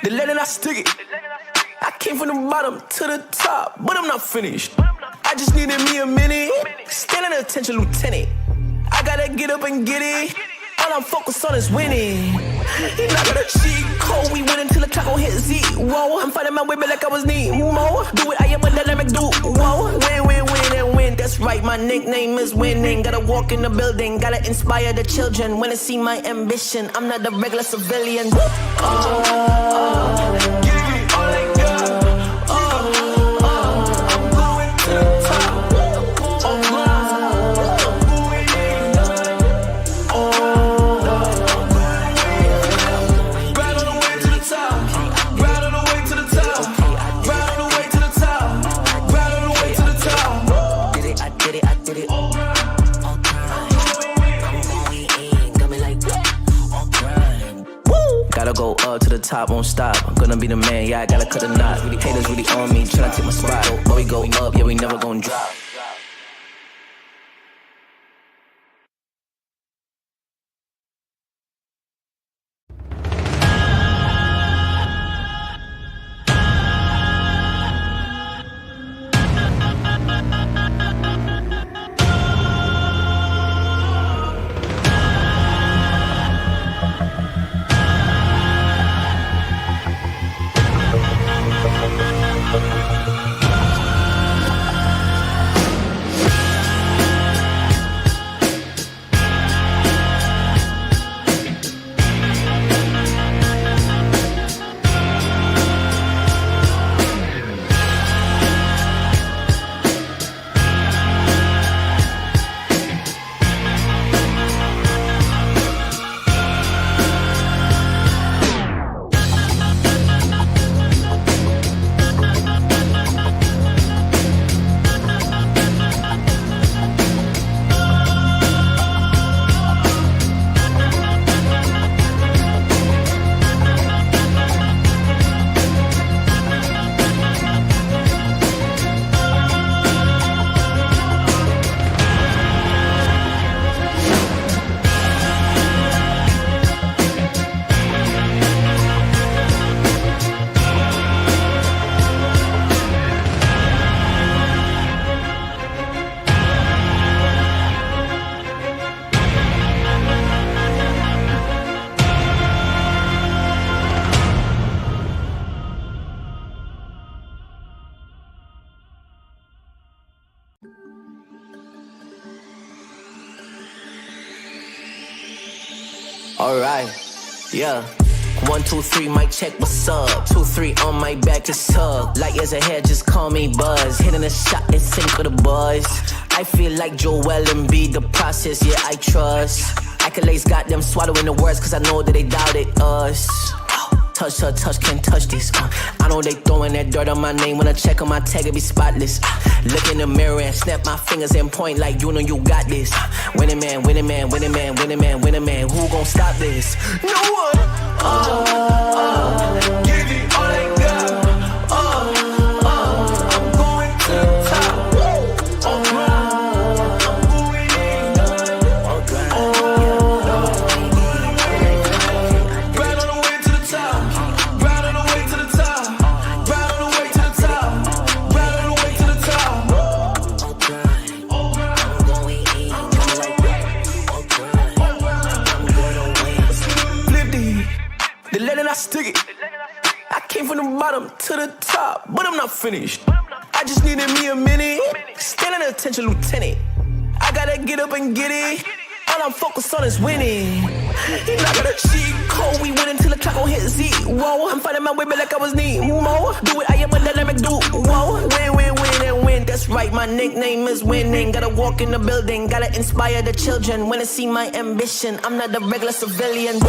the letter I stick it. I came from the bottom to the top, but I'm not finished. I just needed me a minute. Standing attention, lieutenant. I gotta get up and get it. All I'm focused on is winning. You're not gonna cheat code. We win until the clock gon' hit zero. I'm fighting my way back like I was Nemo. Do it, I am a dynamic duo. Win, win, win, and win. That's right, my nickname is winning. Gotta walk in the building, gotta inspire the children. Wanna see my ambition, I'm not a regular civilian. Top won't stop, I'm gonna be the man, yeah, I gotta cut a knot. Haters really on me, tryna take my spot. But we go up, yeah, we never gon' drop. Alright, yeah. 1, 2, 3, mic check, what's up? 2, 3 on my back, it's up. Light years ahead, just call me Buzz. Hitting a shot and sink with a buzz. I feel like Joel and be the process, yeah, I trust. Accolades got them swallowing the words, cause I know that they doubted us. Touch, touch, touch, can't touch this. I know they throwing that dirt on my name. When I check on my tag, it be spotless. Look in the mirror and snap my fingers and point like you know you got this. Winning man, winning man, winning man, winning man, winning man. Who gon' stop this? No one. Give it all I got. I'm going to the top. Stick it. I came from the bottom to the top, but I'm not finished. I just needed me a minute. Standing attention, lieutenant. I gotta get up and get it. All I'm focused on is winning. You're not gonna cheat code. We win until the clock gon' hit zero. I'm fighting my way back like I was Nemo. Do it, I am a dynamic duo. Win, win, win, and win. That's right, my nickname is winning. Gotta walk in the building, gotta inspire the children. Wanna see my ambition, I'm not a regular civilian.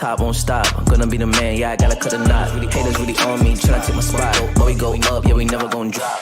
top, won't stop. I'm gonna be the man, yeah, I gotta cut a knot. Haters really on me, tryna take my spot. But we go up, yeah, we never gon' drop.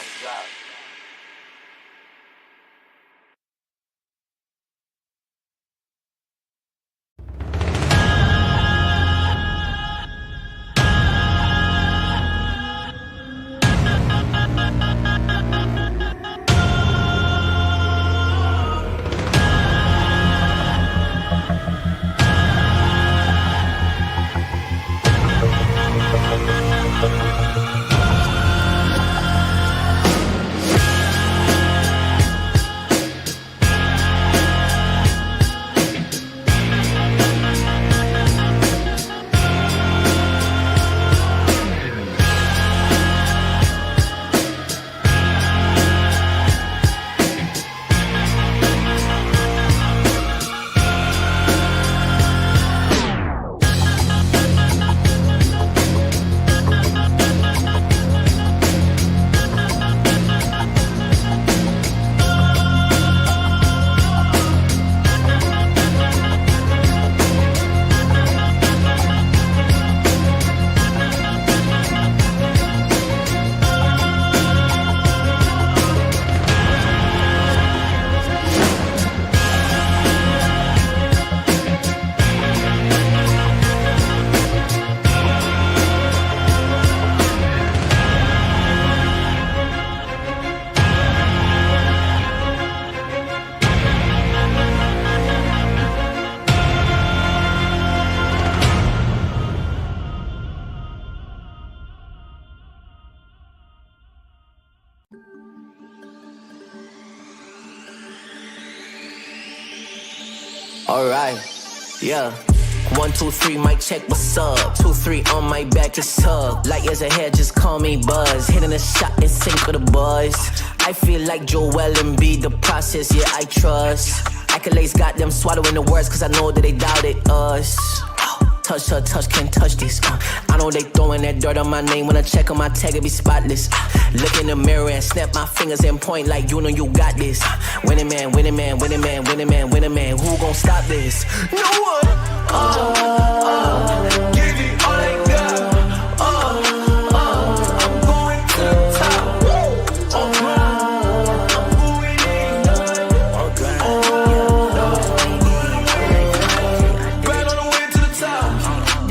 Alright, yeah. 1, 2, 3, mic check, what's up? 2, 3 on my back, it's up. Light years ahead, just call me Buzz. Hitting a shot in sync with the buzz. I feel like Joel and B, the process, yeah, I trust. Accolades got them swallowing the words, cause I know that they doubted us. Touch her, touch, can't touch this. I know they throwing that dirt on my name. When I check on my tag, it be spotless. Look in the mirror and snap my fingers and point like you know you got this. Winning man, winning man, winning man, winning man, winning man. Who gon' stop this? No one. Give it all they got. I'm going to the top. I'm going in. Right on the way to the top.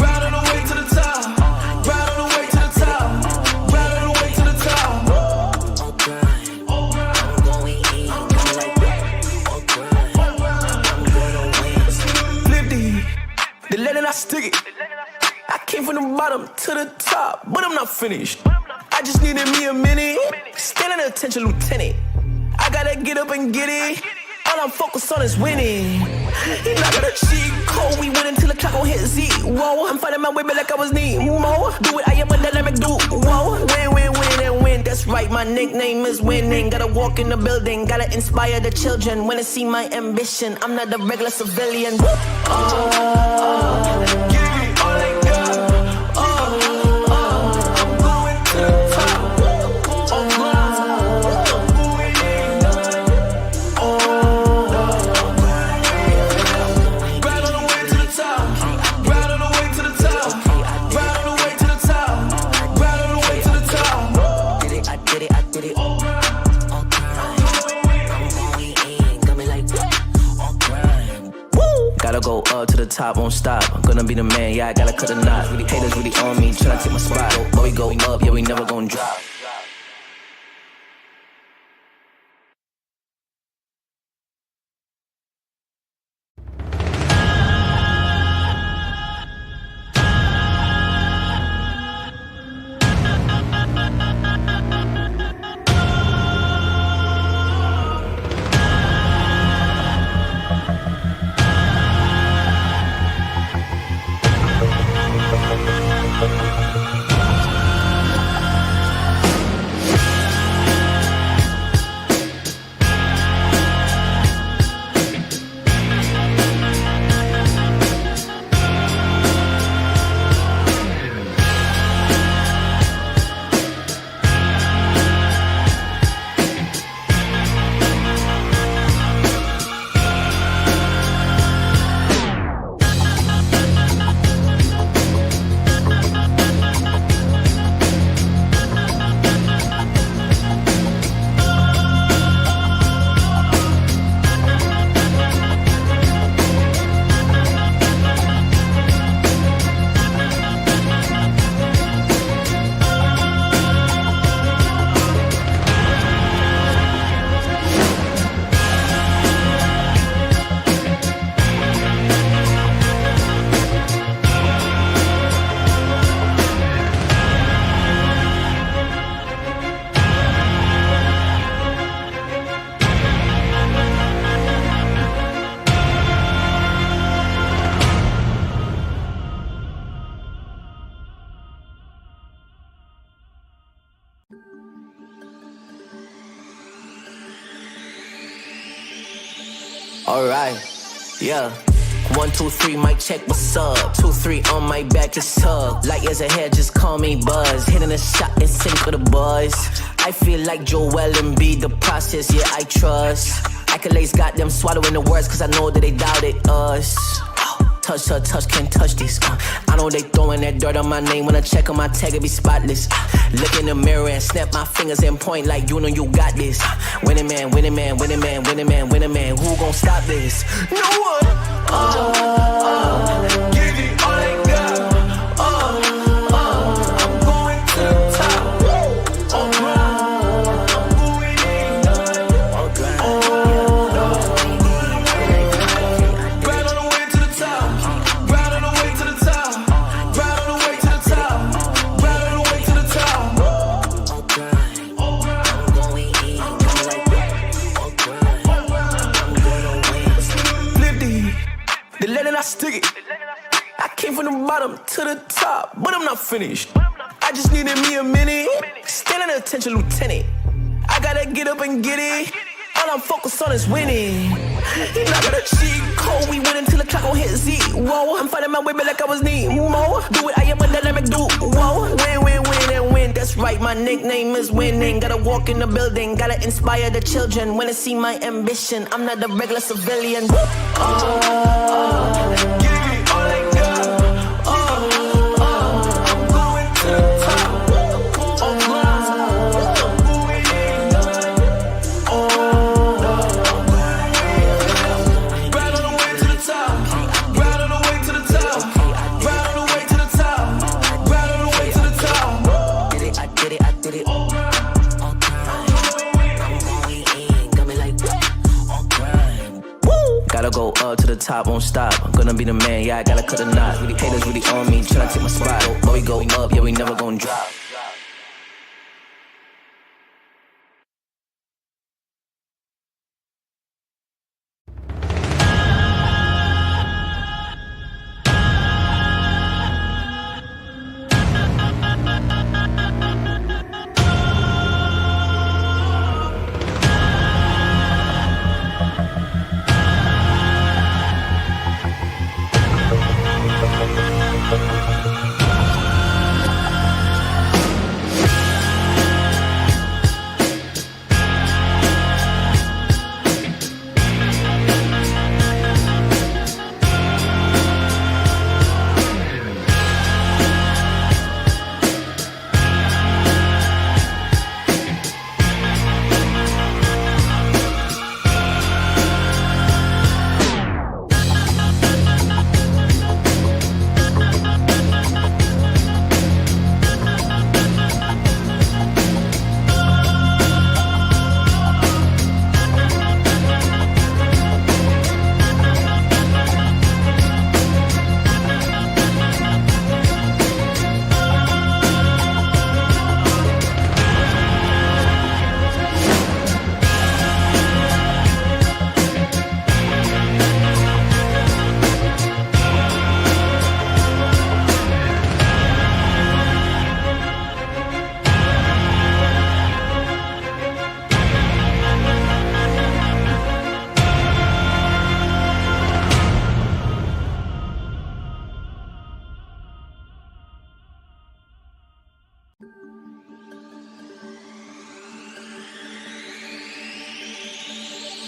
Right on the way to the top. Right on the way to the top. Right on the way to the top. I'm going in. I'm like that. I'm gonna win. Flip the lead and I stick it. I came from the bottom to the top, but I'm not finished. I just needed me a minute. Standing attention, lieutenant. I gotta get up and get it. All I'm focused on is winning. He not gonna cheat code. We win until the clock gon' hit zero. I'm fighting my way back like I was Nemo. Do it, I am a dynamic duo. Win, win, win, and win. That's right, my nickname is winning. Gotta walk in the building, gotta inspire the children. Wanna see my ambition, I'm not a regular civilian. Give it all they got. I'm going to the top. I'm going in. Right on the way to the top. Right on the way to the top. Right on the way to the top. Right on the way to the top. Did it, I did it, I did it. I'm going in, got me like all grind. Gotta go up to the top, won't stop. I'm gonna be the man, yeah, I gotta cut a knot. Haters really on me, tryna take my spot. But we go up, yeah, we never gon' drop. Alright, yeah. 1, 2, 3, mic check, what's up? 2, 3 on my back, it's tucked. Light years ahead, just call me Buzz. Hitting a shot in sync with a buzz. I feel like Joel and B, the process, yeah, I trust. Accolades got them swallowing the words, cause I know that they doubted us. Touch, touch, touch, can't touch this. I know they throwing that dirt on my name. When I check on my tag, it be spotless. Look in the mirror and snap my fingers and point like you know you got this. Winning man, winning man, winning man, winning man, winning man. Who gon' stop this? No one. Give it all I got. I'm going to the top. I'm going in. Right on the way to the top. Right on the way to the top. Right on the way to the top. Right on the way to the top. I'm going in. Flip the letter I stick it. I came from the bottom to the top, but I'm not finished. I just needed me a minute. Standing attention, lieutenant. I gotta get up and get it. All I'm focused on is winning. Not gonna cheat code. We win until the clock gon' hit Z. Whoa, I'm fighting my way back like I was Nemo. Do it, I am a dynamic dude. Whoa, win, win, win, and win. That's right, my nickname is winning. Gotta walk in the building, gotta inspire the children. When they see my ambition, I'm not a regular civilian. Give me all I got. I'm going to the top. I'm going in. Right on the way to the top. Right on the way to the top. Right on the way to the top. Right on the way to the top. Did it, I did it, I did it. I'm going in. Got me like, woo! Gotta go up to the top, won't stop. I'm gonna be the man, yeah, I gotta cut a knot. Really haters really on me, tryna take my spot. But we go up, yeah, we never gon' drop.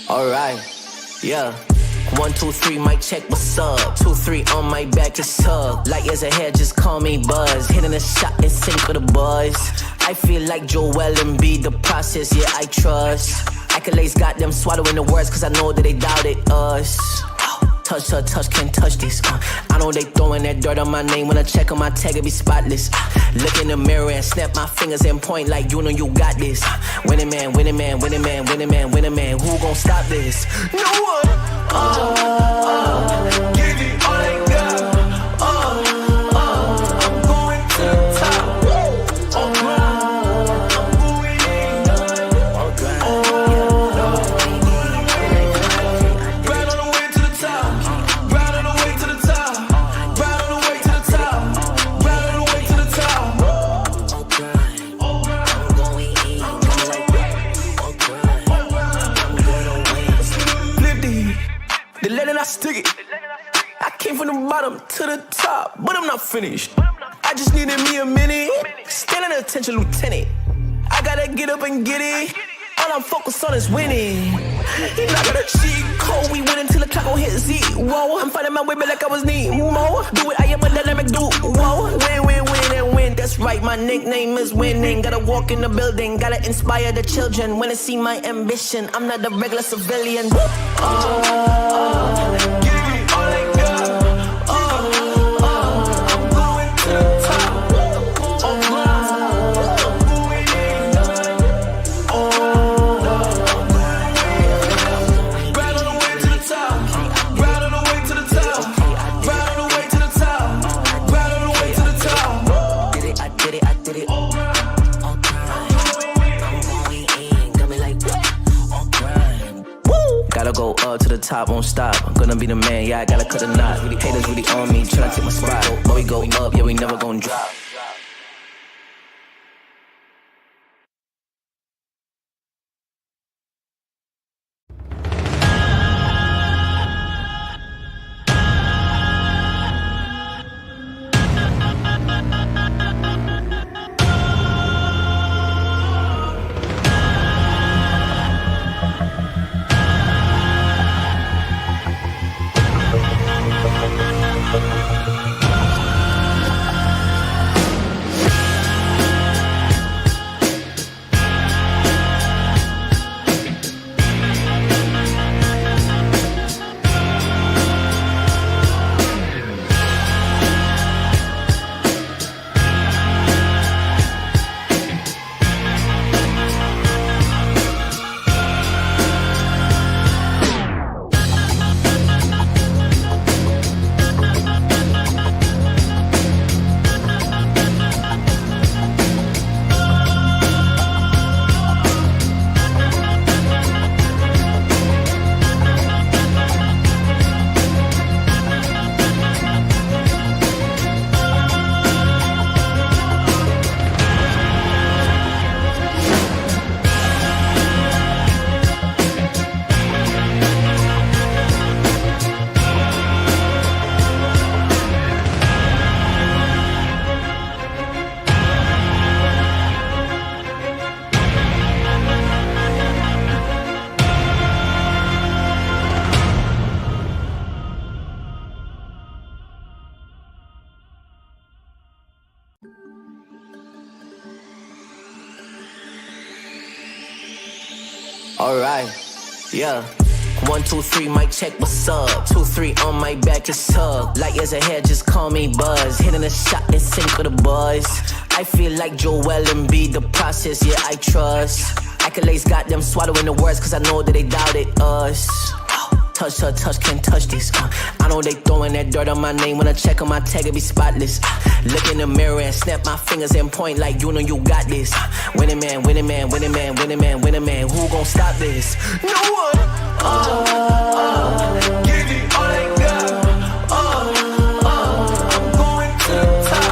Alright, yeah. 1, 2, 3, mic check, what's up? 2, 3 on my back, it's tucked. Light years ahead, just call me Buzz. Hitting a shot in sync with a buzz. I feel like Joel and B, the process, yeah, I trust. Accolades got them swallowing the words, cause I know that they doubted us. Touch, touch, touch, can't touch this. I know they throwing that dirt on my name. When I check on my tag, it be spotless. Look in the mirror and snap my fingers and point like you know you got this. Winning man, winning man, winning man, winning man, winning man. Who gon' stop this? No one. Give it all I got. I'm going to the top. I'm going in. Right on the way to the top. Right on the way to the top. Right on the way to the top. Right on the way to the top. I'm going in. Flip the bottom to the top, but I'm not finished. I just needed me a minute. Standing attention, lieutenant. I gotta get up and get it. All I'm focused on is winning. He not got a cheat code. We win until the clock gon' hit zero. I'm fighting my way back like I was Nemo. Do it, I am a dynamic duo. Win, win, win, and win. That's right, my nickname is winning. Gotta walk in the building, gotta inspire the children. When they see my ambition, I'm not a regular civilian. Gotta go up to the top, won't stop. I'm gonna be the man, yeah, I gotta cut a knot. Haters really on me, tryna take my spot. But we go up, yeah, we never gon' drop. Alright, yeah. 1, 2, 3, mic check, what's up? 2, 3 on my back, it's up. Light years ahead, just call me Buzz. Hitting a shot in sync with the buzz. I feel like Joel and be the process, yeah, I trust. Accolades got them swallowing the words, cause I know that they doubted us. Touch, touch, touch, can't touch this. I know they throwing that dirt on my name. When I check on my tag, it be spotless. Look in the mirror and snap my fingers and point like you know you got this. Winning man, winning man, winning man, winning man, winning man. Who gon' stop this? No one. Give it all they got. I'm going to the top.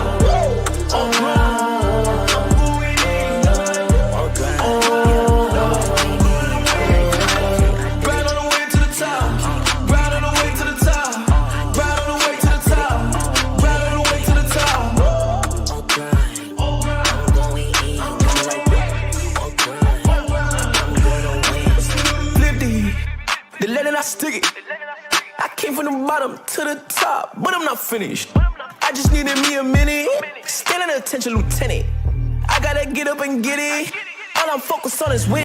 Stick it. I came from the bottom to the top, but I'm not finished. I just needed me a minute. Standing attention, lieutenant. I gotta get up and get it. All I'm focused on is win.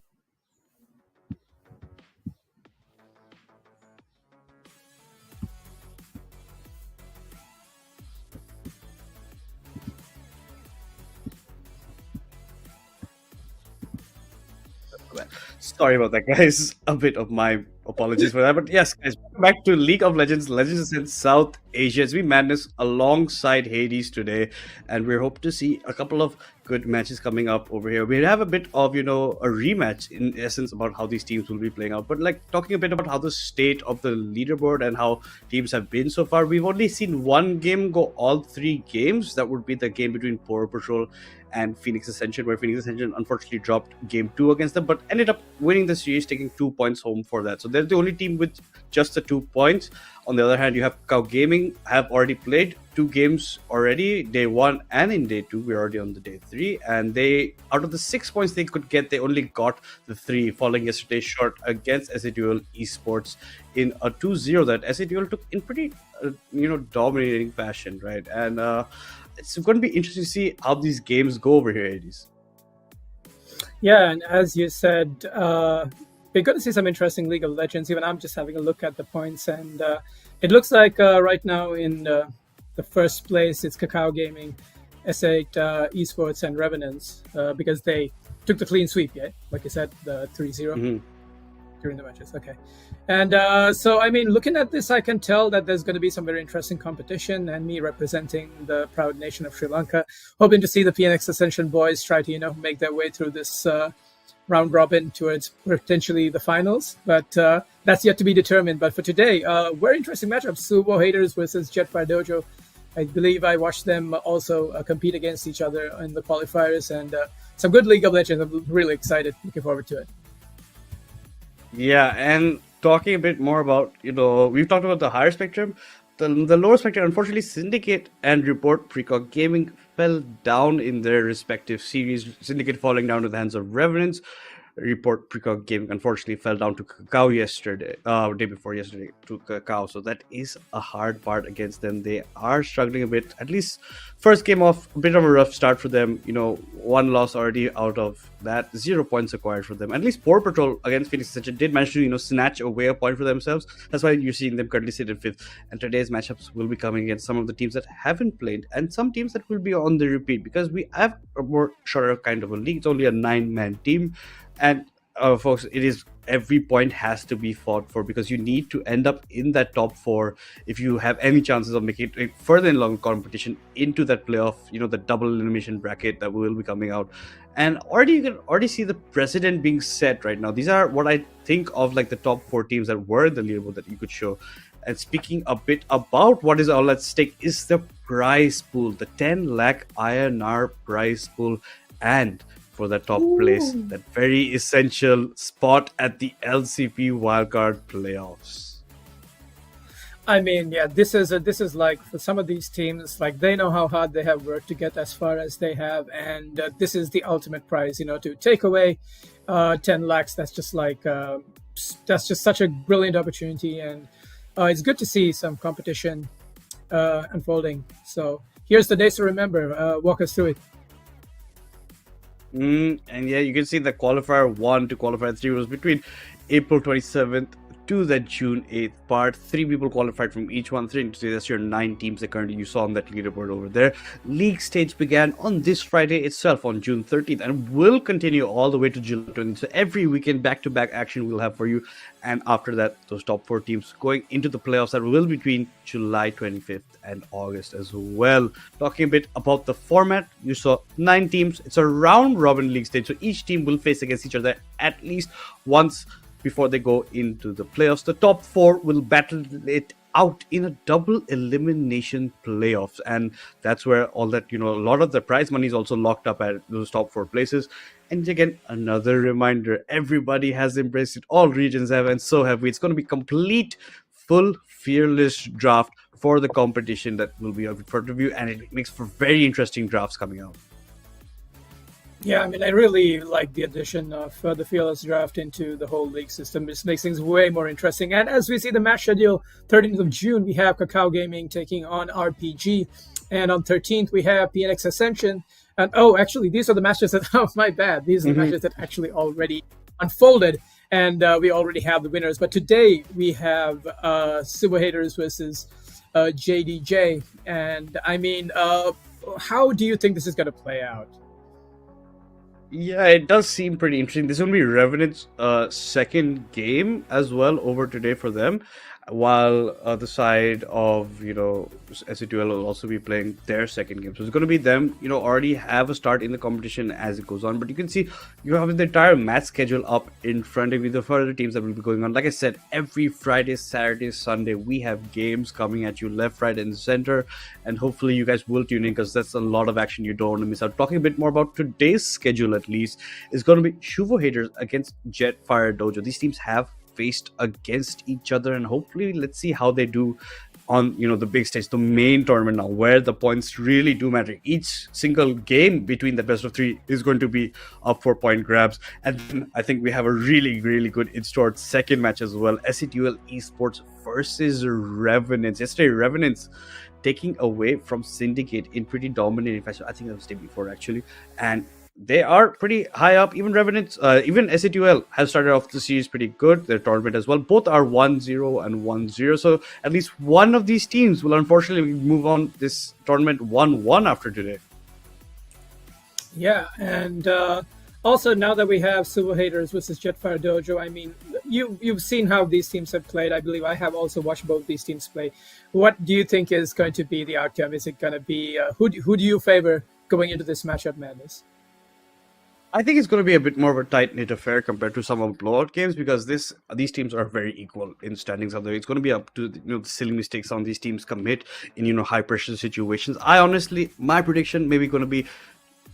Sorry about that, guys. A bit of my apologies for that. But yes, guys, welcome back to League of Legends, Legends in South Asia. It's been madness alongside Hades today, and we're hoping to see a couple of good matches coming up over here. We have a bit of, a rematch in essence about how these teams will be playing out. But like talking a bit about how the state of the leaderboard and how teams have been so far, we've only seen one game go all 3 games. That would be the game between Poro Patrol and Phoenix Ascension, where Phoenix Ascension unfortunately dropped game 2 against them, but ended up winning the series, taking 2 points home for that. So they're the only team with just the 2 points. On the other hand, you have Kakao Gaming have already played 2 games already, day 1 and in day 2. We're already on the day 3, and they, out of the 6 points they could get, they only got the 3, falling yesterday short against S8UL Esports in a 2-0 that S8UL took in pretty dominating fashion, right? And it's going to be interesting to see how these games go over here, Hades. Yeah, and as you said, we're going to see some interesting League of Legends. Even I'm just having a look at the points, and it looks like right now in the first place it's Kakao Gaming, S8 Esports, and Revenants, because they took the clean sweep, yeah? Like you said, the 3-0 during the matches. Okay. And so, I mean, looking at this, I can tell that there's going to be some very interesting competition, and me representing the proud nation of Sri Lanka, hoping to see the PNX Ascension boys try to, make their way through this round robin towards potentially the finals. But that's yet to be determined. But for today, very interesting matchup. SUVO haters versus Jettfire Dojo. I believe I watched them also compete against each other in the qualifiers, and some good League of Legends. I'm really excited. Looking forward to it. Yeah, and talking a bit more about, we've talked about the higher spectrum. The lower spectrum, unfortunately, Syndicate and Report Precog Gaming fell down in their respective series. Syndicate falling down to the hands of Revenants. Report Precog Gaming unfortunately fell down to Kakao yesterday, day before yesterday to Kakao. So that is a hard part against them. They are struggling a bit. At least first game off, a bit of a rough start for them. 1 loss already out of that, 0 points acquired for them. At least Port Patrol against Phoenix Ascension did manage to snatch away a point for themselves. That's why you're seeing them currently sit in 5th. And today's matchups will be coming against some of the teams that haven't played and some teams that will be on the repeat, because we have a more shorter kind of a league. It's only a 9-man team. And folks, it is, every point has to be fought for, because you need to end up in that top 4 if you have any chances of making it further in long competition into that playoff, the double elimination bracket that will be coming out. And you can already see the precedent being set right now. These are what I think of like the top 4 teams that were in the leaderboard that you could show. And speaking a bit about what is all at stake is the prize pool, the 10 lakh INR prize pool, and for the top place, that very essential spot at the LCP wildcard playoffs. I mean, yeah, this is like, for some of these teams, like, they know how hard they have worked to get as far as they have, and this is the ultimate prize, to take away 10 lakhs. That's just like that's just such a brilliant opportunity, and it's good to see some competition unfolding. So here's the days to remember. Walk us through it. And yeah, you can see the qualifier 1 to qualifier 3 was between April 27th to the June 8th part. 3 people qualified from each one. 3, so that's your 9 teams that currently you saw on that leaderboard over there. League stage began on this Friday itself, on June 13th, and will continue all the way to July 20th. So every weekend, back-to-back action we'll have for you. And after that, those top 4 teams going into the playoffs that will be between July 25th and August as well. Talking a bit about the format, you saw 9 teams. It's a round-robin league stage, so each team will face against each other at least once before they go into the playoffs. The top 4 will battle it out in a double elimination playoffs, and that's where all that, a lot of the prize money is also locked up at those top 4 places. And again, another reminder, everybody has embraced it, all regions have, and so have we. It's going to be complete, full, fearless draft for the competition that will be in front of you, and it makes for very interesting drafts coming out. Yeah, I mean, I really like the addition of the Fearless Draft into the whole league system. This makes things way more interesting. And as we see the match schedule, 13th of June, we have Kakao Gaming taking on RPG. And on 13th, we have PNX Ascension. And actually, these are the matches that, my bad. These are the matches that actually already unfolded. And we already have the winners. But today, we have SUVO haters versus JDJ. And I mean, how do you think this is going to play out? Yeah, it does seem pretty interesting. This will be Revenant's second game as well over today for them, while the side of, S8UL will also be playing their second game. So it's going to be them, already have a start in the competition as it goes on. But you can see you have the entire match schedule up in front of you, the further teams that will be going on. Like I said, every Friday, Saturday, Sunday, we have games coming at you left, right, and center. And hopefully you guys will tune in, because that's a lot of action you don't want to miss out. Talking a bit more about today's schedule, at least, is going to be SUVO haters against Jettfire Dojo. These teams have faced against each other, and hopefully let's see how they do on the big stage, the main tournament now, where the points really do matter. Each single game between the best of three is going to be up for point grabs. And then I think we have a really good in-store second match as well. S8UL Esports versus Revenants. Yesterday, Revenants taking away from Syndicate in pretty dominating fashion. I think that was the day before actually, and they are pretty high up. Even Revenants, even S8UL has started off the series pretty good. Their tournament as well. Both are 1-0 and 1-0. So at least one of these teams will unfortunately move on this tournament 1-1 after today. Yeah, and also now that we have SUVO Haters versus Jettfire Dojo, I mean, you've seen how these teams have played. I believe I have also watched both these teams play. What do you think is going to be the outcome? Is it going to be who do you favor going into this matchup madness? I think it's going to be a bit more of a tight-knit affair compared to some of the blowout games, because these teams are very equal in standings. Although it's going to be up to the silly mistakes on these teams commit in high pressure situations. My prediction maybe going to be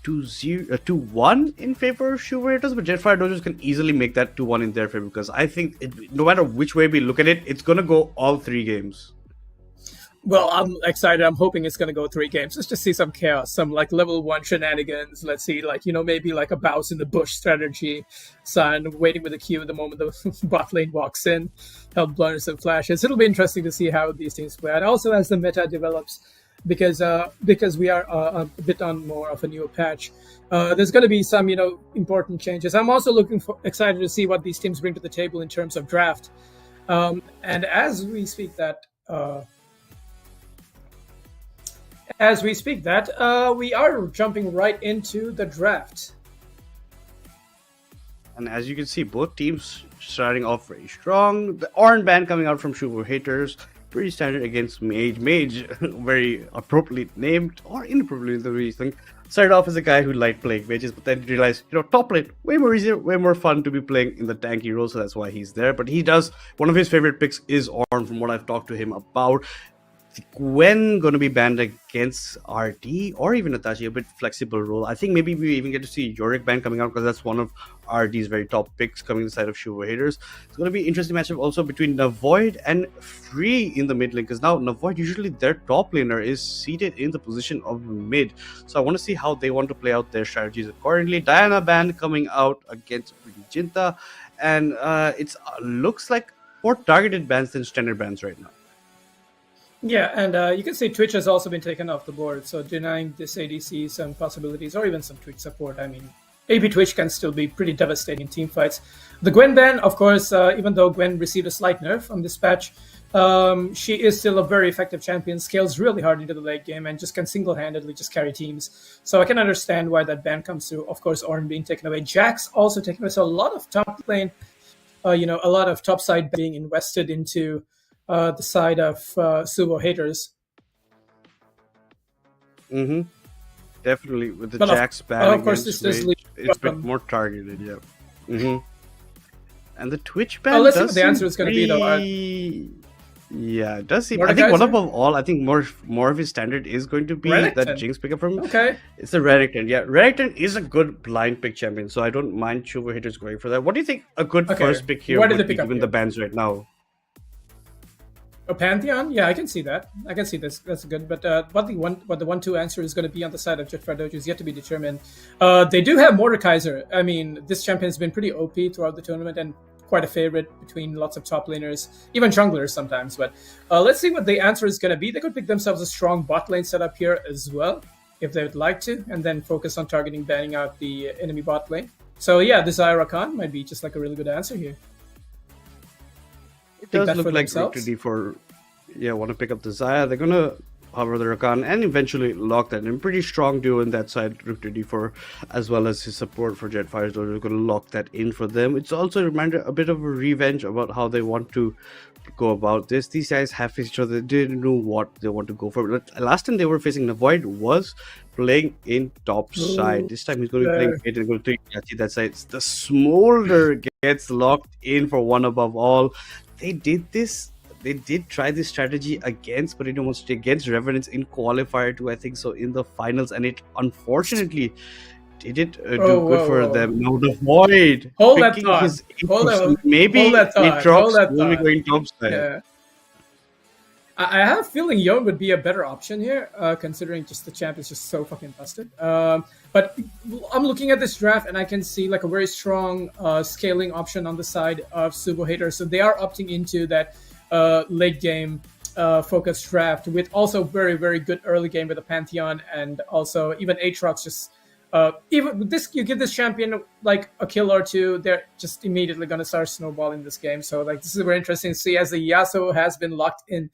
2-1 in favor of SUVO Haters, but Jettfire Dojos can easily make that 2-1 in their favor, because I think no matter which way we look at it, it's going to go all 3 games. Well, I'm excited. I'm hoping it's going to go 3 games just to see some chaos, some like level 1 shenanigans. Let's see, maybe like a bounce in the bush strategy, sign waiting with the Q the moment the bot lane walks in, help blur some flashes. It'll be interesting to see how these teams play, and also as the meta develops, because we are a bit on more of a newer patch. There's going to be some important changes. I'm also excited to see what these teams bring to the table in terms of draft. And as we speak that. We are jumping right into the draft. And as you can see, both teams starting off very strong. The orange band coming out from SUVO Haters, pretty standard against Mage. Mage, very appropriately named, or inappropriately, the way you think. Started off as a guy who liked playing mages, but then realized, top lane, way more easier, way more fun to be playing in the tanky role, so that's why he's there. But one of his favorite picks is Ornn, from what I've talked to him about. Gwen going to be banned against RD or even Itachi, a bit flexible role. I think maybe we even get to see Yorick ban coming out, because that's one of RD's very top picks coming to the side of SUVO Haters. It's going to be an interesting matchup also between Navoid and Free in the mid lane, because now Navoid, usually their top laner, is seated in the position of mid. So I want to see how they want to play out their strategies accordingly. Diana ban coming out against Jinta, and it looks like more targeted bans than standard bans right now. Yeah, and you can see Twitch has also been taken off the board, so denying this ADC some possibilities, or even some Twitch support. I mean, AP Twitch can still be pretty devastating in team fights. The Gwen ban, of course, even though Gwen received a slight nerf from this patch, she is still a very effective champion, scales really hard into the late game, and just can single-handedly just carry teams. So I can understand why that ban comes through. Of course, Ornn being taken away. Jax also taken away, so a lot of top lane, a lot of top side being invested into the side of SUVO Haters. Definitely, with the Jax ban, of course, this does lead it's a bit more targeted, yeah. And the Twitch ban. Let's see what the answer is going to be, though. Yeah, it does seem. I think one above all, I think more of his standard is going to be Renekton. That Jinx pickup from. Okay. It's a Renekton. Yeah, Renekton is a good blind pick champion, so I don't mind SUVO Haters going for that. What do you think a good first pick here would be, given the bans right now? A Pantheon? Yeah, I can see that. I can see this. That's good. But the 1-2 answer is going to be on the side of Jettfire Dojo is yet to be determined. They do have Mordekaiser. I mean, this champion has been pretty OP throughout the tournament and quite a favorite between lots of top laners, even junglers sometimes. But let's see what the answer is going to be. They could pick themselves a strong bot lane setup here as well, if they would like to, and then focus on targeting, banning out the enemy bot lane. So yeah, the Zyra Khan might be just like a really good answer here. It does look like Rook to D4. Yeah, want to pick up the Zaya. They're going to hover the Rakan and eventually lock that in. Pretty strong duo in that side, Rook to D4, as well as his support for Jettfire. So they're going to lock that in for them. It's also a reminder, a bit of a revenge about how they want to go about this. These guys have faced each other. They didn't know what they want to go for. But last time they were facing Navoid was playing in top side. This time he's going to be playing 8 and going to Yachi that side. The Smolder gets locked in for one above all. They did try this strategy against, but it almost against Revenants in qualifier 2, I think so, in the finals, and it unfortunately did it do good for them? No, the Void Hold that picking thought. his Hold that- maybe hold that thought. Aatrox Hold that will be thought. going topside. Yeah. I have a feeling Yon would be a better option here, considering just the champ is just so fucking busted. But I'm looking at this draft and I can see like a very strong scaling option on the side of SUVO haters. So they are opting into that late game focused draft with also very, very good early game with the Pantheon and also even Aatrox just even with this, you give this champion like a kill or two, they're just immediately going to start snowballing this game. So like this is very interesting to see as the Yasuo has been locked in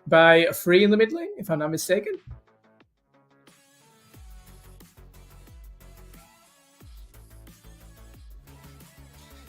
by a free in the mid lane, if I'm not mistaken.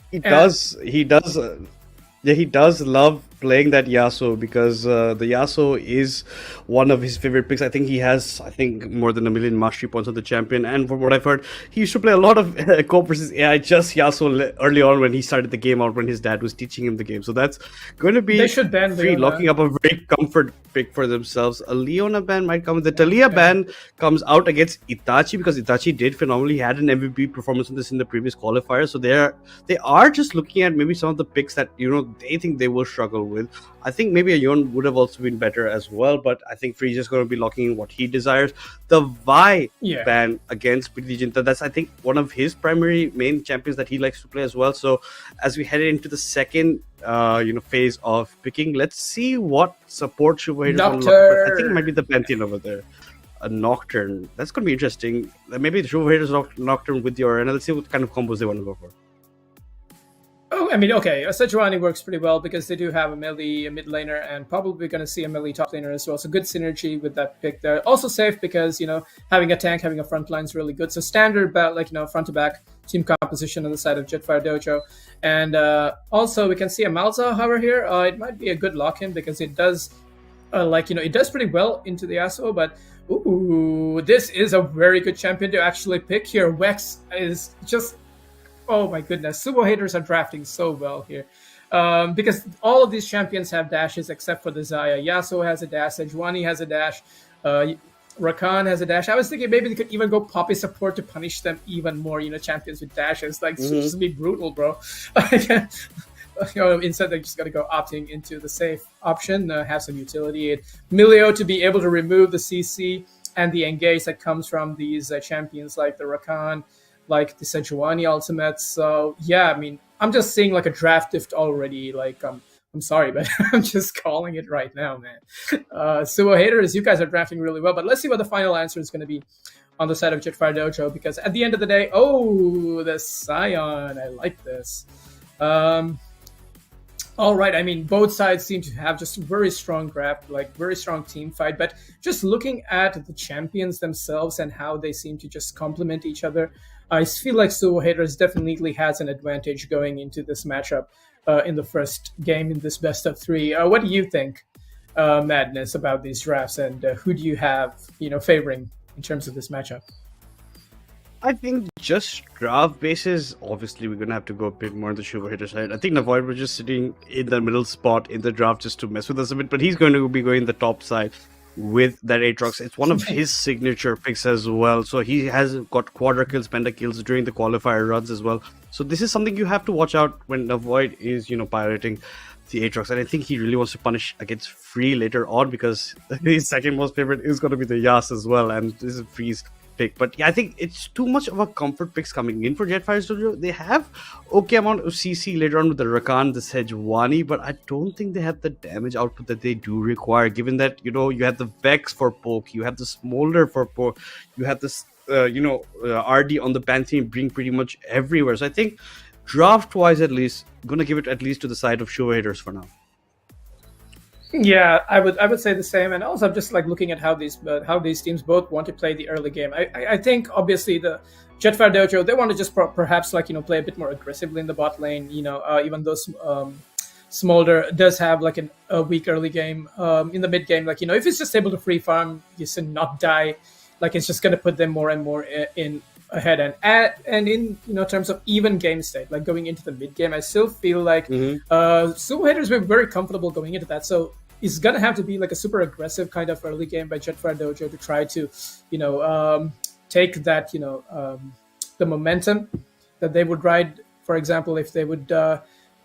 He does. Yeah, he does love playing that Yasuo because the Yasuo is one of his favorite picks. I think he has, more than 1 million mastery points on the champion. And from what I've heard, he used to play a lot of co versus AI just Yasuo early on when he started the game out when his dad was teaching him the game. So that's going to be They should ban free, Leona. locking up a very comfort pick for themselves. A Leona ban might come. The Talia ban comes out against Itachi because Itachi did phenomenally. He had an MVP performance on this in the previous qualifier. So they are just looking at maybe some of the picks that they think they will struggle with. I think maybe a Yon would have also been better as well, but I think Free is just going to be locking in what he desires. The Vi ban against Preeti Jinta, that's I think one of his primary main champions that he likes to play as well. So as we head into the second phase of picking, let's see what support SUVO haters will look. I think it might be the Pantheon over there. A Nocturne. That's going to be interesting. Maybe the SUVO haters Nocturne with your, and let's see what kind of combos they want to go for. Oh, I mean, okay, Sejuani works pretty well because they do have a melee mid laner and probably going to see a melee top laner as well. So good synergy with that pick there. Also safe because, having a tank, having a front line is really good. So standard, front to back team composition on the side of Jettfire Dojo. And also we can see a Malzahar here. It might be a good lock-in because it does, it does pretty well into the Yasuo, but ooh, this is a very good champion to actually pick here. Wex is just... Oh my goodness, SUVO haters are drafting so well here. Because all of these champions have dashes except for the Xayah. Yasuo has a dash, Sejuani has a dash, Rakan has a dash. I was thinking maybe they could even go Poppy support to punish them even more, champions with dashes. Like, this would just be brutal, bro. Instead, they're just going to go opting into the safe option, have some utility. Milio to be able to remove the CC and the engage that comes from these champions like the Rakan, like the Sejuani ultimates. So yeah, I mean, I'm just seeing like a draft diff already. Like, I'm sorry, but I'm just calling it right now, man. SUVO haters, you guys are drafting really well, but let's see what the final answer is going to be on the side of Jettfire Dojo, because at the end of the day, the Scion, I like this. All right, I mean, both sides seem to have just very strong draft, like very strong team fight, but just looking at the champions themselves and how they seem to just complement each other, I feel like SUVO haters definitely has an advantage going into this matchup in the first game in this best of 3. What do you think, Madness, about these drafts, and who do you have, favoring in terms of this matchup? I think just draft basis, obviously we're going to have to go a bit more on the SUVO hater side. I think Navoid was just sitting in the middle spot in the draft just to mess with us a bit, but he's going to be going the top side with that Aatrox. It's one of his signature picks as well. So he has got quarter kills, pentakills during the qualifier runs as well. So this is something you have to watch out when Navoid is, piloting the Aatrox. And I think he really wants to punish against Free later on because his second most favorite is going to be the Yas as well. And this is Free's pick. But yeah, I think it's too much of a comfort picks coming in for Jettfire Studio. They have okay amount of CC later on with the Rakan, the Sejuani, but I don't think they have the damage output that they do require, given that, you have the Vex for poke, you have the Smolder for poke, you have this, RD on the Pantheon being pretty much everywhere. So I think draft-wise at least, I'm going to give it at least to the side of SUVO haters for now. Yeah, I would say the same, and also I'm just like looking at how these teams both want to play the early game. I think obviously the Jettfire Dojo, they want to just perhaps play a bit more aggressively in the bot lane. Even though Smolder does have like a weak early game, in the mid game, if it's just able to free farm, not die, it's just going to put them more and more in ahead, and in terms of even game state, going into the mid game, I still feel like SUVO haters were very comfortable going into that. So it's gonna have to be a super aggressive kind of early game by Jettfire Dojo to try to take that, the momentum that they would ride. For example, if they would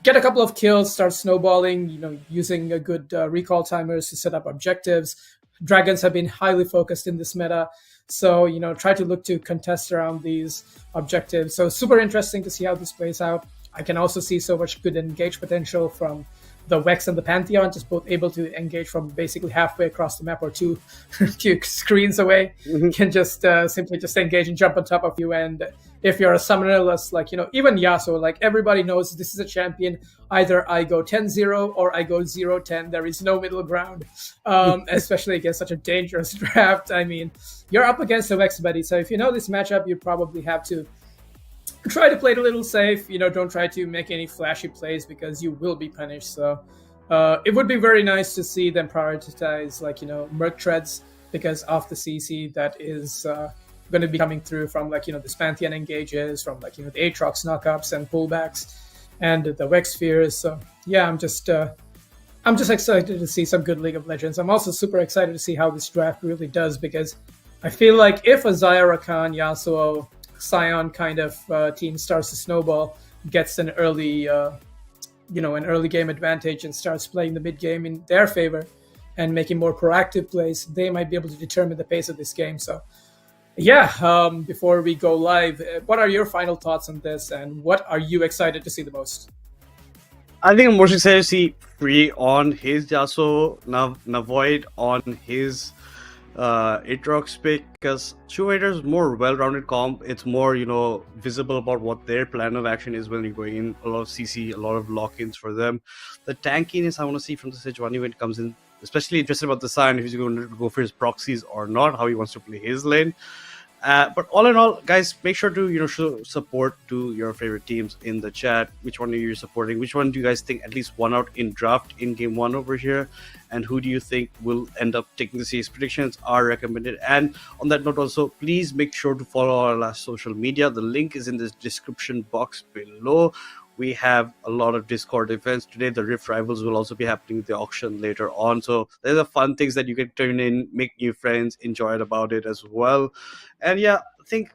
get a couple of kills, start snowballing, using a good recall timers to set up objectives. Dragons have been highly focused in this meta. So, try to look to contest around these objectives. So super interesting to see how this plays out. I can also see so much good engage potential from the Vex and the Pantheon, just both able to engage from basically halfway across the map or two screens away. Can just simply just engage and jump on top of you. And if you're a summonerless, even Yasuo, everybody knows this is a champion. Either I go 10-0 or I go 0-10. There is no middle ground, especially against such a dangerous draft. I mean, you're up against the Vex buddy. So if you know this matchup, you probably have to try to play it a little safe. Don't try to make any flashy plays because you will be punished. So it would be very nice to see them prioritize Merc Treads because of the CC that is going to be coming through from this Pantheon engages, from the Aatrox knockups and pullbacks and the Vex Spheres. So yeah, I'm just excited to see some good League of Legends. I'm also super excited to see how this draft really does, because I feel like if a Xayah, Rakan, Yasuo, Sion kind of team starts to snowball, gets an early game advantage and starts playing the mid game in their favor and making more proactive plays, they might be able to determine the pace of this game. So yeah, before we go live, what are your final thoughts on this, and what are you excited to see the most? I think I'm most excited to see Free on his Yasuo, Navoid on his Aatrox pick, because Shoehater's more well-rounded comp. It's more, visible about what their plan of action is when you're going in. A lot of CC, a lot of lock-ins for them. The tankiness I want to see from the Sejuani when it comes in, especially interested about the Sion, if he's going to go for his proxies or not, how he wants to play his lane. But all in all, guys, make sure to show support to your favorite teams in the chat. Which one are you supporting? Which one do you guys think at least won out in draft in game 1 over here? And who do you think will end up taking the series? Predictions are recommended. And on that note also, please make sure to follow our last social media. The link is in the description box below. We have a lot of Discord events today. The Rift Rivals will also be happening with the auction later on. So there's a fun things that you can turn in, make new friends, enjoy it about it as well. And yeah, I think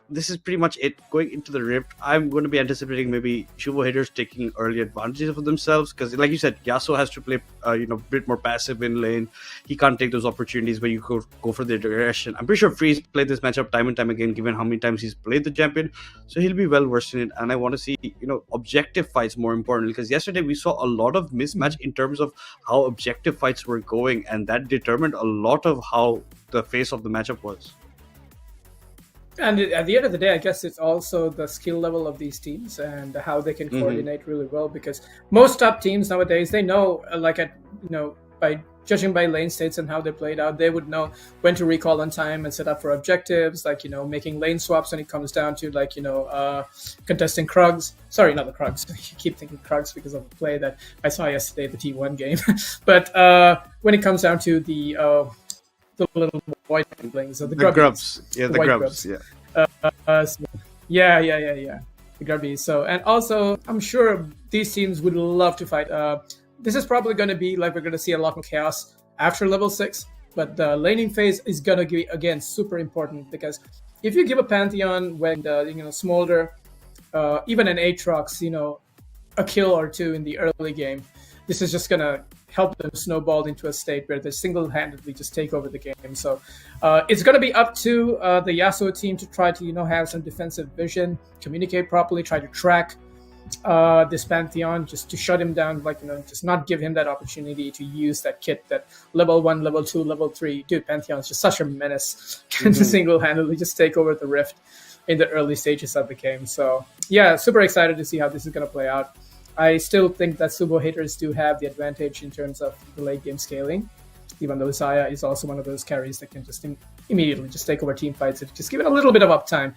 this is pretty much it. Going into the Rift, I'm going to be anticipating maybe SUVO haters taking early advantages for themselves, because like you said, Yasuo has to play a bit more passive in lane. He can't take those opportunities where you go for the aggression. I'm pretty sure Freeze played this matchup time and time again, given how many times he's played the champion, so he'll be well versed in it. And I want to see objective fights more importantly, because yesterday we saw a lot of mismatch in terms of how objective fights were going, and that determined a lot of how the face of the matchup was. And at the end of the day, I guess it's also the skill level of these teams and how they can coordinate really well, because most top teams nowadays, they know, by judging by lane states and how they played out, they would know when to recall on time and set up for objectives, making lane swaps when it comes down to contesting Krugs. Sorry, not the Krugs. I keep thinking Krugs because of the play that I saw yesterday, the T1 game. But when it comes down to the little white things, so the grubs. Yeah, the grubs. Yeah. Yeah. The grubbies. So, and also, I'm sure these teams would love to fight. This is probably going to be we're going to see a lot more chaos after level 6, but the laning phase is going to be, again, super important, because if you give a Pantheon when Smolder, even an Aatrox, a kill or two in the early game, this is just going to help them snowball into a state where they single-handedly just take over the game. So it's going to be up to the Yasuo team to try to have some defensive vision, communicate properly, try to track this Pantheon, just to shut him down, just not give him that opportunity to use that kit, that level 1, level 2, level 3. Dude, Pantheon is just such a menace to single-handedly just take over the Rift in the early stages of the game. So yeah, super excited to see how this is going to play out. I still think that SUVO haters do have the advantage in terms of the late game scaling, even though Xayah is also one of those carries that can just immediately just take over team fights if just give it a little bit of uptime.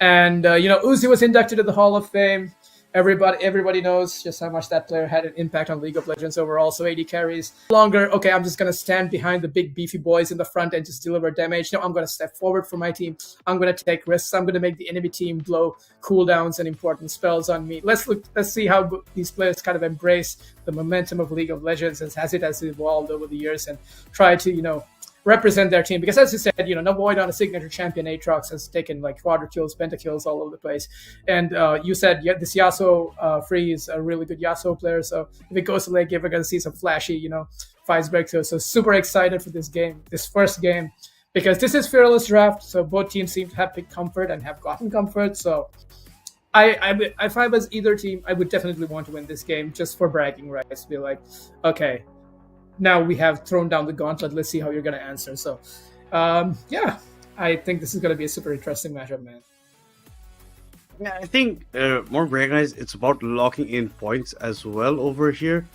And Uzi was inducted to the Hall of Fame. Everybody knows just how much that player had an impact on League of Legends overall. So 80 carries. Longer, okay, I'm just going to stand behind the big beefy boys in the front and just deliver damage. No, I'm going to step forward for my team. I'm going to take risks. I'm going to make the enemy team blow cooldowns and important spells on me. Let's see how these players kind of embrace the momentum of League of Legends as it has evolved over the years, and try to, represent their team. Because as you said, Navoid on a signature champion Aatrox has taken like quadra kills, pentakills all over the place. And you said this Yasuo Free is a really good Yasuo player. So if it goes to late game, we're going to see some flashy, fights breakthrough. So super excited for this game, this first game, because this is Fearless Draft. So both teams seem to have picked comfort and have gotten comfort. So if I was either team, I would definitely want to win this game just for bragging rights. Be like, okay, now we have thrown down the gauntlet. Let's see how you're going to answer. So, yeah, I think this is going to be a super interesting matchup, man. Yeah, I think more bragging, it's about locking in points as well over here.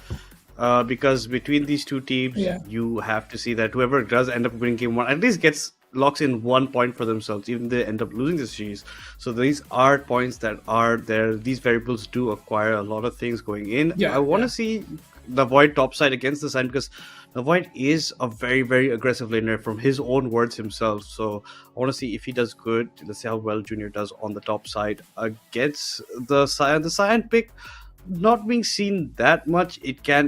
Because between these two teams, you have to see that whoever does end up winning game one at least locks in 1 point for themselves, even if they end up losing the series. So these are points that are there. These variables do acquire a lot of things going in. I want to see the Void topside against the Sign, because the Void is a very, very aggressive laner from his own words himself. So I want to see if he does good. Let's see how well Junior does on the top side against the Cyan. The Cyan pick not being seen that much.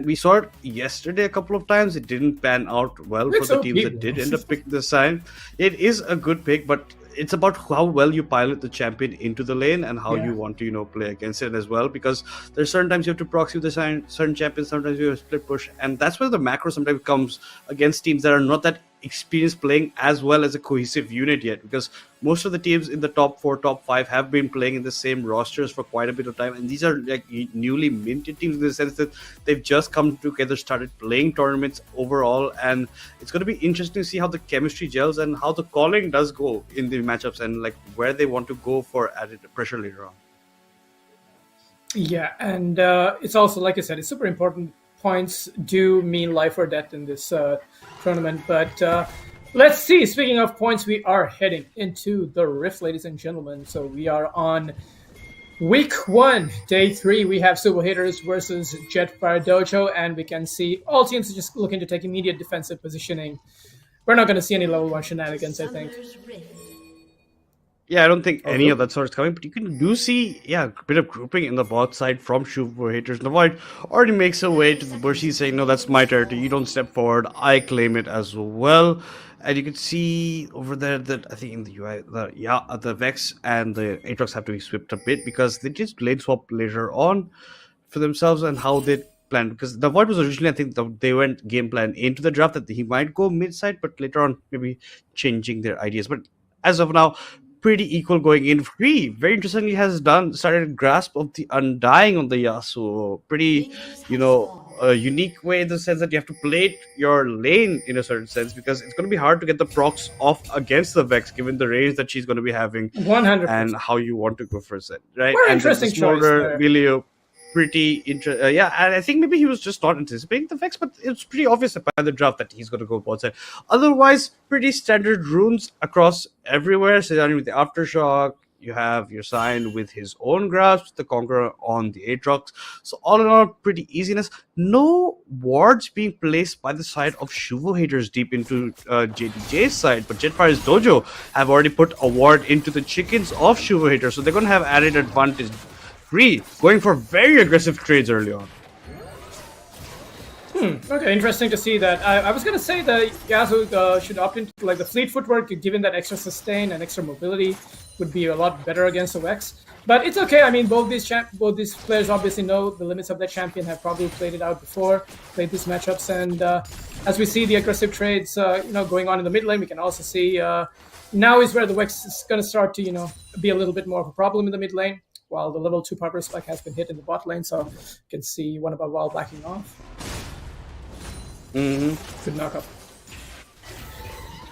We saw it yesterday a couple of times. It didn't pan out well for the teams that did end up picking the Cyan. It is a good pick, but it's about how well you pilot the champion into the lane and how you want to play against it as well, because there's certain times you have to proxy with the certain champions, sometimes you have to split push, and that's where the macro sometimes comes against teams that are not that experienced playing as well as a cohesive unit yet, because most of the teams in the top 4, top 5 have been playing in the same rosters for quite a bit of time, and these are like newly minted teams in the sense that they've just come together, started playing tournaments overall, and it's going to be interesting to see how the chemistry gels and how the calling does go in the matchups and like where they want to go for added pressure later on. Yeah, and it's also, like I said, it's super important. Points do mean life or death in this tournament, but let's see. Speaking of points, we are heading into the Rift, ladies and gentlemen. So we are on week 1, day 3. We have SUVO Haters versus Jettfire Dojo, and we can see all teams are just looking to take immediate defensive positioning. We're not going to see any level 1 shenanigans, I think. Yeah, I don't think any of that sort is coming, but you do see, a bit of grouping in the bot side from SUVO Haters. The Void already makes a way to the bush. He's saying, no, that's my territory. You don't step forward. I claim it as well. And you can see over there that I think in the UI, the Vex and the Aatrox have to be swept a bit because they just lane swap later on for themselves and how they plan. Because the Void was originally, I think, they went game plan into the draft that he might go mid side, but later on maybe changing their ideas. But as of now, pretty equal going in. Free, very interestingly, has started grasp of the Undying on the Yasuo. Pretty, a unique way in the sense that you have to play your lane in a certain sense, because it's going to be hard to get the procs off against the Vex given the range that she's going to be having 100%. and how you want to go for it, right? Very and interesting choice there. Really pretty interesting. And I think maybe he was just not anticipating the Vex, but it's pretty obvious by the draft that he's going to go both sides. Otherwise, pretty standard runes across everywhere. So with the Aftershock, you have your Sign with his own grasp, the Conqueror on the Aatrox. So all in all, pretty easiness. No wards being placed by the side of SUVO Haters deep into JDJ's side, but Jettfire's Dojo have already put a ward into the chickens of SUVO Haters, so they're going to have added advantage. Free, going for very aggressive trades early on. Okay, interesting to see that. I was going to say that Yasuo should opt into like the fleet footwork, given that extra sustain and extra mobility would be a lot better against the Vex. But it's okay. I mean, both these players obviously know the limits of their champion, have probably played it out before, played these matchups, and as we see the aggressive trades, going on in the mid lane, we can also see now is where the Vex is going to start to, be a little bit more of a problem in the mid lane, while the level 2 Piper Spike has been hit in the bot lane, so you can see one above wall backing off. Good knockup.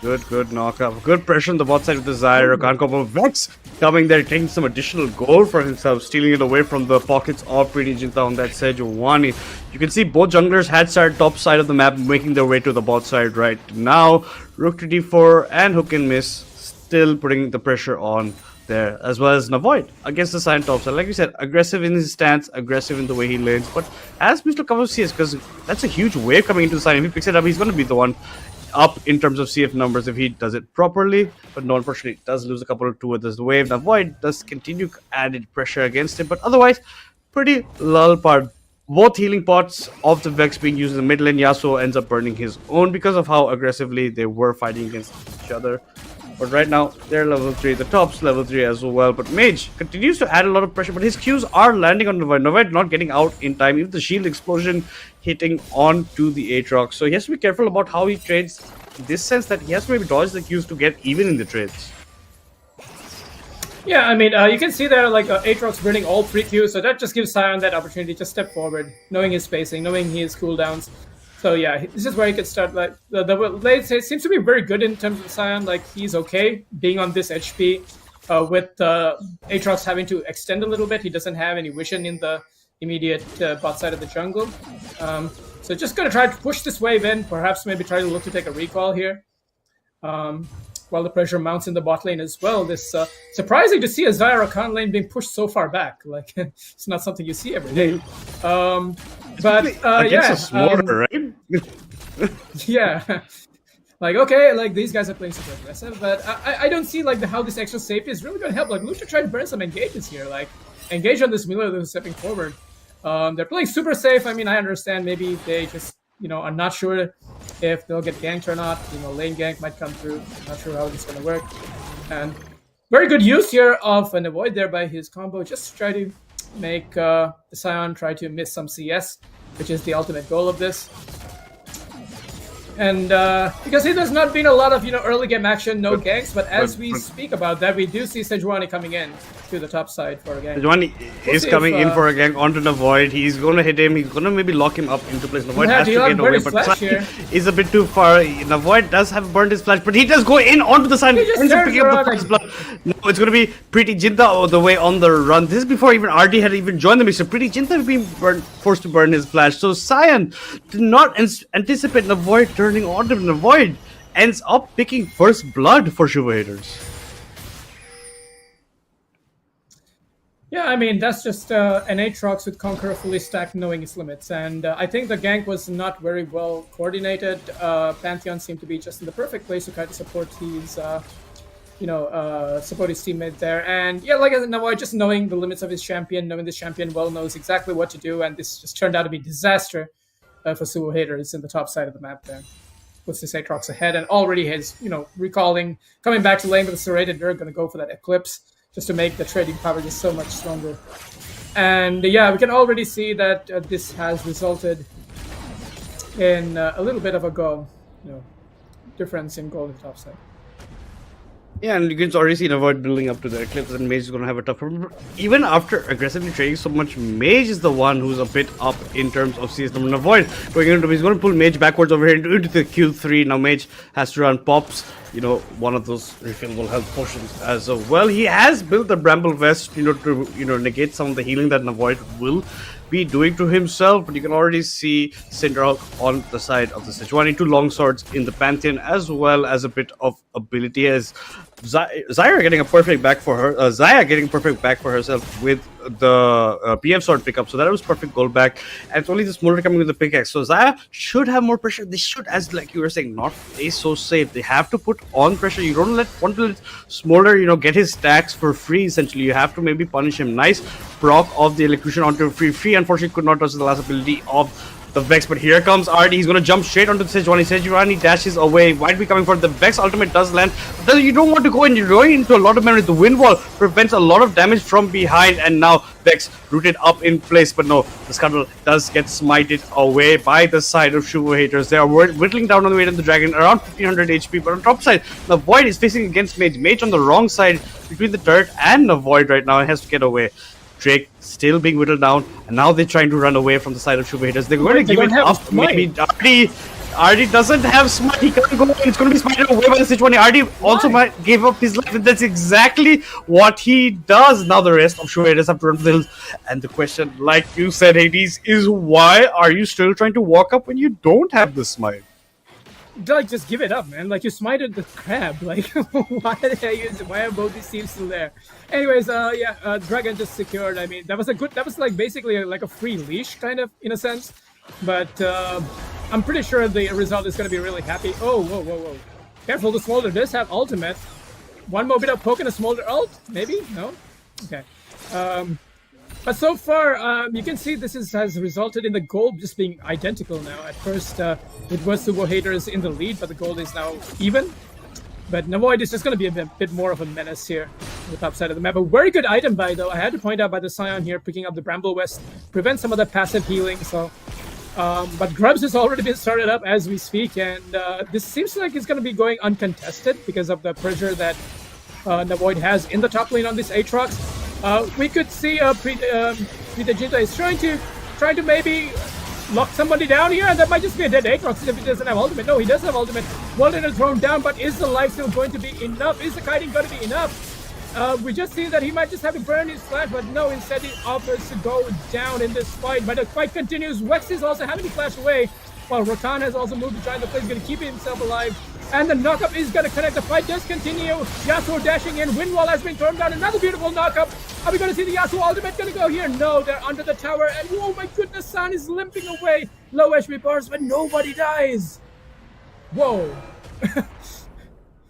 Good knockup. Good pressure on the bot side with the Zyra. Can't combo. Vex coming there, taking some additional gold for himself, stealing it away from the pockets of Pretty Jinta on that Sejuani. You can see both junglers had started top side of the map, making their way to the bot side right now. Rook to D4 and Hook and Miss, still putting the pressure on there, as well as Navoid against the Cyan top side. Like you said, aggressive in his stance, aggressive in the way he lanes, but as Mr. Cover CS, because that's a huge wave coming into the Cyan. If he picks it up, he's going to be the one up in terms of CF numbers if he does it properly, but no, unfortunately, does lose a couple or two with this wave. Navoid does continue added pressure against him, but otherwise, pretty lull part both healing pots of the Vex being used in the mid lane. Yasuo ends up burning his own because of how aggressively they were fighting against each other. But right now, they're level 3. The top's level 3 as well. But Mage continues to add a lot of pressure. But his Qs are landing on Novoid. Novoid not getting out in time. Even the shield explosion hitting onto the Aatrox. So he has to be careful about how he trades. In this sense that he has to maybe dodge the Qs to get even in the trades. Yeah, I mean, you can see there, like, Aatrox burning all 3 Qs, so that just gives Sion that opportunity to step forward, knowing his spacing, knowing his cooldowns. So yeah, this is where he could start. Like the late stage seems to be very good in terms of Sion. Like he's okay being on this HP with Aatrox having to extend a little bit. He doesn't have any vision in the immediate bot side of the jungle. So just gonna try to push this wave in. Perhaps maybe try to look to take a recall here. While the pressure mounts in the bot lane as well. This surprising to see a Xayah Rakan lane being pushed so far back. Like it's not something you see every day. But against a Smolder, right? Yeah. Like okay, like these guys are playing super aggressive, but I don't see like how this extra safety is really going to help. Like Lucia trying to burn some engages here, like engage on this Miller who's stepping forward. They're playing super safe. I mean, I understand maybe they just are not sure if they'll get ganked or not. Lane gank might come through. I'm not sure how this is going to work. And very good use here of an avoid there by his combo. Just to try to make the Sion try to miss some CS, which is the ultimate goal of this. And because there's not been a lot of early game action, no ganks, but as we speak about that, we do see Sejuani coming in to the top side for a gank. Sejuani is coming in for a gank onto the Void. He's going to hit him. He's going to maybe lock him up into place. The Void has to get away, but is a bit too far. The Void does have burned his flash, but he does go in onto the side. Ends up picking up the first blood. No, it's going to be Pretty Jinta all the way on the run. This is before even RD had even joined the mixer. Pretty Jinta being forced to burn his flash. So Sion did not anticipate the Void turning on him. The Void ends up picking first blood for SUVO haters. Yeah, I mean, that's just an Aatrox with Conqueror fully stacked knowing its limits. And I think the gank was not very well coordinated. Pantheon seemed to be just in the perfect place to try to support his, support his teammate there. And yeah, like Navoy, just knowing the limits of his champion, knowing this champion well, knows exactly what to do. And this just turned out to be disaster for SUVO haters in the top side of the map there. Puts this Aatrox ahead and already has, recalling, coming back to lane with the serrated, they're going to go for that Eclipse, just to make the trading power just so much stronger. And yeah, we can already see that this has resulted in a little bit of a difference in goal in top side. Yeah, and you can already see Avoid building up to the Eclipse, and Mage is going to have a tough problem. Even after aggressively trading so much, Mage is the one who's a bit up in terms of CS number. Avoid going into, he's going to pull Mage backwards over here into the Q3. Now Mage has to run pops, one of those refillable health potions as well. He has built the Bramble Vest, to negate some of the healing that Avoid will be doing to himself, but you can already see Cinderhawk on the side of the Sejuani, 2 long swords in the Pantheon, as well as a bit of ability as Xayah getting a perfect back for her. Xayah getting a perfect back for herself with the PF sword pickup, so that was perfect goal back. And it's only the Smolder coming with the pickaxe, so Xayah should have more pressure. They should, as like you were saying, not play so safe. They have to put on pressure. You don't want to let Smolder, get his stacks for free. Essentially, you have to maybe punish him. Nice proc of the electrocution onto free. Unfortunately, could not touch the last ability of the Vex, but here comes RD. He's going to jump straight onto the Sejuani. Sejuani dashes away. Might be coming for the Vex. Ultimate does land. But you don't want to go in. You're going into a lot of memory. The wind wall prevents a lot of damage from behind, and now Vex rooted up in place. But no, the Scuttle does get smited away by the side of SUVO haters. They are whittling down on the way to the Dragon, around 1500 HP. But on top side, the Void is facing against Mage. Mage on the wrong side between the turret and the Void right now, and has to get away. Drake still being whittled down, and now they're trying to run away from the side of SUVO haters. They're going to give it up. Maybe RD doesn't have smite. He can't go in. It's going to be smited away by the Sejuani. RD also might give up his life, and that's exactly what he does. Now the rest of SUVO haters have to run for the hills. And the question, like you said, Hades, is why are you still trying to walk up when you don't have the smite? Like, just give it up, man. Like, you smited the crab. Like, why are both these teams still there? Anyways, Dragon just secured. I mean, that was like basically like a free leash, kind of, in a sense. But I'm pretty sure the result is going to be really happy. Oh, whoa. Careful, the Smolder does have ultimate. One more bit of poke and a Smolder ult? Maybe? No? Okay. But so far, you can see this has resulted in the gold just being identical now. At first, it was SUVO haters in the lead, but the gold is now even. But Navoid is just going to be a bit more of a menace here on the top side of the map. A very good item buy, though. I had to point out by the Scion here, picking up the Bramble West, prevent some of the passive healing. So, but Grubs has already been started up as we speak, and this seems like it's going to be going uncontested because of the pressure that Navoid has in the top lane on this Aatrox. We could see Jinta is trying to maybe lock somebody down here, and that might just be a dead Aatrox if he doesn't have ultimate. No, he does have ultimate. Walden is thrown down, but is the life still going to be enough? Is the kiting going to be enough? We just see that he might just have to burn his flash, but no, instead he offers to go down in this fight. But the fight continues. Wex is also having to flash away, while Rakan has also moved to join the play. He's going to keep himself alive. And the knockup is going to connect. The fight does continue. Yasuo dashing in. Windwall has been thrown down. Another beautiful knockup. Are we going to see the Yasuo ultimate going to go here? No, they're under the tower. And oh my goodness, San is limping away. Low HP bars, but nobody dies. Whoa.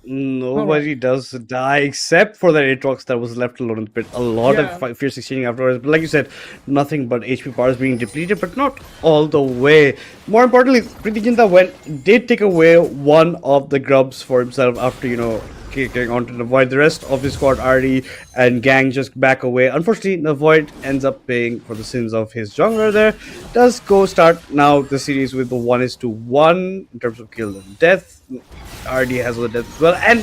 Nobody does die except for the Aatrox that was left alone in the pit. A lot of fierce exchanging afterwards. But like you said, nothing but HP bars being depleted, but not all the way. More importantly, Pretty Jinta did take away one of the grubs for himself after, getting onto the Void. The rest of his squad, Ardi and gang, just back away. Unfortunately, the Void ends up paying for the sins of his jungler there. Does go start now the series with the 1:1 in terms of kill and death. Ardi has the death as well. And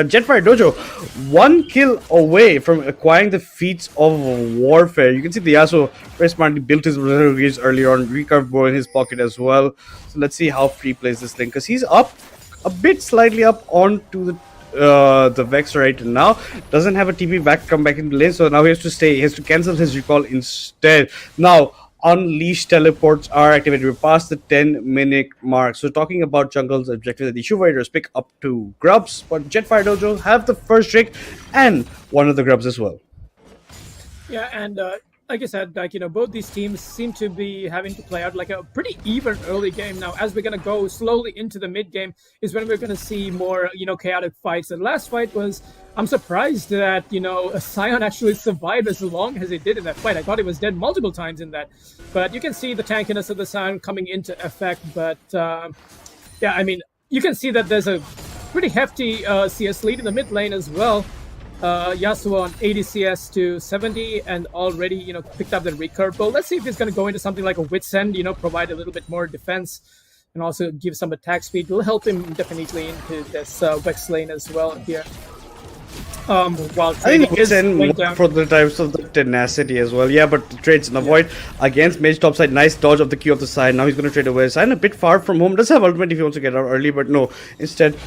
Jettfire Dojo, 1 kill away from acquiring the feats of warfare. You can see the Yasuo very smartly built his reserve earlier on, recurve bow in his pocket as well. So let's see how Free plays this lane, because he's up a bit slightly up onto the Vex right now. Doesn't have a TP back, come back into lane, so now he has to stay. He has to cancel his recall instead. Now, Unleash teleports are activated. We're past the 10-minute mark. So talking about jungle's objective, that the SUVO Raiders pick up 2 grubs, but Jettfire Dojo have the first Drake and one of the grubs as well. Yeah, and like I said, both these teams seem to be having to play out like a pretty even early game. Now, as we're going to go slowly into the mid game is when we're going to see more, chaotic fights. The last fight was, I'm surprised that, Scion actually survived as long as he did in that fight. I thought he was dead multiple times in that. But you can see the tankiness of the Scion coming into effect. But, you can see that there's a pretty hefty CS lead in the mid lane as well. Yasuo on 80 CS to 70 and already, picked up the recurve bow. Let's see if he's going to go into something like a Wit's End, provide a little bit more defense and also give some attack speed. Will help him definitely into this Vex lane as well here. While I think Wit's End for the types of the tenacity as well. Yeah, but the trades and avoid against mage topside. Nice dodge of the Q of the side. Now he's going to trade away. Sign a bit far from home. Does have ultimate if he wants to get out early, but no. Instead,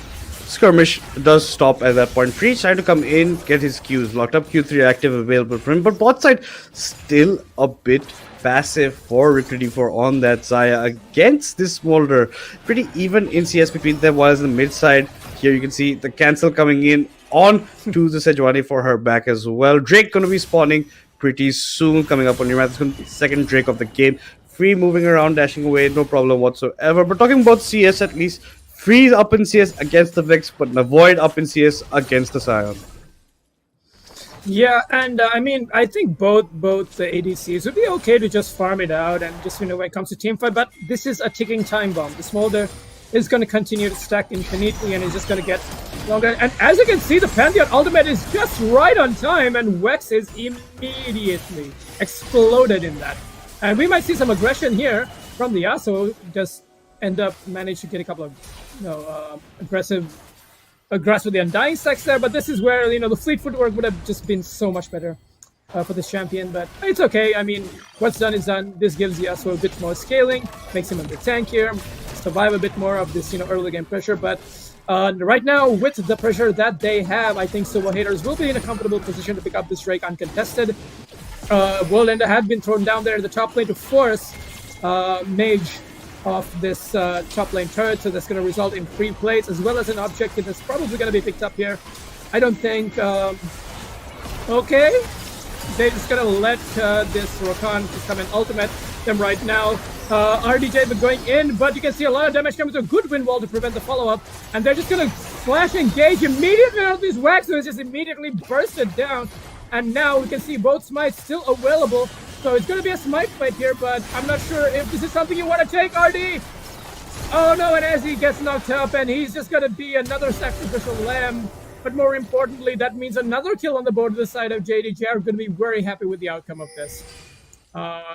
Skirmish does stop at that point. Free trying to come in, get his Qs locked up. Q3 active available for him, but bot side still a bit passive for Riptity for on that Xayah against this Smolder. Pretty even in CS between them, while in the mid side here you can see the cancel coming in on to the Sejuani for her back as well. Drake gonna be spawning pretty soon, coming up on your map. It's gonna be the second Drake of the game. Free moving around, dashing away, no problem whatsoever. But talking about CS, at least Freeze up in CS against the Vex, but Avoid up in CS against the Scion. Yeah, and I think both the ADCs would be okay to just farm it out and just, when it comes to teamfight, but this is a ticking time bomb. The Smolder is going to continue to stack infinitely and is just going to get longer. And as you can see, the Pantheon ultimate is just right on time, and Wex is immediately exploded in that. And we might see some aggression here from the Yasuo, just end up manage to get a couple of aggressive with the Undying stacks there, but this is where the fleet footwork would have just been so much better for this champion, but it's okay. What's done is done. This gives Yasuo a bit more scaling, makes him a bit tankier, survive a bit more of this early game pressure, but right now with the pressure that they have, I think SUVO haters will be in a comfortable position to pick up this Drake uncontested. World Ender had been thrown down there in the top lane to force Mage of this top lane turret, so that's going to result in free plays as well as an objective that's probably going to be picked up here. I don't think... okay, they're just going to let this Rakan just come and ultimate them right now. RDJ going in, but you can see a lot of damage coming to a good wind wall to prevent the follow-up, and they're just going to flash engage immediately on these Wax, so it's just immediately bursted down. And now we can see both smites still available. So it's going to be a smite fight here, but I'm not sure if this is something you want to take, RD. Oh no, and as he gets knocked up, and he's just going to be another sacrificial lamb. But more importantly, that means another kill on the board to the side of JDJ. Are going to be very happy with the outcome of this.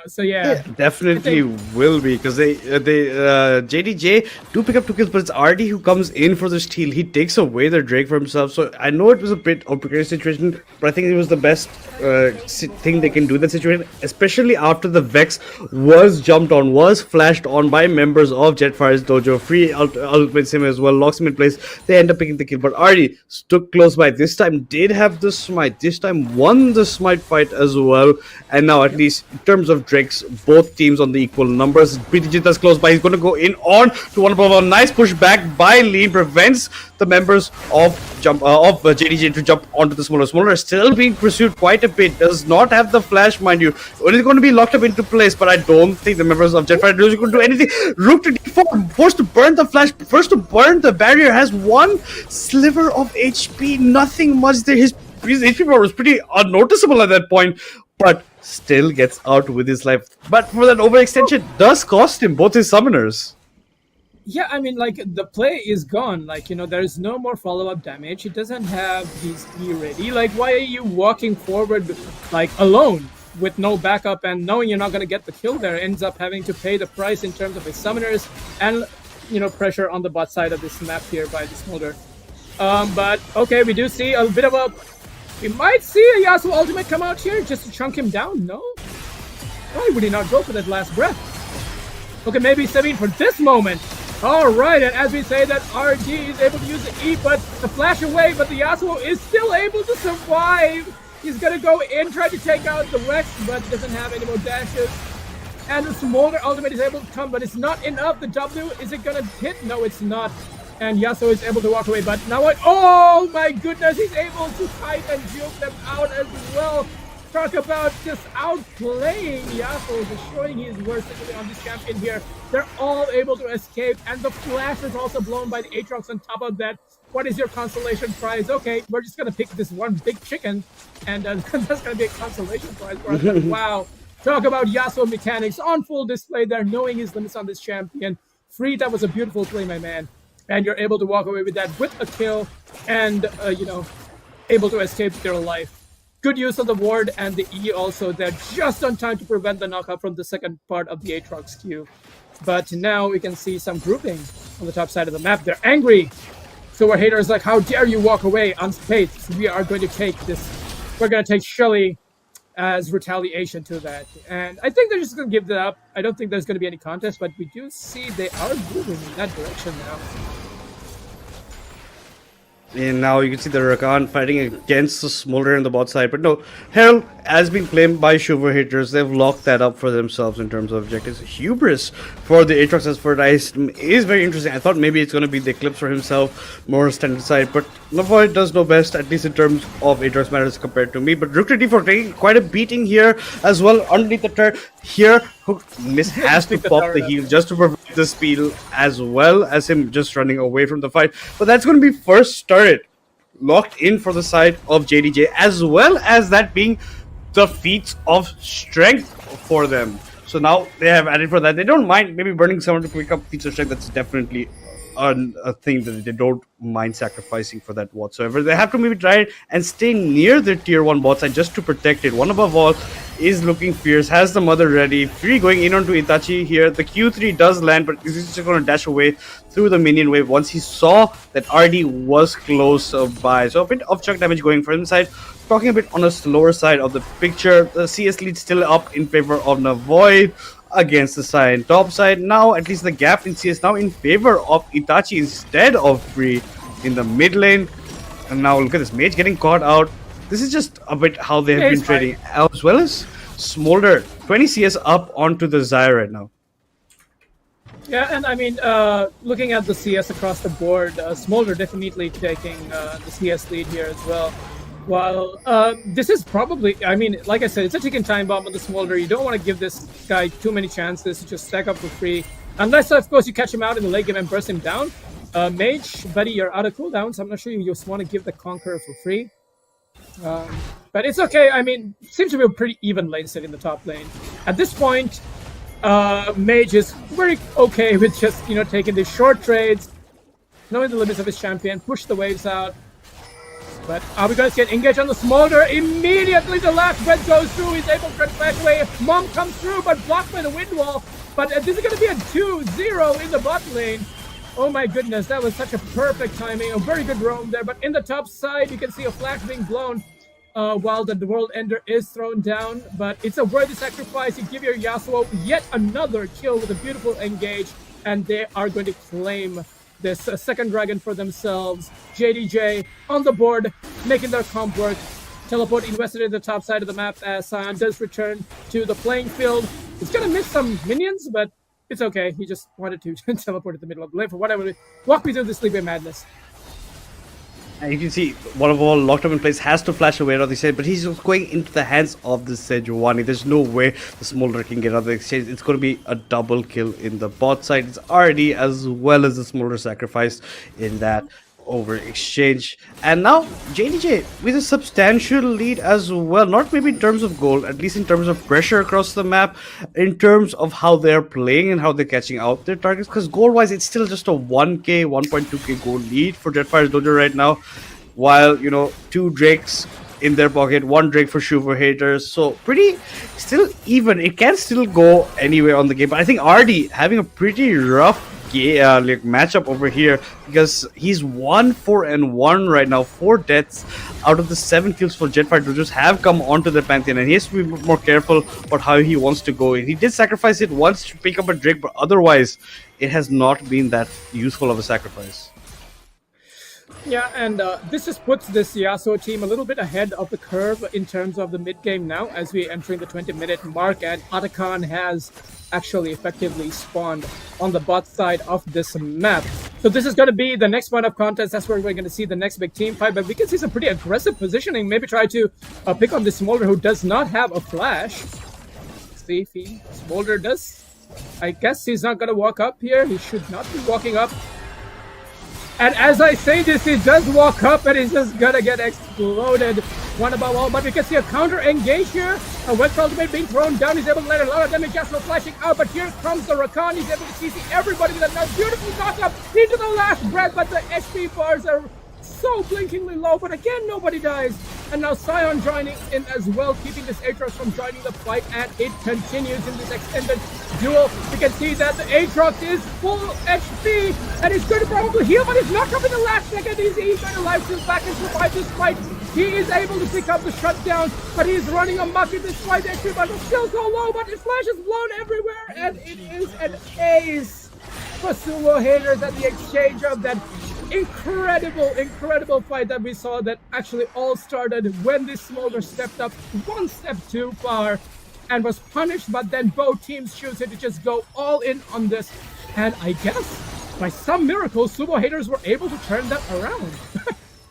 So yeah, definitely will be, because they JDJ do pick up 2 kills, but it's RD who comes in for the steal. He takes away the Drake for himself. So I know it was a bit of a precarious situation, but I think it was the best thing they can do in that situation, especially after the Vex was jumped on, was flashed on by members of Jettfire's Dojo. Free ultimates him as well, locks him in place. They end up picking the kill, but RD stuck close by. This time did have the smite. This time won the smite fight as well, and now at least in terms of Drakes, both teams on the equal numbers. Prijita's close by. He's going to go in on to one above. A nice push back by Lean prevents the members of JDJ to jump onto the Smoldar. Smoldar is still being pursued quite a bit. Does not have the flash, mind you. It is going to be locked up into place, but I don't think the members of Jettfire are going to do anything. Rook to D4, forced to burn the flash, first to burn the barrier, has 1 sliver of HP, nothing much there. His HP power was pretty unnoticeable at that point, but still gets out with his life. But for that overextension, does cost him both his summoners. Yeah, I mean, like, the play is gone. Like, you know, there's no more follow-up damage. He doesn't have his E ready. Like, why are you walking forward, like, alone with no backup and knowing you're not going to get the kill there? Ends up having to pay the price in terms of his summoners and, you know, pressure on the bot side of this map here by the Smolder. But, okay, we do see a bit of a... We might see a Yasuo ultimate come out here just to chunk him down. No? Why would he not go for that last breath? Okay, maybe saving for this moment. Alright, and as we say that RG is able to use the E, but the flash away, but the Yasuo is still able to survive. He's gonna go in, try to take out the Rex, but doesn't have any more dashes. And the Smolder ultimate is able to come, but it's not enough. The W, is it gonna hit? No, it's not. And Yasuo is able to walk away, but now what? Oh my goodness, he's able to kite and juke them out as well. Talk about just outplaying Yasuo, just showing his versatility on this champion here. They're all able to escape, and the flash is also blown by the Aatrox on top of that. What is your consolation prize? Okay, we're just gonna pick this one big chicken, and that's gonna be a consolation prize for us. But wow, talk about Yasuo mechanics on full display there, knowing his limits on this champion. Free, that was a beautiful play, my man. And you're able to walk away with that with a kill and, you know, able to escape their life. Good use of the ward and the E also there, just on time to prevent the knockout from the second part of the Aatrox Q. But now we can see some grouping on the top side of the map. They're angry. So our haters like, how dare you walk away unscathed? We are going to take this. We're going to take Shelly as retaliation to that. And I think they're just going to give that up. I don't think there's going to be any contest, but we do see they are moving in that direction now. And now you can see the Rakan fighting against the Smolder on the bot side. But no, Herald has been claimed by SUVO haters. They've locked that up for themselves in terms of objectives. Hubris for the Aatrox as fertilized is very interesting. I thought maybe it's going to be the Eclipse for himself, more standard side. But Navoid does know best, at least in terms of Aatrox matters compared to me. But Rook to D4 taking quite a beating here as well underneath the turret. Here, Hook has to pop the heal just to provide the speed as well as him just running away from the fight. But that's going to be first turret locked in for the side of JDJ, as well as that being the feats of strength for them. So now they have added for that. They don't mind maybe burning someone to pick up feats of strength. That's definitely a thing that they don't mind sacrificing for that whatsoever. They have to maybe try and stay near the tier 1 bot side just to protect it. One above all is looking fierce, has the mother ready. Free going in onto Itachi here. The Q3 does land, but he's just going to dash away through the minion wave once he saw that RD was close by. So a bit of chunk damage going for inside. Talking a bit on a slower side of the picture, the CS lead still up in favor of Navoid against the side top side. Now at least the gap in CS now in favor of Itachi instead of Free in the mid lane. And now look at this mage getting caught out. This is just a bit how they have been trading, as well as Smolder 20 CS up onto the Zyre right now. Yeah, and I mean, looking at the CS across the board, Smolder definitely taking the CS lead here as well. While this is probably, I mean, like I said, it's a ticking time bomb on the Smolder. You don't want to give this guy too many chances to just stack up for Free. Unless, of course, you catch him out in the late game and burst him down. Mage, buddy, you're out of cooldowns. I'm not sure you just want to give the Conqueror for free. But it's okay. I mean, seems to be a pretty even lane set in the top lane. At this point, Mage is very okay with just, taking these short trades, knowing the limits of his champion, push the waves out. But are we going to get engaged on the Smolder? Immediately the last breath goes through. He's able to flash away. Mom comes through, but blocked by the wind wall. But this is going to be a 2-0 in the bot lane. Oh my goodness, that was such a perfect timing. A very good roam there. But in the top side, you can see a flash being blown while the World Ender is thrown down. But it's a worthy sacrifice. You give your Yasuo yet another kill with a beautiful engage. And they are going to claim this second dragon for themselves. JDJ on the board, making their comp work. Teleport invested in the top side of the map as Sion does return to the playing field. He's going to miss some minions, but it's okay. He just wanted to teleport at the middle of the lane for whatever. Walk me through the Sleeping Madness. And you can see one of all locked up in place has to flash away out of the exchange, but he's just going into the hands of the Sejuani. There's no way the Smolder can get out of the exchange. It's going to be a double kill in the bot side. It's already as well as the Smolder sacrificed in that over exchange. And now JDJ with a substantial lead as well, not maybe in terms of gold, at least in terms of pressure across the map, in terms of how they're playing and how they're catching out their targets, because gold wise it's still just a 1k 1.2k gold lead for Jettfire's Dojo right now, while two Drakes in their pocket, one Drake for SUVO haters, so pretty still even. It can still go anywhere on the game, but I think RD having a pretty rough matchup over here, because he's 1-4-1 right now. 4 deaths out of the 7 kills for Jettfire Dojos have come onto the Pantheon, and he has to be more careful about how he wants to go. He did sacrifice it once to pick up a Drake, but otherwise it has not been that useful of a sacrifice. Yeah, and this just puts this Yasuo team a little bit ahead of the curve in terms of the mid-game now, as we're entering the 20-minute mark, and Atakan has actually effectively spawned on the bot side of this map. So this is going to be the next point of contest. That's where we're going to see the next big team fight, but we can see some pretty aggressive positioning. Maybe try to pick on the Smolder, who does not have a flash. See if Smolder does. I guess he's not going to walk up here. He should not be walking up. And as I say this, he does walk up and he's just gonna get exploded. One above all, but we can see a counter engage here. A West ultimate being thrown down. He's able to let a lot of damage. Yasuo flashing out, but here comes the Rakan. He's able to CC everybody with a nice, beautiful knock up into the last breath, but the HP bars are so blinkingly low. But again, nobody dies. And now Sion joining in as well, keeping this Aatrox from joining the fight, and it continues in this extended duel. You can see that the Aatrox is full HP, and he's going to probably heal, but he's not coming the last second. He's going to life steal back and survive this fight. He is able to pick up the shutdown, but he's running amok in this fight. HP but still so low, but his flash is blown everywhere, and it is an ace for SUVO haters at the exchange of that incredible fight that we saw, that actually all started when this Smolder stepped up one step too far and was punished, but then both teams choosing to just go all in on this, and I guess by some miracle SUVO haters were able to turn that around.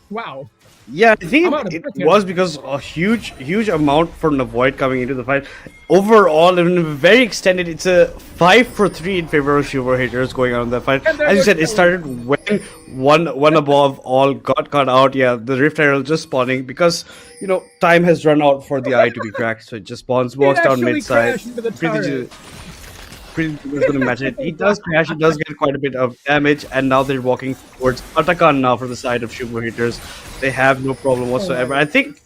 Wow. Yeah, I think it was because a huge amount for Navoid coming into the fight. Overall, even very extended, it's a 5-for-3 in favor of SUVO haters going on in that fight. As you said, it started when one above all got cut out. Yeah, the Rift Herald just spawning because, time has run out for the eye to be cracked. So it just spawns, walks down mid-side. Pretty is going to match it. He does crash, he does get quite a bit of damage, and now they're walking towards Atakan now for the side of SUVO haters. They have no problem whatsoever. I think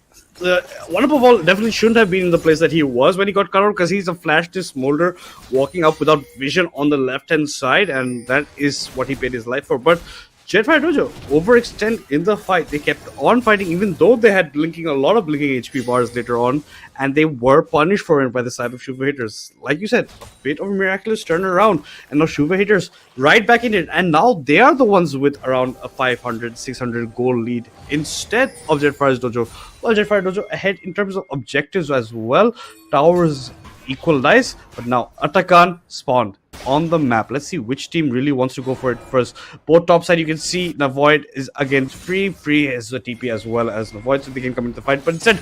one above all definitely shouldn't have been in the place that he was when he got cut out, because he's a flash to Smolder walking up without vision on the left hand side, and that is what he paid his life for. But Jettfire Dojo overextend in the fight. They kept on fighting even though they had a lot of blinking HP bars later on, and they were punished for it by the side of SUVO haters. Like you said, a bit of a miraculous turnaround, and now SUVO haters right back in it, and now they are the ones with around a 500-600 goal lead instead of Jettfire's Dojo. Well, Jettfire Dojo ahead in terms of objectives as well. Towers equal dice, but now Atakan spawned on the map. Let's see which team really wants to go for it first. Both top side, you can see Navoid is again free as a TP as well as Navoid, so they can come into the fight. But instead,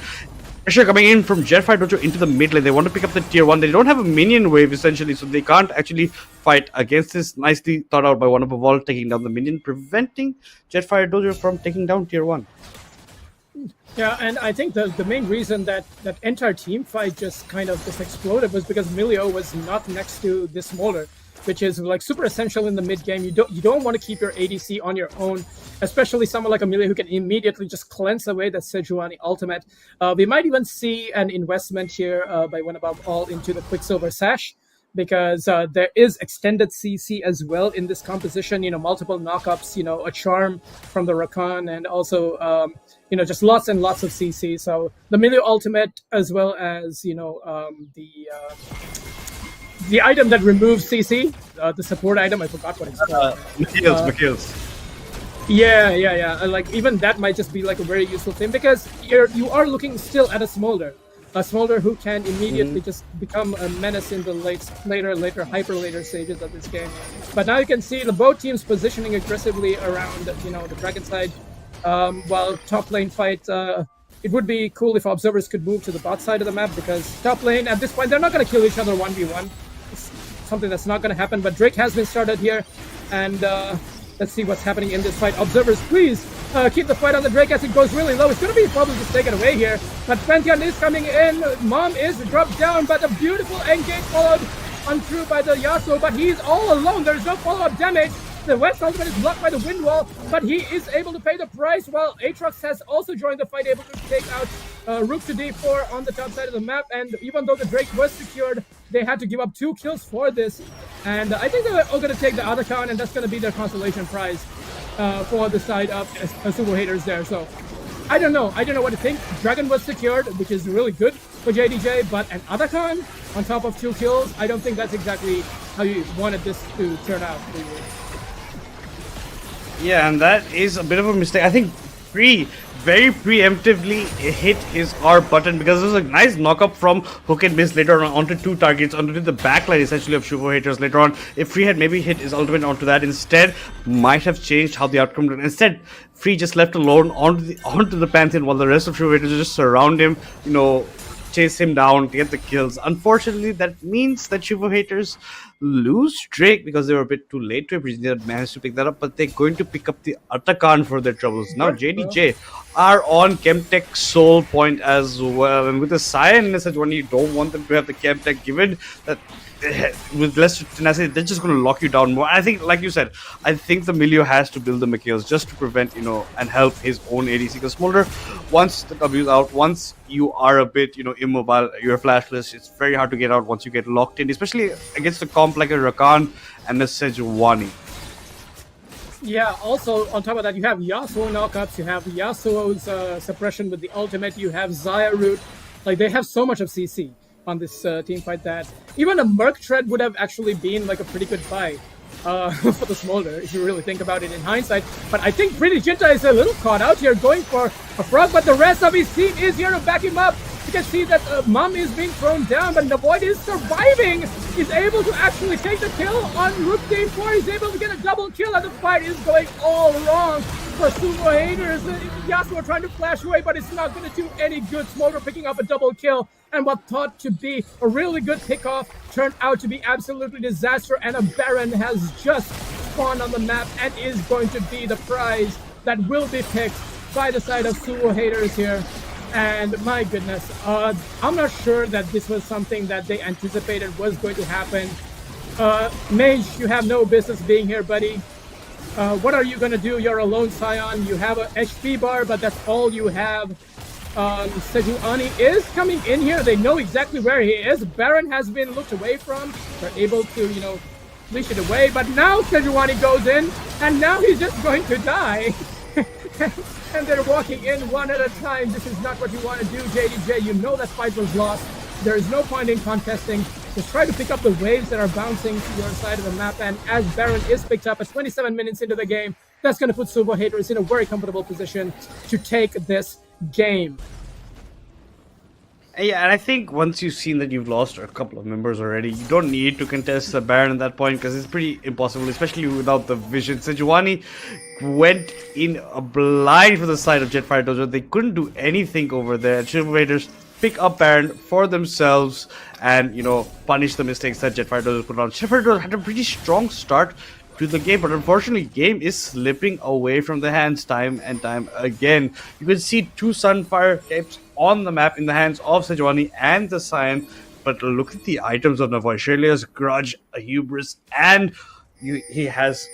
pressure coming in from Jettfire Dojo into the mid lane. They want to pick up the tier 1. They don't have a minion wave essentially, so they can't actually fight against this. Nicely thought out by one above all, taking down the minion, preventing Jettfire Dojo from taking down tier 1. Yeah, and I think the main reason that that entire team fight just kind of just exploded was because Milio was not next to this Smolder, which is like super essential in the mid game. You don't want to keep your ADC on your own, especially someone like Amelia who can immediately just cleanse away the Sejuani ultimate. We might even see an investment here by One Above All into the Quicksilver Sash, because there is extended CC as well in this composition. Multiple knockups. A charm from the Rakan, and also just lots and lots of CC. So the Milio ultimate, as well as the item that removes CC, the support item. I forgot what it's called. Mikhail's. Yeah. Like even that might just be like a very useful thing, because you are looking still at a Smolder who can immediately just become a menace in the later hyper later stages of this game. But now you can see the both teams positioning aggressively around the Dragon side, while top lane fight. It would be cool if observers could move to the bot side of the map, because top lane at this point they're not going to kill each other 1v1. It's something that's not going to happen. But Drake has been started here, and let's see what's happening in this fight. Observers, please keep the fight on the Drake as it goes really low. It's going to be probably just taken away here. But Pantheon is coming in. Mom is dropped down, but a beautiful engage followed on through by the Yasuo. But he's all alone. There's no follow-up damage. The West ultimate is blocked by the wind wall, but he is able to pay the price, while Aatrox has also joined the fight, able to take out Rook to D4 on the top side of the map. And even though the Drake was secured, they had to give up 2 kills for this. And I think they're all going to take the other count, and that's going to be their consolation prize for the side of SUVO haters there. So I don't know what to think. Dragon was secured, which is really good for JDJ, but an Otacon on top of 2 kills, I don't think that's exactly how you wanted this to turn out for you. Yeah, and that is a bit of a mistake. I think Free very preemptively hit his R button, because there was a nice knockup from hook and miss later on onto 2 targets, onto the backline essentially of SUVO haters later on. If Free had maybe hit his ultimate onto that instead, might have changed how the outcome went. Instead, Free just left alone onto the Pantheon, while the rest of SUVO haters just surround him, chase him down, get the kills. Unfortunately, that means that SUVO haters lose Drake, because they were a bit too late to it. They managed to pick that up, but they're going to pick up the Atakan for their troubles. Now JDJ are on Chemtech Soul Point as well, and with the Cyan in such one, you don't want them to have the Chemtech, given that with less tenacity, they're just going to lock you down more. I think, like you said, I think the Milio has to build the Mikhails just to prevent, and help his own ADC. Because Smolder, once the W's out, once you are a bit, immobile, you're flashless, it's very hard to get out once you get locked in, especially against a comp like a Rakan and a Sejuani. Yeah, also on top of that, you have Yasuo knockups, you have Yasuo's suppression with the ultimate, you have Xayah root. Like, they have so much of CC on this team fight that even a Merc Tread would have actually been like a pretty good buy for the Smolder, if you really think about it in hindsight. But I think Pretty Jinta is a little caught out here, going for a frog, but the rest of his team is here to back him up. You can see that Mum is being thrown down, but Navoid is surviving. He's able to actually take the kill on Rook D4. He's able to get a double kill, and the fight is going all wrong for SUVO haters. Yasuo trying to flash away, but it's not going to do any good. Smolder picking up a double kill, and what thought to be a really good pickoff turned out to be absolutely disaster, and a Baron has just spawned on the map and is going to be the prize that will be picked by the side of SUVO haters here. And my goodness, I'm not sure that this was something that they anticipated was going to happen. Mage, you have no business being here, buddy. What are you going to do? You're a lone Scion. You have a HP bar, but that's all you have. Sejuani is coming in here. They know exactly where he is. Baron has been looked away from. They're able to, leash it away. But now Sejuani goes in, and now he's just going to die. And they're walking in one at a time. This is not what you want to do, JDJ. You know that fight was lost. There is no point in contesting. Just try to pick up the waves that are bouncing to your side of the map. And as Baron is picked up at 27 minutes into the game, that's going to put SUVO haters in a very comfortable position to take this game. Yeah, and I think once you've seen that you've lost a couple of members already, you don't need to contest the Baron at that point, because it's pretty impossible, especially without the vision. Sejuani went in a blind for the side of Jettfire Dojo. They couldn't do anything over there. SUVO haters pick up Baron for themselves and, punish the mistakes that Jettfire Dojo put on. Jettfire Dojo had a pretty strong start to the game, but unfortunately game is slipping away from the hands time and time again. You can see 2 Sunfire tapes on the map in the hands of SVH and the Cyan, but look at the items of Navoy. Surely has Grudge, a Hubris, and he has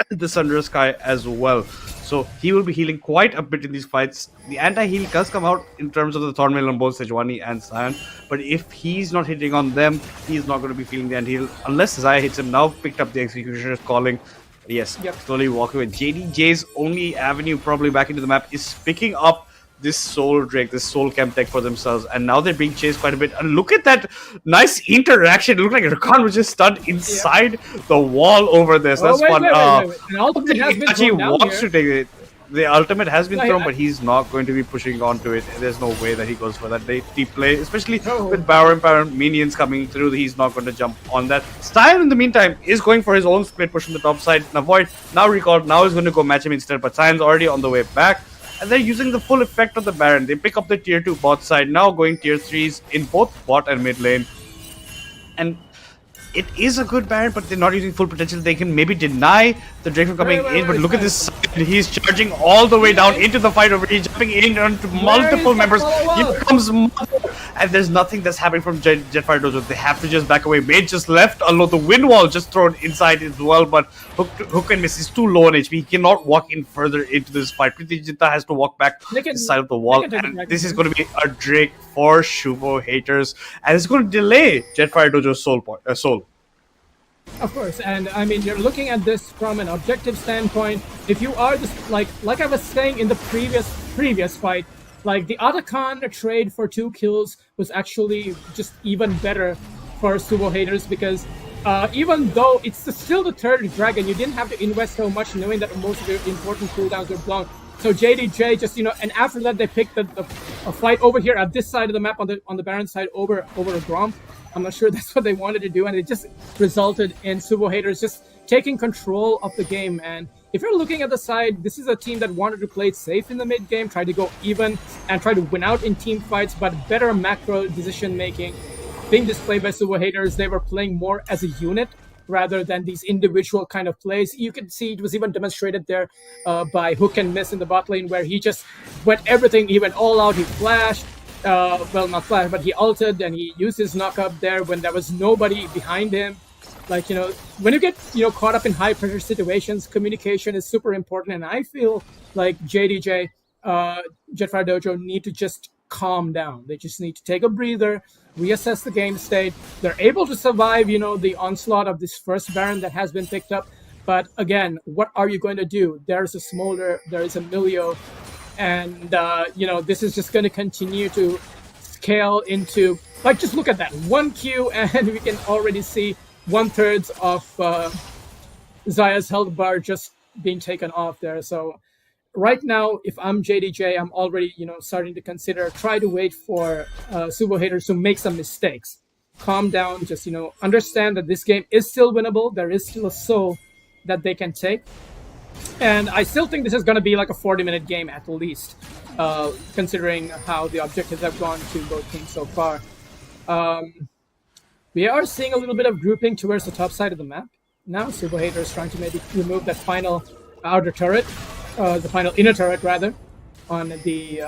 the Sunderer Sky as well. So he will be healing quite a bit in these fights. The anti-heal does come out in terms of the Thornmail on both SVH and Cyan, but if he's not hitting on them, he's not going to be feeling the anti-heal unless Zaya hits him. Now picked up the Executioner's Calling. Yes, slowly walking away. JDJ's only avenue probably back into the map is picking up this Soul Drake, this Soul Chem tech for themselves, and now they're being chased quite a bit. And look at that nice interaction. It looked like Rakan was just stunned inside the wall over there. So that's fun. An ultimate has been He thrown down wants here. to take it. The ultimate has been thrown, but he's not going to be pushing onto it. There's no way that he goes for that deep play, especially with Power minions coming through. He's not going to jump on that. Style, in the meantime, is going for his own split push on the top side. Navoid, now recalled, now is going to go match him instead, but Cyan's already on the way back. And they're using the full effect of the Baron. They pick up the tier 2 bot side, now going tier 3s in both bot and mid lane. And it is a good Baron, but they're not using full potential. They can maybe deny the Drake from coming in, but look at this side. He's charging all the way down into the fight over here, jumping in onto multiple members. Here comes Mother, and there's nothing that's happening from Jettfire Dojo. They have to just back away. Mage just left alone. The wind wall just thrown inside as well, but Hook and Miss is too low on HP. He cannot walk in further into this fight. Priti Jinta has to walk back to the side of the wall, and this is going to be a Drake for SUVO haters, and it's going to delay Jettfire Dojo's soul. Of course, and I mean, you're looking at this from an objective standpoint. If you are just like I was saying in the previous fight, like the Atakan trade for 2 kills was actually just even better for SUVO haters, because even though it's still the 3rd dragon, you didn't have to invest so much knowing that most of your important cooldowns were blown. So JDJ just, and after that they picked a fight over here at this side of the map on the Baron side over a Grom. I'm not sure that's what they wanted to do, and it just resulted in SUVO haters just taking control of the game. And if you're looking at the side, this is a team that wanted to play it safe in the mid game, try to go even, and try to win out in team fights, but better macro decision making being displayed by SUVO haters. They were playing more as a unit rather than these individual kind of plays. You can see it was even demonstrated there by Hook and Miss in the bot lane, where he just went everything. He went all out. He flashed. Well, not flash, but he ulted and he used his knock up there when there was nobody behind him. Like, when you get, caught up in high pressure situations, communication is super important. And I feel like JDJ, Jettfire Dojo need to just calm down. They just need to take a breather, reassess the game state. They're able to survive, the onslaught of this first Baron that has been picked up. But again, what are you going to do? There's a Smolder, there is a Milio. And, this is just going to continue to scale into, just look at that. 1 Q, and we can already see 1/3 of Zaya's health bar just being taken off there. So right now, if I'm JDJ, I'm already, starting to try to wait for SUVO haters to make some mistakes. Calm down, just, understand that this game is still winnable. There is still a soul that they can take. And I still think this is going to be like a 40-minute game at least, considering how the objectives have gone to both teams so far. We are seeing a little bit of grouping towards the top side of the map. Now SUVO haters trying to maybe remove that final outer turret, the final inner turret rather, on the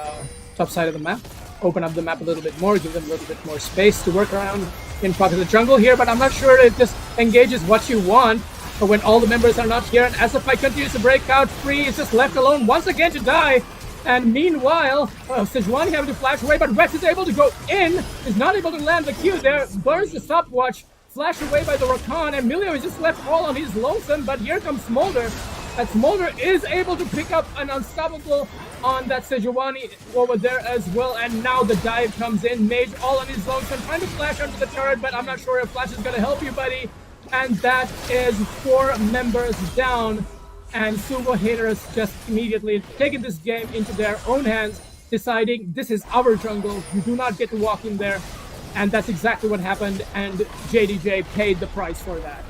top side of the map. Open up the map a little bit more, give them a little bit more space to work around in front of the jungle here, but I'm not sure if this engages what you want. But when all the members are not here, and as the fight continues to break out, Free is just left alone once again to die. And meanwhile, Sejuani having to flash away, but Rex is able to go in, is not able to land the Q there, burns the stopwatch, flashed away by the Rakan, and Milio is just left all on his lonesome, but here comes Smolder. And Smolder is able to pick up an unstoppable on that Sejuani over there as well, and now the dive comes in. Mage all on his lonesome, trying to flash onto the turret, but I'm not sure if flash is going to help you, buddy. And that is 4 members down, and SUVO haters just immediately taking this game into their own hands, deciding this is our jungle, you do not get to walk in there. And that's exactly what happened, and JDJ paid the price for that.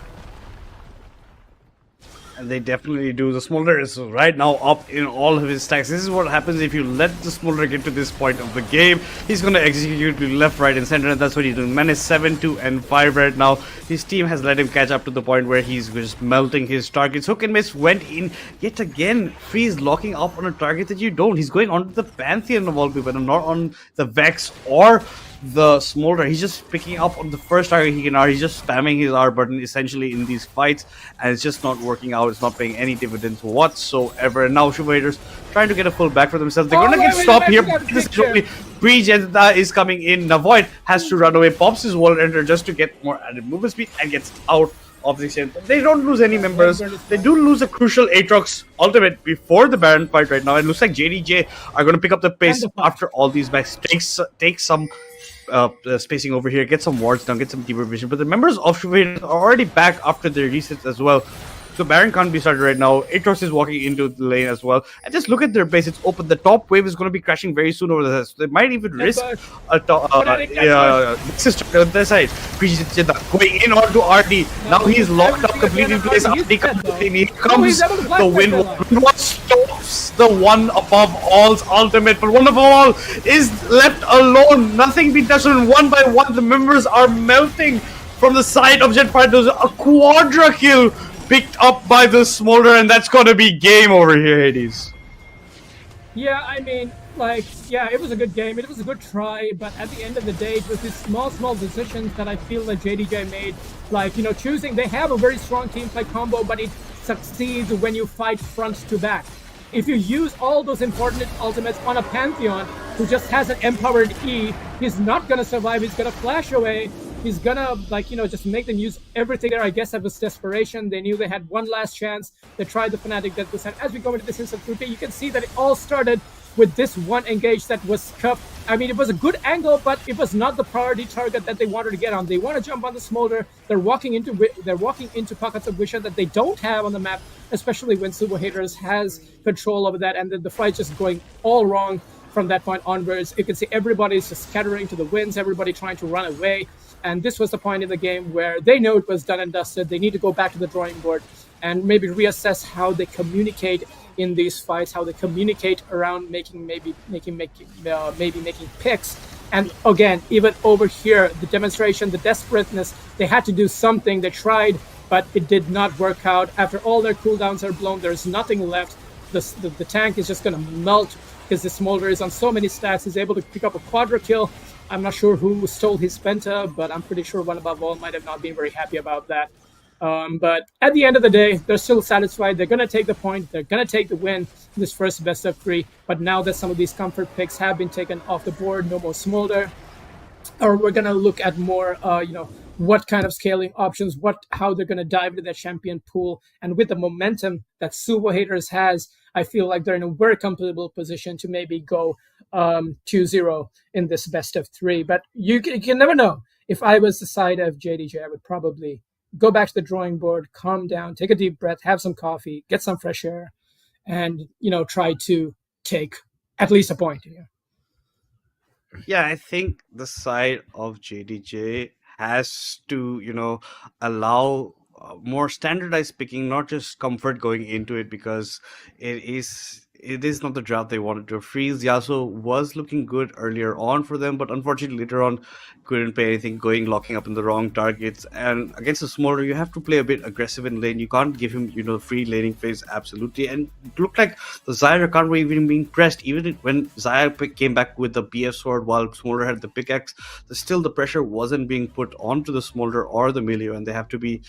And they definitely do. The Smolder is right now up in all of his stacks. This is what happens if you let the Smolder get to this point of the game. He's going to execute you left, right, and center, and that's what he's doing. Man is 7-2 and 5 right now. His team has let him catch up to the point where he's just melting his targets. Hook and Miss went in yet again. Freeze locking up on a target that you don't. He's going onto the Pantheon of all people, and not on the Vex or the Smolder. He's just picking up on the first target he can R. He's just spamming his R button essentially in these fights, and it's just not working out. It's not paying any dividends whatsoever. And now SUVO haters trying to get a full back for themselves. They're gonna get stopped here. Pre-Jetta is coming in. Navoid has to run away, pops his wall enter just to get more added movement speed, and gets out of the chain. They don't lose any members. They do lose a crucial Aatrox ultimate before the Baron fight right now. It looks like JDJ are going to pick up the pace after all these backs. Take some spacing over here, get some wards down, get some deeper vision. But the members of SUVO are already back after their resets as well. So Baron can't be started right now. Aatrox is walking into the lane as well. And just look at their base. It's open. The top wave is going to be crashing very soon over there. So they might even risk a sister on their side. Going in onto RD. Now he's locked up completely in place. RD comes in. Here comes the wind. What stops the one above all's ultimate? But one above all is left alone. Nothing being touched on. One by one, the members are melting from the side of Jettfire. There's a quadra kill picked up by the Smolder, and that's gonna be game over here, Hades. Yeah, I mean, like, yeah, it was a good game. It was a good try, but at the end of the day, it was these small decisions that I feel that JDJ made. Like, you know, choosing, they have a very strong team fight combo, but it succeeds when you fight front to back. If you use all those important ultimates on a Pantheon who just has an empowered E, he's not gonna survive, he's gonna flash away. He's gonna, like, you know, just make them use everything there. I guess that was desperation. They knew they had one last chance. They tried the Fnatic Death Descent. As we go into this instant grouping, you can see that it all started with this one engage that was cupped. I mean, it was a good angle, but it was not the priority target that they wanted to get on. They want to jump on the Smolder. They're walking into pockets of vision that they don't have on the map, especially when SUVO haters has control over that, and then the fight's just going all wrong from that point onwards. You can see everybody's just scattering to the winds, everybody trying to run away. And this was the point in the game where they know it was done and dusted. They need to go back to the drawing board and maybe reassess how they communicate in these fights, how they communicate around making picks. And again, even over here, the demonstration, the desperateness, they had to do something. They tried, but it did not work out. After all their cooldowns are blown, there's nothing left. The tank is just going to melt because the Smolder is on so many stacks. He's able to pick up a quadra kill. I'm not sure who stole his Penta, but I'm pretty sure one above all might have not been very happy about that. But at the end of the day, they're still satisfied. They're going to take the point. They're going to take the win in this first best of 3. But now that some of these comfort picks have been taken off the board, no more Smolder, or we're going to look at more, what kind of scaling options, how they're going to dive into that champion pool. And with the momentum that SUVO haters has, I feel like they're in a very comfortable position to maybe go 2-0 in this best of 3. But you can never know. If I was the side of JDJ, I would probably go back to the drawing board, calm down, take a deep breath, have some coffee, get some fresh air, and, try to take at least a point here. Yeah, I think the side of JDJ has to, allow more standardized picking, not just comfort going into it, because it is not the draft they wanted to. Freeze Yasuo was looking good earlier on for them, but unfortunately later on couldn't pay anything, locking up in the wrong targets. And against a Smolder, you have to play a bit aggressive in lane. You can't give him, free laning phase, absolutely. And it looked like the Zyra can't even being pressed. Even when Zyra came back with the BF sword while Smolder had the pickaxe, still the pressure wasn't being put onto the Smolder or the melee. And they have to be,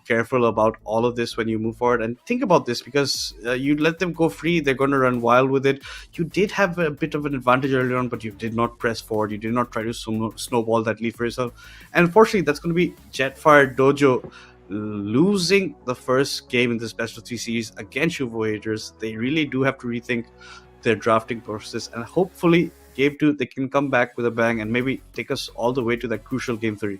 careful about all of this when you move forward. And think about this, because you let them go free, they're going to run wild with it. You did have a bit of an advantage earlier on, but you did not press forward. You did not try to snowball that lead for yourself. And unfortunately, that's going to be Jettfire Dojo losing the first game in this best of 3 series against SUVO haters. They really do have to rethink their drafting process, and hopefully game 2 they can come back with a bang and maybe take us all the way to that crucial game 3.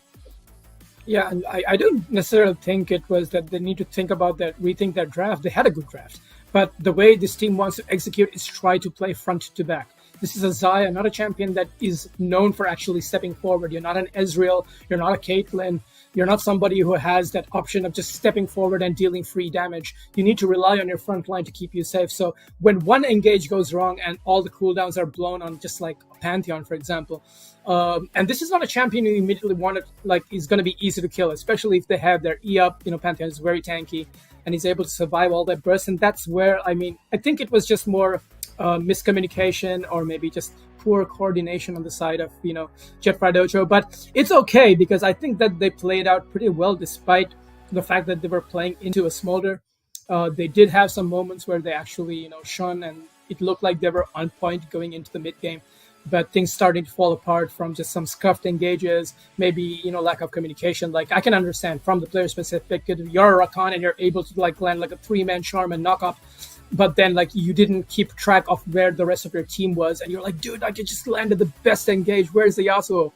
Yeah, and I don't necessarily think it was that they need to think about that, rethink their draft. They had a good draft. But the way this team wants to execute is try to play front to back. This is a Zaya, not a champion that is known for actually stepping forward. You're not an Ezreal, you're not a Caitlyn, you're not somebody who has that option of just stepping forward and dealing free damage. You need to rely on your front line to keep you safe. So when one engage goes wrong and all the cooldowns are blown on, just like Pantheon, for example, and this is not a champion you immediately want to, like, is going to be easy to kill, especially if they have their E up. Pantheon is very tanky and he's able to survive all that burst. And that's where, I think it was just more miscommunication or maybe just poor coordination on the side of Jettfire Dojo, but it's okay because I think that they played out pretty well despite the fact that they were playing into a smolder. They did have some moments where they actually shone and it looked like they were on point going into the mid game, but things started to fall apart from just some scuffed engages, maybe lack of communication. Like, I can understand from the player specific, if you're a Rakan and you're able to land like a 3-man charm and knock off, but then you didn't keep track of where the rest of your team was, and you're like, dude, I just landed the best engage, where's the Yasuo?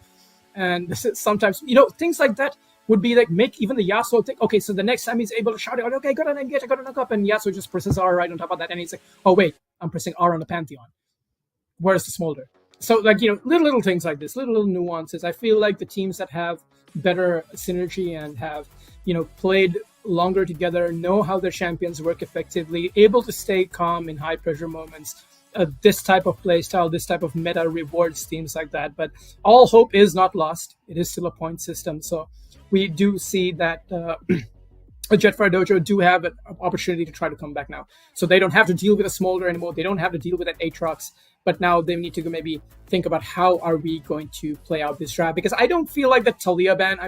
And this is sometimes things like that would be like, make even the Yasuo think, okay, so the next time he's able to shout out, okay, got an engage, I got to knock up, and Yasuo just presses R right on top of that, and he's like, oh wait, I'm pressing R on the Pantheon, where's the smolder? So little things like this, little nuances. I feel like the teams that have better synergy and have played longer together, know how their champions work effectively, able to stay calm in high pressure moments. This type of play style, this type of meta rewards teams like that. But all hope is not lost. It is still a point system. So we do see that Jettfire Dojo do have an opportunity to try to come back now. So they don't have to deal with a smolder anymore. They don't have to deal with an Aatrox. But now they need to maybe think about how are we going to play out this draft. Because I don't feel like the Talia ban,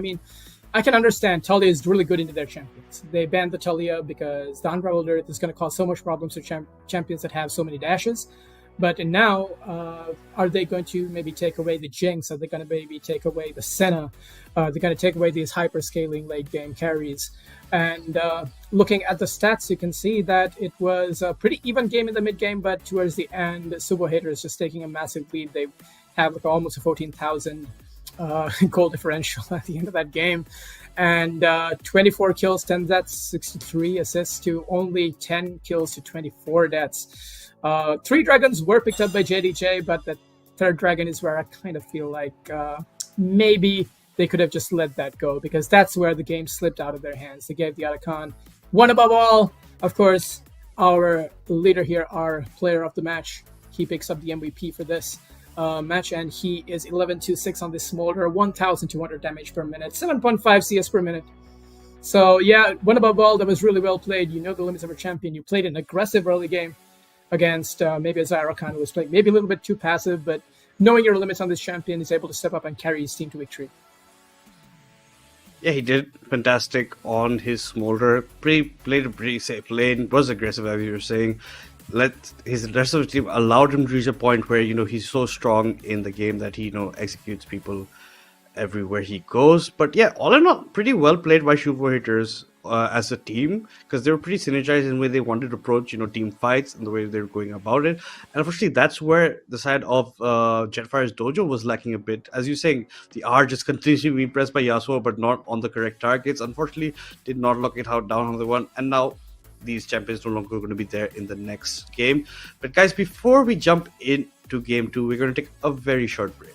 I can understand Talia is really good into their champions. They banned the Talia because the Unraveled Earth is going to cause so much problems to champions that have so many dashes. But now, are they going to maybe take away the Jinx? Are they going to maybe take away the Senna? They're going to take away these hyper-scaling late-game carries. And looking at the stats, you can see that it was a pretty even game in the mid-game, but towards the end, SUVO haters just taking a massive lead. They have almost a 14,000 goal differential at the end of that game, and 24 kills, 10 deaths, 63 assists to only 10 kills to 24 deaths. 3 dragons were picked up by JDJ, but the 3rd dragon is where I kind of feel like maybe they could have just let that go, because that's where the game slipped out of their hands. They gave the Arakan one above all. Of course, our leader here, our player of the match, he picks up the MVP for this match, and he is 11-2-6 on this smolder, 1,200 damage per minute, 7.5 CS per minute. So yeah, one above all, that was really well played. You know the limits of a champion. You played an aggressive early game against maybe a Zyrakan who was playing maybe a little bit too passive, but knowing your limits on this champion, is able to step up and carry his team to victory. Yeah, he did fantastic on his smolder. Played a pretty safe lane, was aggressive as you were saying. Let his rest of the team allowed him to reach a point where he's so strong in the game that he executes people everywhere he goes. But yeah, all in all, pretty well played by SUVO hitters as a team, because they were pretty synergized in the way they wanted to approach team fights and the way they were going about it. And unfortunately, that's where the side of Jettfire's Dojo was lacking a bit. As you're saying, the R just continues to be pressed by Yasuo, but not on the correct targets. Unfortunately, did not lock it out down on the one, and now these champions no longer going to be there in the next game. But guys, before we jump into game 2, we're going to take a very short break.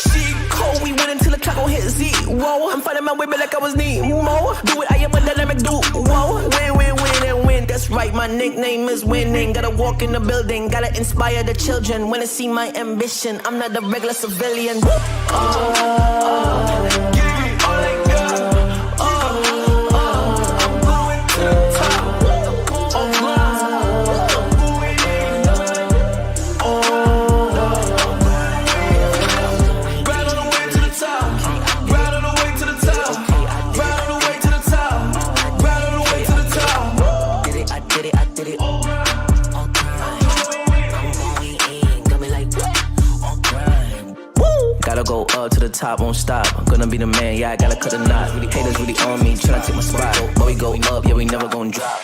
cheat code. We went until the clock gon' hit zero. I'm finding my way back like I was Nemo. Do it, I am a dynamic duo. Win, win, win, and win. That's right, my nickname is winning. Gotta walk in the building, gotta inspire the children. Wanna see my ambition, I'm not a regular civilian. Give me all I got. I'm going to the top. Gotta go up to the top, won't stop. I'm gonna be the man, yeah, I gotta cut the knot. Really haters really on me, tryna take my spot. But we go up, yeah, we never gon' drop.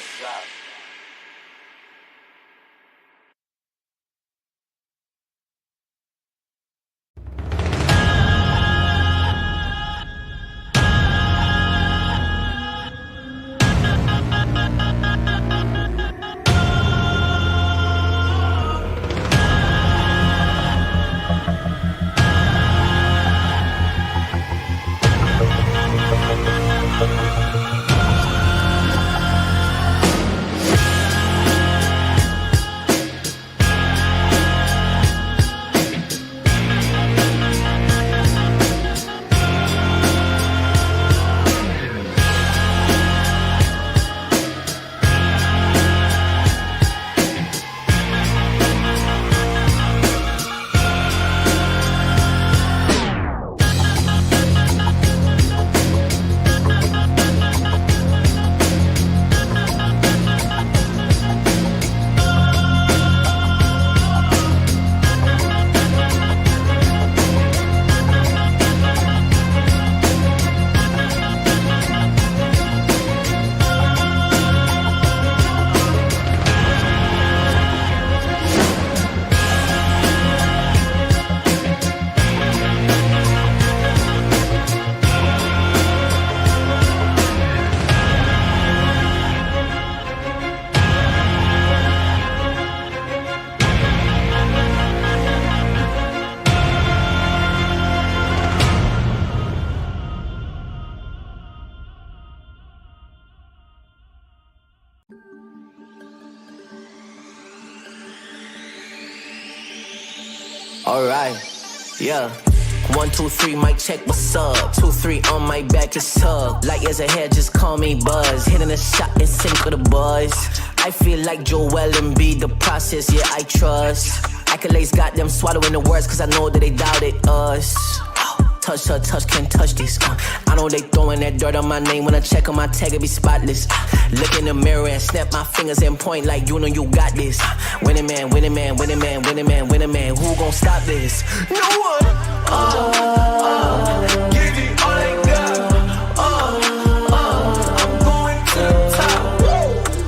Alright, yeah. 1, 2, 3, mic check, what's up? 2, 3 on my back is tug. Light years ahead, just call me Buzz. Hitting a shot in sync with the buzz. I feel like Joel and B, the process, yeah, I trust. Accolades got them swallowing the words, cause I know that they doubted us. Touch her, touch, can't touch this. I know they throwing that dirt on my name. When I check on my tag, it be spotless. Look in the mirror and snap my fingers and point like you know you got this. Winning man, winning man, winning man, winning man, winning man. Who gon' stop this? No one. Give me all I got. I'm going to the top.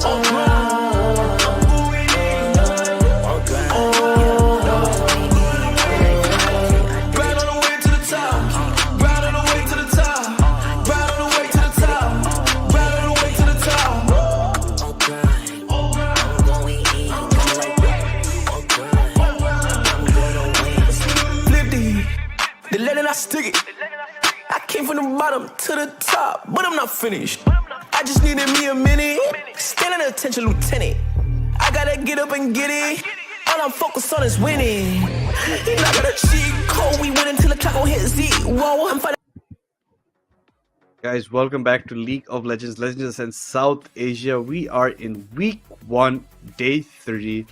I'm going in. Right on the way to the top. Right on the way to the top. Right on the way to the top. Right on the way to the top. I'm going in. Flip the let it, I stick it. I came from the bottom to the top, but I'm not finished. I just needed me a minute. Standing attention, lieutenant. I gotta get up and get it. All I'm focused on is winning. I got a cheat code. We win until the clock gon' hit zero. I'm fighting. Guys, welcome back to League of Legends, Legends and South Asia. We are in week 1, day 3.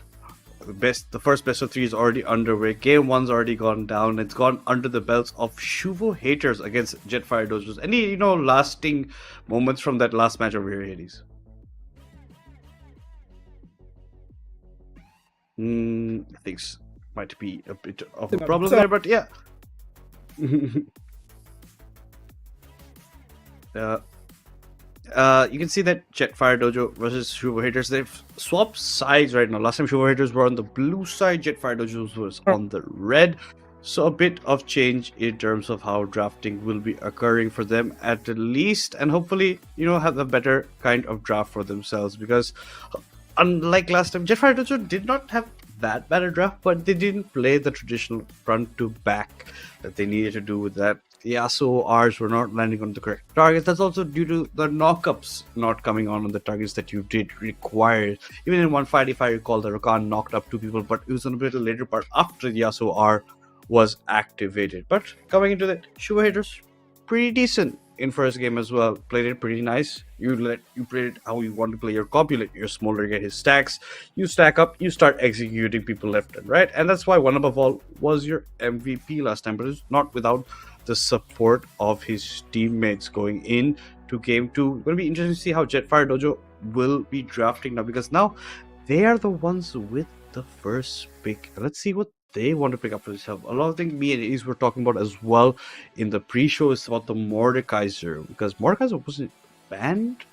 The first best of 3 is already underway. Game 1's already gone down. It's gone under the belts of SUVO haters against Jettfire Dojos. Any lasting moments from that last match over here, Hades? Things might be a bit of a problem there, but yeah. You can see that Jettfire Dojo versus SUVO haters, they've swapped sides right now. Last time SUVO haters were on the blue side, Jettfire Dojo was on the red. So a bit of change in terms of how drafting will be occurring for them at least, and hopefully, have a better kind of draft for themselves, because unlike last time, Jettfire Dojo did not have that bad a draft, but they didn't play the traditional front to back that they needed to do with that. The Yasuo R's were not landing on the correct targets. That's also due to the knockups not coming on the targets that you did require. Even in one fight, if I recall, the Rakan knocked up 2 people, but it was on a bit later part after the Yasuo R was activated. But coming into the SUVO haters, pretty decent in first game as well. Played it pretty nice. You played it how you want to play your comp. You let your Smolder get his stacks. You stack up. You start executing people left and right. And that's why one above all was your MVP last time. But it's not without the support of his teammates going in to game 2. It's going to be interesting to see how Jettfire Dojo will be drafting now, because now they are the ones with the first pick. Let's see what they want to pick up for themselves. A lot of things me and Ace were talking about as well in the pre-show is about the Mordekaiser, because Mordekaiser wasn't banned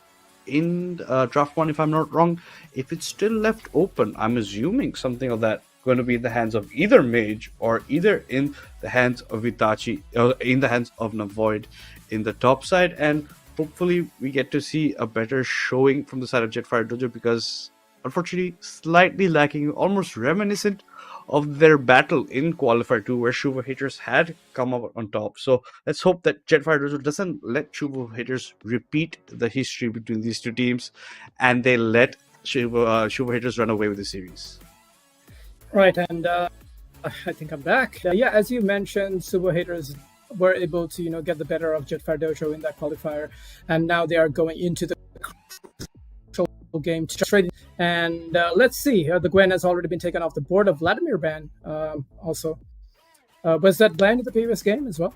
in draft 1 if I'm not wrong. If it's still left open, I'm assuming something of that going to be in the hands of either Mage or either in the hands of Itachi, in the hands of Navoid in the top side. And hopefully we get to see a better showing from the side of Jettfire Dojo, because unfortunately slightly lacking, almost reminiscent of their battle in Qualifier 2 where SUVO haters had come up on top. So let's hope that Jettfire Dojo doesn't let SUVO haters repeat the history between these two teams and they let SUVO haters run away with the series. Right, and I think I'm back. Yeah, as you mentioned, SUVO haters were able to, get the better of Jettfire Dojo in that qualifier, and now they are going into the game to trade. And let's see, the Gwen has already been taken off the board. Of Vladimir ban also. Was that banned in the previous game as well?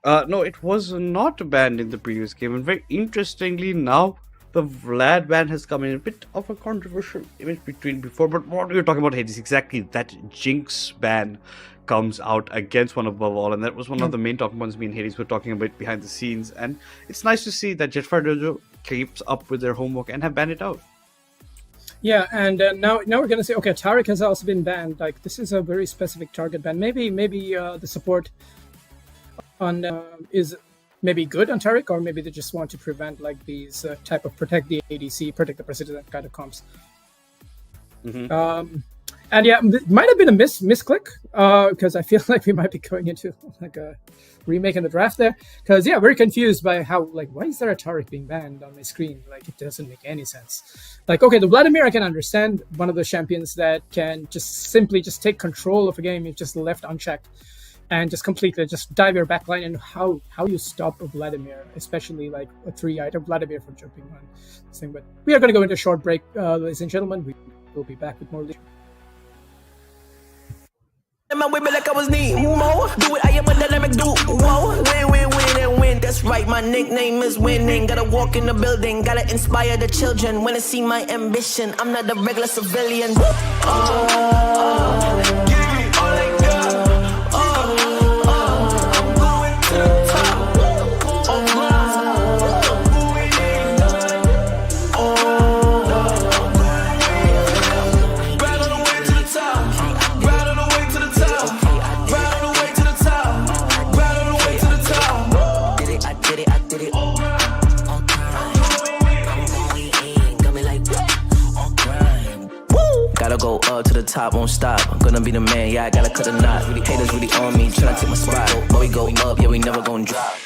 No, it was not banned in the previous game, and very interestingly now the Vlad ban has come in a bit of a controversial image between before. But what we were talking about, Hades, exactly that Jinx ban comes out against one above all, and that was one of the main talking points me and Hades were talking about behind the scenes. And it's nice to see that Jettfire Dojo keeps up with their homework and have banned it out. Yeah, and now we're gonna say, okay, Taric has also been banned. Like, this is a very specific target ban. Maybe the support on is maybe good on Taric, or maybe they just want to prevent like these type of protect the ADC, protect the president kind of comps. And yeah, it might have been a misclick, because I feel like we might be going into like a remake in the draft there. Because yeah, very confused by how, like, why is there a Taric being banned on my screen? Like, it doesn't make any sense. Like, okay, the Vladimir I can understand, one of the champions that can simply take control of a game if just left unchecked and just completely just dive your backline, and how you stop a Vladimir, especially like a 3-item Vladimir from jumping on this thing. But we are going to go into a short break, ladies and gentlemen. We will be back with more later. My way like I was needing more. Do it, I am a dynamic duo. Win. That's right, my nickname is winning. Gotta walk in the building, gotta inspire the children. Wanna see my ambition, I'm not a regular civilian. Top won't stop. I'm gonna be the man. Yeah, I gotta cut a knot. Haters really on me, tryna take my spot. But we go up, yeah, we never gonna drop.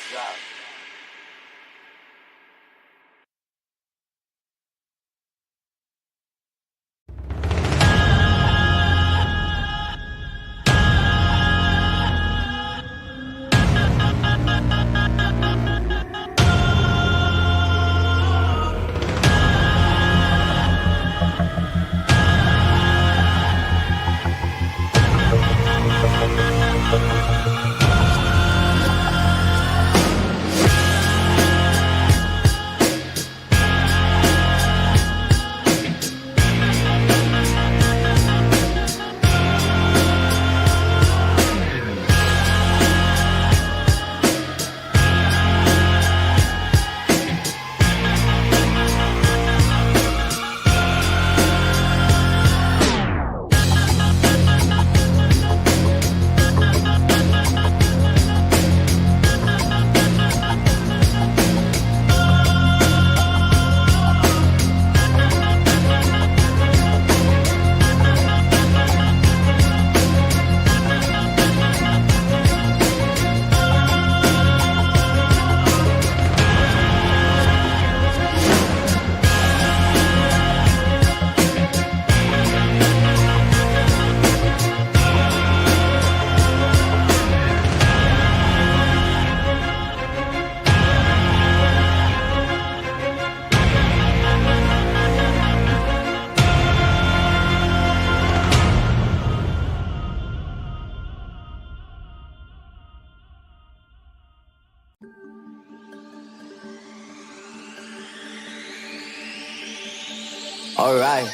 Alright,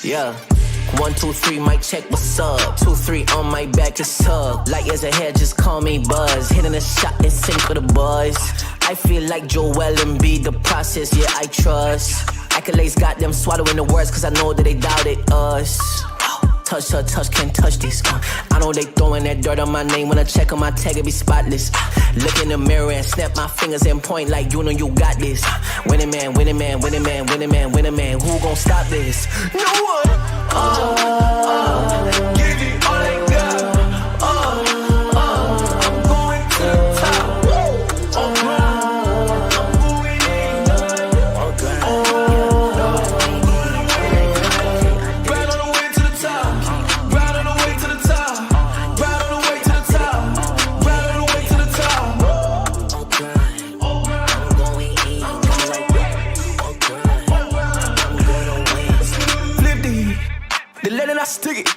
yeah. 1, 2, 3, mic check, what's up? 2, 3, on my back, it's up. Light years ahead, just call me Buzz. Hitting a shot in sync with the boys. I feel like Joel and B, the process, yeah, I trust. Accolades got them swallowing the words, cause I know that they doubted us. Touch, touch, touch, can't touch this. I know they throwing that dirt on my name. When I check on my tag, it be spotless. Look in the mirror and snap my fingers and point like you know you got this. Winning man, winning man, winning man, winning man, winning man. Who gon' stop this? No one. Give you all they got. I'm going to the top. I'm moving in. Right on the way to the top. Right on the way to the top. Right on the way to the top. Right on the way to the top. I'm going in. Flip the letter I stick it.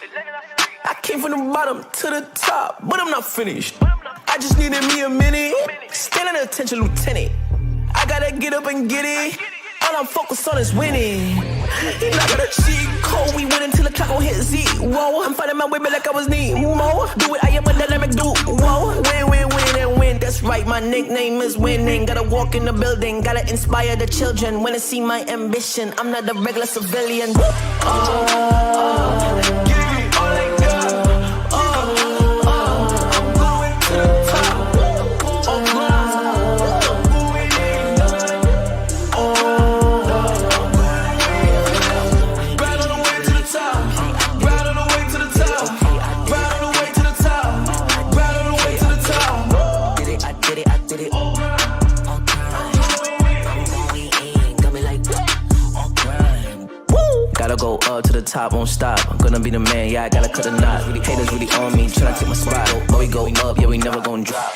I came from the bottom to the top, but I'm not finished. I just needed me a minute. Standing attention, lieutenant. I gotta get up and get it. All I'm focused on is winning. He not gonna cheat code. We win until the clock gon' hit zero. I'm fighting my way back like I was Nemo. Do it, I am a dynamic duo. Win, win, win, and win. That's right, my nickname is winning. Gotta walk in the building, gotta inspire the children. Wanna see my ambition. I'm not a regular civilian. Give me all they got. I'm going to the top. I'm moving in. Right on the way to the top. Right on the way to the top. Right on the way to the top. Right on the way to the top. Did it, I did it, I did it. I'm going in. Got me like, woo! Gotta go up to the top, won't stop. I'm gonna be the man, yeah, I gotta cut a knot. Haters really on me, tryna take my spot. But we go up, yeah, we never gon' drop.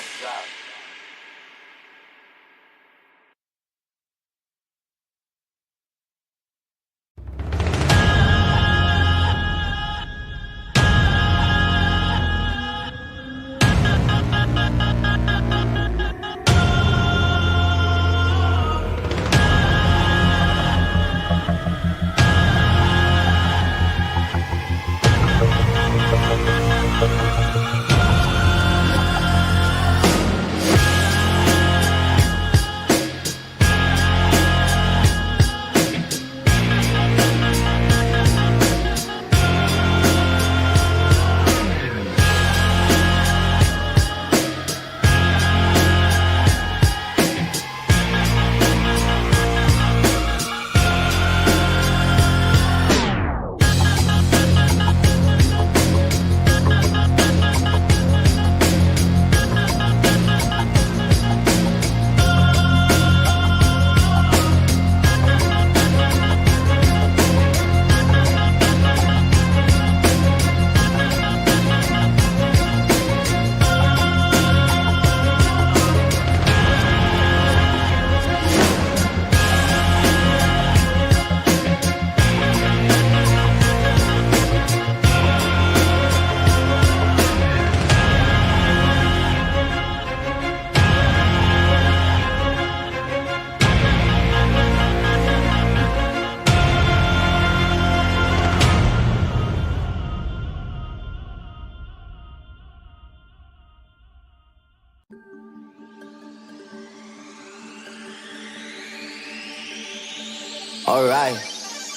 Alright,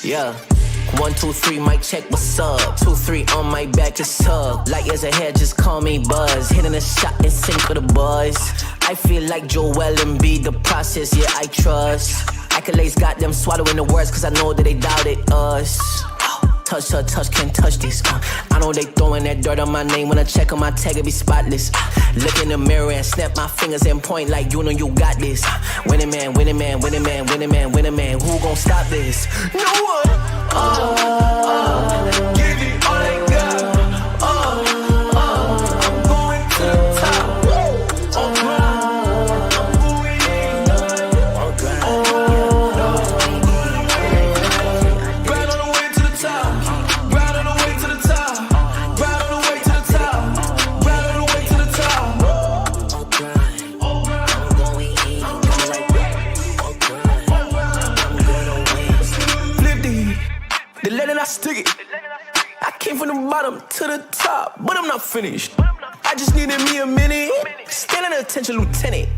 yeah. 1, 2, 3, mic check, what's up? 2, 3, on my back, it's up. Light years ahead, just call me Buzz. Hitting a shot in sync with the boys. I feel like Joel and B, the process, yeah, I trust. Accolades got them swallowing the words, cause I know that they doubted us. Touch, touch, touch, can't touch this. I know they throwing that dirt on my name. When I check on my tag, it be spotless. Look in the mirror and snap my fingers and point like you know you got this. Winning man, winning man, winning man, winning man, winning man. Who gon' stop this? No one. Give you all they got. I'm going to the top. I'm moving in. Right on the way to the top. Right on the way to the top. Right on the way to the top. Right on the way to the top. I'm going in. Flip the the legend I stick it. I came from the bottom to the top, but I'm not finished. I just needed me a minute. Standing attention, lieutenant.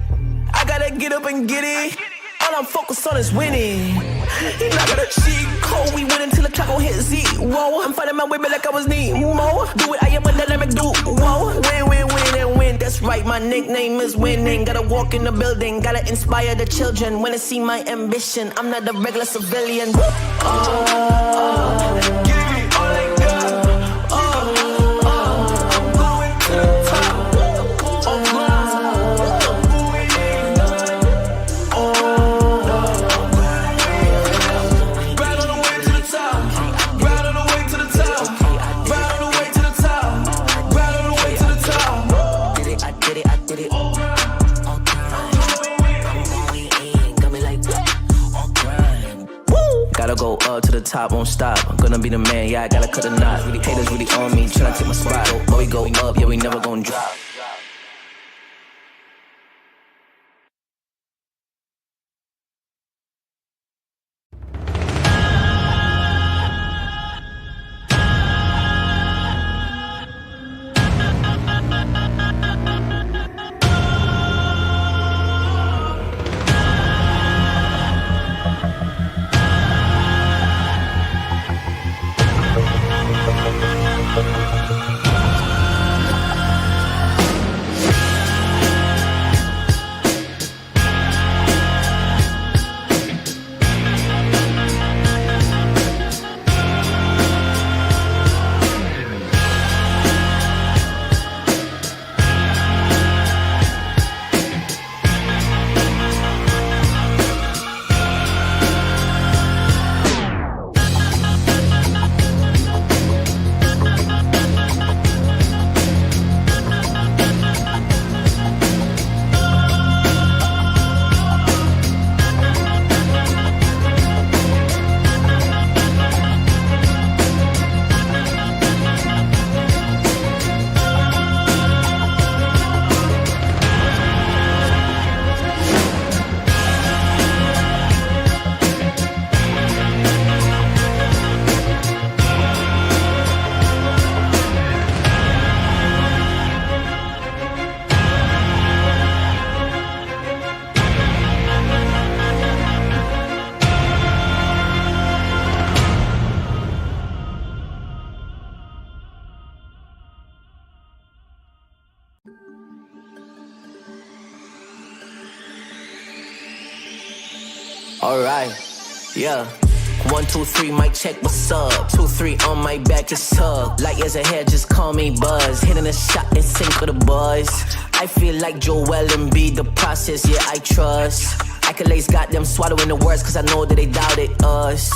I gotta get up and get it. All I'm focused on is winning. He not got a cheat code. We win until the clock gon' hit zero. I'm fighting my way back like I was Nemo. Do it, I am a dynamic duo. Win, win, win, and win. That's right, my nickname is winning. Gotta walk in the building, gotta inspire the children. Wanna see my ambition. I'm not a regular civilian. Give me all I got. I'm going to the top. Gotta go up to the top, won't stop. I'm gonna be the man, yeah, I gotta cut a knot. Haters really on me, tryna take my spot. But we go up, yeah, we never gon' drop. Alright, yeah. 1, 2, 3, mic check, what's up? 2, 3 on my back, it's up. Light years ahead, just call me Buzz. Hitting a shot in sync with the buzz. I feel like Joel and be the process, yeah, I trust. Accolades got them swallowing the words, cause I know that they doubted us.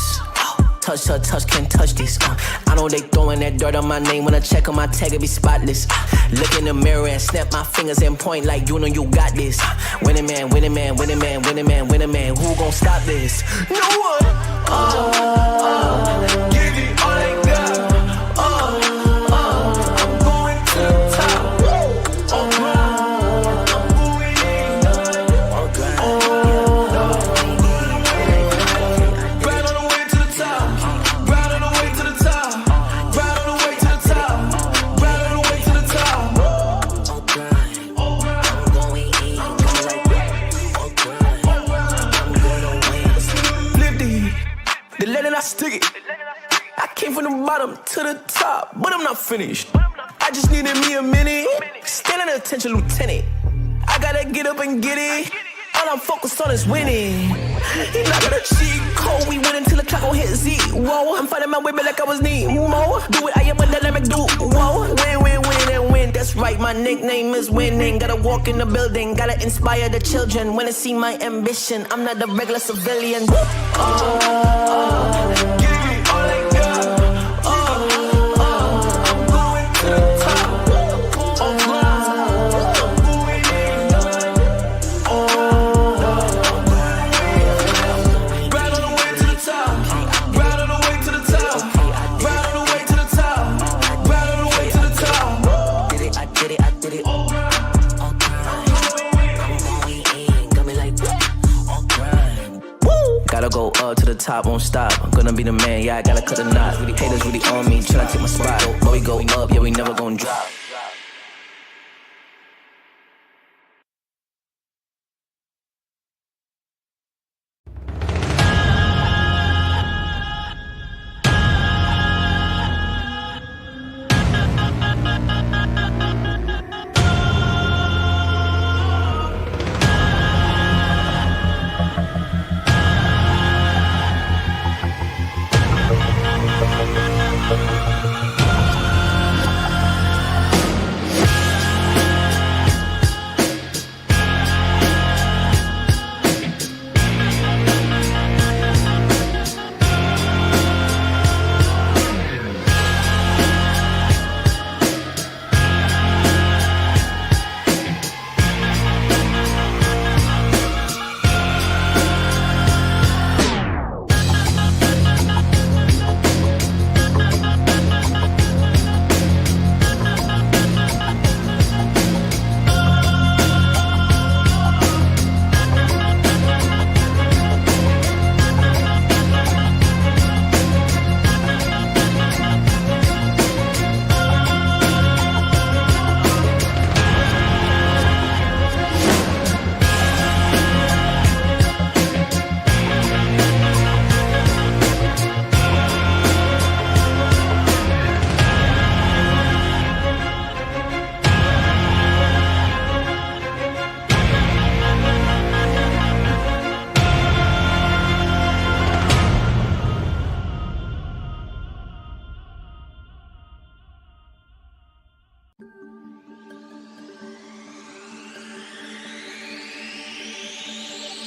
Touch, touch, touch, can't touch this. I know they throwing that dirt on my name. When I check on my tag, it be spotless. Look in the mirror and snap my fingers and point like you know you got this. Winning man, winning man, winning man, winning man, winning man. Who gon' stop this? No one. Give it all I got. I'm going to the top. Stick it. I came from the bottom to the top, but I'm not finished. I just needed me a minute. Standing attention, lieutenant. I gotta get up and get it. All I'm focused on is winning. He not got a cheat code. We win until the clock gon' hit zero. I'm fighting my way back like I was Nemo. Do it, I am a dynamic duo. Win, win, win, and win. That's right, my nickname is winning. Gotta walk in the building, gotta inspire the children. Wanna see my ambition. I'm not a regular civilian. Give me all I got. I'm going to the top. Gotta go up to the top, won't stop. I'm gonna be the man, yeah, I gotta cut the knot. Haters really on me, tryna take my spot. But we go up, yeah, we never gon' drop.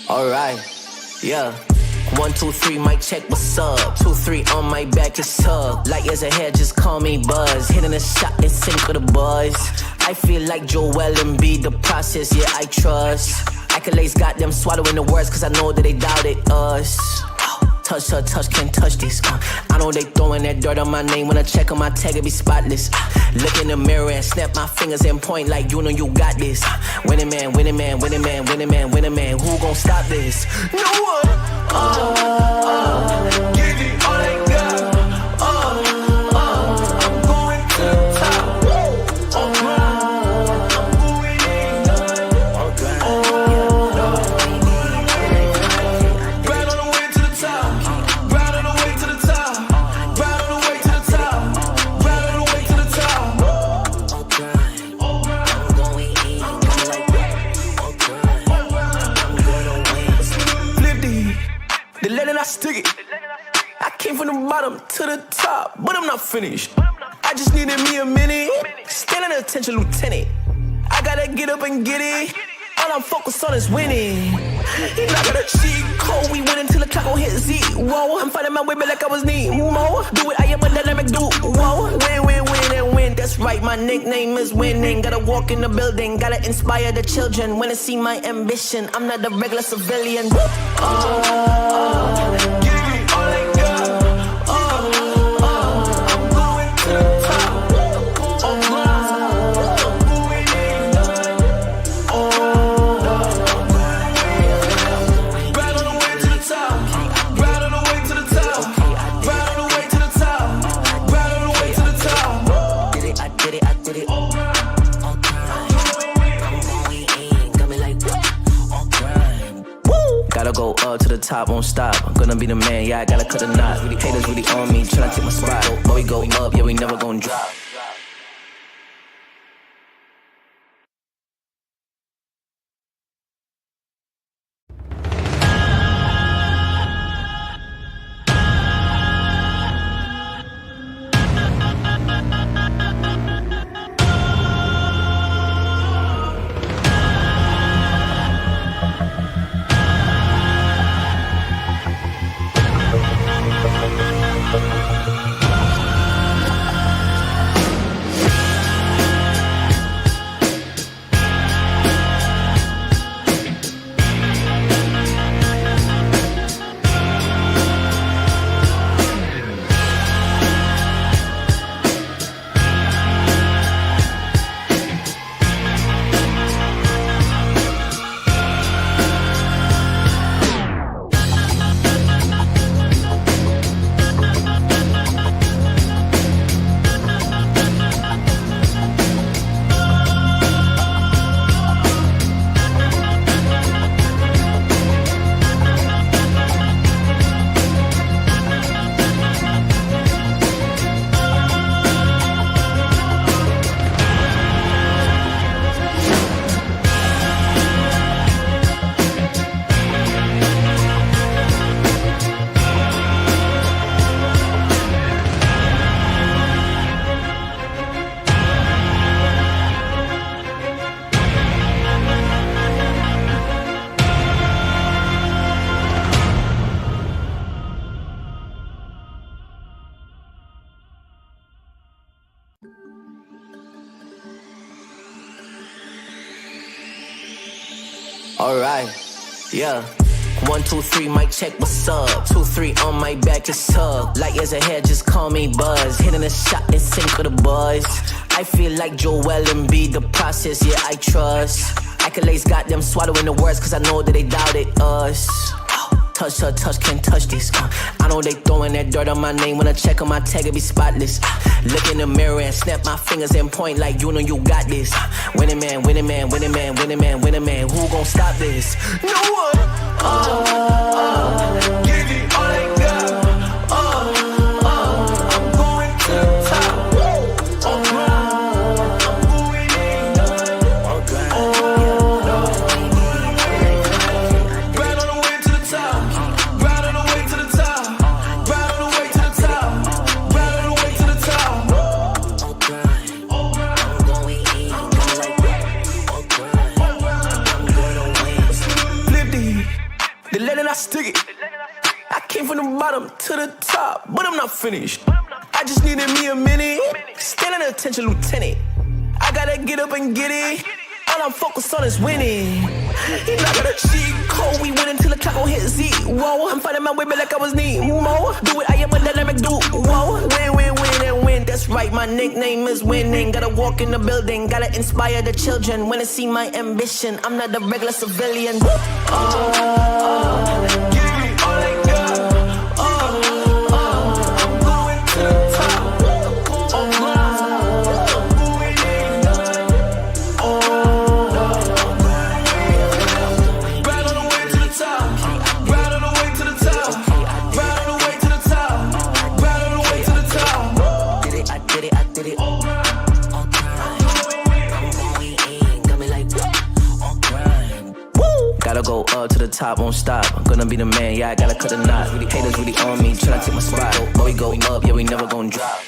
Alright, yeah. 1, 2, 3, mic check, what's up? 2, 3 on my back, it's up. Light years ahead, just call me Buzz. Hitting a shot in sync with the buzz. I feel like Joel and be the process, yeah, I trust. Accolades got them swallowing the words, cause I know that they doubted us. Touch, touch, touch, can't touch this. I know they throwing that dirt on my name. When I check on my tag, it be spotless. Look in the mirror and snap my fingers and point like you know you got this. Winning man, winning man, winning man, winning man, winning man. Who gon' stop this? No one. Give it all I got. I'm going to the top. I'm going in. Right on the way to the top. Right on the way to the top. Right on the way to the top. Right on the way to the top. I'm going in. Flip the letter I stick it. I came from the bottom to the top, but I'm not finished. I just needed me a minute. Still an attention, lieutenant. I gotta get up and get it. All I'm focused on is winning. You're not gonna cheat code. We win until the clock gon' hit zero. I'm fighting my way back like I was Nemo. Do it, I am a dynamic duo. Win, win, win, and win. That's right, my nickname is winning. Gotta walk in the building, gotta inspire the children. Wanna see my ambition, I'm not a regular civilian. Give it all I got. I'm going to the top. I'm going in. Right on the way to the top. Right on the way to the top. Right on the way to the top. Right on the way to the top. Did it, I did it, I did it. I'm going in. Got me like all grind. Woo! Gotta go up to the top, won't stop. I'm gonna be the man, yeah, I gotta cut the knot. Haters really on me, tryna take my spot. But we go up, yeah, we never gon' drop. Alright, yeah. 1, 2, 3, mic check, what's up? 2, 3 on my back, it's up. Light years ahead, just call me Buzz. Hitting a shot in sync with the boys. I feel like Joel and B, the process, yeah, I trust. Accolades got them swallowing the words, cause I know that they doubted us. Touch, can't touch this. I know they throwing that dirt on my name. When I check on my tag, it be spotless. Look in the mirror and snap my fingers and point like you know you got this. Winning man, winning man, winning man, winning man, winning man. Who gon' stop this? No one. Give it all they got. I'm going to the top. I'm going in. Right on the way to the top. Right on the way to the top. Right on the way to the top. Right on the way to the top. I'm going in. Flip the letter I stick it. I came from the bottom to the top, but I'm not finished. I just needed me a minute. Still an attention, lieutenant. I gotta get up and get it. All I'm focused on is winning. You not got a cheat code. We win until the clock gon' hit zero. I'm fighting my way back like I was Nemo. Do it, I am a dynamic duo. Win, and win. That's right, my nickname is winning. Gotta walk in the building, gotta inspire the children. Wanna see my ambition, I'm not a regular civilian. Give me all they got. I'm going to the top. I'm going in. Right on the way to the top. Right on the way to the top. Right on the way to the top. Right on the way to the top. Did it, I did it. I'm going in. Got me like, on grind. Woo! Gotta go up to the top, won't stop. I'm gonna be the man, yeah, I gotta cut the knot. Haters really on me, tryna take my spot. But we go up, yeah, we never gon' drop.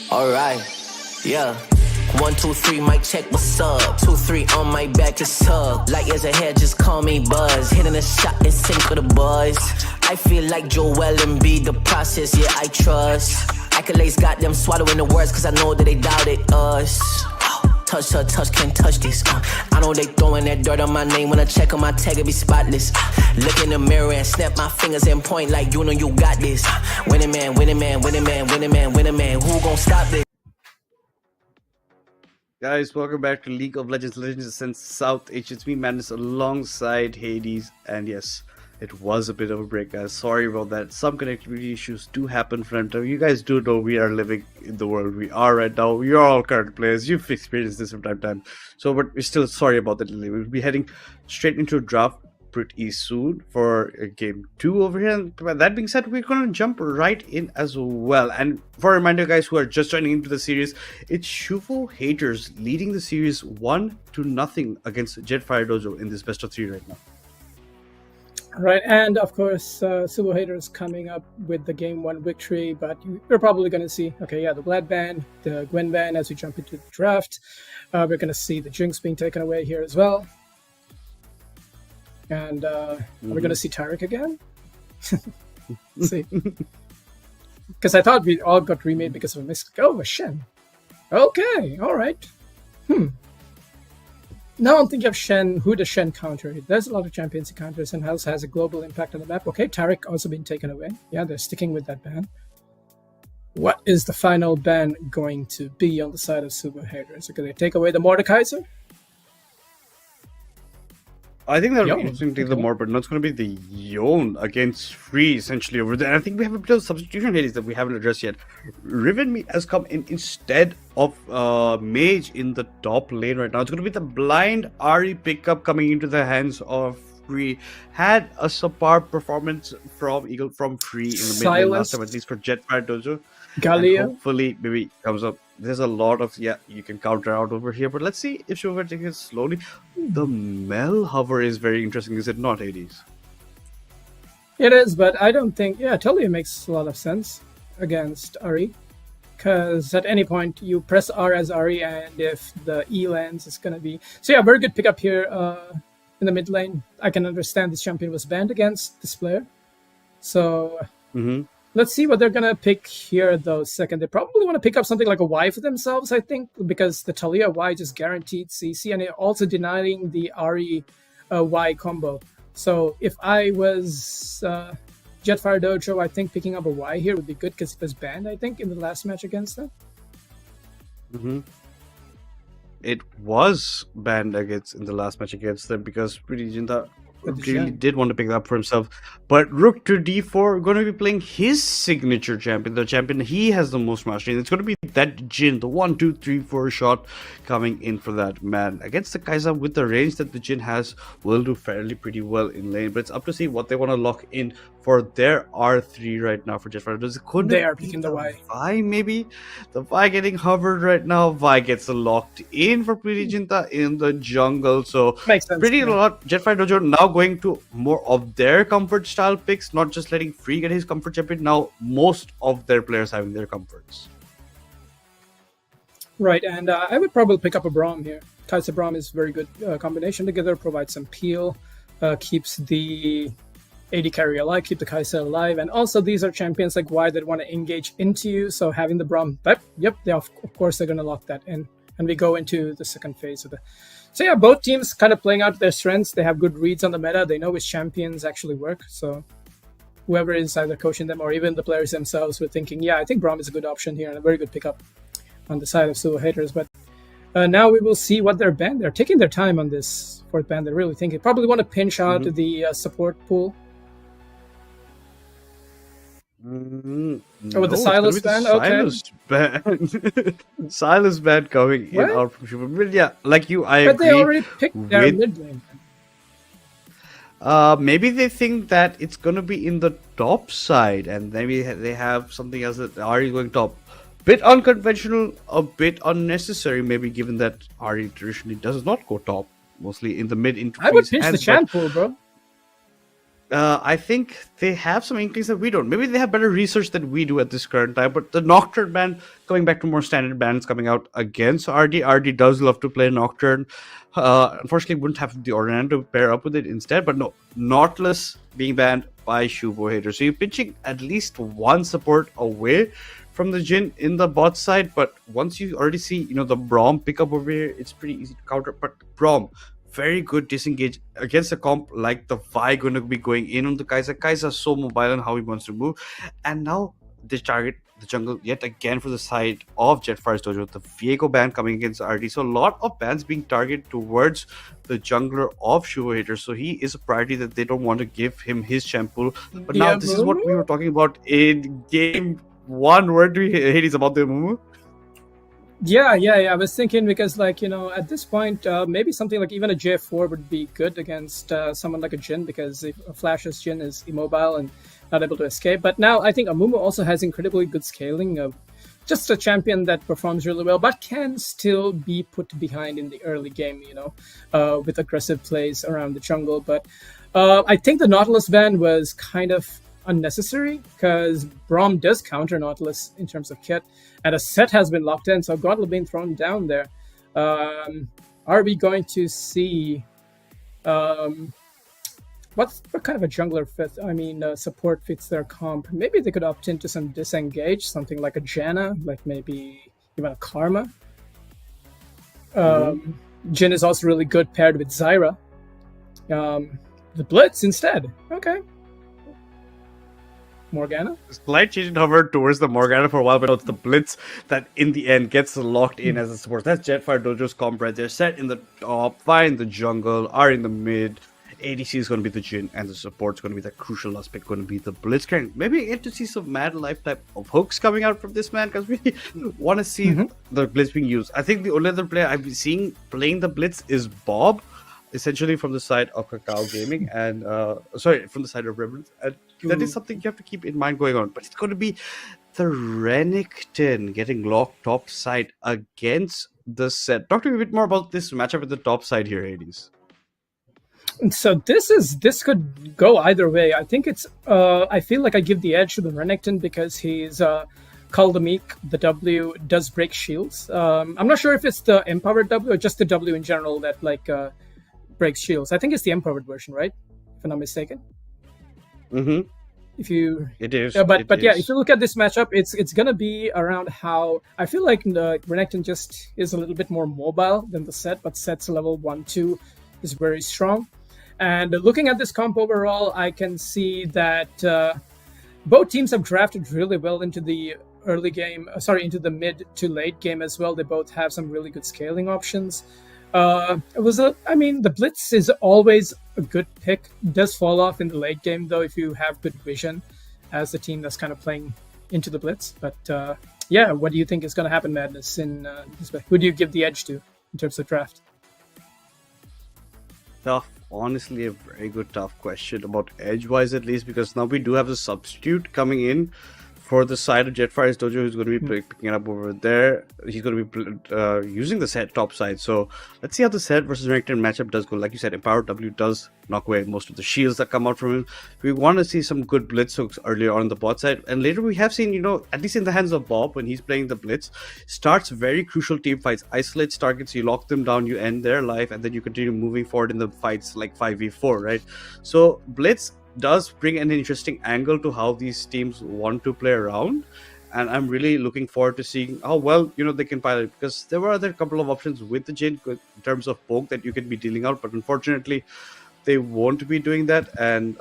Alright, yeah. 1, 2, 3, mic check, what's up? 2, 3 on my back, it's up. Light years ahead, just call me Buzz. Hitting a shot in sync with the boys. I feel like Joel and B, the process, yeah, I trust. Accolades got them swallowing the words, cause I know that they doubted us. Touch, can't touch this. I know they throwing that dirt on my name. When I check on my tag, it be spotless. Look in the mirror and snap my fingers and point like you know you got this. Winning man, winning man, winning man, winning man, winning man. Who gon' stop this? Guys, welcome back to League of Legends, Legends Ascent South H. It's me, Madness, alongside Hades. And yes, it was a bit of a break, guys. Sorry about that. Some connectivity issues do happen from time to time. You guys do know we are living in the world we are right now. We are all current players. You've experienced this from time to time. So, but we're still sorry about that delay. We'll be heading straight into a draft. pretty soon for game 2 over here. And that being said, we're going to jump right in as well. And for a reminder, guys who are just joining into the series, it's SUVO haters leading the series 1-0 against Jettfire Dojo in this best of 3 right now. Right, and of course, SUVO haters coming up with the game 1 victory, but we're probably going to see, okay, yeah, the Vlad ban, the Gwen ban as we jump into the draft. We're going to see the Jinx being taken away here as well. And are we going to see Tarek again? Let's see. Because I thought we all got remade because of a mistake. Oh, a Shen. Okay, all right. Now I'm thinking of Shen. Who does Shen counter? There's a lot of champions he counters and also has a global impact on the map. Okay, Tarek also been taken away. Yeah, they're sticking with that ban. What is the final ban going to be on the side of SUVO haters? Can they take away the Mordekaiser? I think they're going to take the more, but no, it's going to be the Yon against Free essentially over there. And I think we have a bit of substitution ladies that we haven't addressed yet. Riven has come in instead of Mage in the top lane right now. It's going to be the blind Ari pickup coming into the hands of Free. Had a subpar performance from Free in the mid lane last time, at least for Jettfire Dojo. Gallia. Hopefully, maybe comes up. There's a lot of, you can counter out over here, but let's see if SUVO takes it slowly. The Mel hover is very interesting, is it not, Hades? It is, but I don't think, Talia makes a lot of sense against Ari. Because at any point, you press R as Ari, and if the E lands, it's going to be... So yeah, very good pickup here in the mid lane. I can understand this champion was banned against this player. So... Let's see what they're going to pick here, though, second. They probably want to pick up something like a Y for themselves, I think, because the Talia Y just guaranteed CC, and it also denying the Ari Y combo. So if I was Jettfire Dojo, I think picking up a Y here would be good, because it was banned, I think, in the last match against them. It was banned in the last match against them, because Pretty Jinta really did want to pick it up for himself, but Rook to D4 going to be playing his signature champion, the champion he has the most mastery, and it's going to be that Jin, the 1, 2, 3, 4 shot coming in for that man against the Kai'Sa. With the range that the Jin has, will do fairly pretty well in lane, but it's up to see what they want to lock in for their R3 right now for Jettfire. They are picking the Y. Vi, maybe the Vi getting hovered right now. Vi gets locked in for Pretty Jinta in the jungle, so makes sense. Pretty a lot. Jettfire Dojo now going to more of their comfort style picks, not just letting Free get his comfort champion. Now most of their players having their comforts. Right, and I would probably pick up a Braum here. Kai'Sa Braum is very good combination together, provides some peel, keeps the AD carry alive, keep the Kai'Sa alive, and also these are champions like Y that want to engage into you, so having the Braum, of course they're going to lock that in, and we go into the second phase of the... So yeah, both teams kind of playing out their strengths. They have good reads on the meta. They know which champions actually work. So whoever is either coaching them or even the players themselves were thinking, I think Braum is a good option here and a very good pickup on the side of SUVO haters. But now we will see what they're banned. They're taking their time on this fourth ban. They're really thinking. Probably want to pinch out the support pool. No, with the Silas ban? Silas ban. Silas ban coming in out from SUVO. But I agree. But they already picked their mid lane. Maybe they think that it's going to be in the top side, and maybe they have something else that Ari going top. Bit unconventional, a bit unnecessary, maybe, given that Ari traditionally does not go top, mostly in the mid interface. I would pinch the champ pool, bro. I think they have some inklings that we don't. Maybe they have better research than we do at this current time. But the Nocturne ban, coming back to more standard bans coming out against RD. RD does love to play Nocturne. Unfortunately, wouldn't have the Orlando to pair up with it instead. But no, Nautilus being banned by SUVO haters. So you're pitching at least one support away from the Jin in the bot side. But once you already see, the Braum pickup over here, it's pretty easy to counter. But Braum, very good disengage against a comp like the Vi going to be going in on the Kai'Sa. Kai'Sa so mobile and how he wants to move. And now they target the jungle yet again for the side of Jettfire's Dojo. The Viego ban coming against RD. So a lot of bans being targeted towards the jungler of SUVO haters. So he is a priority that they don't want to give him his shampoo. But now this is what we were talking about in game 1. Where do we Hades about the Mumu? Yeah, yeah, yeah. I was thinking because, like, at this point, maybe something like even a J4 would be good against someone like a Jin, because if a Flash's Jin is immobile and not able to escape. But now I think Amumu also has incredibly good scaling. Just a champion that performs really well, but can still be put behind in the early game, with aggressive plays around the jungle. But I think the Nautilus ban was kind of unnecessary because Braum does counter Nautilus in terms of kit, and a set has been locked in, so Gauntlet being thrown down there. Are we going to see what kind of a jungler fit? I mean, support fits their comp. Maybe they could opt into some disengage, something like a Janna, like maybe even a Karma. Jin is also really good paired with Zyra. The Blitz instead. Okay. Morgana? Slight change in hover towards the Morgana for a while, but it's the Blitz that in the end gets locked in as a support. That's Jettfire Dojo's comp right there. Set in the top, Fire in the jungle, R in the mid. ADC is going to be the Jin, and the support's going to be the crucial aspect, going to be the Blitzcrank. Maybe get to see some mad life type of hooks coming out from this man, because we want to see the Blitz being used. I think the only other player I've been seeing playing the Blitz is Bob, essentially from the side of Kakao Gaming, and from the side of Revenants. And that is something you have to keep in mind going on. But it's going to be the Renekton getting locked top side against the set. Talk to me a bit more about this matchup at the top side here, Hades. So this could go either way. I think it's I feel like I give the edge to the Renekton because he's Kaldamik. The W does break shields. I'm not sure if it's the empowered W or just the W in general that breaks shields. I think it's the empowered version, right? If I'm not mistaken. Mm-hmm. It is. Yeah, if you look at this matchup, it's gonna be around how I feel like the Renekton just is a little bit more mobile than the set, but set's level 1-2 is very strong. And looking at this comp overall, I can see that both teams have drafted really well into the early game. Into the mid to late game as well. They both have some really good scaling options. The Blitz is always a good pick. It does fall off in the late game though if you have good vision as the team that's kind of playing into the Blitz. But what do you think is going to happen, Madness? In this way? Who do you give the edge to in terms of draft? Tough. Honestly, a very good tough question about edge-wise at least, because now we do have a substitute coming in for the side of Jettfire's Dojo, who's going to be picking it up over there. He's going to be using the set top side. So let's see how the set versus Renekton matchup does go. Like you said, Empowered W does knock away most of the shields that come out from him. We want to see some good blitz hooks earlier on the bot side. And later we have seen, at least in the hands of Bob, when he's playing the blitz, starts very crucial team fights. Isolates targets, you lock them down, you end their life, and then you continue moving forward in the fights like 5v4, right? So blitz does bring an interesting angle to how these teams want to play around, and I'm really looking forward to seeing how well they can pilot, because there were other couple of options with the Jin in terms of poke that you can be dealing out, but unfortunately they won't be doing that. And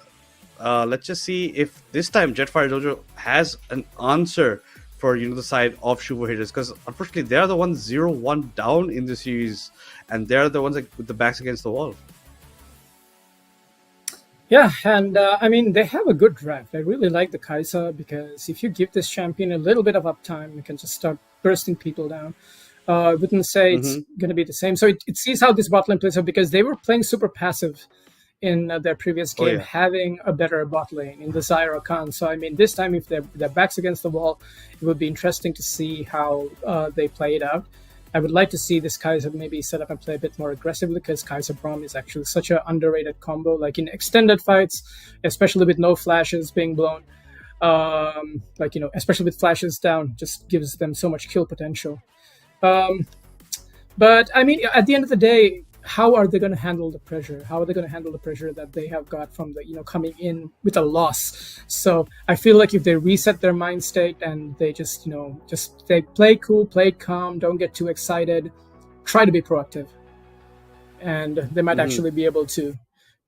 let's just see if this time Jettfire Dojo has an answer for the side of SUVO hitters, because unfortunately they are the ones 0-1 down in the series, and they're the ones with the backs against the wall. Yeah, and they have a good draft. I really like the Kai'Sa, because if you give this champion a little bit of uptime, you can just start bursting people down. I wouldn't say it's going to be the same. So it sees how this bot lane plays out, because they were playing super passive in their previous game, having a better bot lane in the Zyra Khan. So, this time, if their back's against the wall, it would be interesting to see how they play it out. I would like to see this Kai'Sa maybe set up and play a bit more aggressively, because Kai'Sa Braum is actually such an underrated combo. Like in extended fights, especially with no flashes being blown, especially with flashes down, just gives them so much kill potential. But at the end of the day, how are they going to handle the pressure? How are they going to handle the pressure that they have got from the coming in with a loss? So I feel like if they reset their mind state and they just they play cool, play calm, don't get too excited, try to be proactive, and they might actually be able to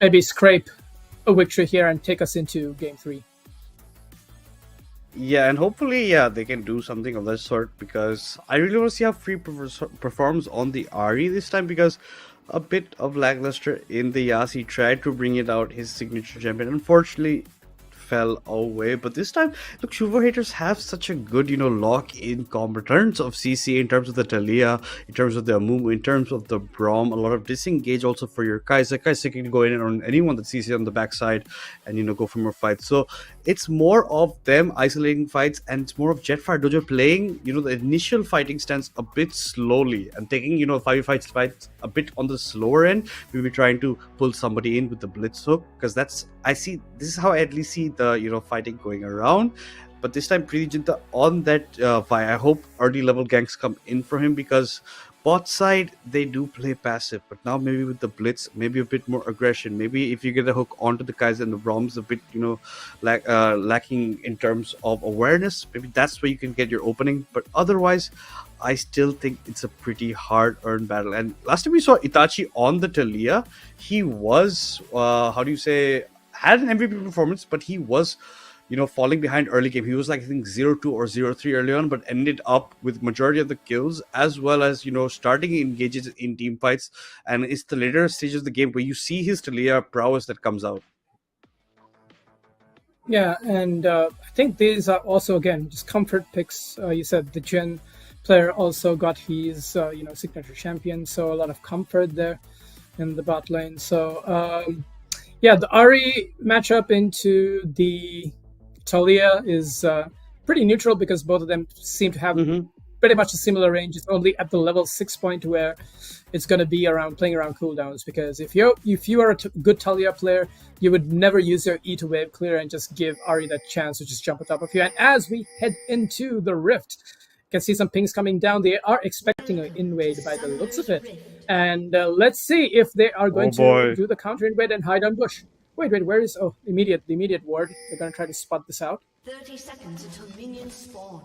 maybe scrape a victory here and take us into Game 3. Yeah, and hopefully, they can do something of that sort, because I really want to see how Free performs on the Ahri this time, because a bit of lackluster in the Yas. He tried to bring it out, his signature champion. Unfortunately, fell away. But this time, look, SUVO haters have such a good, lock-in combo in terms of CC, in terms of the Talia, in terms of the Amumu, in terms of the Braum, a lot of disengage also for your Kai'Sa. Kai'Sa can go in on anyone that CC on the backside and, go for more fights. So it's more of them isolating fights, and it's more of Jettfire Dojo playing, the initial fighting stance a bit slowly and taking, 5 fights a bit on the slower end. We'll be trying to pull somebody in with the blitz hook, because this is how I at least see the, fighting going around. But this time, Preeti Jinta on that fight. I hope early level ganks come in for him, because bot side, they do play passive. But now maybe with the blitz, maybe a bit more aggression. Maybe if you get a hook onto the guys and the Brom's a bit, lacking in terms of awareness, maybe that's where you can get your opening. But otherwise, I still think it's a pretty hard-earned battle. And last time we saw Itachi on the Talia, he was, had an MVP performance, but he was, falling behind early game. He was like, I think 0-2 or 0-3 early on, but ended up with majority of the kills, as well as, starting engages in team fights. And it's the later stages of the game where you see his Talia prowess that comes out. Yeah, and I think these are also, again, just comfort picks. You said the Jin player also got his, signature champion, so a lot of comfort there in the bot lane. So, the Ahri matchup into the Talia is pretty neutral, because both of them seem to have pretty much a similar range. It's only at the level 6 point where it's going to be playing around cooldowns, because if you are a good Talia player, you would never use your E to wave clear and just give Ahri that chance to just jump on top of you. And as we head into the Rift, you can see some pings coming down. They are expecting an invade by the looks of it. And let's see if they are going to do the counter invade and hide on bush. Wait, where is... Oh, the immediate ward. They're going to try to spot this out. 30 seconds until minions spawn.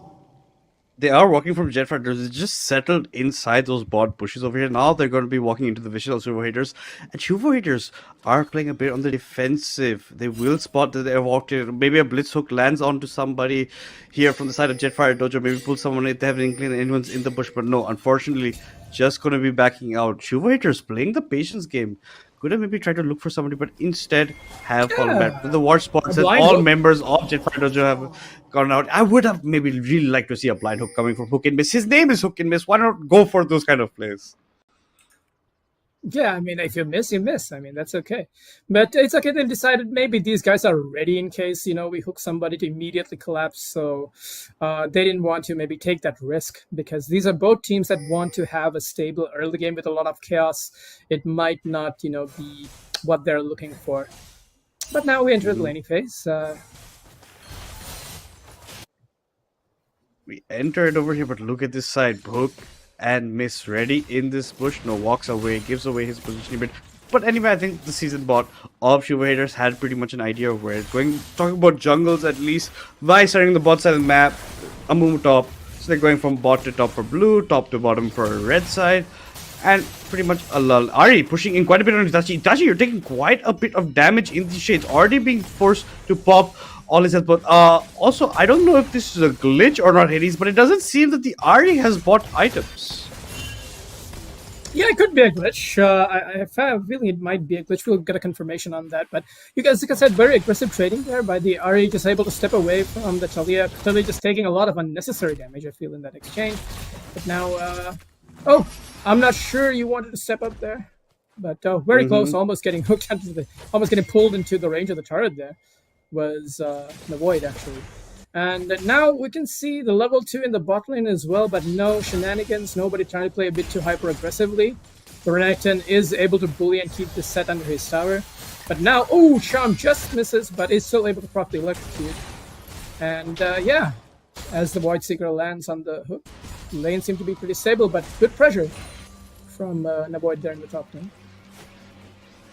They are walking from Jettfire. They're just settled inside those bot bushes over here. Now they're going to be walking into the vision of SUVO haters. And SUVO haters are playing a bit on the defensive. They will spot that they're walked in. Maybe a blitz hook lands onto somebody here from the side of Jettfire Dojo. Maybe pull someone if they have an inkling anyone's in the bush. But no, unfortunately, just going to be backing out. SUVO haters playing the patience game. Could have maybe tried to look for somebody, but instead have fallen back. The war spots and all members of Jettfire Dojo have gone out. I would have maybe really liked to see a blind hook coming from Hook and Miss. His name is Hook and Miss. Why not go for those kind of plays? Yeah, I mean, if you miss, you miss. I mean, that's okay. But it's okay. They decided maybe these guys are ready in case, we hook somebody to immediately collapse. So they didn't want to maybe take that risk, because these are both teams that want to have a stable early game with a lot of chaos. It might not, be what they're looking for. But now we enter the laning phase. We entered over here, but look at this side. Hook and Miss ready in this bush. No, walks away, gives away his position a bit. But anyway, I think the season bot of SUVO haters had pretty much an idea of where it's going. Talking about jungles at least, by starting the bot side of the map, Amumu top. So they're going from bot to top for blue, top to bottom for red side. And pretty much a lull. Ahri pushing in quite a bit on Itachi. Itachi, you're taking quite a bit of damage in the shades. Already being forced to pop all his health. But also, I don't know if this is a glitch or not, Hades, but it doesn't seem that the Ahri has bought items. Yeah, it could be a glitch. I have a feeling it might be a glitch. We'll get a confirmation on that. But you guys, like I said, very aggressive trading there by the Ahri, just able to step away from the Talia. Clearly just taking a lot of unnecessary damage, I feel, in that exchange. But now, oh, I'm not sure you wanted to step up there. But very close, almost getting hooked into almost getting pulled into the range of the turret there. Was the void, actually. And now we can see the level 2 in the bot lane as well, but no shenanigans, nobody trying to play a bit too hyper aggressively. The Renekton is able to bully and keep this set under his tower. But now, oh, Charm just misses, but is still able to properly electrocute. And as the Void Seeker lands on the hook, the lane seemed to be pretty stable, but good pressure from Navoid there in the top lane.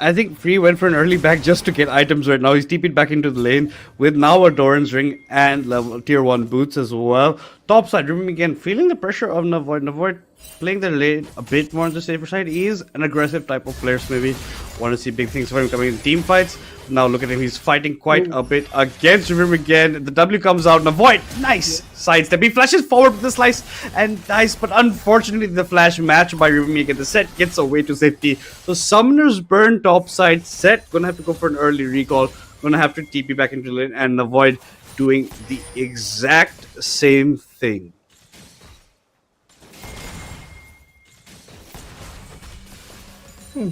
I think Free went for an early back just to get items right now. He's TP'd back into the lane with now a Doran's Ring and level tier 1 boots as well. Top side, remember again, feeling the pressure of Navoid. Navoid playing the lane a bit more on the safer side. He is an aggressive type of player, so maybe want to see big things for him coming in team fights. Now look at him, he's fighting quite a bit against River again. The W comes out, Navoid, nice sidestep. He flashes forward with the slice and dies, but unfortunately the flash match by River again. The set gets away to safety. So Summoner's Burn top side set, gonna have to go for an early recall. gonna have to TP back into lane and avoid doing the exact same thing.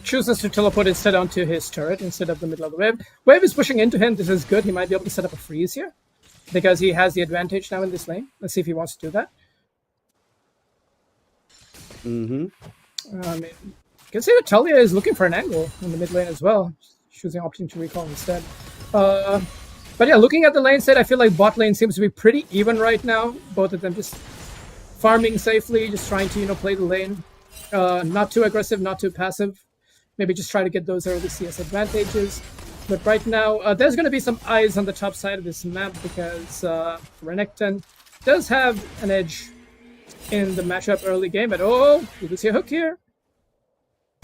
Chooses to teleport instead onto his turret instead of the middle of the wave. Wave is pushing into him. This is good. He might be able to set up a freeze here because he has the advantage now in this lane. Let's see if he wants to do that. You can see that Talia is looking for an angle in the mid lane as well, choosing opting to recall instead. But yeah, looking at the lane state, I feel like bot lane seems to be pretty even right now. Both of them just farming safely, just trying to play the lane, not too aggressive, not too passive. Maybe just try to get those early CS advantages. But right now, there's going to be some eyes on the top side of this map because Renekton does have an edge in the matchup early game. But oh, you can see a hook here.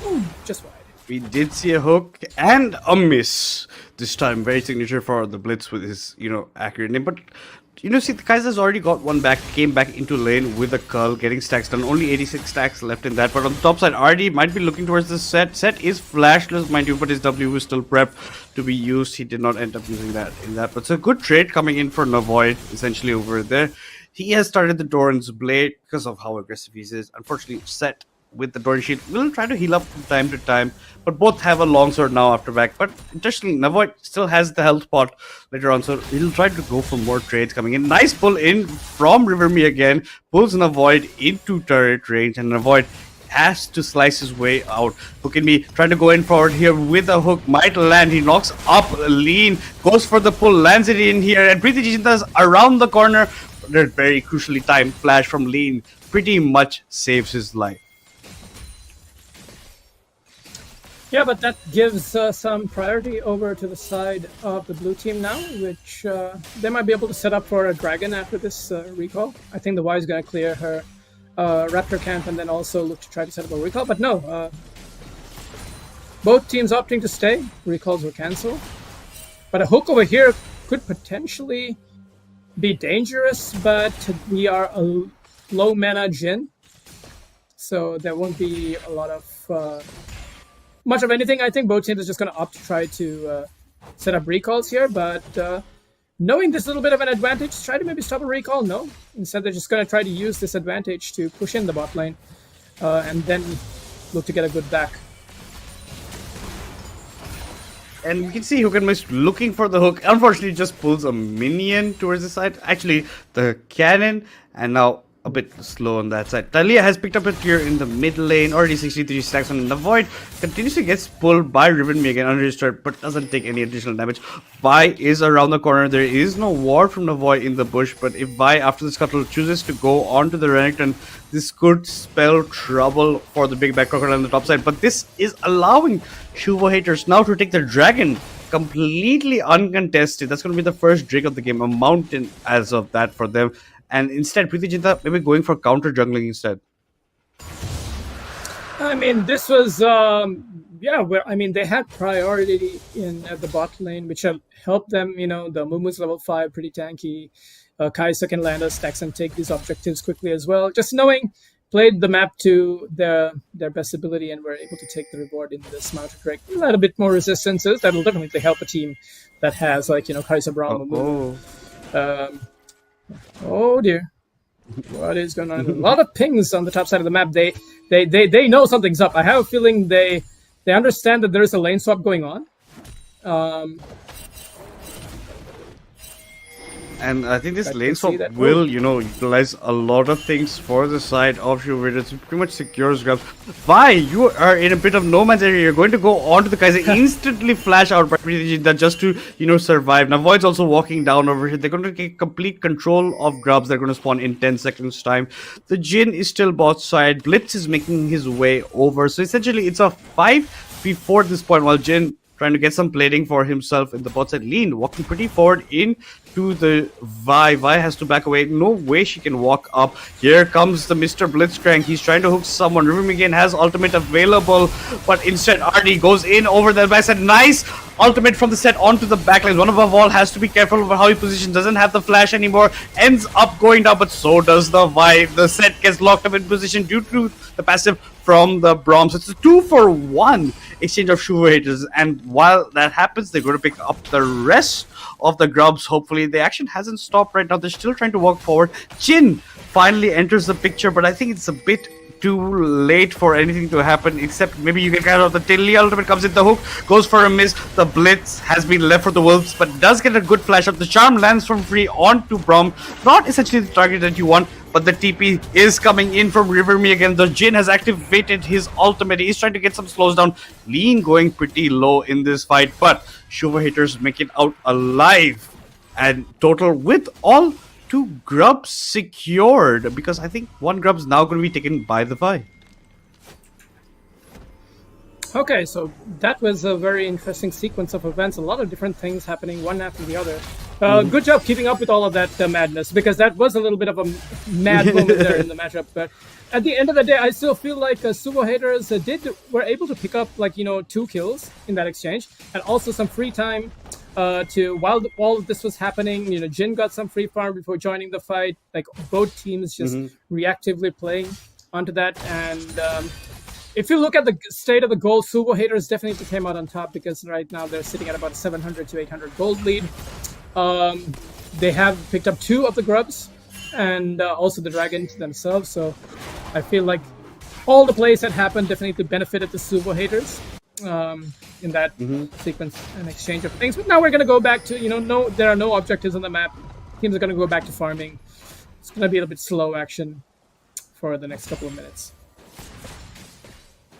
Ooh, just wide. We did see a hook and a miss this time. Very signature for the Blitz with his, accurate name. But, see, the Kaiser's already got one back, came back into lane with a curl, getting stacks done. Only 86 stacks left in that. But on the top side, RD might be looking towards the set. Set is flashless, mind you, but his W is still prepped to be used. He did not end up using that in that. But it's a good trade coming in for Navoid, essentially, over there. He has started the Doran's Blade because of how aggressive he is. Unfortunately, Set with the Doran Shield will try to heal up from time to time, but both have a longsword now after back. But interestingly, Navoid still has the health pot later on, so he'll try to go for more trades coming in. Nice pull in from Riverme again, pulls Navoid into turret range, and Navoid has to slice his way out. Look at me trying to go in forward here with a hook, might land. He knocks up lean, goes for the pull, lands it in here, and Preeti Jinta's around the corner. That very crucially timed flash from lean pretty much saves his life. Yeah, but that gives some priority over to the side of the blue team now, which they might be able to set up for a dragon after this recall. I think the Y is going to clear her Raptor camp and then also look to try to set up a recall. But no, both teams opting to stay. Recalls were cancelled. But a hook over here could potentially be dangerous, but we are a low mana Jhin, so there won't be a lot of much of anything. I think both teams are just going to opt to try to set up recalls here, but knowing this little bit of an advantage, try to maybe stop a recall. No, instead they're just going to try to use this advantage to push in the bot lane and then look to get a good back. And you can see Hooken is looking for the hook. Unfortunately, just pulls a minion towards the side. Actually, the cannon, and now a bit slow on that side. Talia has picked up a tier in the mid lane, already 63 stacks on the void. Continuously gets pulled by Rivenme again under his turret, but doesn't take any additional damage. Vi is around the corner. There is no ward from the void in the bush, but if Vi after the scuttle chooses to go onto the Renekton, this could spell trouble for the big back crocodile on the top side. But this is allowing SUVO haters now to take the dragon completely uncontested. That's going to be the first Drake of the game, a mountain as of that for them. And instead, Preeti Jinta maybe going for counter jungling instead. I mean, this was, they had priority in the bot lane, which helped them. The Mumu's level 5, pretty tanky. Kai'Sa can land us stacks and take these objectives quickly as well. Just knowing, played the map to their best ability and were able to take the reward in this mounted Drake. A little bit more resistances. That'll definitely help a team that has, Kai'Sa, Braum, Mumu. Oh dear, what is going on? A lot of pings on the top side of the map. They know something's up. I have a feeling they understand that there is a lane swap going on. And I think this lane swap will, utilize a lot of things for the side of SUVO. It pretty much secures grabs. Vi, you are in a bit of no man's area. You're going to go onto the Kai'Sa, instantly flash out by Preeti Jinta just to, survive. Now Void's also walking down over here. They're going to take complete control of grubs. They're going to spawn in 10 seconds time. The Jhin is still bot side. Blitz is making his way over. So essentially, it's a 5v4 this point, while Jhin trying to get some plating for himself in the bot side. Lean walking pretty forward into the Vi. Vi has to back away. No way she can walk up. Here comes the Mr. Blitzcrank. He's trying to hook someone. Riverme again has ultimate available, but instead RD goes in over the backside. Nice ultimate from the set onto the backlines. One above all has to be careful about how he positions. Doesn't have the flash anymore. Ends up going down, but so does the Vibe. The set gets locked up in position due to the passive from the Braum. So it's a 2-for-1 exchange of SUVO haters. And while that happens, they're going to pick up the rest of the grubs. Hopefully, the action hasn't stopped right now. They're still trying to walk forward. Jin finally enters the picture, but I think it's a bit too late for anything to happen, except maybe you can kind of the Tilly ultimate comes in, the hook goes for a miss. The blitz has been left for the Wolves, but does get a good flash up. The charm lands from free onto Braum. Not essentially the target that you want, but the TP is coming in from Riverme again. The Jin has activated his ultimate. He's trying to get some slows down. Lean going pretty low in this fight, but SUVO haters make it out alive. And total with all 2 grubs secured, because I think 1 grub's now going to be taken by the Vi. Okay, so that was a very interesting sequence of events. A lot of different things happening one after the other. Good job keeping up with all of that madness, because that was a little bit of a mad moment there in the matchup. But at the end of the day, I still feel like SUVO haters were able to pick up 2 kills in that exchange, and also some free time while all of this was happening. Jin got some free farm before joining the fight. Like both teams just reactively playing onto that. And if you look at the state of the gold, SUVO haters definitely came out on top, because right now they're sitting at about a 700 to 800 gold lead. They have picked up 2 of the grubs and also the dragon themselves. So I feel like all the plays that happened definitely benefited the SUVO haters in that sequence and exchange of things. But now we're going to go back to, there are no objectives on the map. Teams are going to go back to farming. It's going to be a little bit slow action for the next couple of minutes.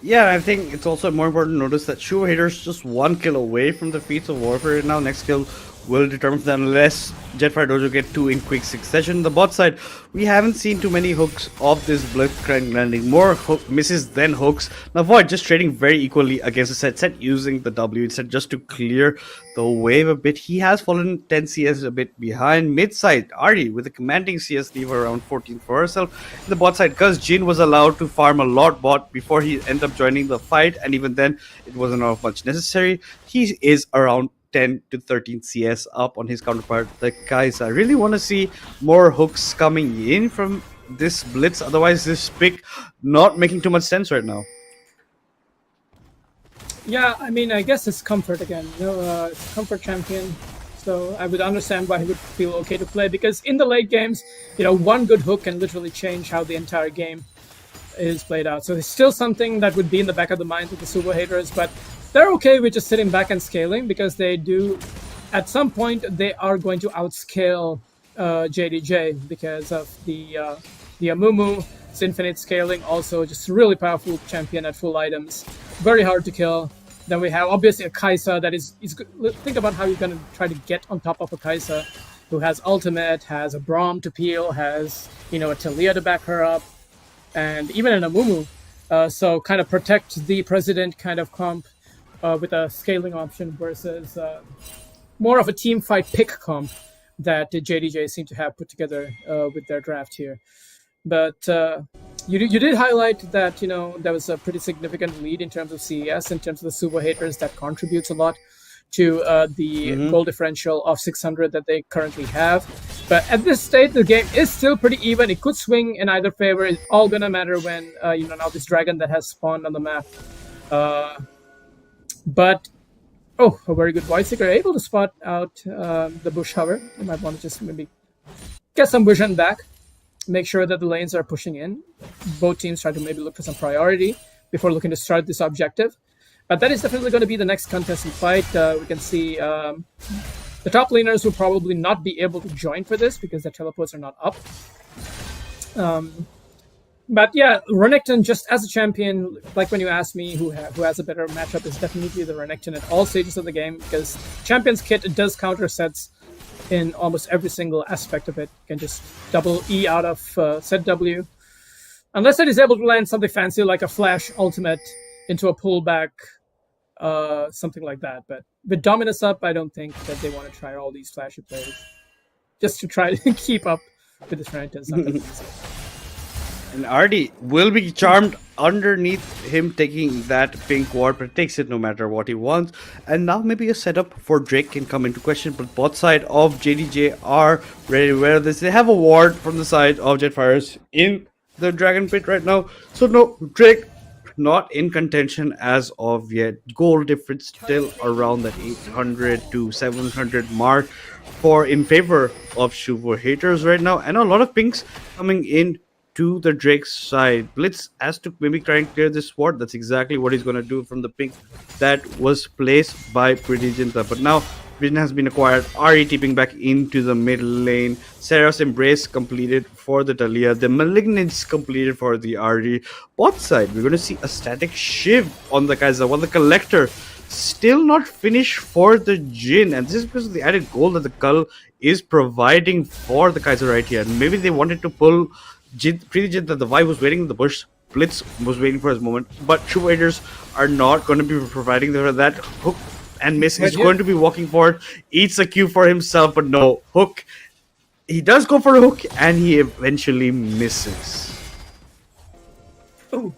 Yeah, I think it's also more important to notice that SUVO haters just 1 kill away from the Feats of Warfare now. Next kill will determine that unless Jettfire Dojo get 2 in quick succession. The bot side, we haven't seen too many hooks of this Blitzcrank landing. More hook misses than hooks. Now Void just trading very equally against the set using the W instead just to clear the wave a bit. He has fallen 10 CS a bit behind. Mid side, Artie with a commanding CS leave around 14 for herself. In the bot side, because Jin was allowed to farm a lot bot before he ended up joining the fight, and even then it wasn't much necessary. He is around 10 to 13 CS up on his counterpart, the Kai'Sa. I really want to see more hooks coming in from this blitz. Otherwise, this pick not making too much sense right now. Yeah, I mean, I guess it's comfort again. It's comfort champion. So I would understand why he would feel okay to play, because in the late games, 1 good hook can literally change how the entire game is played out. So it's still something that would be in the back of the minds of the SUVO haters, but they're okay with just sitting back and scaling, because they do, at some point, they are going to outscale JDJ because of the Amumu. It's infinite scaling, also just really powerful champion at full items. Very hard to kill. Then we have obviously a Kai'Sa that is think about how you're going to try to get on top of a Kai'Sa who has ultimate, has a Braum to peel, has a Talia to back her up, and even an Amumu. So kind of protect the president kind of comp. With a scaling option versus more of a team fight pick comp that JDJ seem to have put together with their draft here. But you did highlight that there was a pretty significant lead in terms of CES, in terms of the SUVO haters. That contributes a lot to the goal differential of 600 that they currently have. But at this stage, the game is still pretty even. It could swing in either favor. It's all gonna matter when now this dragon that has spawned on the map. But a very good Void Seeker, able to spot out the bush hover. You might want to just maybe get some vision back, make sure that the lanes are pushing in. Both teams try to maybe look for some priority before looking to start this objective. But that is definitely going to be the next contested fight. We can see the top laners will probably not be able to join for this because their teleports are not up. But yeah, Renekton just as a champion, like when you asked me who has a better matchup, is definitely the Renekton at all stages of the game, because Champion's Kit, it does counter sets in almost every single aspect of it. You can just double E out of set W. Unless it is able to land something fancy like a flash ultimate into a pullback, something like that. But with Dominus up, I don't think that they want to try all these flashy plays just to try to keep up with this Renekton. And Artie will be charmed underneath him taking that pink ward, but takes it no matter what he wants. And now maybe a setup for Drake can come into question, but both side of JDJ are ready to wear this. They have a ward from the side of Jettfires in the Dragon Pit right now. So no, Drake not in contention as of yet. Goal difference still around that 800 to 700 mark for in favor of SUVO haters right now, and a lot of pinks coming in to the Drake's side. Blitz has to maybe try and clear this ward. That's exactly what he's going to do from the pink that was placed by Pretty Jinta. But now Vision has been acquired. Ari tipping back into the mid lane. Sarah's Embrace completed for the Talia. The Malignance completed for the Ari. Both side, we're going to see a static Shiv on the Kaiser, while the Collector still not finished for the Jin. And this is because of the added gold that the Cull is providing for the Kaiser right here. And maybe they wanted to pull Pretty Jin that the Vi was waiting in the bush. Blitz was waiting for his moment. But True Raiders are not going to be providing that hook. And Miss is going to be walking forward, eats a Q for himself, but no, hook. He does go for a hook, and he eventually misses. Ooh.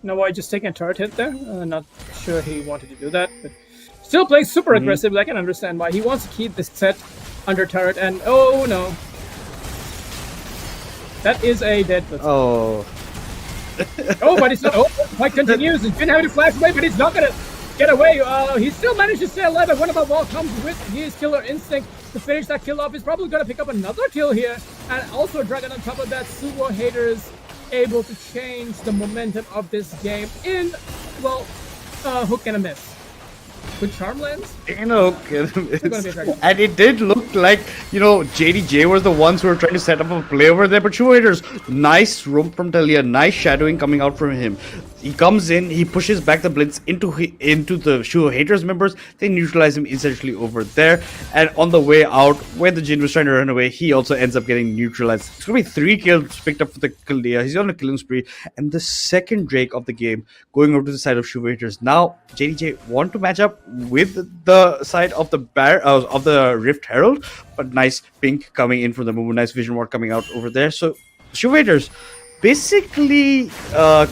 No, I just taking a turret hit there. Not sure he wanted to do that, but still playing super aggressive. I can understand why. He wants to keep this set under turret, and oh no. That is a dead Blitz. Oh. Oh, but it's not over. Fight continues. He's been having to flash away, but he's not going to get away. He still managed to stay alive, and one of the wall comes with his killer instinct to finish that kill off. He's probably going to pick up another kill here, and also a dragon on top of that. SUVO haters able to change the momentum of this game in, well, hook and a miss. With Charmlands? And it did look like, JDJ was the ones who were trying to set up a play over there. But True Raiders, nice roam from Talia, nice shadowing coming out from him. He comes in, he pushes back the Blitz into the SUVO haters members. They neutralize him essentially over there. And on the way out, when the Jin was trying to run away, he also ends up getting neutralized. It's going to be 3 kills picked up for the Kildea. He's on a killing spree. And the second Drake of the game going over to the side of SUVO haters. Now, JDJ want to match up with the side of the Rift Herald, but nice pink coming in from the move, nice vision ward coming out over there. So SUVO haters basically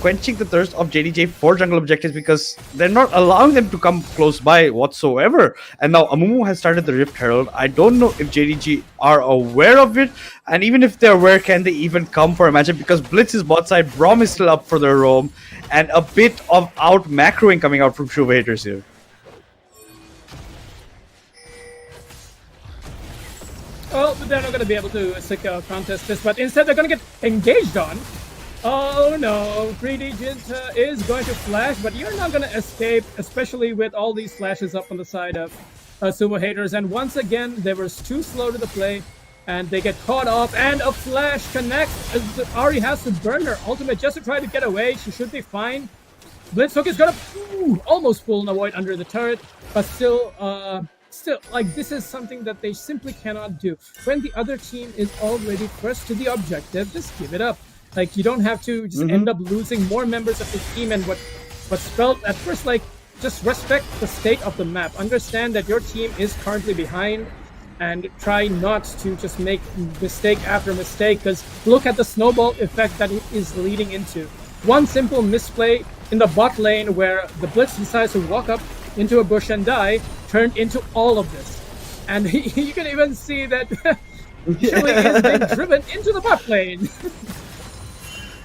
quenching the thirst of JDJ for jungle objectives because they're not allowing them to come close by whatsoever. And now Amumu has started the Rift Herald. I don't know if JDG are aware of it, and even if they're aware, can they even come for a matchup, because Blitz is bot side, Braum is still up for the roam, and a bit of out macroing coming out from SUVO haters here. Well, they're not going to be able to contest this, but instead they're going to get engaged on. Oh no, Pretty Jinta is going to flash, but you're not going to escape, especially with all these flashes up on the side of SUVO haters. And once again, they were too slow to the play, and they get caught off, and a flash connects. Ari has to burn her ultimate just to try to get away. She should be fine. Blitzhook is going to almost pull Navoid under the turret, but still, like, this is something that they simply cannot do. When the other team is already first to the objective, just give it up. Like, you don't have to just end up losing more members of the team. And what's felt at first, like, just respect the state of the map. Understand that your team is currently behind, and try not to just make mistake after mistake, because look at the snowball effect that it is leading into. One simple misplay in the bot lane where the Blitz decides to walk up into a bush and die turned into all of this. And you can even see that Chili is being driven into the bot lane.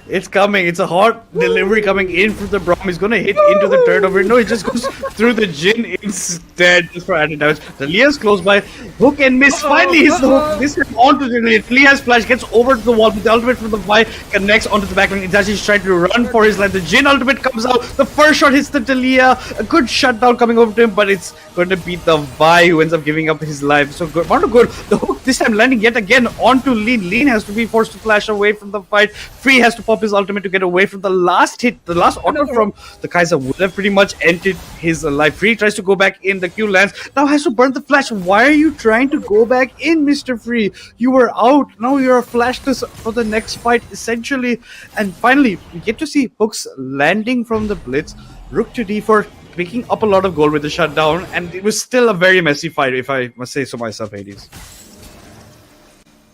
It's coming. It's a hot delivery coming in from the Braum. He's going to hit into the turret over. No, it just goes through the Jin instead, just for added damage. The Leah's close by. Hook and miss. Finally hits the hook. This time onto the Leah. Leah's flash gets over to the wall, but the ultimate from the Vi connects onto the backline. It's actually trying to run for his life. The Jin ultimate comes out. The first shot hits the Talia. A good shutdown coming over to him, but it's going to beat the Vi, who ends up giving up his life. So good. Not good. The hook this time landing yet again onto Lean. Lean has to be forced to flash away from the fight. Free has to pop his ultimate to get away from the last hit. The last auto from the Kaiser would have pretty much ended his life. Free tries to go back in. The Q lands. Now has to burn the flash. Why are you trying to go back in, Mr. Free? You were out. Now you're flashless for the next fight, essentially. And finally, we get to see hooks landing from the Blitz. Rook to D4, picking up a lot of gold with the shutdown. And it was still a very messy fight, if I must say so myself, Hades.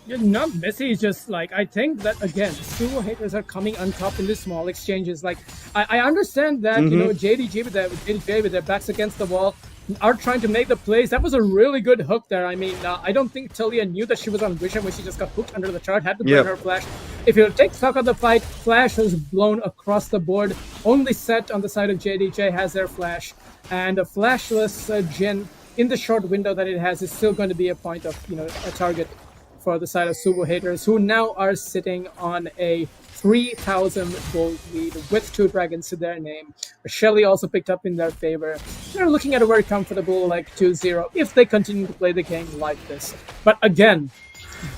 Not messy, just like I think that again, SUVO haters are coming on top in these small exchanges. Like I understand that JDJ with their backs against the wall are trying to make the plays. That was a really good hook there. I mean, I don't think Talia knew that she was on vision when she just got hooked under the chart. Had to burn her flash. If you take stock of the fight, flash was blown across the board. Only Set on the side of JDJ has their flash, and a flashless Jin in the short window that it has is still going to be a point of a target for the side of SUVO haters, who now are sitting on a 3,000 gold lead with 2 dragons to their name. Shelly also picked up in their favor. They're looking at a very comfortable 2-0 if they continue to play the game like this. But again,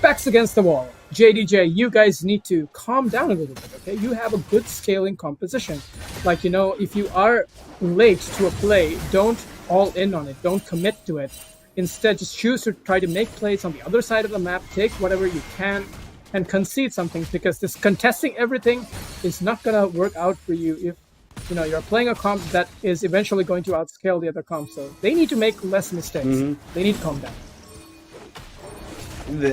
backs against the wall. JDJ, you guys need to calm down a little bit, okay? You have a good scaling composition. If you are late to a play, don't all in on it. Don't commit to it. Instead, just choose to try to make plays on the other side of the map, take whatever you can, and concede something, because this contesting everything is not going to work out for you if you're playing a comp that is eventually going to outscale the other comp. So they need to make less mistakes. They need to calm down.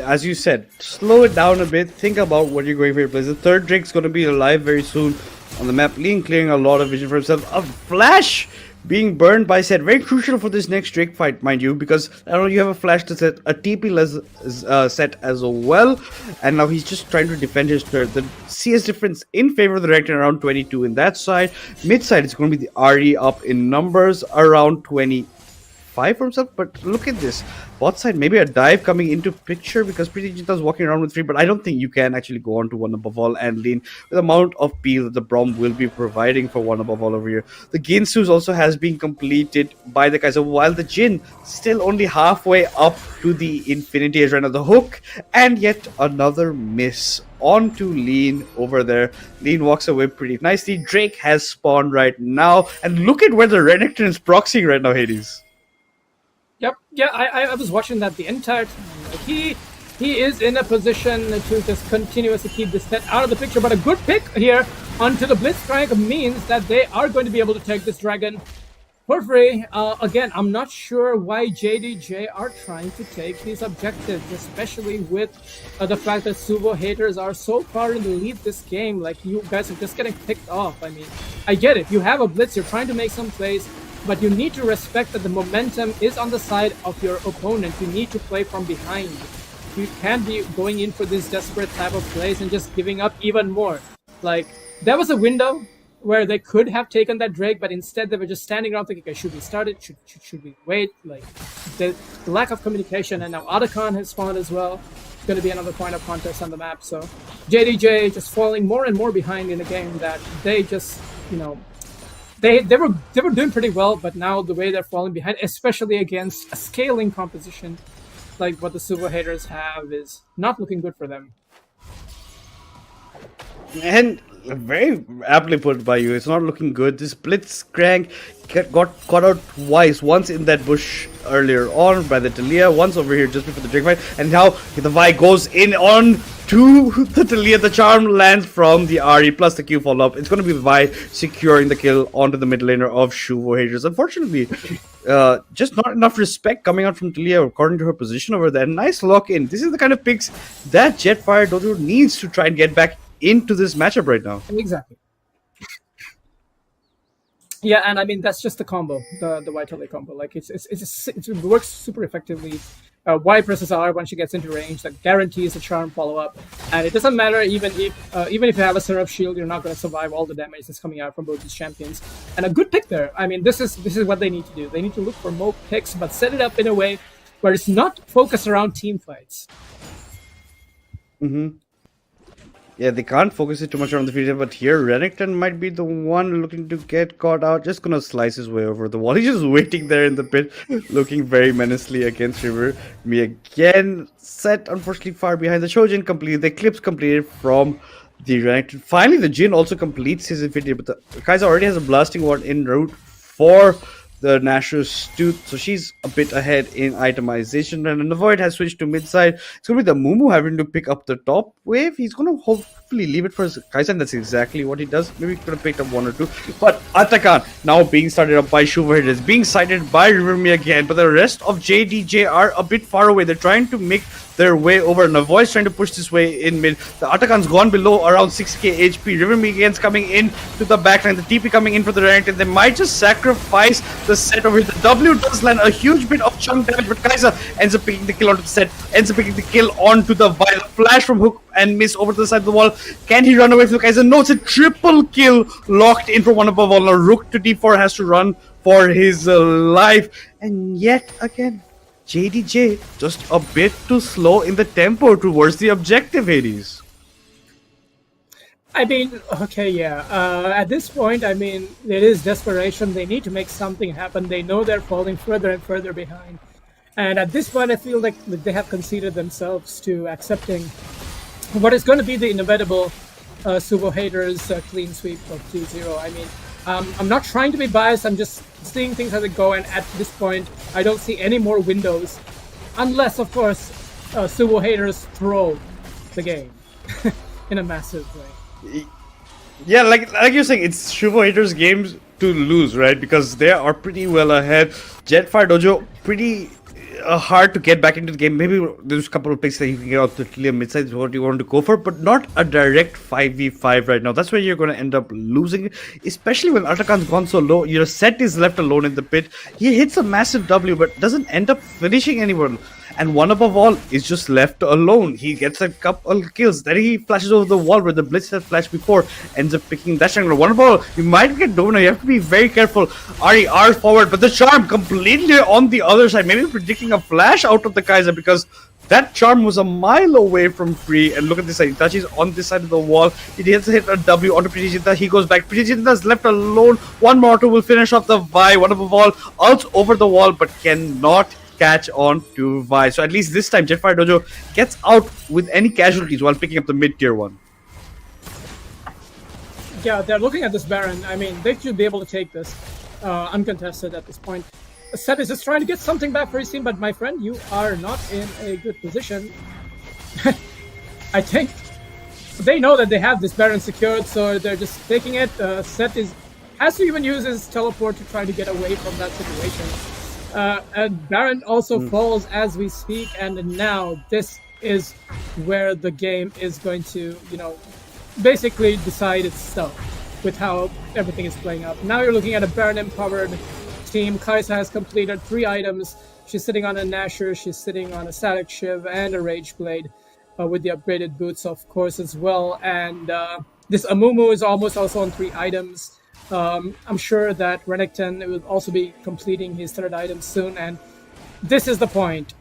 As you said, slow it down a bit. Think about what you're going for your plays. The third Drake's going to be alive very soon on the map. Lean clearing a lot of vision for himself. A flash being burned by Set. Very crucial for this next Drake fight, mind you, because I don't know, you have a flash to Set, a TP Set as well, and now he's just trying to defend his turret. The CS difference in favor of the Renekton around 22 in that side. Mid side, it's going to be the RE up in numbers around 25 for himself, but look at this. Bot side, maybe a dive coming into picture, because Pretty Jinta's walking around with 3, but I don't think you can actually go on to one above all and lean with the amount of peel that the Braum will be providing for one above all over here. The Ginsu's also has been completed by the Kaiser, while the Jin still only halfway up to the Infinity Edge right now. The hook, and yet another miss onto Lean over there. Lean walks away pretty nicely. Drake has spawned right now, and look at where the Renekton is proxying right now, Hades. Yep. Yeah, I was watching that the entire time. He is in a position to just continuously keep this Set out of the picture, but a good pick here onto the Blitzcrank means that they are going to be able to take this dragon for free. Again, I'm not sure why JDJ are trying to take these objectives, especially with the fact that SUVO haters are so far in the lead this game. Like, you guys are just getting picked off. I mean, I get it. You have a Blitz, you're trying to make some plays, but you need to respect that the momentum is on the side of your opponent. You need to play from behind. You can't be going in for this desperate type of plays and just giving up even more. Like, there was a window where they could have taken that Drake, but instead they were just standing around thinking, okay, should we start it? Should we wait? Like, the lack of communication, and now Otacon has spawned as well. It's going to be another point of contest on the map. So JDJ just falling more and more behind in a game that they just, They were doing pretty well, but now the way they're falling behind, especially against a scaling composition like what the SUVO haters have, is not looking good for them. And very aptly put by you, it's not looking good. This Blitzcrank got caught out twice. Once in that bush earlier on by the Talia, once over here just before the Drake fight, and now the Vi goes in on to the Talia. The charm lands from the RE plus the Q follow-up. It's going to be Vi securing the kill onto the mid laner of SUVO haters. Unfortunately, just not enough respect coming out from Talia according to her position over there. Nice lock-in. This is the kind of picks that Jettfire Dojo needs to try and get back into this matchup right now. Exactly. Yeah, and I mean that's just the combo, the White combo. Like it works super effectively. Y presses R when she gets into range, that guarantees a charm follow up, and it doesn't matter even if you have a Seraph shield, you're not going to survive all the damage that's coming out from both these champions. And a good pick there. I mean, this is what they need to do. They need to look for more picks, but set it up in a way where it's not focused around team fights. Yeah, they can't focus it too much on the field, but here Renekton might be the one looking to get caught out. Just gonna slice his way over the wall. He's just waiting there in the pit, looking very menacingly against River. Me again. Set, unfortunately, far behind. The Shojin completed. The Eclipse completed from the Renekton. Finally, the Jin also completes his Infinity, but the Kaiser already has a Blasting Ward en route for the Nashor's Tooth, so she's a bit ahead in itemization. And the Void has switched to mid side. It's going to be the Mumu having to pick up the top wave. He's going to carefully leave it for his Kai'Sa, and that's exactly what he does. Maybe he could have picked up one or two. But Atakan now being started up by SUVO Haters, being sighted by Riverme again, but the rest of JDJ are a bit far away. They're trying to make their way over. Navoi's trying to push this way in mid. The Atakan's gone below around 6k HP. Riverme again's coming in to the backline. The TP coming in for the rank, and they might just sacrifice the set over here. The W does land a huge bit of chunk damage, but Kai'Sa ends up picking the kill onto the set, ends up picking the kill onto the Vi. The flash from Hook and miss over to the side of the wall. Can he run away from the Kai'Sa? No, it's a triple kill locked in for one above all. Now Rook to D4 has to run for his life, and yet again JDJ just a bit too slow in the tempo towards the objective, Hades. I mean, okay, yeah. At this point, I mean, it is desperation. They need to make something happen. They know they're falling further and further behind. And at this point, I feel like they have conceded themselves to accepting what is going to be the inevitable SUVO Haters clean sweep of 2-0. I mean, I'm not trying to be biased. I'm just seeing things as they go. And at this point, I don't see any more windows. Unless, of course, SUVO Haters throw the game in a massive way. Yeah, like you're saying, it's SUVO Haters' games to lose, right? Because they are pretty well ahead. Jettfire Dojo, pretty hard to get back into the game. Maybe there's a couple of picks that you can get out the clear mid-side, what you want to go for, but not a direct 5v5 right now. That's where you're going to end up losing, especially when Atakan's gone so low. Your set is left alone in the pit. He hits a massive W, but doesn't end up finishing anyone. And one above all is just left alone. He gets a couple kills. Then he flashes over the wall where the Blitz had flashed before. Ends up picking that triangle. One above all, you might get Domino. You have to be very careful. RER forward, but the Charm completely on the other side. Maybe predicting a flash out of the Kai'Sa because that Charm was a mile away from free. And look at this side. Itachi's on this side of the wall. He has to hit a W onto Pretty Jinta. He goes back. Pretty Jinta's left alone. One more will finish off the Vi. One above all, ults over the wall, but cannot catch on to Vi. So at least this time Jettfire Dojo gets out with any casualties while picking up the mid-tier one. Yeah, they're looking at this Baron. I mean, they should be able to take this uncontested at this point. Seth is just trying to get something back for his team, but my friend, you are not in a good position. I think they know that they have this Baron secured, so they're just taking it. Seth has to even use his teleport to try to get away from that situation. And Baron also falls as we speak, and now this is where the game is going to, basically decide itself with how everything is playing out. Now you're looking at a Baron empowered team. Kai'Sa has completed 3 items. She's sitting on a Nashor, she's sitting on a Static Shiv and a Rage Blade with the upgraded boots, of course, as well. And this Amumu is almost also on 3 items. I'm sure that Renekton will also be completing his 3rd item soon, and this is the point.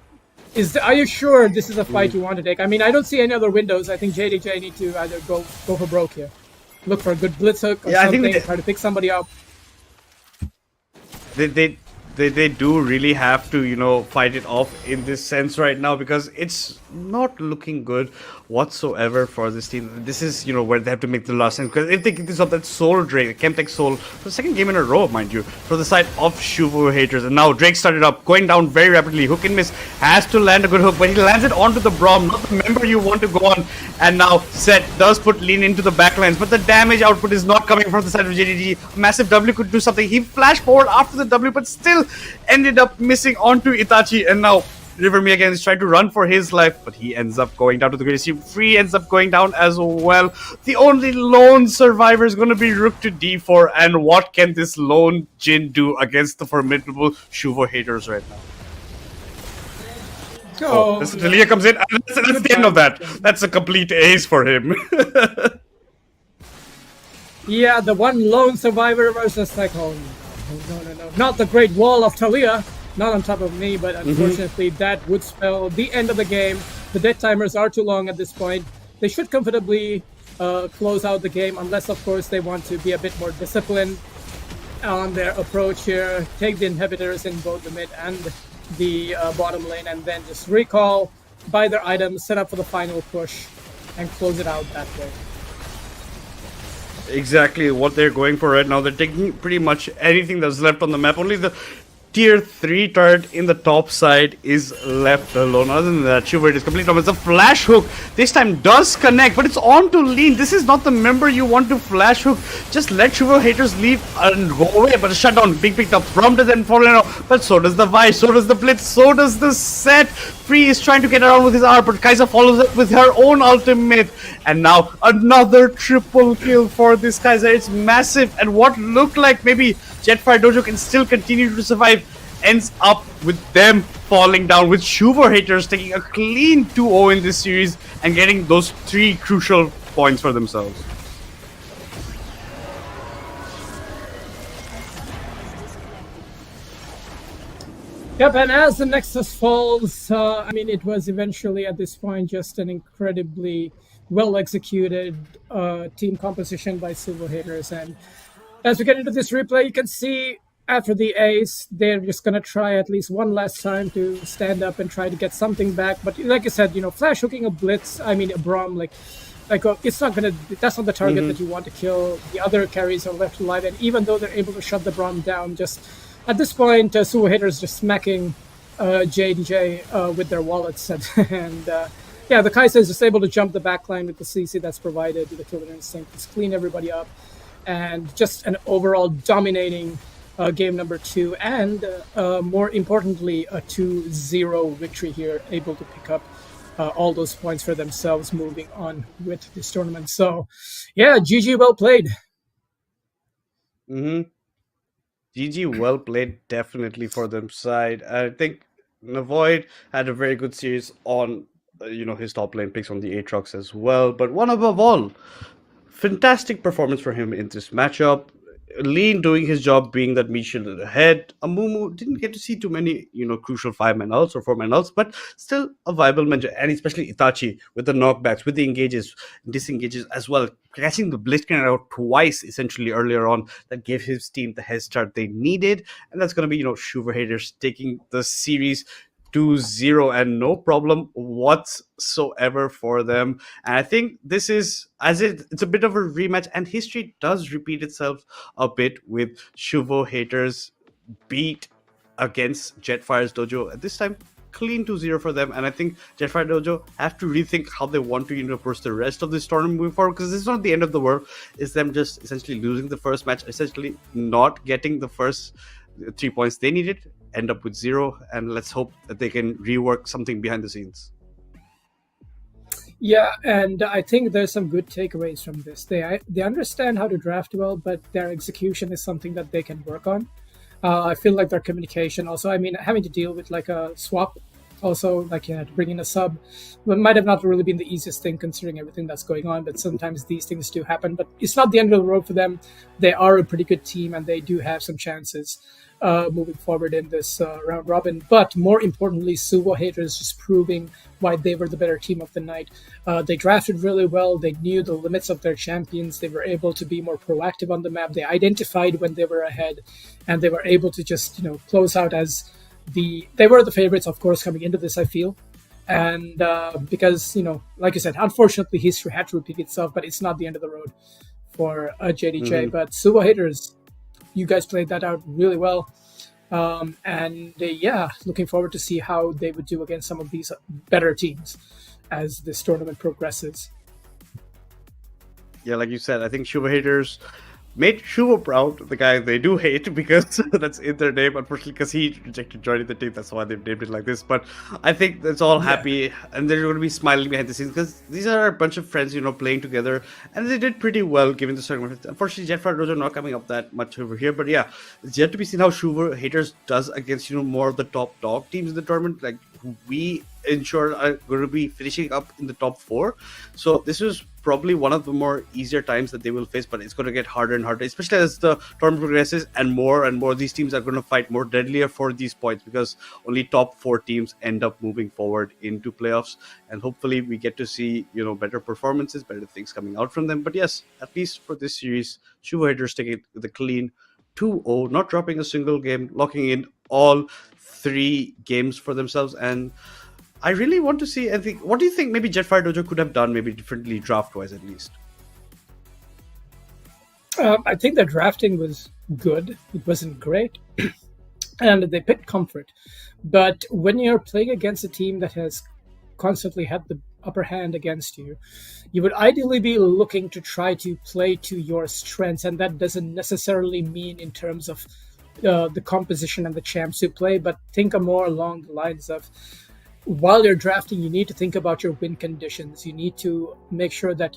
Are you sure this is a fight you want to take? I mean, I don't see any other windows. I think JDJ need to either go for broke here. Look for a good blitz hook or something, try to pick somebody up. They do really have to, fight it off in this sense right now, because it's not looking good whatsoever for this team. This is, where they have to make the last stand, because if they get this up, that Soul Drake, Chemtech Soul, for the 2nd game in a row, mind you, for the side of SUVO Haters. And now Drake started up, going down very rapidly. Hook and miss, has to land a good hook, but he lands it onto the Braum, not the member you want to go on. And now Set does put Lean into the backlines, but the damage output is not coming from the side of JDG. Massive W could do something. He flashed forward after the W, but still ended up missing onto Itachi. And now Riverme again is trying to run for his life, but he ends up going down to the greatest team. Free ends up going down as well. The only lone survivor is going to be Rook to D4, and what can this lone Jin do against the formidable SUVO Haters right now? This Delia comes in, and that's the end of that. That's a complete ace for him. Yeah, the one lone survivor versus like, no. Not the Great Wall of Talia. Not on top of me, but unfortunately that would spell the end of the game. The death timers are too long at this point. They should comfortably close out the game, unless of course they want to be a bit more disciplined on their approach here. Take the inhibitors in both the mid and the bottom lane, and then just recall, buy their items, set up for the final push, and close it out that way. Exactly what they're going for right now. They're taking pretty much anything that's left on the map. Only the tier 3 turret in the top side is left alone. Other than that, SUVO is complete dominance. The flash hook this time does connect, but it's on to Lean. This is not the member you want to flash hook. Just let SUVO haters leave and go away. But a shutdown being picked up from the then fallen out. But so does the Vice, so does the Blitz, so does the Set. Free is trying to get around with his R, but Kaiser follows up with her own ultimate. And now another triple kill for this Kaiser. It's massive. And what looked like maybe Jettfire Dojo can still continue to survive ends up with them falling down, with SUVO haters taking a clean 2-0 in this series and getting those 3 crucial points for themselves. Yep, and as the Nexus falls, I mean, it was eventually at this point just an incredibly well-executed team composition by SUVO haters. And as we get into this replay, you can see after the ace, they're just going to try at least one last time to stand up and try to get something back. But like I said, flash hooking a Blitz, I mean, a Braum, it's not going to, that's not the target that you want to kill. The other carries are left alive, and even though they're able to shut the Braum down, just at this point, SUVO haters just smacking JDJ with their wallets. And yeah, the Kaiser is just able to jump the backline with the CC that's provided, the Killer Instinct, just clean everybody up. And just an overall dominating game number 2, and more importantly, a 2-0 victory here, able to pick up all those points for themselves moving on with this tournament. So, yeah, GG, well played. GG, well played, definitely for them side. I think Navoid had a very good series on, his top lane picks on the Aatrox as well. But one above all, fantastic performance for him in this matchup. Lean doing his job, being that meat shield ahead. Amumu didn't get to see too many, crucial 5-man ults or 4-man ults, but still a viable mention. And especially Itachi with the knockbacks, with the engages, disengages as well, catching the Blitzcrank out twice essentially earlier on. That gave his team the head start they needed, and that's going to be, SUVO haters taking the series 2-0 and no problem whatsoever for them. And I think this is, it's a bit of a rematch, and history does repeat itself a bit with SUVO haters beat against Jettfire's Dojo. At this time, clean 2-0 for them, and I think Jettfire Dojo have to rethink how they want to approach the rest of this tournament moving forward, because this is not the end of the world. It's them just essentially losing the first match, essentially not getting the first 3 points they needed, end up with 0, and let's hope that they can rework something behind the scenes. Yeah, and I think there's some good takeaways from this. They understand how to draft well, but their execution is something that they can work on. I feel like their communication also, I mean, having to deal with like a swap, also like to bring in a sub, but might have not really been the easiest thing considering everything that's going on, but sometimes these things do happen. But it's not the end of the road for them. They are a pretty good team, and they do have some chances moving forward in this round robin. But more importantly, SUVO haters just proving why they were the better team of the night. They drafted really well. They knew the limits of their champions. They were able to be more proactive on the map. They identified when they were ahead, and they were able to just close out as they were the favorites, of course, coming into this, I feel. And because like I said, unfortunately history had to repeat itself, but it's not the end of the road for JDJ. But SUVO haters, you guys played that out really well. And yeah, looking forward to see how they would do against some of these better teams as this tournament progresses. Yeah, like you said, I think SUVO haters made SUVO proud, the guy they do hate, because that's in their name, unfortunately, because he rejected joining the team. That's why they've named it like this. But I think that's all happy, and they're going to be smiling behind the scenes, because these are a bunch of friends, playing together, and they did pretty well given the circumstances. Unfortunately, Jettfire Dojo not coming up that much over here, but yeah, it's yet to be seen how SUVO haters does against more of the top dog teams in the tournament, like we ensure are going to be finishing up in the top 4. So this is probably one of the more easier times that they will face, but it's going to get harder and harder, especially as the tournament progresses, and more these teams are going to fight more deadlier for these points, because only top 4 teams end up moving forward into playoffs, and hopefully we get to see better performances, better things coming out from them. But yes, at least for this series, SUVO haters taking it with a clean 2-0, not dropping a single game, locking in all 3 games for themselves. And I really want to see, what do you think maybe Jettfire Dojo could have done maybe differently draft-wise at least? I think their drafting was good. It wasn't great. and they picked Comfort. But when you're playing against a team that has constantly had the upper hand against you, you would ideally be looking to try to play to your strengths, and that doesn't necessarily mean in terms of the composition and the champs you play, but think more along the lines of, while you're drafting, you need to think about your win conditions. You need to make sure that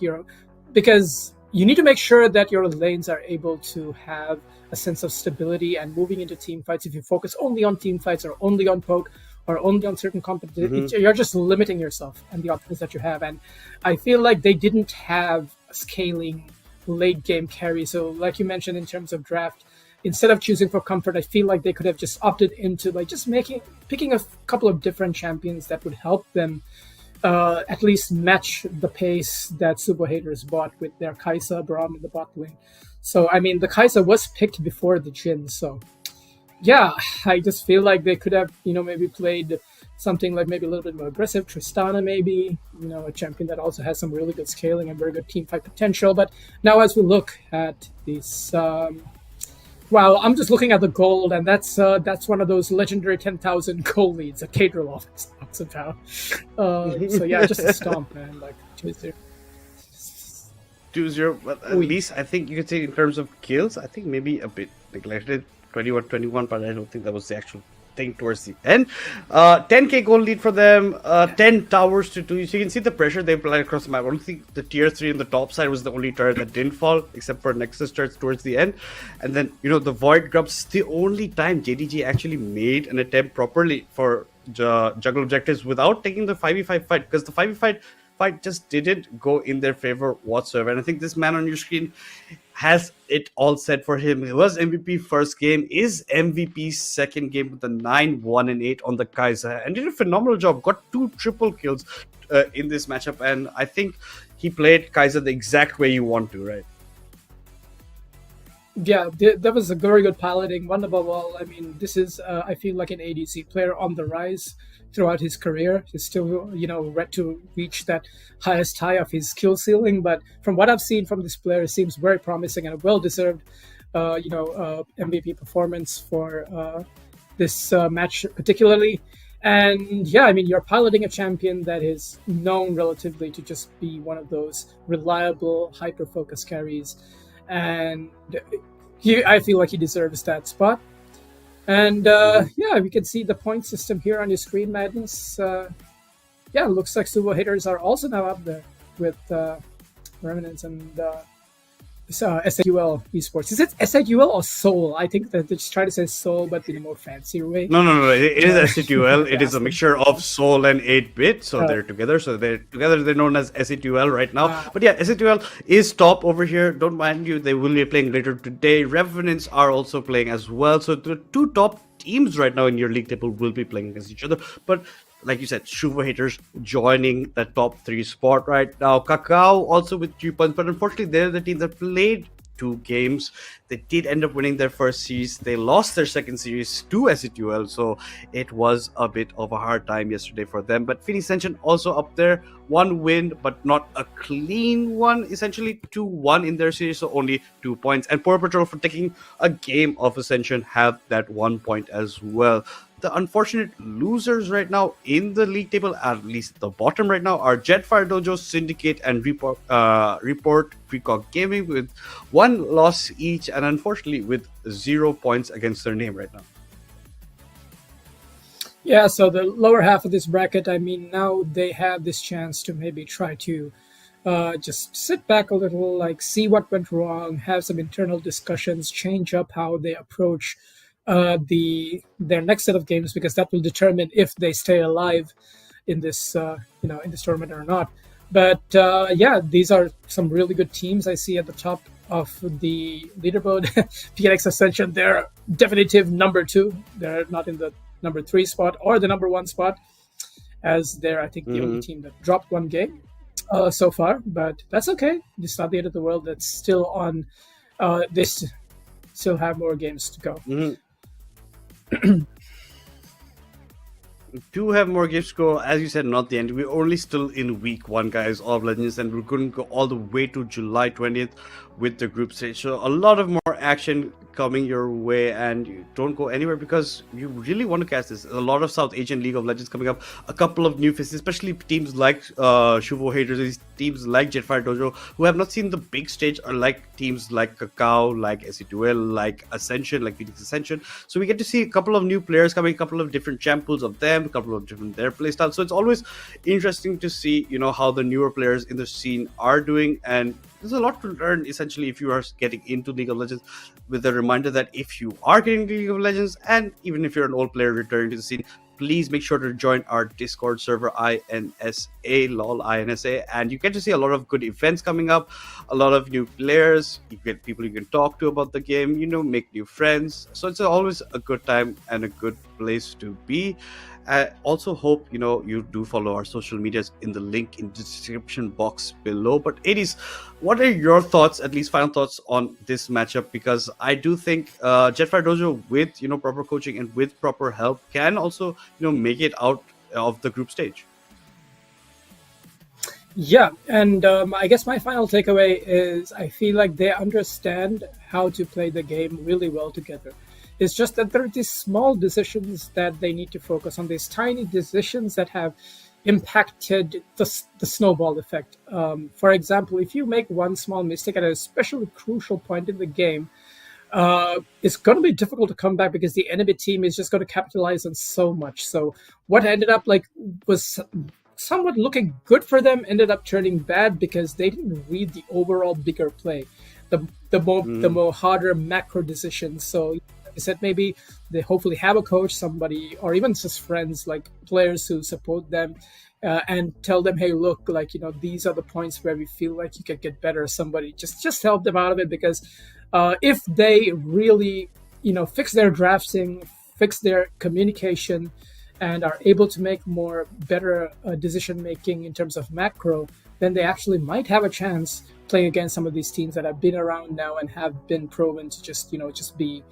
because you need to make sure that your lanes are able to have a sense of stability, and moving into team fights, if you focus only on team fights or only on poke or only on certain competitions, you're just limiting yourself and the options that you have. And I feel like they didn't have a scaling late game carry. So like you mentioned, in terms of draft, instead of choosing for Comfort, I feel like they could have just opted into like just picking a couple of different champions that would help them at least match the pace that SUVO haters bought with their Kai'Sa, Braum in the bot lane. So, I mean, the Kai'Sa was picked before the Jhin. So, yeah, I just feel like they could have, maybe played something like maybe a little bit more aggressive. Tristana, maybe, a champion that also has some really good scaling and very good team fight potential. But now as we look at these, wow, I'm just looking at the gold, and that's one of those legendary 10,000 gold leads that Cadril always talks about. So, yeah, just a stomp, man, like 2-0. 2-0, but at least I think you could say in terms of kills, I think maybe a bit neglected, 21-21, but I don't think that was the actual thing towards the end. 10k goal lead for them, 10 towers to 2. So you can see the pressure they applied across the map. I don't think the tier 3 on the top side was the only turret that didn't fall, except for Nexus turrets towards the end. And then, the Void Grubs, the only time JDJ actually made an attempt properly for juggle objectives without taking the 5v5 fight, because the 5v5 fight just didn't go in their favor whatsoever. And I think this man on your screen has it all set for him. It was MVP first game, is MVP second game with the 9-1-8 on the Kai'Sa, and did a phenomenal job. Got 2 triple kills in this matchup, and I think he played Kai'Sa the exact way you want to, right? Yeah, that was a very good piloting. One above all, I mean, this is, I feel like an ADC player on the rise throughout his career. He's still, ready to reach that highest high of his skill ceiling. But from what I've seen from this player, it seems very promising and a well-deserved, MVP performance for this match particularly. And yeah, I mean, you're piloting a champion that is known relatively to just be one of those reliable, hyper-focused carries. And I feel like he deserves that spot. And yeah, we can see the point system here on your screen, Madness. Yeah, it looks like SUVO haters are also now up there with Revenants and S8UL Esports. Is it S8UL or Soul? I think that they just try to say Soul, but in a more fancier way. No. It is S8UL. It is a mixture of Soul and 8-bit. So they're together. So they're known as S8UL right now. But yeah, S8UL is top over here. Don't mind you. They will be playing later today. Revenants are also playing as well. So the 2 top teams right now in your league table will be playing against each other. But like you said, SUVO haters joining the top 3 spot right now. Kakao also with 3 points, but unfortunately they're the team that played 2 games. They did end up winning their first series. They lost their second series to S8UL, so it was a bit of a hard time yesterday for them. But Phoenix Ascension also up there, 1 win, but not a clean one. Essentially 2-1 in their series, so only 2 points. And Poor Patrol, for taking a game of Ascension, have that 1 point as well. The unfortunate losers right now in the league table, at least the bottom right now, are Jettfire, Dojo, Syndicate, and Report Precog Gaming with 1 loss each, and unfortunately with 0 points against their name right now. Yeah, so the lower half of this bracket, I mean, now they have this chance to maybe try to just sit back a little, like see what went wrong, have some internal discussions, change up how they approach their next set of games, because that will determine if they stay alive in this in this tournament or not. But yeah, these are some really good teams I see at the top of the leaderboard. PNX Ascension, they're definitive number 2. They're not in the number 3 spot or the number 1 spot, as they're, I think, the only team that dropped 1 game so far. But that's okay. It's not the end of the world. That's still on. They still have more games to go. Do have more games to go. As you said, not the end. We're only still in week 1, guys, of Legends, and we're going to go all the way to July 20th with the group stage. So a lot of more action coming your way, and you don't go anywhere because you really want to catch this. A lot of South Asian League of Legends coming up, a couple of new faces, especially teams like SUVO haters, teams like Jettfire Dojo, who have not seen the big stage, or like teams like Kakao, like S8UL, like Ascension, like Phoenix Ascension. So we get to see a couple of new players coming, a couple of different champ pools of them, a couple of different their playstyles. So it's always interesting to see, how the newer players in the scene are doing, and there's a lot to learn essentially if you are getting into League of Legends, with a reminder that if you are getting into League of Legends, and even if you're an old player returning to the scene, please make sure to join our Discord server, INSA, and you get to see a lot of good events coming up, a lot of new players, you get people you can talk to about the game, make new friends. So it's always a good time and a good place to be. I also hope you do follow our social medias in the link in the description box below. But 80s, what are your thoughts, at least final thoughts, on this matchup? Because I do think Jettfire Dojo, with proper coaching and with proper help, can also make it out of the group stage. Yeah, and I guess my final takeaway is I feel like they understand how to play the game really well together. It's just that there are these small decisions that they need to focus on, these tiny decisions that have impacted the snowball effect. For example, if you make one small mistake at an especially crucial point in the game, it's going to be difficult to come back because the enemy team is just going to capitalize on so much. So what ended up was somewhat looking good for them ended up turning bad because they didn't read the overall bigger play, the more harder macro decisions. So I said maybe they hopefully have a coach, somebody, or even just friends, like players who support them and tell them, hey, look, these are the points where we feel like you could get better. Somebody just help them out of it, because if they really, fix their drafting, fix their communication, and are able to make better decision making in terms of macro, then they actually might have a chance playing against some of these teams that have been around now and have been proven to just be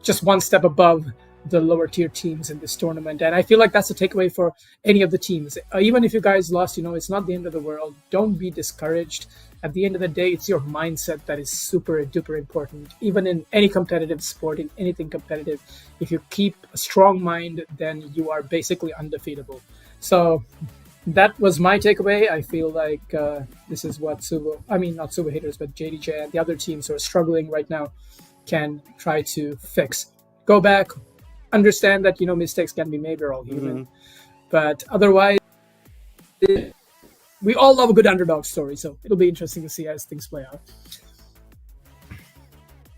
just one step above the lower tier teams in this tournament. And I feel like that's a takeaway for any of the teams. Even if you guys lost, it's not the end of the world. Don't be discouraged. At the end of the day, it's your mindset that is super duper important. Even in any competitive sport, in anything competitive, if you keep a strong mind, then you are basically undefeatable. So that was my takeaway. I feel like this is what not SUVO haters, but JDJ and the other teams who are struggling right now can try to fix. Go back, understand that mistakes can be made. We're all human, but otherwise, we all love a good underdog story. So it'll be interesting to see as things play out.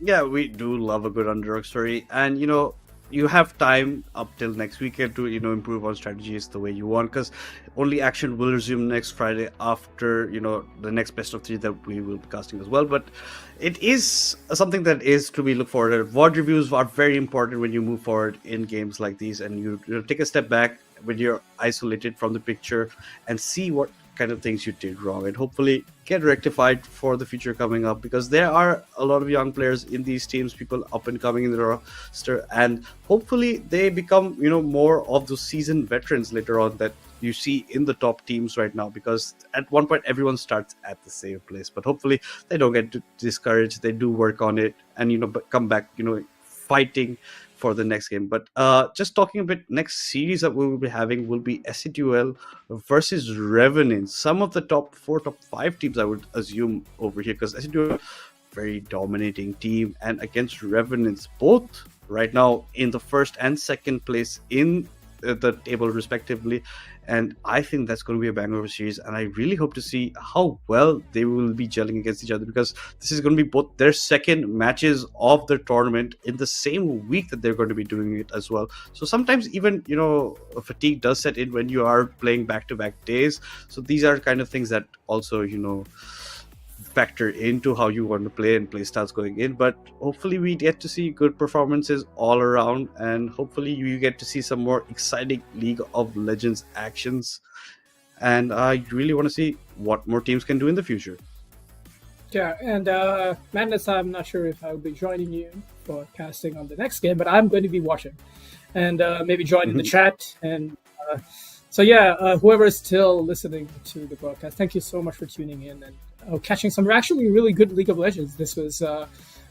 Yeah, we do love a good underdog story, and you have time up till next weekend to improve on strategies the way you want, because only action will resume next Friday after the next best of 3 that we will be casting as well. But it is something that is to be looked forward to. VOD reviews are very important when you move forward in games like these, and you take a step back when you're isolated from the picture and see what kind of things you did wrong, and hopefully get rectified for the future coming up, because there are a lot of young players in these teams, people up and coming in the roster, and hopefully they become more of those seasoned veterans later on that you see in the top teams right now, because at one point everyone starts at the same place. But hopefully they don't get discouraged, they do work on it, and come back fighting for the next game. But just talking a bit, next series that we will be having will be S8UL versus Revenants, some of the top 4, top 5 teams I would assume over here, because S8UL, very dominating team, and against Revenants, both right now in the first and second place in the table respectively. And I think that's going to be a banger of a series, and I really hope to see how well they will be gelling against each other, because this is going to be both their second matches of the tournament in the same week that they're going to be doing it as well. So sometimes even fatigue does set in when you are playing back-to-back days. So these are kind of things that also factor into how you want to play and play styles going in. But hopefully we get to see good performances all around, and hopefully you get to see some more exciting League of Legends actions, and I really want to see what more teams can do in the future. Yeah, and Madness, I'm not sure if I'll be joining you for casting on the next game, but I'm going to be watching and maybe join in the chat. And so yeah, whoever is still listening to the broadcast, thank you so much for tuning in and catching some actually really good League of Legends. This was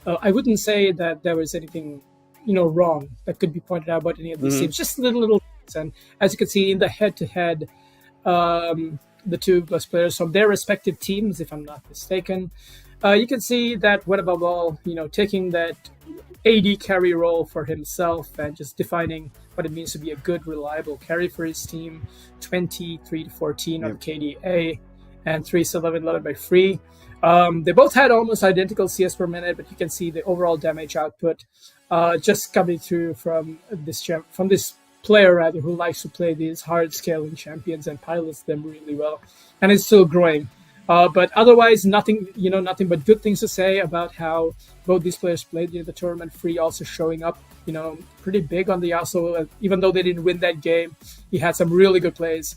I wouldn't say that there was anything, wrong that could be pointed out about any of these teams. Just little things. And as you can see in the head-to-head, the two best players from their respective teams, if I'm not mistaken, you can see that Wetababal, taking that AD carry role for himself and just defining what it means to be a good, reliable carry for his team. 23-14 on KDA and 3-11 led by Free. They both had almost identical CS per minute, but you can see the overall damage output just coming through from this player rather who likes to play these hard scaling champions and pilots them really well, and it's still growing. But otherwise, nothing but good things to say about how both these players played in the tournament. Free also showing up, pretty big on the Yasuo, even though they didn't win that game. He had some really good plays,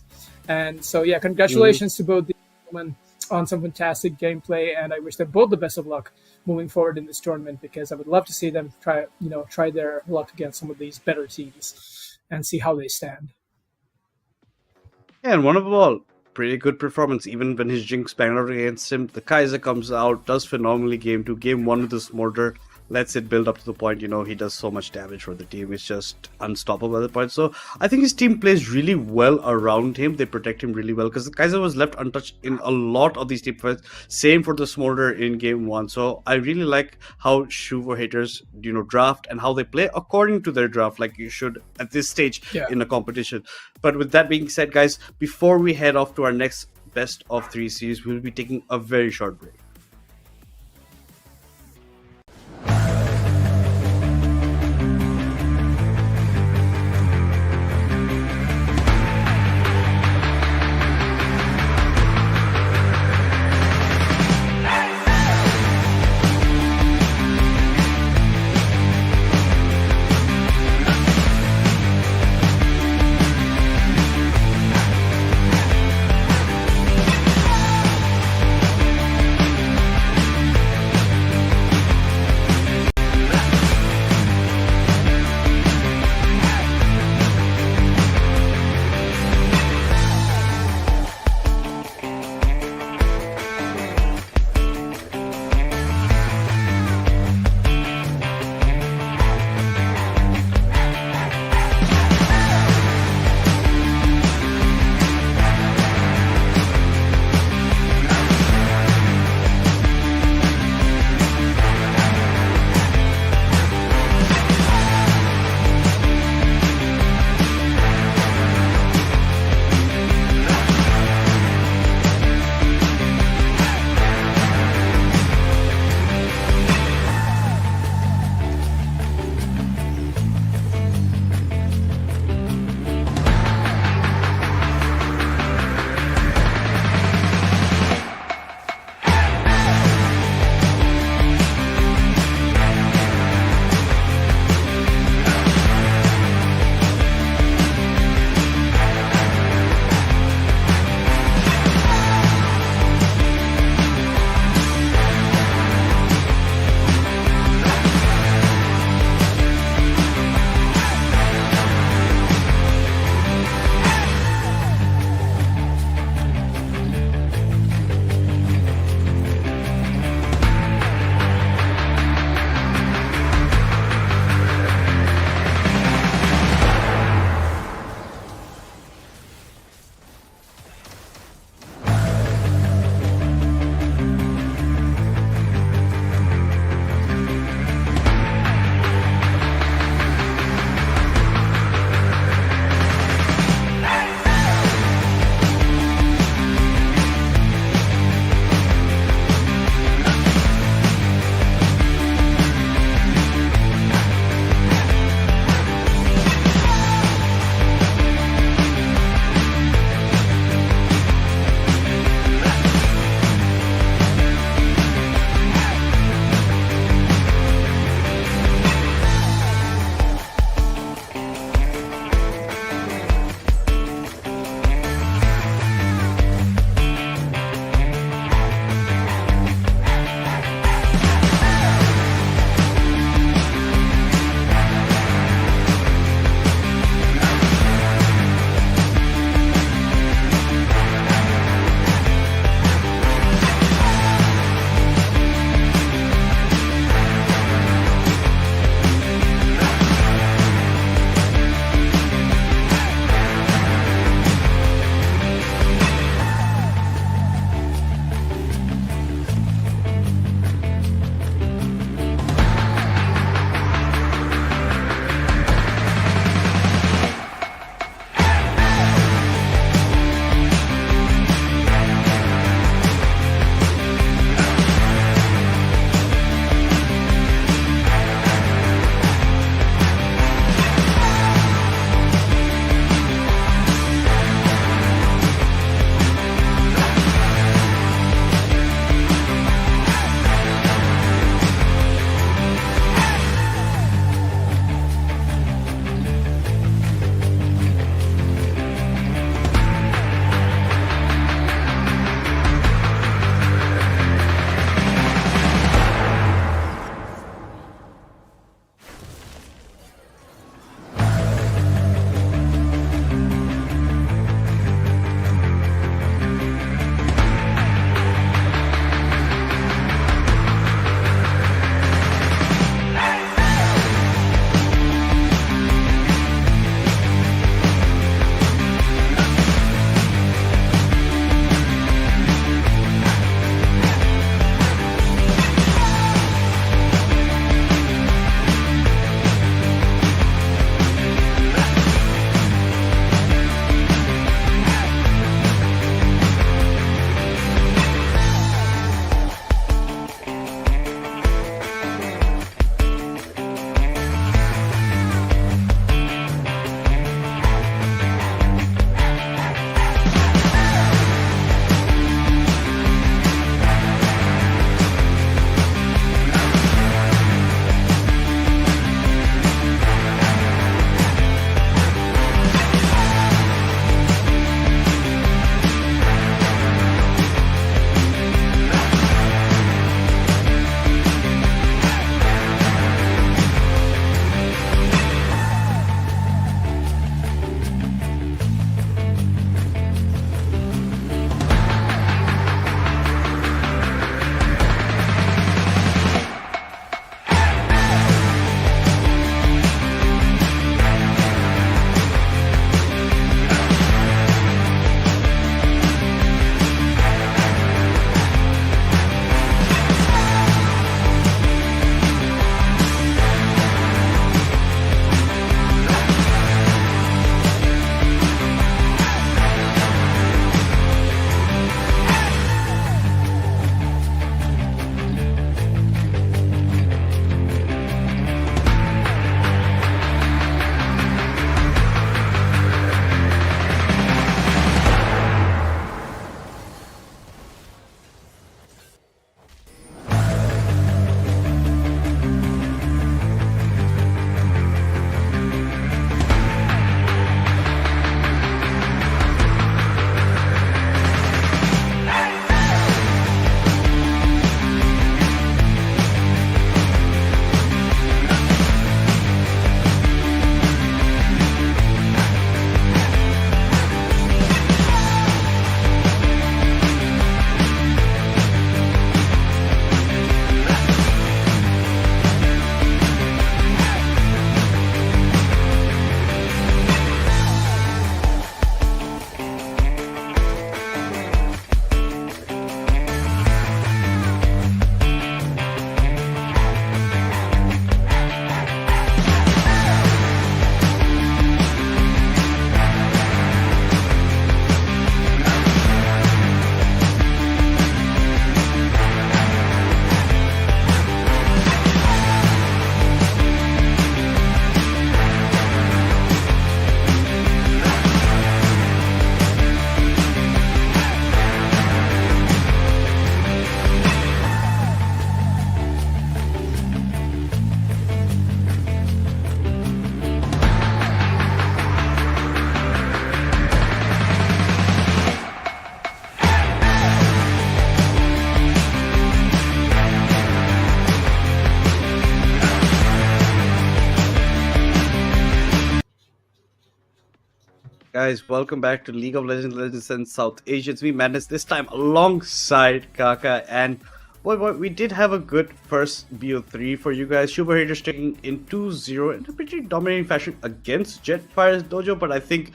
and so yeah, congratulations to both these gentlemen on some fantastic gameplay, and I wish them both the best of luck moving forward in this tournament, because I would love to see them try their luck against some of these better teams and see how they stand. Yeah, and one of them all, pretty good performance. Even when his Jinx banged out against him, the Kaiser comes out, does phenomenally game 2. Game 1 with the Smolder, lets it build up to the point, he does so much damage for the team. It's just unstoppable at the point. So I think his team plays really well around him. They protect him really well, because the Kaiser was left untouched in a lot of these team fights. Same for the Smolder in game 1. So I really like how SUVO haters, draft and how they play according to their draft, like you should at this stage in a competition. But with that being said, guys, before we head off to our next best of 3 series, we'll be taking a very short break. guys? Welcome back to League of Legends and South Asians. We Madness this time alongside Kaka. And boy, we did have a good first BO3 for you guys. SUVO Haters taking in 2-0 in a pretty dominating fashion against Jettfire's Dojo. But I think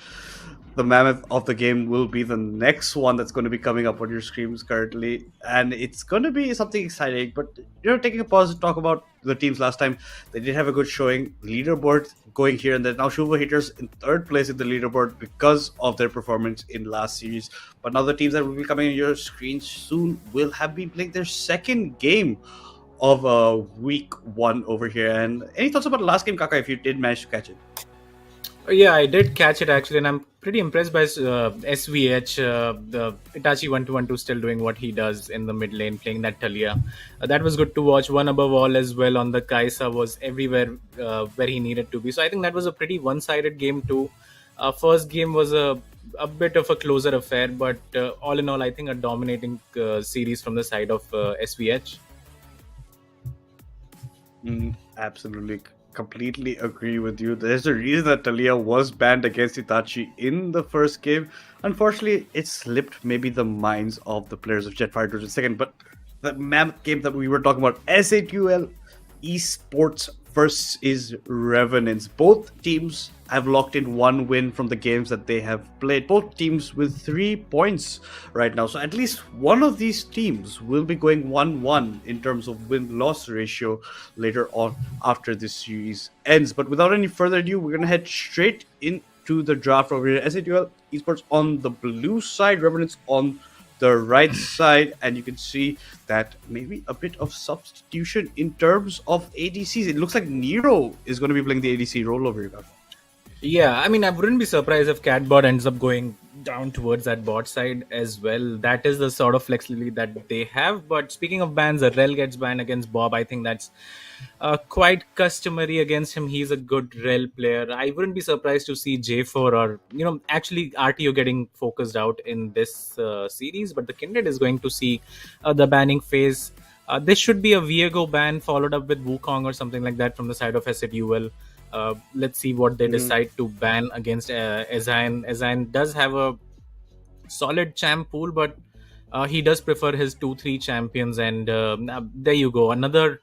the mammoth of the game will be the next one that's going to be coming up on your screens currently, and it's going to be something exciting. But taking a pause to talk about the teams last time, they did have a good showing. Leaderboard going here and there. Now SUVO Haters in third place in the leaderboard because of their performance in last series. But now the teams that will be coming on your screens soon will have been playing their second game of week 1 over here. And any thoughts about the last game, Kaka, if you did manage to catch it? Yeah, I did catch it actually, and I'm pretty impressed by SVH, the Itachi 1-2-1-2 still doing what he does in the mid lane, playing that Talia. That was good to watch. One above all as well on the Kaisa was everywhere where he needed to be. So I think that was a pretty one-sided game too. First game was a bit of a closer affair, but all in all, I think a dominating series from the side of SVH. Absolutely. Completely agree with you. There's a reason that Talia was banned against Itachi in the first game. Unfortunately, it slipped maybe the minds of the players of Jettfire to the second. But the mammoth game that we were talking about, S8UL Esports versus Revenants. Both teams have locked in 1 win from the games that they have played. Both teams with 3 points right now. So at least one of these teams will be going 1-1 in terms of win-loss ratio later on after this series ends. But without any further ado, we're going to head straight into the draft over here. S8UL Esports on the blue side, Revenants on the right side, and you can see that maybe a bit of substitution in terms of ADCs. It looks like Nero is going to be playing the ADC role over here. Yeah, I mean, I wouldn't be surprised if Catbot ends up going down towards that bot side as well. That is the sort of flexibility that they have. But speaking of bans, Rel gets banned against Bob. I think that's quite customary against him. He's a good Rel player. I wouldn't be surprised to see J4 or, actually RTO getting focused out in this series. But the Kindred is going to see the banning phase. This should be a Viego ban followed up with Wukong or something like that from the side of S8UL. Let's see what they decide to ban against Ezain. Ezain does have a solid champ pool, but he does prefer his 2-3 champions. And there you go. Another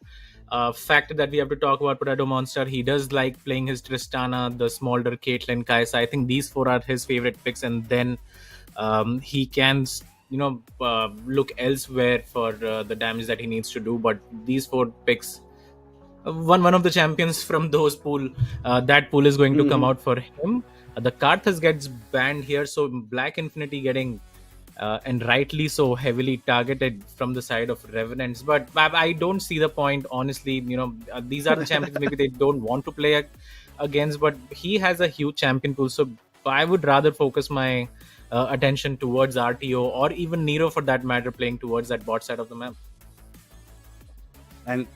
fact that we have to talk about Potato Monster. He does like playing his Tristana, the Smolder, Caitlyn, Kaisa. I think these 4 are his favorite picks. And then he can, look elsewhere for the damage that he needs to do. But these 4 picks, one of the champions from those pool, that pool is going to come out for him. The Karthus gets banned here, so Black Infinity getting and rightly so heavily targeted from the side of Revenants. But I don't see the point, honestly. These are the champions maybe they don't want to play against, but he has a huge champion pool, so I would rather focus my attention towards RTO or even Nero for that matter, playing towards that bot side of the map. And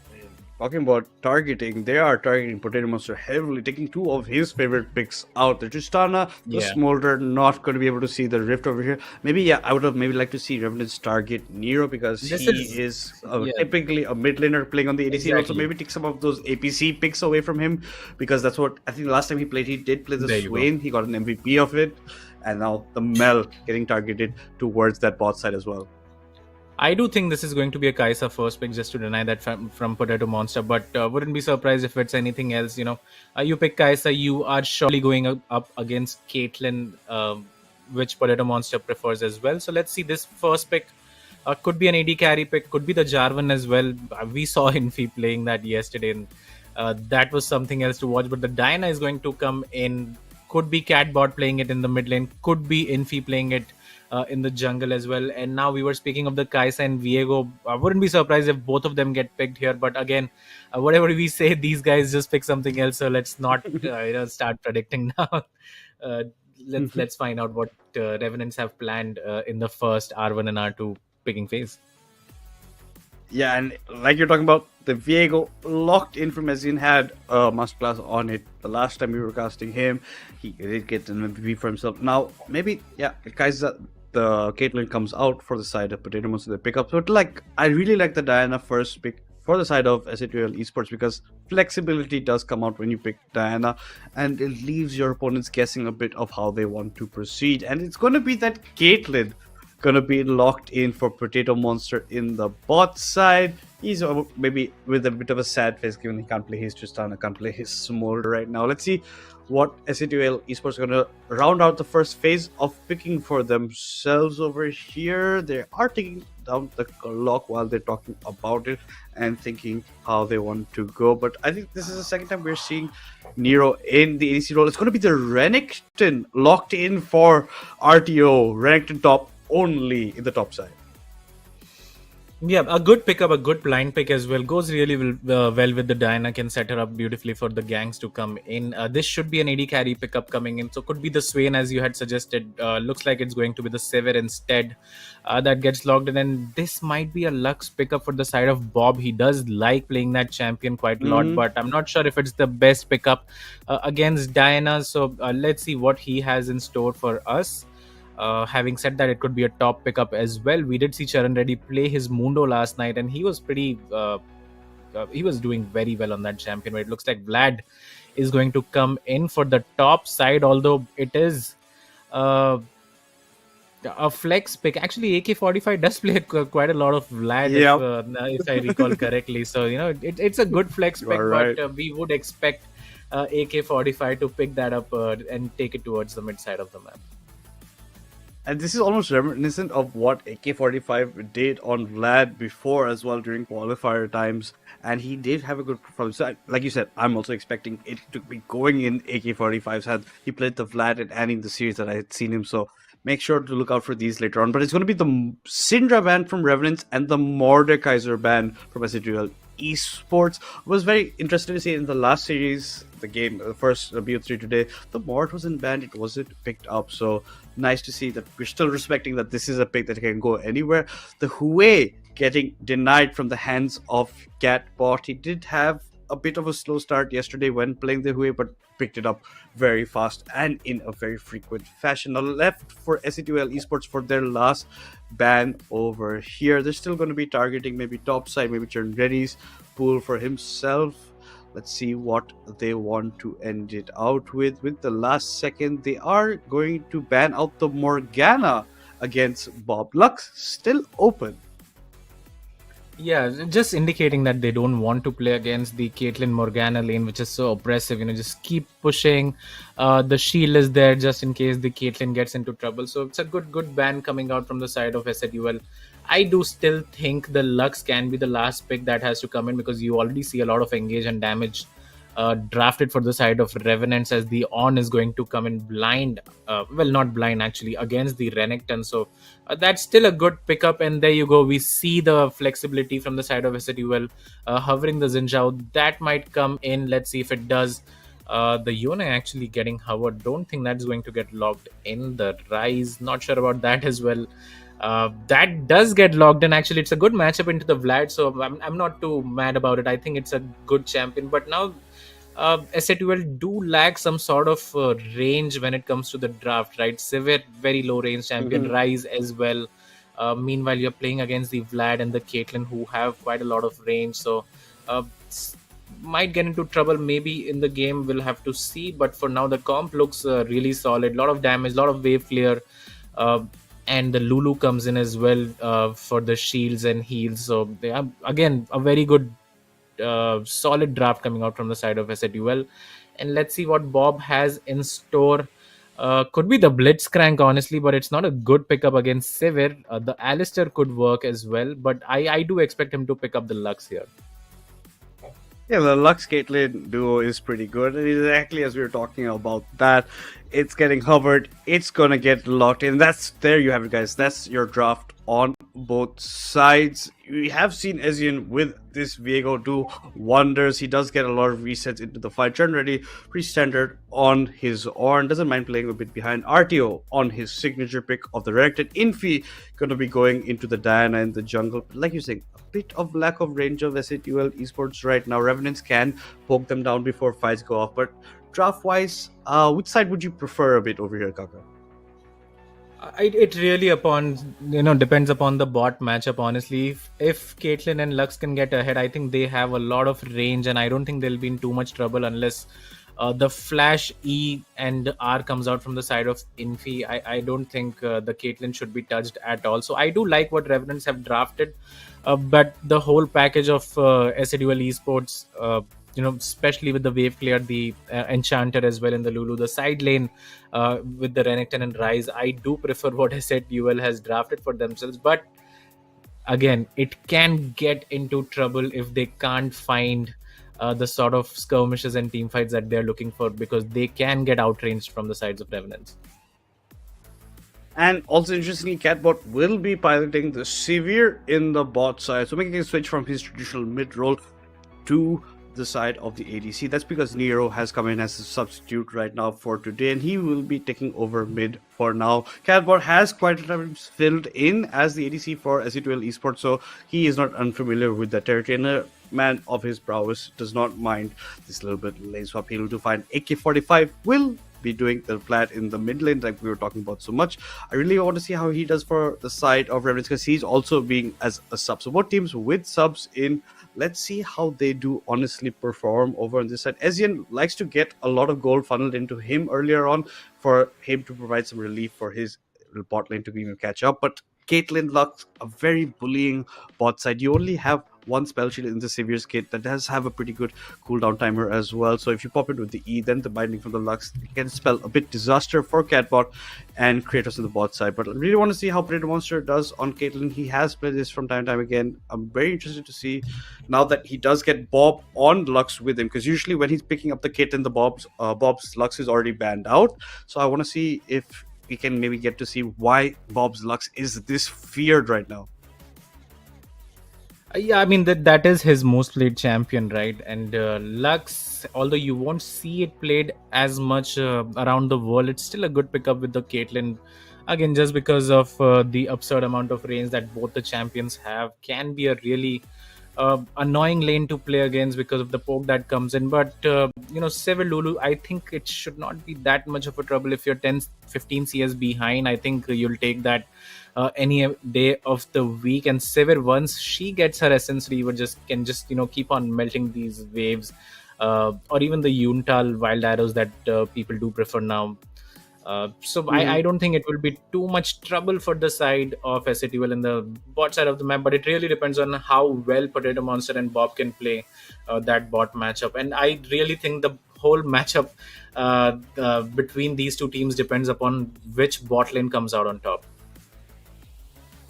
talking about targeting, they are targeting Potato Monster heavily, taking 2 of his favorite picks out. The Tristana, the Smolder, not going to be able to see the Rift over here. Maybe, I would have maybe liked to see Revenants target Nero because he is typically a mid laner playing on the ADC. Exactly. Also, maybe take some of those APC picks away from him because that's what I think the last time he played, he did play the Swain. He got an MVP of it. And now the Mel getting targeted towards that bot side as well. I do think this is going to be a Kaisa first pick, just to deny that from Potato Monster, but wouldn't be surprised if it's anything else. You pick Kaisa, you are surely going up against Caitlyn, which Potato Monster prefers as well. So let's see, this first pick could be an AD carry pick, could be the Jarvan as well. We saw Infi playing that yesterday, and that was something else to watch. But the Diana is going to come in, could be Catbot playing it in the mid lane, could be Infi playing it in the jungle as well. And now we were speaking of the Kaisa and Viego. I wouldn't be surprised if both of them get picked here, but again, whatever we say, these guys just pick something else, so let's not start predicting now. Let's find out what Revenants have planned in the first R1 and R2 picking phase. Yeah, and like you're talking about, the Viego locked in from Ezin had a masterclass on it. The last time we were casting him, he did get an MVP for himself. Now, maybe, Kaisa, the Caitlyn comes out for the side of Potato Monster they pick up. So, I really like the Diana first pick for the side of S8UL Esports, because flexibility does come out when you pick Diana, and it leaves your opponents guessing a bit of how they want to proceed. And it's going to be that Caitlyn going to be locked in for Potato Monster in the bot side. He's maybe with a bit of a sad face, given he can't play his Tristana, can't play his Smolder right now. Let's see what S8UL Esports are going to round out the first phase of picking for themselves over here. They are taking down the clock while they're talking about it and thinking how they want to go. But I think this is the second time we're seeing Nero in the ADC role. It's going to be the Renekton locked in for RTO. Renekton top only in the top side. Yeah, a good pickup, a good blind pick as well. Goes really well with the Diana, can set her up beautifully for the gangs to come in. This should be an AD carry pickup coming in. So could be the Swain as you had suggested. Looks like it's going to be the Sever instead that gets logged in. And this might be a Lux pickup for the side of Bob. He does like playing that champion quite a lot, but I'm not sure if it's the best pickup against Diana. So let's see what he has in store for us. Having said that, it could be a top pickup as well. We did see Charan Reddy play his Mundo last night, and he was pretty. He was doing very well on that champion. But it looks like Vlad is going to come in for the top side, although it is a flex pick. Actually, AK-45 does play quite a lot of Vlad, if I recall correctly. So it's a good flex pick, right. But we would expect AK-45 to pick that up and take it towards the mid side of the map. And this is almost reminiscent of what AK-45 did on Vlad before as well during qualifier times. And he did have a good performance. So, like you said, I'm also expecting it to be going in AK-45's hand. He played the Vlad and Annie in the series that I had seen him. So make sure to look out for these later on. But it's going to be the Syndra ban from Revenants and the Mordekaiser ban from S8UL Esports. Was very interesting to see in the last series, the game, the first BO3 today, the Mord wasn't banned, it wasn't picked up. So nice to see that we're still respecting that this is a pick that can go anywhere. The Hue getting denied from the hands of Catbot. He did have a bit of a slow start yesterday when playing the Hue, but picked it up very fast and in a very frequent fashion. Now left for S8UL Esports for their last ban over here. They're still going to be targeting maybe top side, maybe Charan Reddy's pool for himself. Let's see what they want to end it out with. With the last second, they are going to ban out the Morgana against Bob. Lux still open. Yeah, just indicating that they don't want to play against the Caitlyn Morgana lane, which is so oppressive. Just keep pushing. The shield is there just in case the Caitlyn gets into trouble. So it's a good ban coming out from the side of S8UL. I do still think the Lux can be the last pick that has to come in, because you already see a lot of engage and damage drafted for the side of Revenants, as the On is going to come in blind. Well, not blind actually, against the Renekton. So that's still a good pickup. And there you go. We see the flexibility from the side of S8UL hovering the Xin Zhao. That might come in. Let's see if it does. The Yone actually getting hovered. Don't think that's going to get logged in. The Rise, not sure about that as well. That does get logged in. Actually, it's a good matchup into the Vlad, so I'm not too mad about it. I think it's a good champion. But now S8UL do lack some sort of range when it comes to the draft, right? Sever, very low range champion. Rise as well. Meanwhile, you're playing against the Vlad and the Caitlyn, who have quite a lot of range. So might get into trouble maybe in the game. We'll have to see. But for now, the comp looks really solid. A lot of damage, a lot of wave clear. And the Lulu comes in as well for the shields and heals. So they are, again, a very good solid draft coming out from the side of S8UL. And let's see what Bob has in store. Could be the Blitzcrank, honestly, but it's not a good pickup against Sever. The Alistair could work as well, but I do expect him to pick up the Lux here. Yeah, the Lux Caitlyn duo is pretty good. And exactly as we were talking about that, it's getting hovered, it's gonna get locked in. There you have it, guys. That's your draft on both sides. We have seen Ezreal with this Viego do wonders. He does get a lot of resets into the fight. Charan Reddy, pretty standard on his Ornn. Doesn't mind playing a bit behind. RTO on his signature pick of the Renekton. Infi gonna be going into the Diana in the jungle. Like you're saying, a bit of lack of range of S8UL Esports right now. Revenants can poke them down before fights go off. But draft-wise, which side would you prefer a bit over here, Kaka? It really depends upon the bot matchup. Honestly, if Caitlyn and Lux can get ahead, I think they have a lot of range, and I don't think they'll be in too much trouble unless the flash E and R comes out from the side of Infi. I don't think the Caitlyn should be touched at all. So I do like what Revenants have drafted, but the whole package of S8UL Esports, especially with the Wave Clear, the Enchanter as well in the Lulu, the side lane with the Renekton and Rise, I do prefer what S8UL has drafted for themselves. But again, it can get into trouble if they can't find the sort of skirmishes and team fights that they're looking for, because they can get outranged from the sides of Revenants. And also, interestingly, Catbot will be piloting the Severe in the bot side, so making a switch from his traditional mid role to the side of the ADC. That's because Nero has come in as a substitute right now for today, and he will be taking over mid for now. Catbot has quite a time filled in as the ADC for S8UL Esports, so he is not unfamiliar with the territory, and a man of his prowess does not mind this little bit lane swap. He'll to find AK-45 will be doing the plat in the mid lane like we were talking about so much. I really want to see how he does for the side of Revenants, because he's also being as a sub. So both teams with subs in, let's see how they do honestly perform over on this side. Ezreal likes to get a lot of gold funneled into him earlier on for him to provide some relief for his bot lane to even catch up. But Caitlyn Lux, a very bullying bot side. You only have one spell shield in the Severe's kit that does have a pretty good cooldown timer as well. So if you pop it with the E, then the binding from the Lux can spell a bit disaster for Catbot and Kratos on the bot side. But I really want to see how Predator Monster does on Caitlyn. He has played this from time and time again. I'm very interested to see now that he does get Bob on Lux with him, because usually when he's picking up the kit and the Bob's Lux is already banned out. So I want to see if we can maybe get to see why Bob's Lux is this feared right now. Yeah, I mean that is his most played champion, right? And Lux, although you won't see it played as much around the world, it's still a good pickup with the Caitlyn. Again, just because of the absurd amount of range that both the champions have, can be a really annoying lane to play against because of the poke that comes in. But Sever Lulu, I think it should not be that much of a trouble if you're 10-15 CS behind. I think you'll take that any day of the week. And Sever, once she gets her Essence Reaver, can just keep on melting these waves, or even the Yuntal Wild Arrows that people do prefer now. I don't think it will be too much trouble for the side of S8UL in the bot side of the map, but it really depends on how well Potato Monster and Bob can play that bot matchup. And I really think the whole matchup between these two teams depends upon which bot lane comes out on top.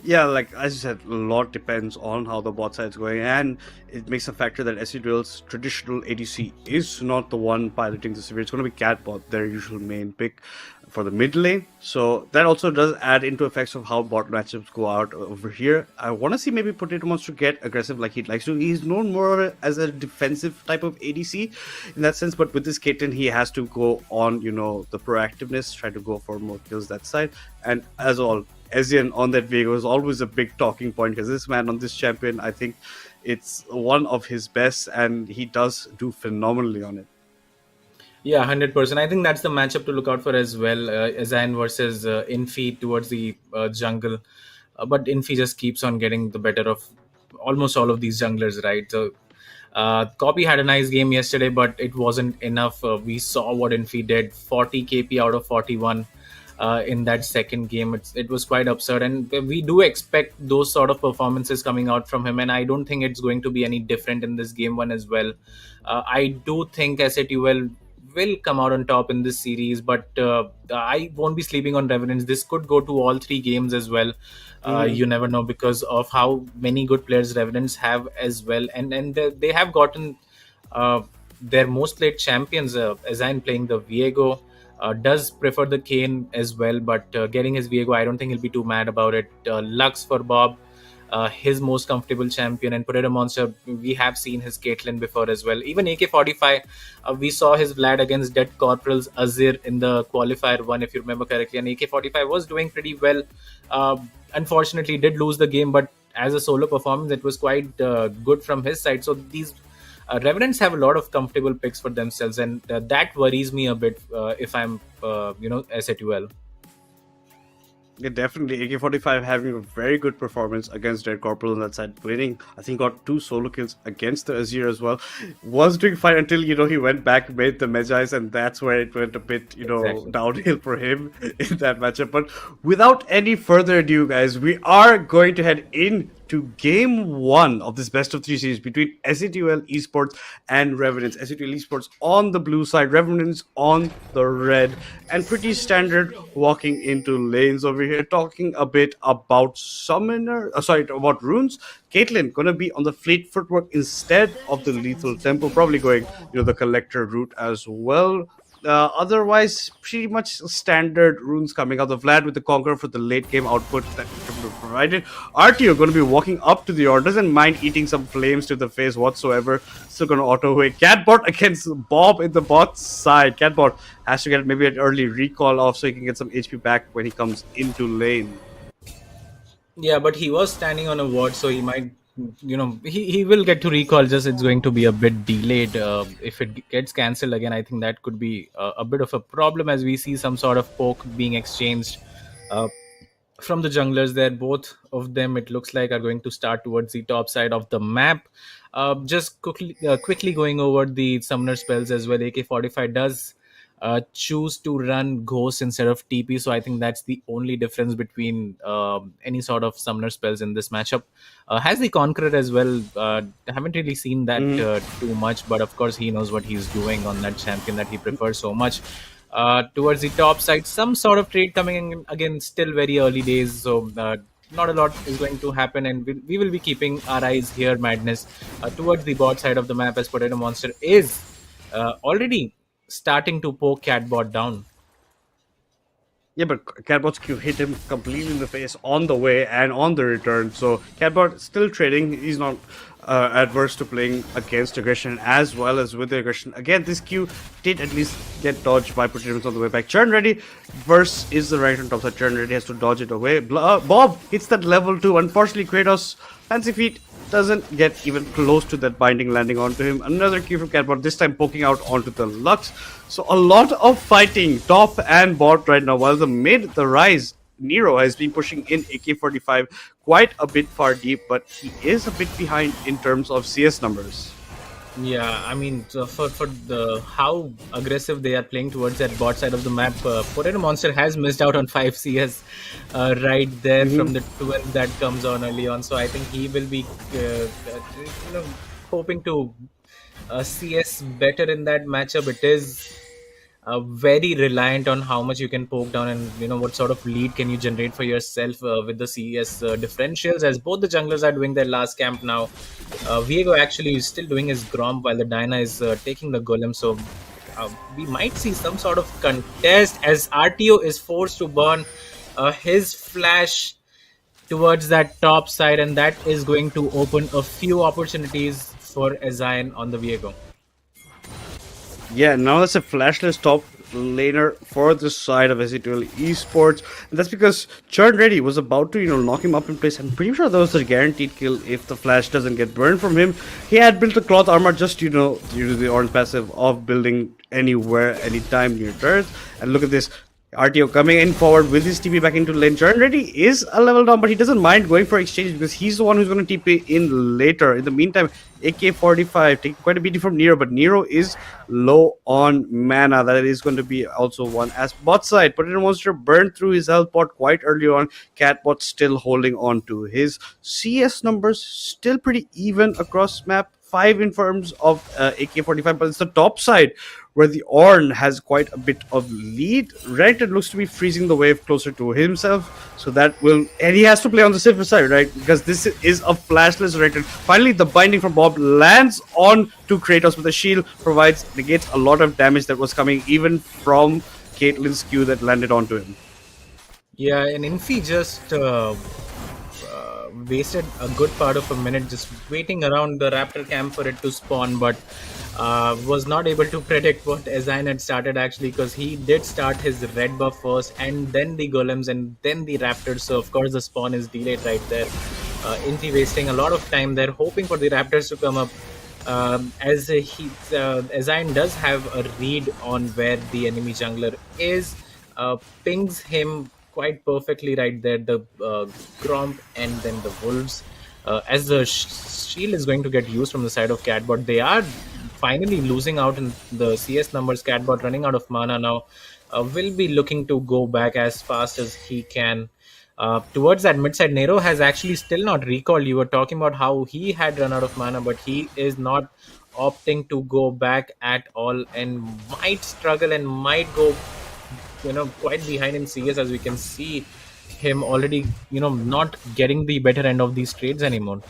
Yeah, like as you said, a lot depends on how the bot side is going, and it makes a factor that S8UL's traditional ADC is not the one piloting the Severe. It's going to be Catbot, their usual main pick for the mid lane. So that also does add into effects of how bot matchups go out over here. I want to see maybe Potato Monster get aggressive like he likes to. He's known more as a defensive type of ADC in that sense, but with this Caitlyn, he has to go on, the proactiveness, try to go for more kills that side. And as all, Ezreal on that Vega is always a big talking point, because this man on this champion, I think it's one of his best, and he does do phenomenally on it. Yeah, 100%. I think that's the matchup to look out for as well. Azan versus Infi towards the jungle. But Infi just keeps on getting the better of almost all of these junglers, right? So Copy had a nice game yesterday, but it wasn't enough. We saw what Infi did, 40 KP out of 41 in that second game. It was quite absurd, and we do expect those sort of performances coming out from him, and I don't think it's going to be any different in this game one as well. I do think S8UL will come out on top in this series, but I won't be sleeping on Revenants. This could go to all three games as well. You never know, because of how many good players Revenants have as well, and they have gotten their most played champions. Azan playing the Viego, does prefer the Kane as well, but getting his Viego, I don't think he'll be too mad about it. Lux for Bob, his most comfortable champion, and Potato Monster, we have seen his Caitlyn before as well. Even AK-45, we saw his Vlad against Dead Corporal's Azir in the qualifier one, if you remember correctly, and AK-45 was doing pretty well. Unfortunately, did lose the game, but as a solo performance, it was quite good from his side. So these Revenants have a lot of comfortable picks for themselves, and that worries me a bit if I'm, S8UL. Yeah, definitely. AK-45 having a very good performance against Red Corporal on that side, winning. I think got 2 solo kills against the Azir as well. Was doing fine until, he went back, made the Magi's, and that's where it went a bit, Exactly. downhill for him in that matchup. But without any further ado, guys, we are going to head in to game 1 of this best of 3 series between S8UL Esports and Revenants. S8UL Esports on the blue side, Revenants on the red, and pretty standard walking into lanes over here. Talking a bit about about runes. Caitlyn gonna be on the fleet footwork instead of the lethal tempo, probably going, the collector route as well. Otherwise, pretty much standard runes coming out of Vlad with the Conqueror for the late game output that provided. RTO going to be walking up to the order, doesn't mind eating some flames to the face whatsoever. Still going to auto away. Catbot against Bob in the bot side. Catbot has to get maybe an early recall off so he can get some HP back when he comes into lane. Yeah, but he was standing on a ward, so he might, he will get to recall. Just it's going to be a bit delayed. If it gets cancelled again, I think that could be a bit of a problem as we see some sort of poke being exchanged from the junglers there. Both of them, it looks like, are going to start towards the top side of the map. Just quickly going over the summoner spells as well. AK-45 does choose to run Ghost instead of TP, so I think that's the only difference between any sort of summoner spells in this matchup. Has the Conqueror as well. Haven't really seen that too much, but of course he knows what he's doing on that champion that he prefers so much. Towards the top side, some sort of trade coming in, again, still very early days, so not a lot is going to happen, and we will be keeping our eyes here, Madness, towards the bot side of the map, as Potato Monster is already starting to poke Catbot down. Yeah, but Catbot's Q hit him completely in the face on the way and on the return. So Catbot still trading. He's not adverse to playing against aggression as well as with the aggression. Again, this Q did at least get dodged by Protectors on the way back. Churn Ready verse is the right on top side. Churn Ready has to dodge it away. Bob hits that level 2. Unfortunately, Kratos, Fancy Feet, doesn't get even close to that binding landing onto him. Another Q from Catbot, this time poking out onto the Lux. So a lot of fighting top and bot right now, while the mid, the Rise, Nero has been pushing in AK-45 quite a bit far deep, but he is a bit behind in terms of CS numbers. Yeah, I mean, for the how aggressive they are playing towards that bot side of the map, Potato Monster has missed out on 5 CS right there from the 12 that comes on early on. So I think he will be hoping to CS better in that matchup. It is very reliant on how much you can poke down and what sort of lead can you generate for yourself with the CS differentials, as both the junglers are doing their last camp now. Viego actually is still doing his Gromp while the Dyna is taking the Golem, so we might see some sort of contest as RTO is forced to burn his flash towards that top side, and that is going to open a few opportunities for Azine on the Viego. Yeah, now that's a flashless top laner for the side of S8UL Esports. And that's because Churn Ready was about to, knock him up in place. I'm pretty sure that was a guaranteed kill if the flash doesn't get burned from him. He had built a cloth armor just, due to the orange passive of building anywhere, anytime near turrets. And look at this. RTO coming in forward with his TP back into lane. Churn Ready is a level down, but he doesn't mind going for exchange because he's the one who's going to TP in later. In the meantime, AK-45 taking quite a beating from Nero, but Nero is low on mana. That is going to be also one as bot side. Potato Monster burned through his health pot quite early on. Catbot still holding on to his CS numbers, still pretty even across map. 5 in terms of AK-45, but it's the top side where the Ornn has quite a bit of lead. Renekton looks to be freezing the wave closer to himself, so that will, and he has to play on the safer side, right? Because this is a flashless Renekton. Finally, the binding from Bob lands on to Kratos with a shield, negates a lot of damage that was coming even from Caitlyn's Q that landed onto him. Yeah, and Infi just wasted a good part of a minute just waiting around the Raptor camp for it to spawn, but was not able to predict what Azine had started actually, because he did start his red buff first and then the Golems and then the Raptors, so of course the spawn is delayed right there. Infi wasting a lot of time there hoping for the Raptors to come up, as Azine does have a read on where the enemy jungler is, pings him quite perfectly right there. The Gromp and then the Wolves. As the shield is going to get used from the side of Catbot, they are finally losing out in the CS numbers. Catbot running out of mana now. Will be looking to go back as fast as he can. Towards that mid side, Nero has actually still not recalled. You were talking about how he had run out of mana, but he is not opting to go back at all and might struggle and might go quite behind in CS, as we can see him already not getting the better end of these trades anymore.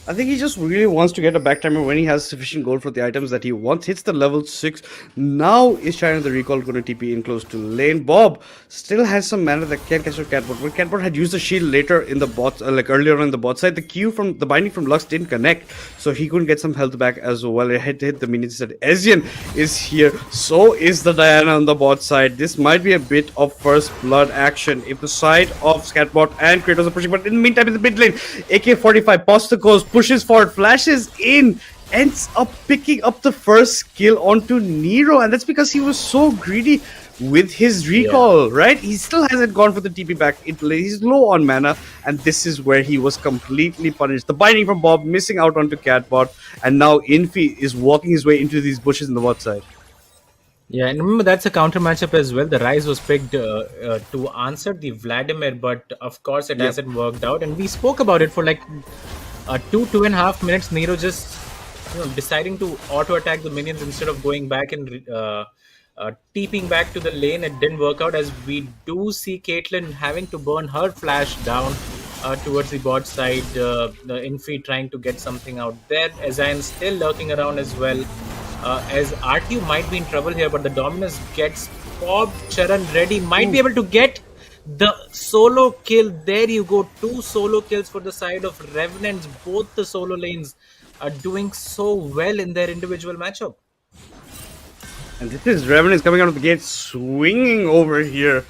I think he just really wants to get a back timer when he has sufficient gold for the items that he wants. Hits the level 6. Now is China the recall going to TP in close to lane. Bob still has some mana that can catch a Catbot. But Catbot had used the shield later in the bot, like earlier on the bot side. The Q from the binding from Lux didn't connect, so he couldn't get some health back as well. It had to hit the minions. That Ezreal is here. So is the Diana on the bot side. This might be a bit of first blood action if the side of Catbot and Kratos are pushing. But in the meantime, in the mid lane, AK-45 Posticos pushes forward, flashes in, ends up picking up the first kill onto Nero, and that's because he was so greedy with his recall, right? He still hasn't gone for the TP back. He's low on mana, and this is where he was completely punished. The binding from Bob, missing out onto Catbot, and now Infi is walking his way into these bushes in the bot side. Yeah, and remember that's a counter matchup as well. The Rise was picked to answer the Vladimir, but of course it hasn't worked out. And we spoke about it for like 2.5 minutes. Nero just deciding to auto attack the minions instead of going back and TPing back to the lane. It didn't work out, as we do see Caitlyn having to burn her flash down towards the bot side. The Infi trying to get something out there. Azan still lurking around as well. As RTU might be in trouble here, but the Dominus gets popped. Charan ready, might be able to get the solo kill. There you go, 2 solo kills for the side of Revenants. Both the solo lanes are doing so well in their individual matchup. And this is Revenants coming out of the gate, swinging over here.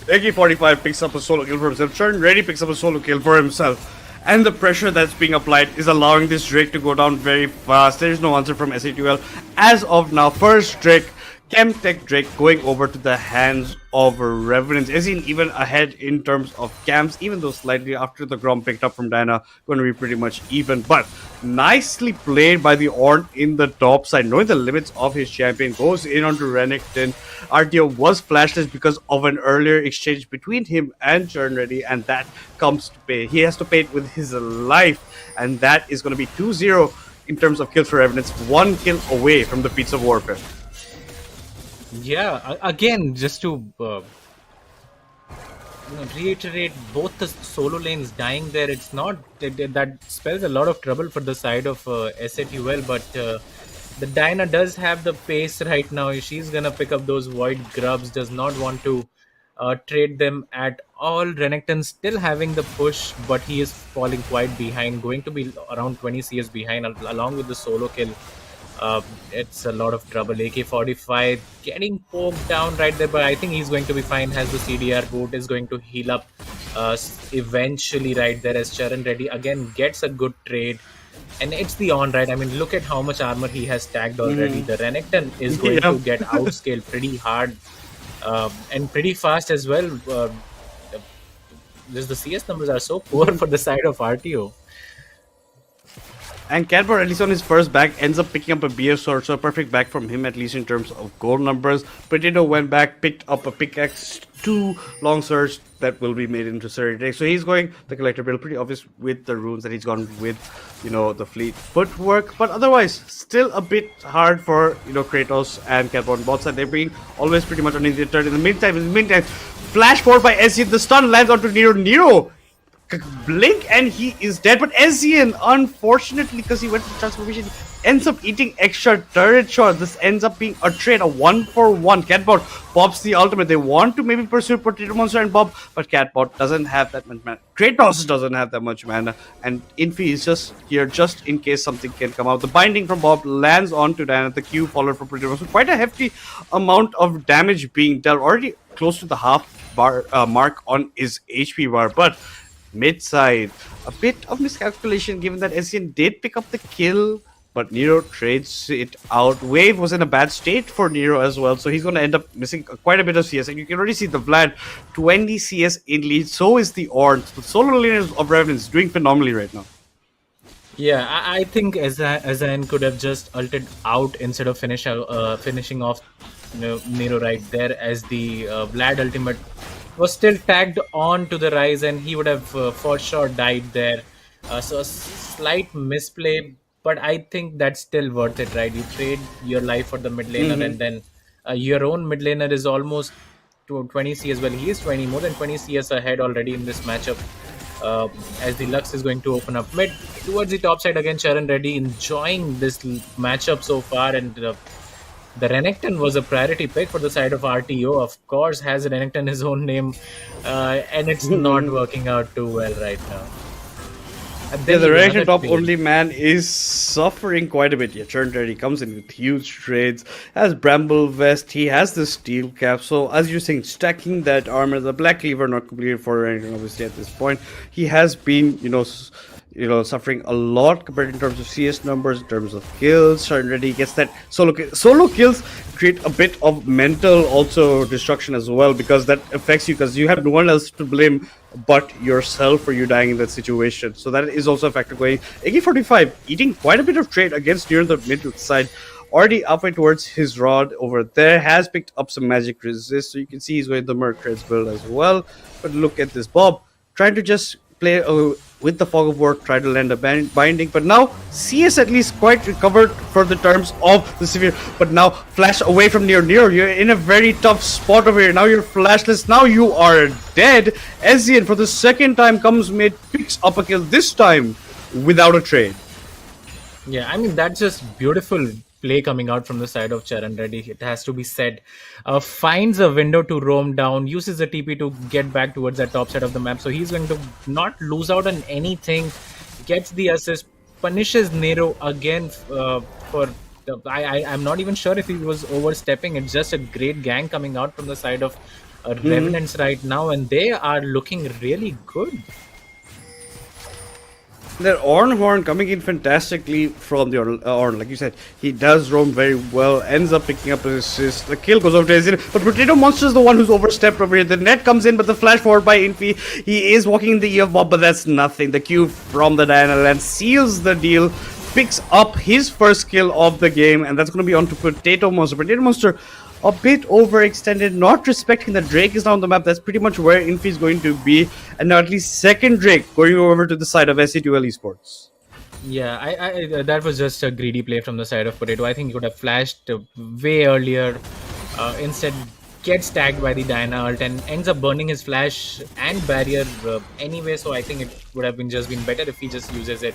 AK-45 picks up a solo kill for himself. Churn ready picks up a solo kill for himself. And the pressure that's being applied is allowing this Drake to go down very fast. There is no answer from S8UL as of now. First Drake, Chemtech Drake going over to the hands of Revenants. Ezreal even ahead in terms of camps, even though slightly after the Grom picked up from Diana, going to be pretty much even. But nicely played by the Ornn in the top side, knowing the limits of his champion, goes in onto Renekton. RTO was flashless because of an earlier exchange between him and Churnready, and that comes to pay. He has to pay it with his life, and that is going to be 2-0 in terms of kills for Revenants, 1 kill away from the Feats of Warfare. Yeah, again, just to reiterate, both the solo lanes dying there, it's not that spells a lot of trouble for the side of S8UL, but the Diana does have the pace right now. She's gonna pick up those Void Grubs, does not want to trade them at all. Renekton still having the push, but he is falling quite behind, going to be around 20 CS behind along with the solo kill. It's a lot of trouble. AK-45 getting poked down right there, but I think he's going to be fine. Has the CDR boot, is going to heal up eventually right there, as Charan Reddy again gets a good trade. And it's the on, right? I mean, look at how much armor he has tagged already. The Renekton is going to get outscaled pretty hard and pretty fast as well. The CS numbers are so poor for the side of RTO. And Catbot, at least on his first back, ends up picking up a BF sword, so a perfect back from him, at least in terms of gold numbers. Potato went back, picked up a pickaxe, 2 long swords that will be made into Serenity. So he's going the collector build, pretty obvious with the runes that he's gone with, the fleet footwork. But otherwise, still a bit hard for, Kratos and Catbot on both sides. They're being always pretty much on the turn. In the meantime, flash forward by Ezreal. The stun lands onto Nero. Blink and he is dead, but Ezreal, unfortunately, because he went for transformation, ends up eating extra turret shot. This ends up being a trade, a 1-for-1. Catbot pops the ultimate. They want to maybe pursue Potato Monster and Bob, but Catbot doesn't have that much mana. Kratos doesn't have that much mana, and Infi is just here just in case something can come out. The binding from Bob lands onto Diana. The Q followed from Potato Monster. Quite a hefty amount of damage being dealt, already close to the half bar mark on his HP bar, but mid-side, a bit of miscalculation given that Ezreal did pick up the kill but Nero trades it out. Wave was in a bad state for Nero as well, so he's going to end up missing quite a bit of CS. And you can already see the Vlad 20 CS in lead. So is the Orn. The solo laners of Revenants doing phenomenally right now. Yeah, I think Azan could have just ulted out instead of finishing off Nero right there, as the Vlad ultimate was still tagged on to the Rise, and he would have for sure died there. So a slight misplay, but I think that's still worth it, right? You trade your life for the mid laner, and then your own mid laner is almost to 20 CS. Well, he is 20, more than 20 CS ahead already in this matchup. As the Lux is going to open up mid towards the top side again. Charan Reddy enjoying this matchup so far, and the Renekton was a priority pick for the side of RTO. Of course, has Renekton his own name, and it's not working out too well right now. Yeah, the Renekton top only man is suffering quite a bit. Yeah, Charan Reddy comes in with huge trades, has Bramble Vest, he has the steel cap. So as you're saying, stacking that armor, the Black Cleaver not completed for Renekton obviously at this point. He has been, suffering a lot compared in terms of CS numbers, in terms of kills. Charan Reddy gets that solo kills create a bit of mental also destruction as well, because that affects you, because you have no one else to blame but yourself for you dying in that situation. So that is also a factor going. AK-45 eating quite a bit of trade against near the middle side, already halfway towards his rod over there, has picked up some magic resist, so you can see he's going the Merc Treads build as well. But look at this, Bob trying to just play with the Fog of War, try to land a binding, but now CS at least quite recovered for the terms of the Severe. But now flash away from Nero. You're in a very tough spot over here. Now you're flashless. Now you are dead. Ezreal for the second time comes mid, picks up a kill, this time without a trade. Yeah, I mean, that's just beautiful play coming out from the side of Charan Reddy, it has to be said. Finds a window to roam down, uses the TP to get back towards the top side of the map, so he's going to not lose out on anything. Gets the assist, punishes Nero again for the, I'm not even sure if he was overstepping. It's just a great gang coming out from the side of Revenants right now, and they are looking really good. That Horn coming in fantastically from the Orn, like you said, he does roam very well, ends up picking up an assist. The kill goes over to Ezreal, but Potato Monster is the one who's overstepped over here. The net comes in, but the flash forward by Infi, he is walking in the ear of Bob, but that's nothing. The Q from the Diana Land seals the deal, picks up his first kill of the game, and that's going to be on to Potato Monster. Potato Monster a bit overextended, not respecting that Drake is now on the map. That's pretty much where Infi is going to be. And now at least second Drake going over to the side of S8UL Esports. Yeah, I that was just a greedy play from the side of Potato. I think he could have flashed way earlier. Instead, gets tagged by the Diana ult and ends up burning his flash and barrier anyway. So I think it would have been better if he just uses it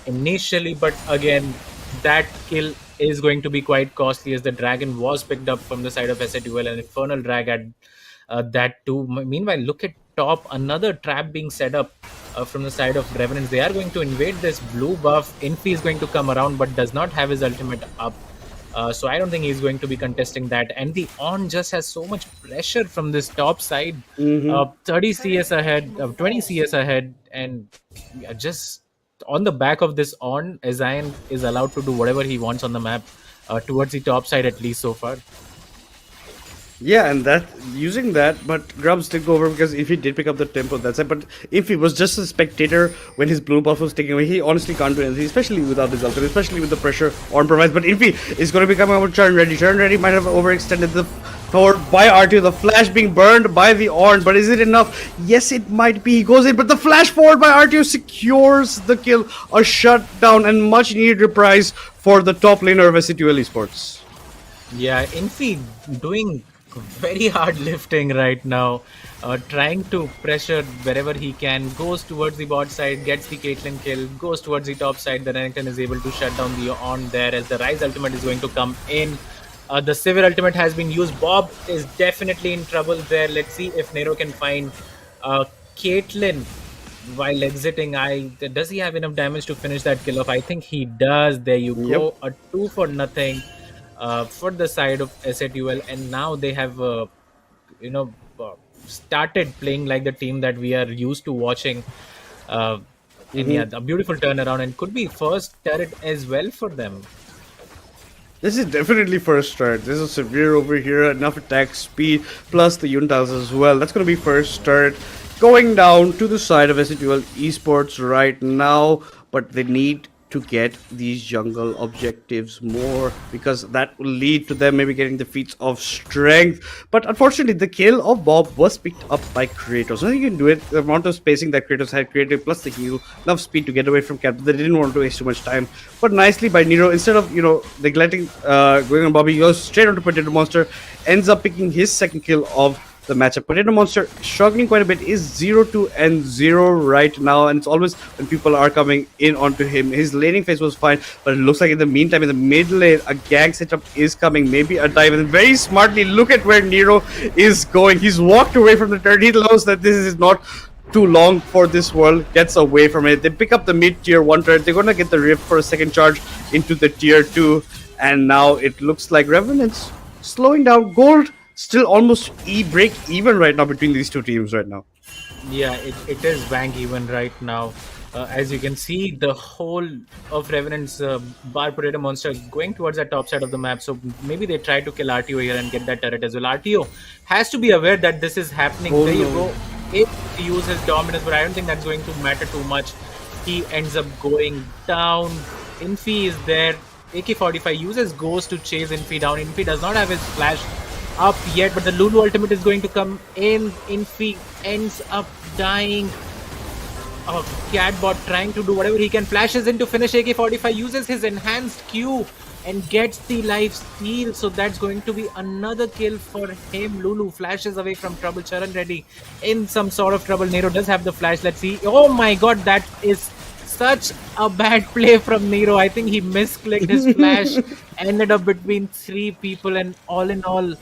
initially. But again, that kill is going to be quite costly, as the dragon was picked up from the side of S8UL, and Infernal Drag at that too. Meanwhile, look at top, another trap being set up from the side of Revenants. They are going to invade this blue buff. Infi is going to come around, but does not have his ultimate up. So I don't think he's going to be contesting that. And the On just has so much pressure from this top side. 30 CS ahead, 20 CS ahead, and just on the back of this On, Zion is allowed to do whatever he wants on the map towards the top side, at least so far. Yeah, and that using that, but Grubs did go over because if he did pick up the tempo, that's it. But if he was just a spectator when his blue buff was taken away, he honestly can't do anything, especially without his ultimate, especially with the pressure on provides. But if he is going to be coming out with Charan Reddy, Charan Reddy might have overextended the forward by RTO, the flash being burned by the Orn, but is it enough? Yes, it might be. He goes in, but the flash forward by RTO secures the kill, a shutdown, and much needed reprise for the top laner of S8UL Esports. Yeah, Infi doing very hard lifting right now, trying to pressure wherever he can, goes towards the bot side, gets the Caitlyn kill, goes towards the top side. The Renekton is able to shut down the On there, as the Rise ultimate is going to come in. The Sivir ultimate has been used. Bob is definitely in trouble there. Let's see if Nero can find Caitlyn while exiting. Does he have enough damage to finish that kill off? I think he does. There you go, a 2 for nothing. For the side of S8UL, and now they have started playing like the team that we are used to watching. And yeah, a beautiful turnaround, and could be first turret as well for them. This is definitely first turret. This is severe over here. Enough attack speed, plus the Yuntals as well. That's going to be first turret. Going down to the side of S8UL Esports right now. But they need to get these jungle objectives more, because that will lead to them maybe getting the feats of strength. But unfortunately, the kill of Bob was picked up by Kratos. I think you can do it. The amount of spacing that Kratos had created, plus the heal, enough speed to get away from Cap. They didn't want to waste too much time. But nicely by Nero, instead of neglecting going on Bobby, he goes straight onto Potato Monster, ends up picking his second kill of the matchup. Potato Monster struggling quite a bit, is 0-2 and 0 right now, and it's always when people are coming in onto him. His laning phase was fine, but it looks like in the meantime, in the mid lane, a gang setup is coming, maybe a dive, and very smartly, look at where Nero is going. He's walked away from the turret. He knows that this is not too long for this world, gets away from it. They pick up the mid tier 1 turret. They're gonna get the rift for a second charge into the tier 2, and now it looks like Revenants slowing down. Gold still almost break even right now between these two teams right now. Yeah, it is bang even right now. As you can see, the whole of Revenant's bar Potato Monster going towards the top side of the map. So maybe they try to kill RTO here and get that turret as well. RTO has to be aware that this is happening. There you go. If he uses his dominance, but I don't think that's going to matter too much. He ends up going down. Infi is there. AK-45 uses Ghost to chase Infi down. Infi does not have his flash up yet, but the Lulu ultimate is going to come in. Infi ends up dying. Catbot trying to do whatever he can, flashes in to finish. AK-45 uses his enhanced Q and gets the life steal, so that's going to be another kill for him. Lulu flashes away from trouble. Charan Reddy in some sort of trouble. Nero does have the flash. Let's see. Oh my god, that is such a bad play from Nero. I think he misclicked his flash, ended up between 3 people, and all in all,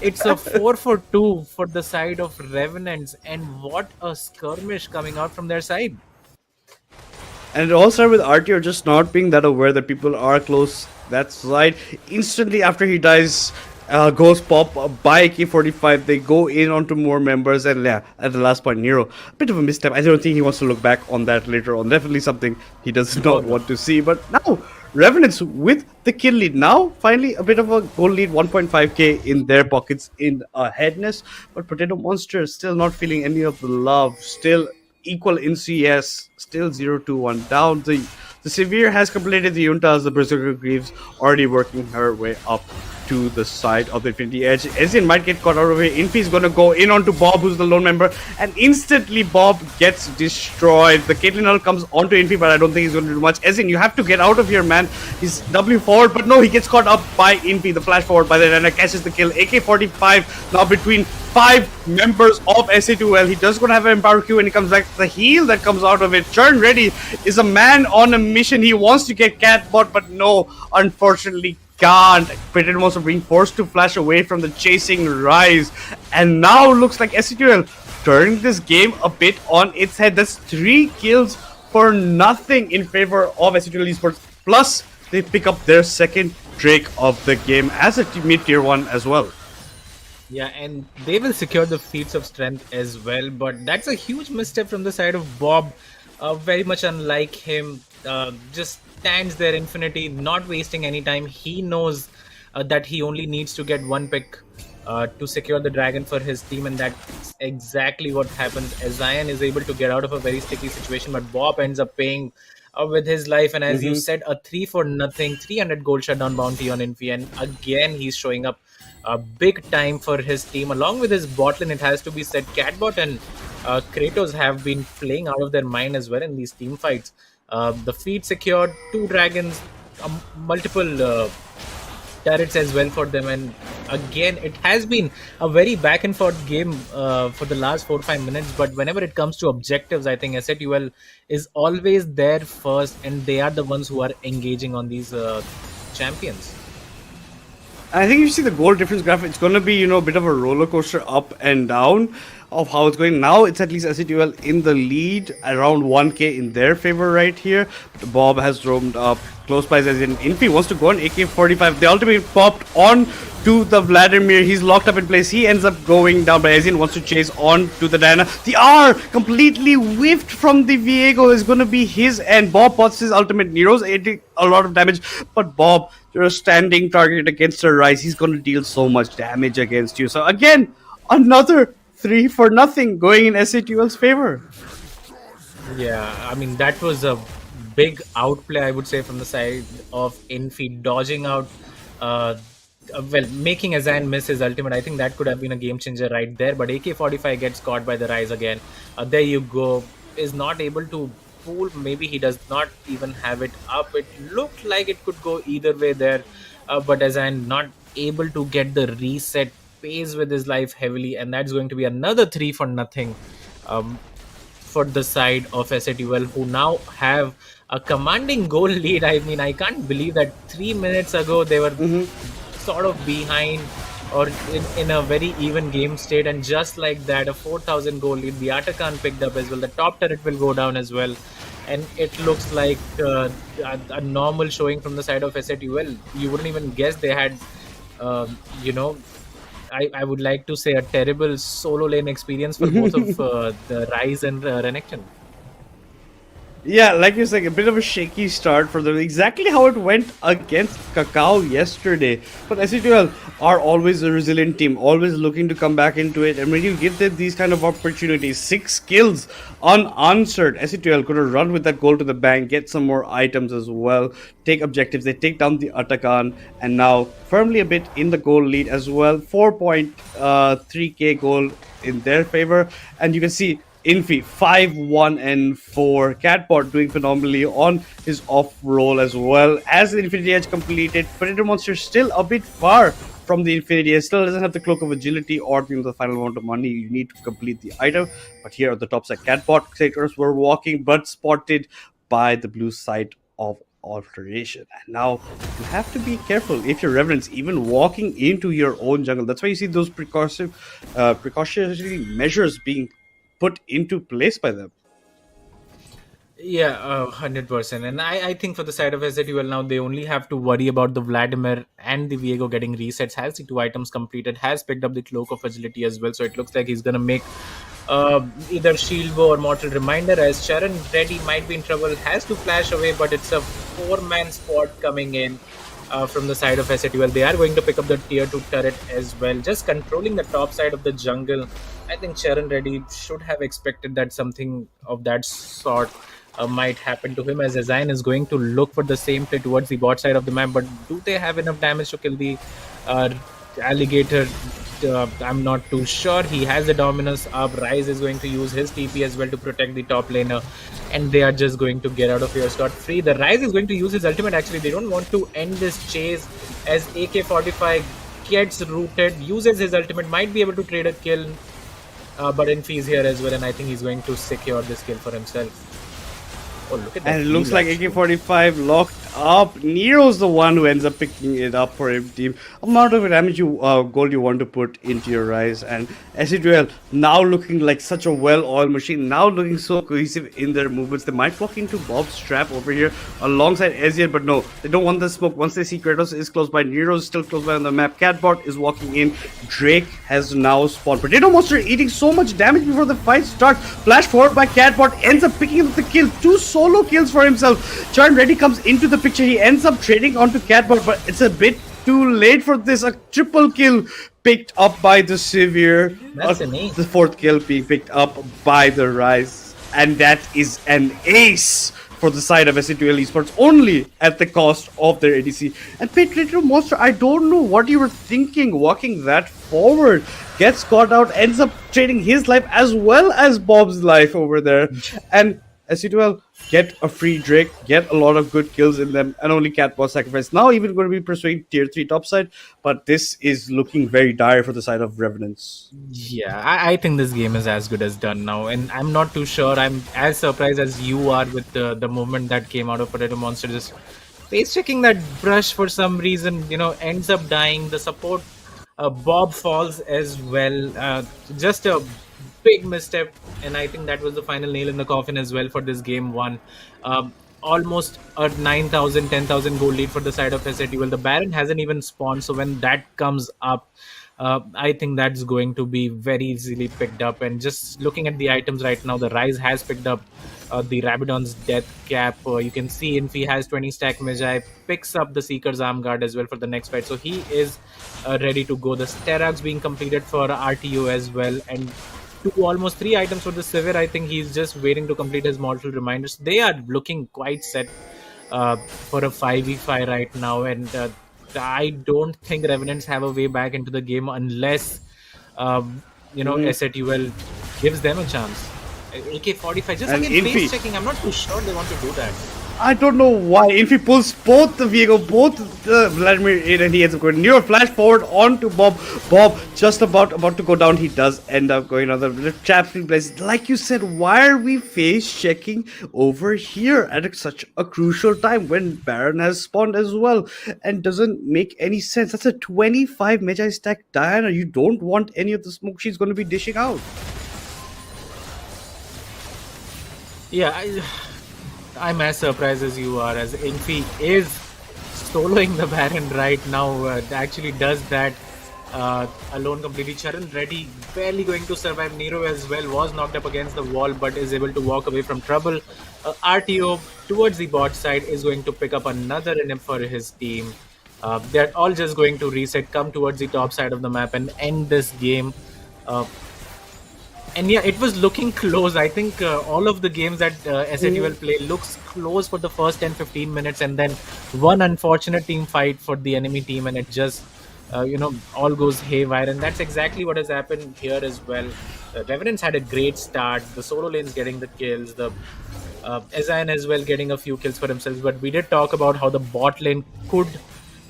it's a 4-for-2 for the side of Revenants, and what a skirmish coming out from their side. And it all started with RTO just not being that aware that people are close. That's right. Instantly after he dies, goes pop by AK-45. They go in onto more members, and yeah, at the last point, Nero, a bit of a misstep. I don't think he wants to look back on that later on. Definitely something he does not want to see. But now, Revenants with the kill lead. Now, finally, a bit of a goal lead, 1.5k in their pockets in aheadness. But Potato Monster still not feeling any of the love. Still equal in CS. Still 0-1 down. The Severe has completed the Yuntals. The Berserker Greaves already working her way up to the side of the Infinity Edge. Ezin might get caught out of it. Infi is going to go in onto Bob, who's the lone member, and instantly Bob gets destroyed. The Caitlyn Hull comes onto Infi, but I don't think he's going to do much. Ezin, you have to get out of here, man. He's W forward, but no, he gets caught up by Infi, the flash forward by the runner, catches the kill. AK-45 now between 5 members of S8UL. He does going to have an Empower Q, and he comes back. The heal that comes out of it. Churn Ready is a man on a mission. He wants to get Catbot, but no, unfortunately can't. Potato Monster being forced to flash away from the chasing Rise, and now looks like S8UL turning this game a bit on its head. That's 3 kills for nothing in favor of S8UL Esports. Plus, they pick up their second Drake of the game as a mid tier 1 as well. Yeah, and they will secure the feats of strength as well, but that's a huge misstep from the side of Bob. Very much unlike him, just stands there infinity, not wasting any time. He knows that he only needs to get 1 pick to secure the dragon for his team, and that's exactly what happens. As Zion is able to get out of a very sticky situation, but Bob ends up paying with his life, and as you said, a 3-for-nothing 300 gold shutdown bounty on Infi, and again he's showing up big time for his team along with his bot lane. It has to be said, Catbot and Kratos have been playing out of their mind as well in these team fights. The feed secured, 2 dragons, multiple turrets as well for them, and again it has been a very back and forth game for the last 4-5 minutes, but whenever it comes to objectives, I think S8UL is always there first, and they are the ones who are engaging on these champions. I think if you see the goal difference graph, it's going to be, a bit of a roller coaster up and down. of how it's going. Now it's at least S8UL in the lead, around 1k in their favor right here. Bob has roamed up close by as in Infi wants to go on AK-45. The ultimate popped on to the Vladimir. He's locked up in place. He ends up going down, but Ezin wants to chase on to the Diana. The R completely whiffed from the Viego is going to be his end. Bob pots his ultimate. Nero's adding a lot of damage, but Bob, you're a standing target against a Rise. He's going to deal so much damage against you. So again, another 3-0 going in S8UL's favor. Yeah, I mean, that was a big outplay, I would say, from the side of Infi, dodging out, making Azan miss his ultimate. I think that could have been a game changer right there, but AK-45 gets caught by the Rise again. There you go. Is not able to pull. Maybe he does not even have it up. It looked like it could go either way there, but Azan not able to get the reset, pays with his life heavily, and that's going to be another 3-0 for the side of S8UL, who now have a commanding goal lead. I mean, I can't believe that 3 minutes ago they were sort of behind or in a very even game state, and just like that, a 4,000 goal lead. The Atakan picked up as well. The top turret will go down as well, and it looks like a normal showing from the side of S8UL. You wouldn't even guess they had, I would like to say, a terrible solo lane experience for both of the Rise and Renekton. Yeah, like you're saying, a bit of a shaky start for them. Exactly how it went against Cacao yesterday. But S8UL are always a resilient team, always looking to come back into it. And when you give them these kind of opportunities, 6 kills unanswered, S8UL could have run with that goal to the bank, get some more items as well, take objectives. They take down the Atakan, and now firmly a bit in the goal lead as well. 4.3k goal in their favor. And you can see Infi 5-1-4. Catbot doing phenomenally on his off roll as well. As the Infinity Edge completed, Predator Monster still a bit far from the Infinity Edge. Still doesn't have the Cloak of Agility or the final amount of money you need to complete the item. But here at the top side, Catbot sectors were walking but spotted by the blue side of Alteration. And now you have to be careful if you're Revenants, even walking into your own jungle. That's why you see those precautionary measures being put into place by them. Yeah, 100%. And I think for the side of S8UL now, they only have to worry about the Vladimir and the Viego getting resets. Has the 2 items completed, has picked up the Cloak of Agility as well. So it looks like he's going to make either SUVO or Mortal Reminder, as Sharon Reddy might be in trouble, has to flash away, but it's a 4-man squad coming in. From the side of S8UL, they are going to pick up the tier 2 turret as well, just controlling the top side of the jungle. I think Sharon Reddy should have expected that something of that sort might happen to him, as Azine is going to look for the same play towards the bot side of the map. But do they have enough damage to kill the Alligator? I'm not too sure. He has the Dominus up. Rise is going to use his TP as well to protect the top laner, and they are just going to get out of here scot-free. The Rise is going to use his ultimate. Actually, they don't want to end this chase, as AK-45 gets rooted, uses his ultimate, might be able to trade a kill, but Infi is here as well, and I think he's going to secure this kill for himself. Oh, look at that. And it looks like AK-45 locked up. Nero's the one who ends up picking it up for him. Team amount of damage gold you want to put into your Rise. And S8UL now looking like such a well-oiled machine, now looking so cohesive in their movements. They might walk into Bob's trap over here alongside Ezreal, but no, they don't want the smoke. Once they see Kratos is close by, Nero's still close by on the map. Catbot is walking in. Drake has now spawned. Potato Monster eating so much damage before the fight starts. Flash forward by Catbot, ends up picking up the kill. 2 solo kills for himself. Charm Reddy comes into the picture. He ends up trading onto Catbot, but it's a bit too late for this. A triple kill picked up by the Severe. That's an ace. The 4th kill being picked up by the Rise. And that is an ace for the side of S8UL Esports, only at the cost of their ADC. And Potato Monster, I don't know what you were thinking walking that forward. Gets caught out, ends up trading his life as well as Bob's life over there. And S8UL get a free Drake, get a lot of good kills in them, and only Catbot sacrifice. Now even going to be pursuing tier 3 topside, but this is looking very dire for the side of Revenants. Yeah, I think this game is as good as done now, and I'm not too sure. I'm as surprised as you are with the movement that came out of Potato Monster. Just face checking that brush for some reason, ends up dying. The support Bob falls as well. Just a big misstep, and I think that was the final nail in the coffin as well for this game one. Almost a 9,000, 10,000 goal lead for the side of S8UL. The Baron hasn't even spawned, so when that comes up, I think that's going to be very easily picked up. And just looking at the items right now, the Rise has picked up the Rabidon's Death Cap. You can see Infi has 20 stack Magi, picks up the Seeker's Arm Guard as well for the next fight. So he is ready to go. The Sterax being completed for RTO as well. And almost three items for the Sivir. I think he's just waiting to complete his mortal reminders. They are looking quite set for a 5v5 right now, and I don't think Revenants have a way back into the game unless S8UL gives them a chance. AK-45, just And again face Infi, checking. I'm not too sure they want to do that. I don't know why. If he pulls both the Viego, both the Vladimir in, and he ends up going near flash forward onto Bob. Bob just about to go down. He does end up going on the chapping place. Like you said, why are we face checking over here at such a crucial time when Baron has spawned as well? And doesn't make any sense. That's a 25 Magi stack Diana. You don't want any of the smoke she's going to be dishing out. Yeah, I'm as surprised as you are, as Infi is soloing the Baron right now. Actually does that alone completely. Charan Reddy barely going to survive. Nero as well was knocked up against the wall but is able to walk away from trouble. RTO towards the bot side is going to pick up another inhib for his team. They're all just going to reset, come towards the top side of the map and end this game. And yeah, it was looking close. I think all of the games that S8UL play looks close for the first 10-15 minutes, and then one unfortunate team fight for the enemy team, and it just all goes haywire. And that's exactly what has happened here as well. Revenants had a great start. The solo lanes getting the kills. The Ezine as well getting a few kills for themselves. But we did talk about how the bot lane could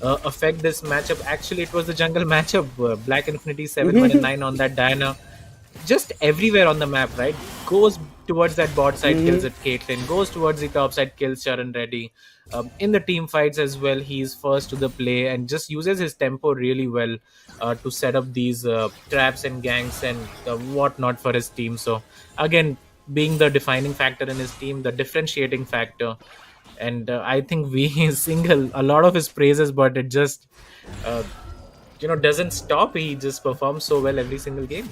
affect this matchup. Actually, it was the jungle matchup. Black Infinity 7-1 and 9 on that Diana, just everywhere on the map, right? Goes towards that bot side, kills it Caitlyn, goes towards the top side, kills Charan Reddy. In the team fights as well, he's first to the play and just uses his tempo really well to set up these traps and ganks and whatnot for his team. So again, being the defining factor in his team, the differentiating factor. And I think we single a lot of his praises, but it just doesn't stop. He just performs so well every single game.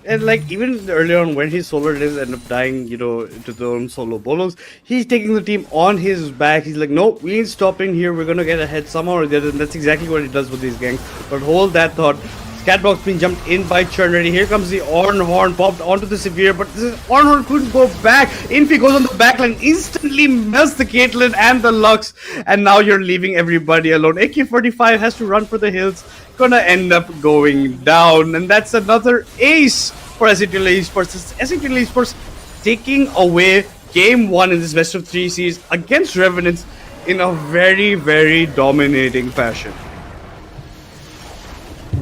And like even earlier on when his solo days end up dying, to their own solo bolos, he's taking the team on his back. He's like, no, we ain't stopping here. We're gonna get ahead somehow or the other. And that's exactly what he does with these gangs. But hold that thought. Scatbox being jumped in by Churn Ready. Here comes the Horn popped onto the Severe, but this Horn couldn't go back. Infi goes on the backline, instantly melts the Caitlyn and the Lux, and now you're leaving everybody alone. AK-45 has to run for the hills, gonna end up going down, and that's another ace for S8UL Esports. S8UL Esports taking away game one in this best of three series against Revenants in a very, very dominating fashion.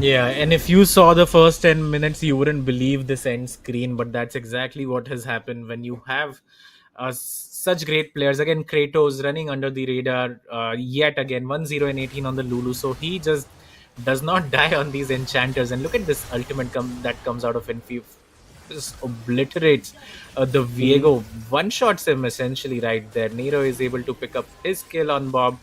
Yeah, and if you saw the first 10 minutes, you wouldn't believe this end screen, but that's exactly what has happened when you have such great players. Again, Kratos running under the radar yet again, 1-0 and 18 on the Lulu, so he just does not die on these enchanters. And look at this ultimate that comes out of Infi. Just obliterates the Viego, one-shots him essentially right there. Nero is able to pick up his kill on Bob.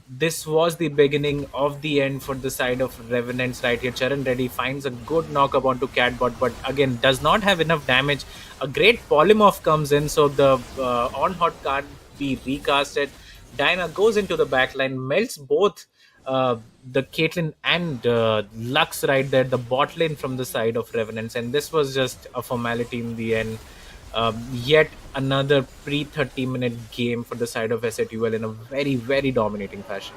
This was the beginning of the end for the side of Revenants right here. Charan Reddy finds a good knockup onto Catbot, but again does not have enough damage. A great polymorph comes in, so the on-hot can't be recasted. Diana goes into the backline, melts both the Caitlyn and Lux right there, the bot lane from the side of Revenants, and this was just a formality in the end. Yet another pre-30-minute game for the side of S8UL in a very, very dominating fashion.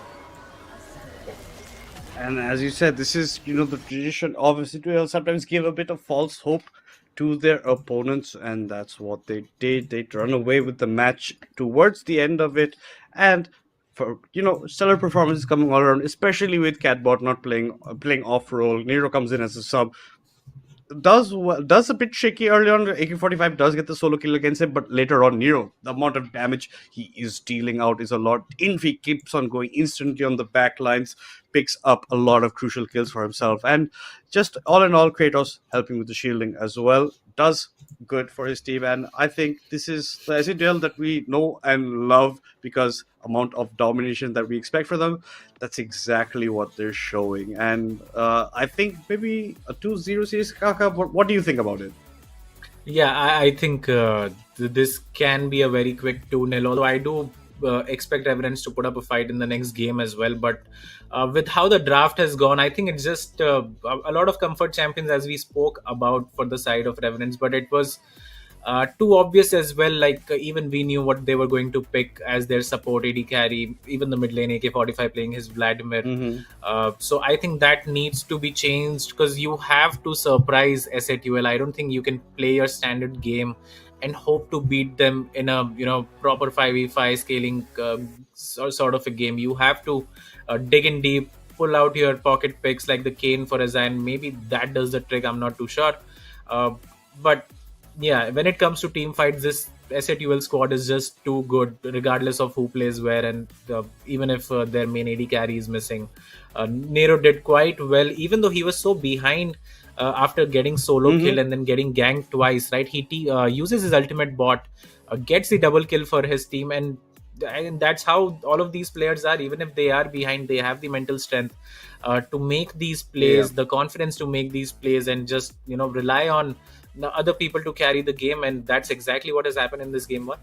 And as you said, this is the tradition of S8UL sometimes give a bit of false hope to their opponents, and that's what they did. They run away with the match towards the end of it, and for stellar performances coming all around, especially with Catbot not playing off role. Nero comes in as a sub. does a bit shaky early on. AK-45 does get the solo kill against him, but later on, Nero, the amount of damage he is dealing out is a lot. Infi keeps on going instantly on the back lines, picks up a lot of crucial kills for himself, and just all in all, Kratos helping with the shielding as well does good for his team. And I think this is the SUL that we know and love, because amount of domination that we expect for them, that's exactly what they're showing. And I think maybe a 2-0 series. Kaka, what do you think about it? Yeah, I think this can be a very quick 2-0, although I do expect Revenants to put up a fight in the next game as well. But with how the draft has gone, I think it's just a lot of comfort champions, as we spoke about, for the side of Revenants. But it was too obvious as well. Like even we knew what they were going to pick as their support AD carry, even the mid lane AK-45 playing his Vladimir. So I think that needs to be changed, because you have to surprise S8UL. I don't think you can play your standard game and hope to beat them in a proper 5v5 scaling sort of a game. You have to dig in deep, pull out your pocket picks like the Kane for Azan. Maybe that does the trick. I'm not too sure, but yeah, when it comes to team fights, this S8UL squad is just too good, regardless of who plays where, and even if their main AD carry is missing. Nero did quite well, even though he was so behind after getting solo kill and then getting ganked twice, right? He uses his ultimate bot, gets the double kill for his team, and that's how all of these players are. Even if they are behind, they have the mental strength to make these plays, the confidence to make these plays, and just rely on the other people to carry the game. And that's exactly what has happened in this game 1.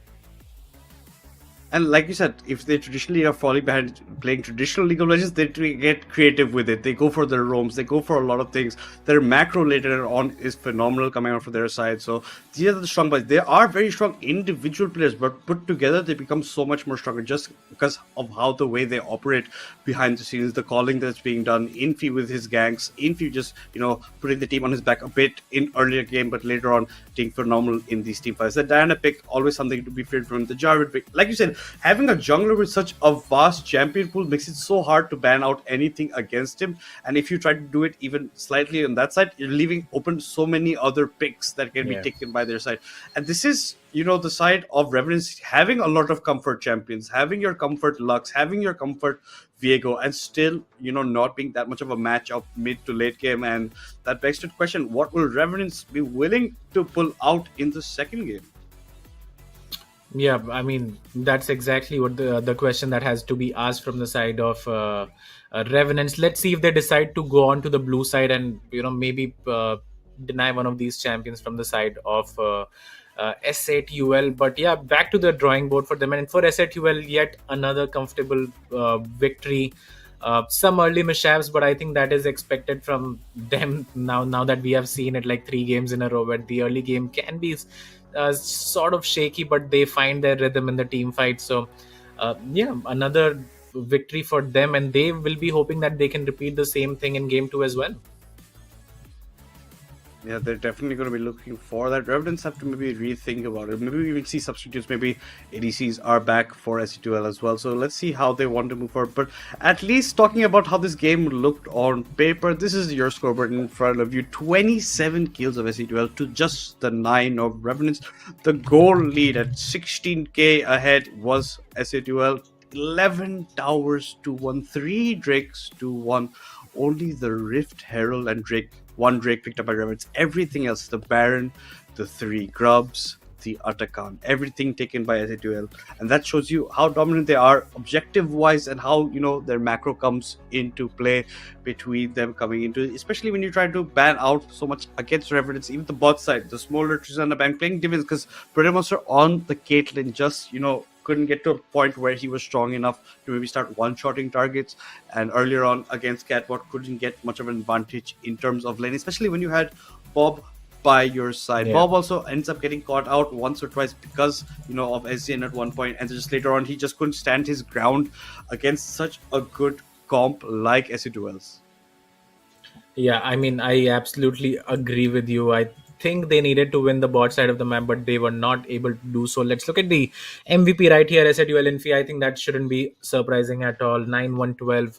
And like you said, if they traditionally are falling behind playing traditional League of Legends, they get creative with it. They go for their roams. They go for a lot of things. Their macro later on is phenomenal coming out from their side. So these are the strong guys. They are very strong individual players, but put together, they become so much more stronger just because of how the way they operate behind the scenes, the calling that's being done. Infi with his ganks. Infi just, putting the team on his back a bit in earlier game, but later on being phenomenal in these team fights. The Diana pick, always something to be feared from. The Jarvid pick, like you said, having a jungler with such a vast champion pool makes it so hard to ban out anything against him. And if you try to do it even slightly on that side, you're leaving open so many other picks that can be taken by their side. And this is, the side of Revenants having a lot of comfort champions, having your comfort Lux, having your comfort Viego, and still, not being that much of a match of mid to late game. And that begs the question, what will Revenants be willing to pull out in the second game? Yeah, I mean, that's exactly what the question that has to be asked from the side of Revenants. Let's see if they decide to go on to the blue side and, maybe deny one of these champions from the side of S8UL. But yeah, back to the drawing board for them. And for S8UL, yet another comfortable victory. Some early mishaps, but I think that is expected from them now that we have seen it like 3 games in a row, where the early game can be sort of shaky, but they find their rhythm in the team fight. So another victory for them, and they will be hoping that they can repeat the same thing in game 2 as well. Yeah, they're definitely going to be looking for that. Revenants have to maybe rethink about it. Maybe we will see substitutes. Maybe ADCs are back for S8UL as well. So let's see how they want to move forward. But at least talking about how this game looked on paper, this is your scoreboard in front of you. 27 kills of S8UL to just the 9 of Revenants. The goal lead at 16k ahead was S8UL. 11 towers to 1, 3 drakes to 1. Only the Rift Herald and one Drake picked up by Revenants. Everything else, the Baron, the 3 Grubs, the Atakan, everything taken by S8UL. And that shows you how dominant they are objective-wise, and how, their macro comes into play between them coming into, especially when you try to ban out so much against Revenants. Even the bot side, the smaller Tristana bank playing Divins, because Predator Monster on the Caitlyn just, couldn't get to a point where he was strong enough to maybe start one-shotting targets. And earlier on against Catbot, couldn't get much of an advantage in terms of lane, especially when you had Bob by your side. Yeah. Bob also ends up getting caught out once or twice because, of SZN at one point, and just later on he just couldn't stand his ground against such a good comp like S8UL's. Yeah, I mean, I absolutely agree with you. I think they needed to win the bot side of the map, but they were not able to do so. Let's look at the MVP right here, S8UL Infi. I think that shouldn't be surprising at all. 9-1-12.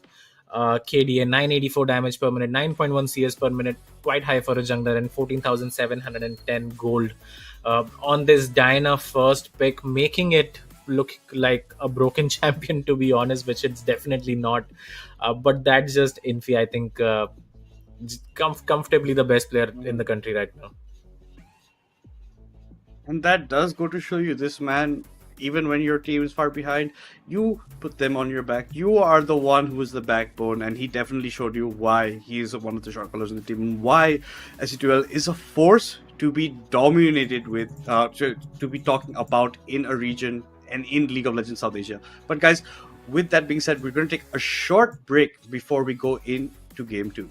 KDA 984 damage per minute, 9.1 CS per minute, quite high for a jungler, and 14,710 gold on this Diana first pick, making it look like a broken champion, to be honest, which it's definitely not. But that's just Infi, I think, comfortably the best player in the country right now. And that does go to show you this man, even when your team is far behind, you put them on your back. You are the one who is the backbone, and he definitely showed you why he is one of the shot callers in the team, and why S8UL is a force to be dominated with, to be talking about in a region and in League of Legends South Asia. But guys, with that being said, we're going to take a short break before we go into Game 2.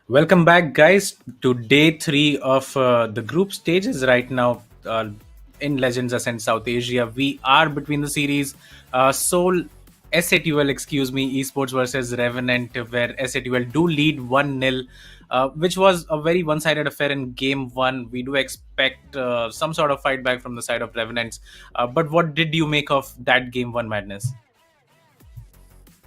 Welcome back, guys, to day 3 of the group stages right now in Legends Ascent South Asia. We are between the series Seoul S8UL, excuse me, Esports versus Revenant, where S8UL do lead 1-0, which was a very one sided affair in game 1. We do expect some sort of fight back from the side of Revenants. But what did you make of that game 1 madness?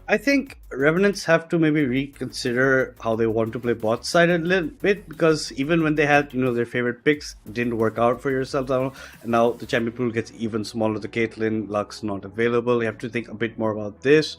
I think Revenants have to maybe reconsider how they want to play bot side a little bit, because even when they had their favorite picks, it didn't work out for yourselves. I don't know. And now the champion pool gets even smaller. The Caitlyn Lux not available. You have to think a bit more about this.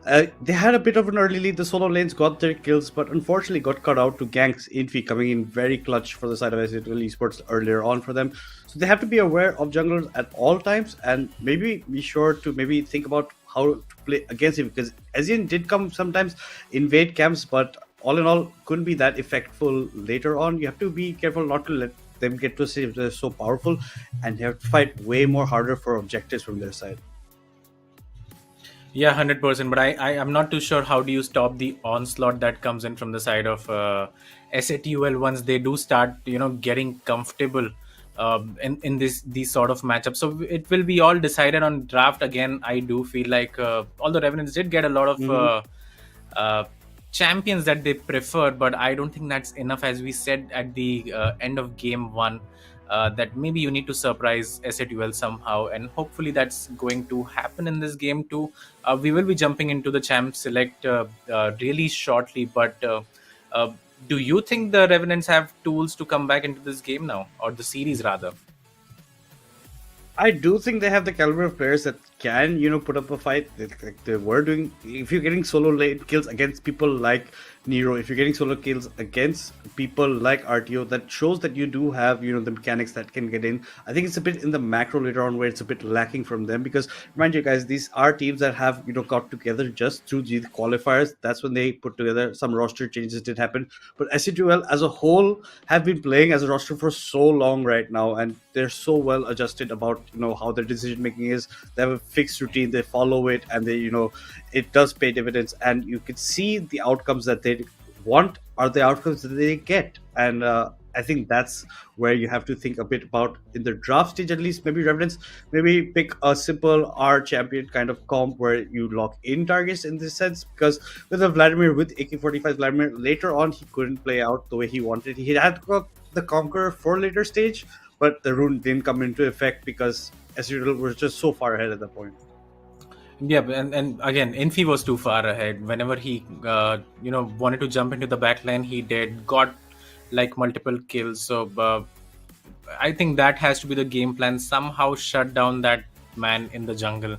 They had a bit of an early lead. The solo lanes got their kills, but unfortunately got cut out to ganks. Infi coming in very clutch for the side of S8UL Esports earlier on for them. So they have to be aware of junglers at all times, and maybe be sure to maybe think about how to play against him, because Asian did come sometimes invade camps, but all in all couldn't be that effectful later on. You have to be careful not to let them get to a stage they're so powerful, and you have to fight way more harder for objectives from their side. Yeah, 100%. But I am not too sure how do you stop the onslaught that comes in from the side of S8UL once they do start, getting comfortable in these sort of matchups. So it will be all decided on draft again. I do feel like although Revenants did get a lot of champions that they prefer, but I don't think that's enough. As we said at the end of game 1. That maybe you need to surprise S8UL somehow, and hopefully that's going to happen in this game too. We will be jumping into the champ select really shortly, but do you think the Revenants have tools to come back into this game now, or the series rather? I do think they have the caliber of players that can, put up a fight. They were doing. If you're getting solo lane kills against people like Nero, if you're getting solo kills against people like RTO, that shows that you do have, the mechanics that can get in. I think it's a bit in the macro later on where it's a bit lacking from them, because remind you guys, these are teams that have, got together just through the qualifiers. That's when they put together. Some roster changes did happen, but S8UL as a whole have been playing as a roster for so long right now, and they're so well adjusted about how their decision making is. They have a fixed routine, they follow it, and they it does pay dividends, and you can see the outcomes that they want are the outcomes that they get. And I think that's where you have to think a bit about in the draft stage, at least. Maybe Revenants, maybe pick a simple R champion kind of comp where you lock in targets in this sense, because with a Vladimir, with AK-45 Vladimir, later on he couldn't play out the way he wanted. He had got the Conqueror for later stage, but the rune didn't come into effect because S8UL was just so far ahead at that point. Yeah, and again, Infi was too far ahead. Whenever he, wanted to jump into the backline, he did. Got like multiple kills. So I think that has to be the game plan. Somehow shut down that man in the jungle.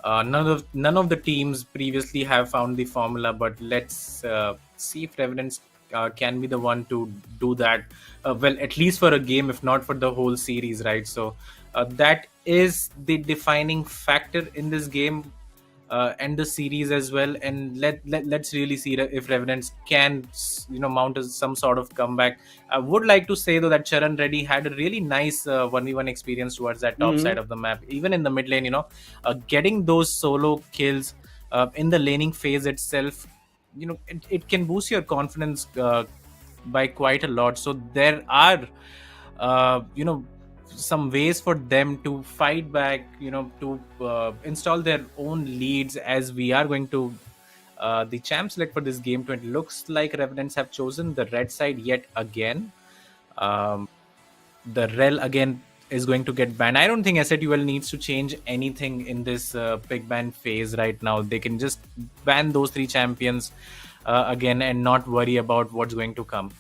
None of the teams previously have found the formula, but let's see if Revenants can be the one to do that. Well, at least for a game, if not for the whole series, right? So that is the defining factor in this game and the series as well. And let's really see if Revenants can mount some sort of comeback. I would like to say though that Charan Reddy had a really nice 1v1 experience towards that top side of the map, even in the mid lane. Getting those solo kills in the laning phase itself, it can boost your confidence by quite a lot. So there are some ways for them to fight back, to install their own leads, as we are going to the champ select for this game 20. Looks like Revenants have chosen the red side yet again. The Rel again is going to get banned. I don't think S8UL needs to change anything in this pick ban phase right now. They can just ban those 3 champions again and not worry about what's going to come.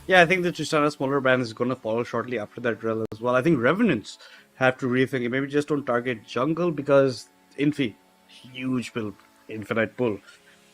Yeah, I think the Tristana smaller ban is going to follow shortly after that drill as well. I think Revenants have to rethink it. Maybe just don't target jungle, because Infi, huge build, infinite pull.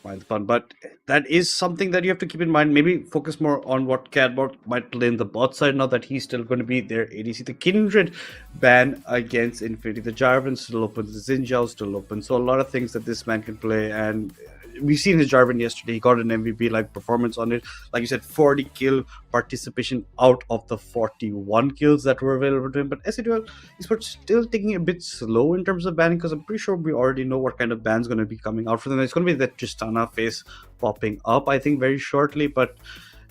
Mind the fun. But that is something that you have to keep in mind. Maybe focus more on what Catbot might play in the bot side now that he's still going to be their ADC. The Kindred ban against Infinity. The Jarvan still open. The Xin Zhao still open. So a lot of things that this man can play. And we've seen his Jarvan yesterday. He got an MVP like performance on it. Like you said, 40 kill participation out of the 41 kills that were available to him. But S8UL Esports still taking a bit slow in terms of banning, because I'm pretty sure we already know what kind of ban's going to be coming out for them. It's going to be the Tristana face popping up, I think, very shortly, but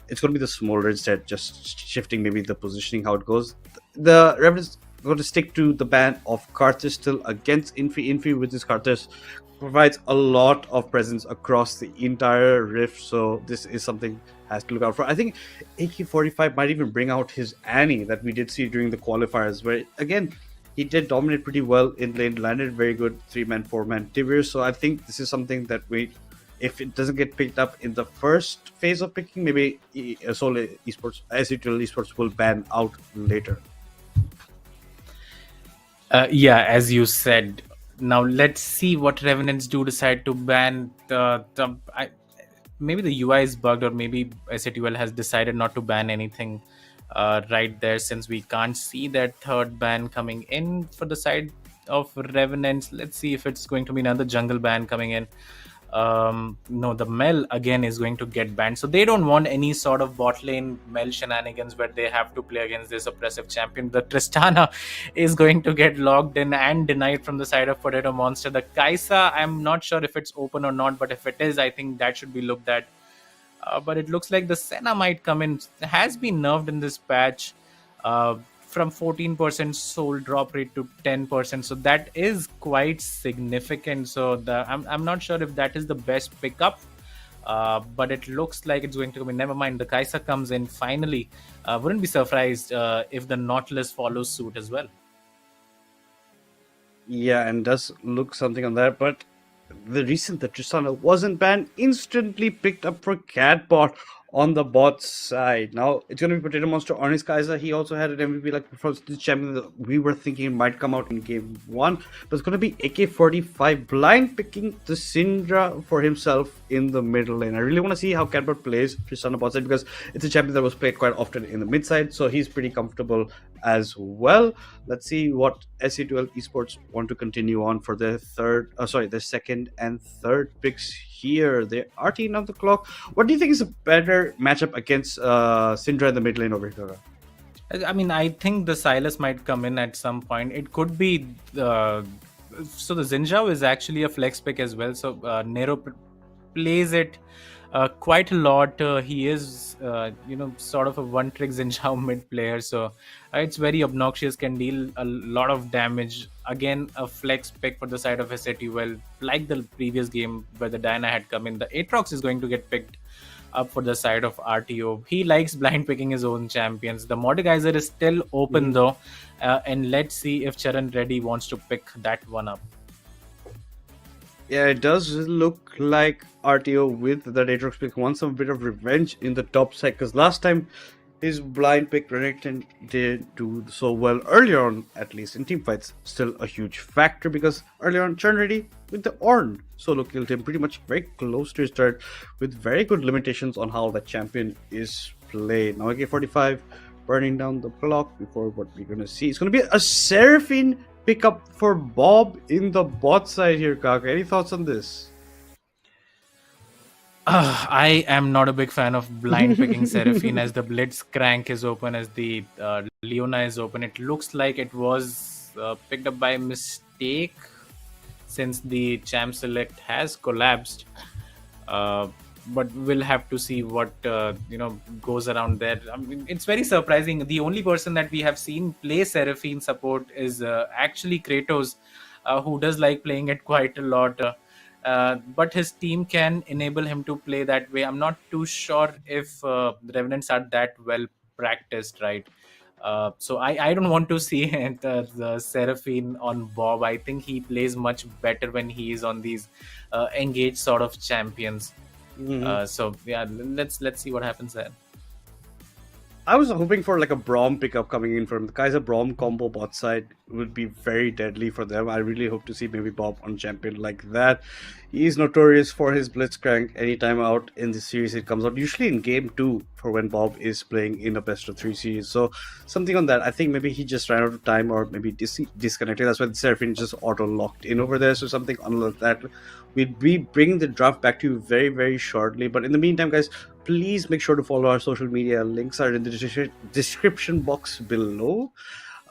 it's going to be the Smolder instead, just shifting maybe the positioning, how it goes. The Revenants going to stick to the ban of Karthus still against Infi. Infi with his Karthus provides a lot of presence across the entire Rift, so this is something has to look out for. I think AK-45 might even bring out his Annie that we did see during the qualifiers, where again he did dominate pretty well in lane, landed very good 3-man 4-man Tivir. So I think this is something that if it doesn't get picked up in the first phase of picking, maybe Solo Esports, S8UL Esports will ban out later. Yeah, as you said. Now let's see what Revenants do decide to ban. Maybe the UI is bugged, or maybe S8UL has decided not to ban anything right there, since we can't see that third ban coming in for the side of Revenants. Let's see if it's going to be another jungle ban coming in. No, the Mel again is going to get banned, so they don't want any sort of bot lane Mel shenanigans where they have to play against this oppressive champion. The Tristana is going to get logged in and denied from the side of Potato Monster. The Kaisa, I'm not sure if it's open or not, but if it is, I think that should be looked at. But it looks like the Senna might come in. Has been nerfed in this patch from 14% soul drop rate to 10%, so that is quite significant. So I'm not sure if that is the best pickup, but it looks like it's going to be. Never mind, the Kaisa comes in finally. Wouldn't be surprised if the Nautilus follows suit as well. Yeah, and does look something on that, but the reason that Tristana wasn't banned instantly picked up for Catbot on the bot side. Now it's going to be Potato Monster on his Kaiser. He also had an MVP like for the champion that we were thinking might come out in game 1, but it's going to be AK-45 blind picking the Syndra for himself in the middle lane. I really want to see how Catbot plays Tristana bot side, because it's a champion that was played quite often in the mid side, so he's pretty comfortable as well. Let's see what S8UL Esports want to continue on for their their second and third picks here. They are teeing on the clock. What do you think is a better matchup against Syndra in the mid lane over here? I mean, I think the Silas might come in at some point. It could be so the Zinjao is actually a flex pick as well. So Nero plays it quite a lot. He is, sort of a one-trick Zinjao mid player, so it's very obnoxious, can deal a lot of damage. Again, a flex pick for the side of S8UL, like the previous game where the Diana had come in. The Aatrox is going to get picked up for the side of RTO. He likes blind picking his own champions. The Mordekaiser is still open though, and let's see if Charan Reddy wants to pick that one up. Yeah, it does look like RTO with the Aatrox pick wants a bit of revenge in the top side, because last time his blind pick Renekton did do so well earlier on, at least in teamfights. Still a huge factor, because earlier on Charan Reddy with the Ornn solo killed him pretty much very close to his start, with very good limitations on how that champion is played. Now AK-45 burning down the block before what we're going to see. It's going to be a Seraphine pickup for Bob in the bot side here, Kaka. Any thoughts on this? I am not a big fan of blind picking Seraphine as the Blitzcrank is open, as the Leona is open. It looks like it was picked up by mistake, since the champ select has collapsed. But we'll have to see what goes around there. I mean, it's very surprising. The only person that we have seen play Seraphine support is actually Kratos, who does like playing it quite a lot. But his team can enable him to play that way. I'm not too sure if the Revenants are that well practiced, right? So I don't want to see the Seraphine on Bob. I think he plays much better when he is on these engaged sort of champions. So yeah, let's see what happens there. I was hoping for like a Braum pickup coming in from the Kaiser Braum combo bot side would be very deadly for them. I really hope to see maybe Bob on champion like that. He is notorious for his Blitzcrank anytime out in the series it comes out, usually in game 2 for when Bob is playing in a best of 3 series. So something on that. I think maybe he just ran out of time, or maybe disconnected. That's why the Seraphine just auto locked in over there. So something on that We'll be bringing the draft back to you very, very shortly. But in the meantime, guys, please make sure to follow our social media. Links are in the description box below.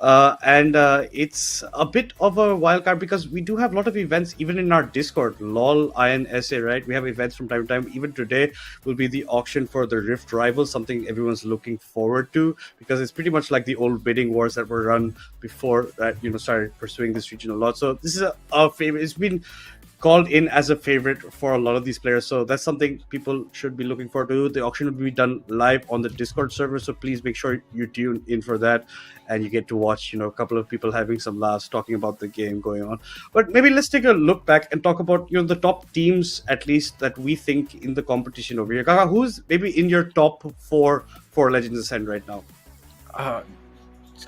And it's a bit of a wild card because we do have a lot of events even in our Discord. LOL, INSA, right? We have events from time to time. Even today will be the auction for the Rift Rival, something everyone's looking forward to because it's pretty much like the old bidding wars that were run before that, started pursuing this region a lot. So this is a favorite. It's been called in as a favorite for a lot of these players, so that's something people should be looking forward to. The auction will be done live on the Discord server, so please make sure you tune in for that and you get to watch a couple of people having some laughs talking about the game going on. But maybe let's take a look back and talk about the top teams, at least that we think in the competition over here. Kaka, who's maybe in your top four for Legends Ascent right now?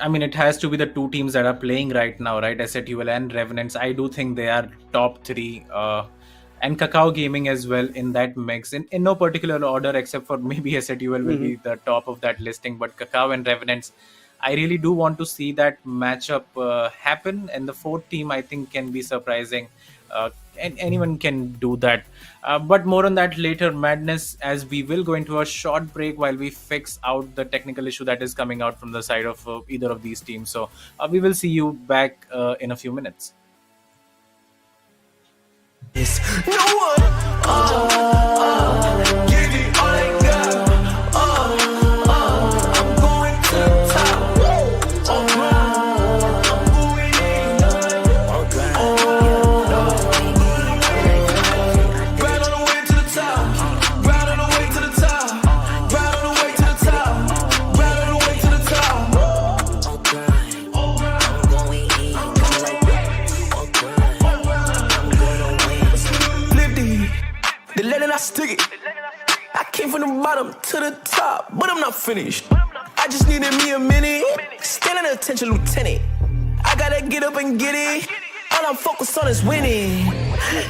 I mean, it has to be the two teams that are playing right now, right? S8UL and Revenants. I do think they are top three. And Kakao Gaming as well in that mix. In no particular order, except for maybe S8UL will be the top of that listing. But Kakao and Revenants, I really do want to see that matchup happen. And the fourth team, I think, can be surprising. And anyone can do that. But more on that later. Madness, as we will go into a short break while we fix out the technical issue that is coming out from the side of either of these teams. So we will see you back in a few minutes. No one. Give it all I got. I'm going to the top. I'm going in. Right on the way to the top. Right on the way to the top. Right on the way to the top. Right on the way to the top. I'm going in. They letting I stick it. I came from the bottom to the top, but I'm not finished. I just needed me a minute. Standing attention, lieutenant. I gotta get up and get it. All I'm focused on is winning.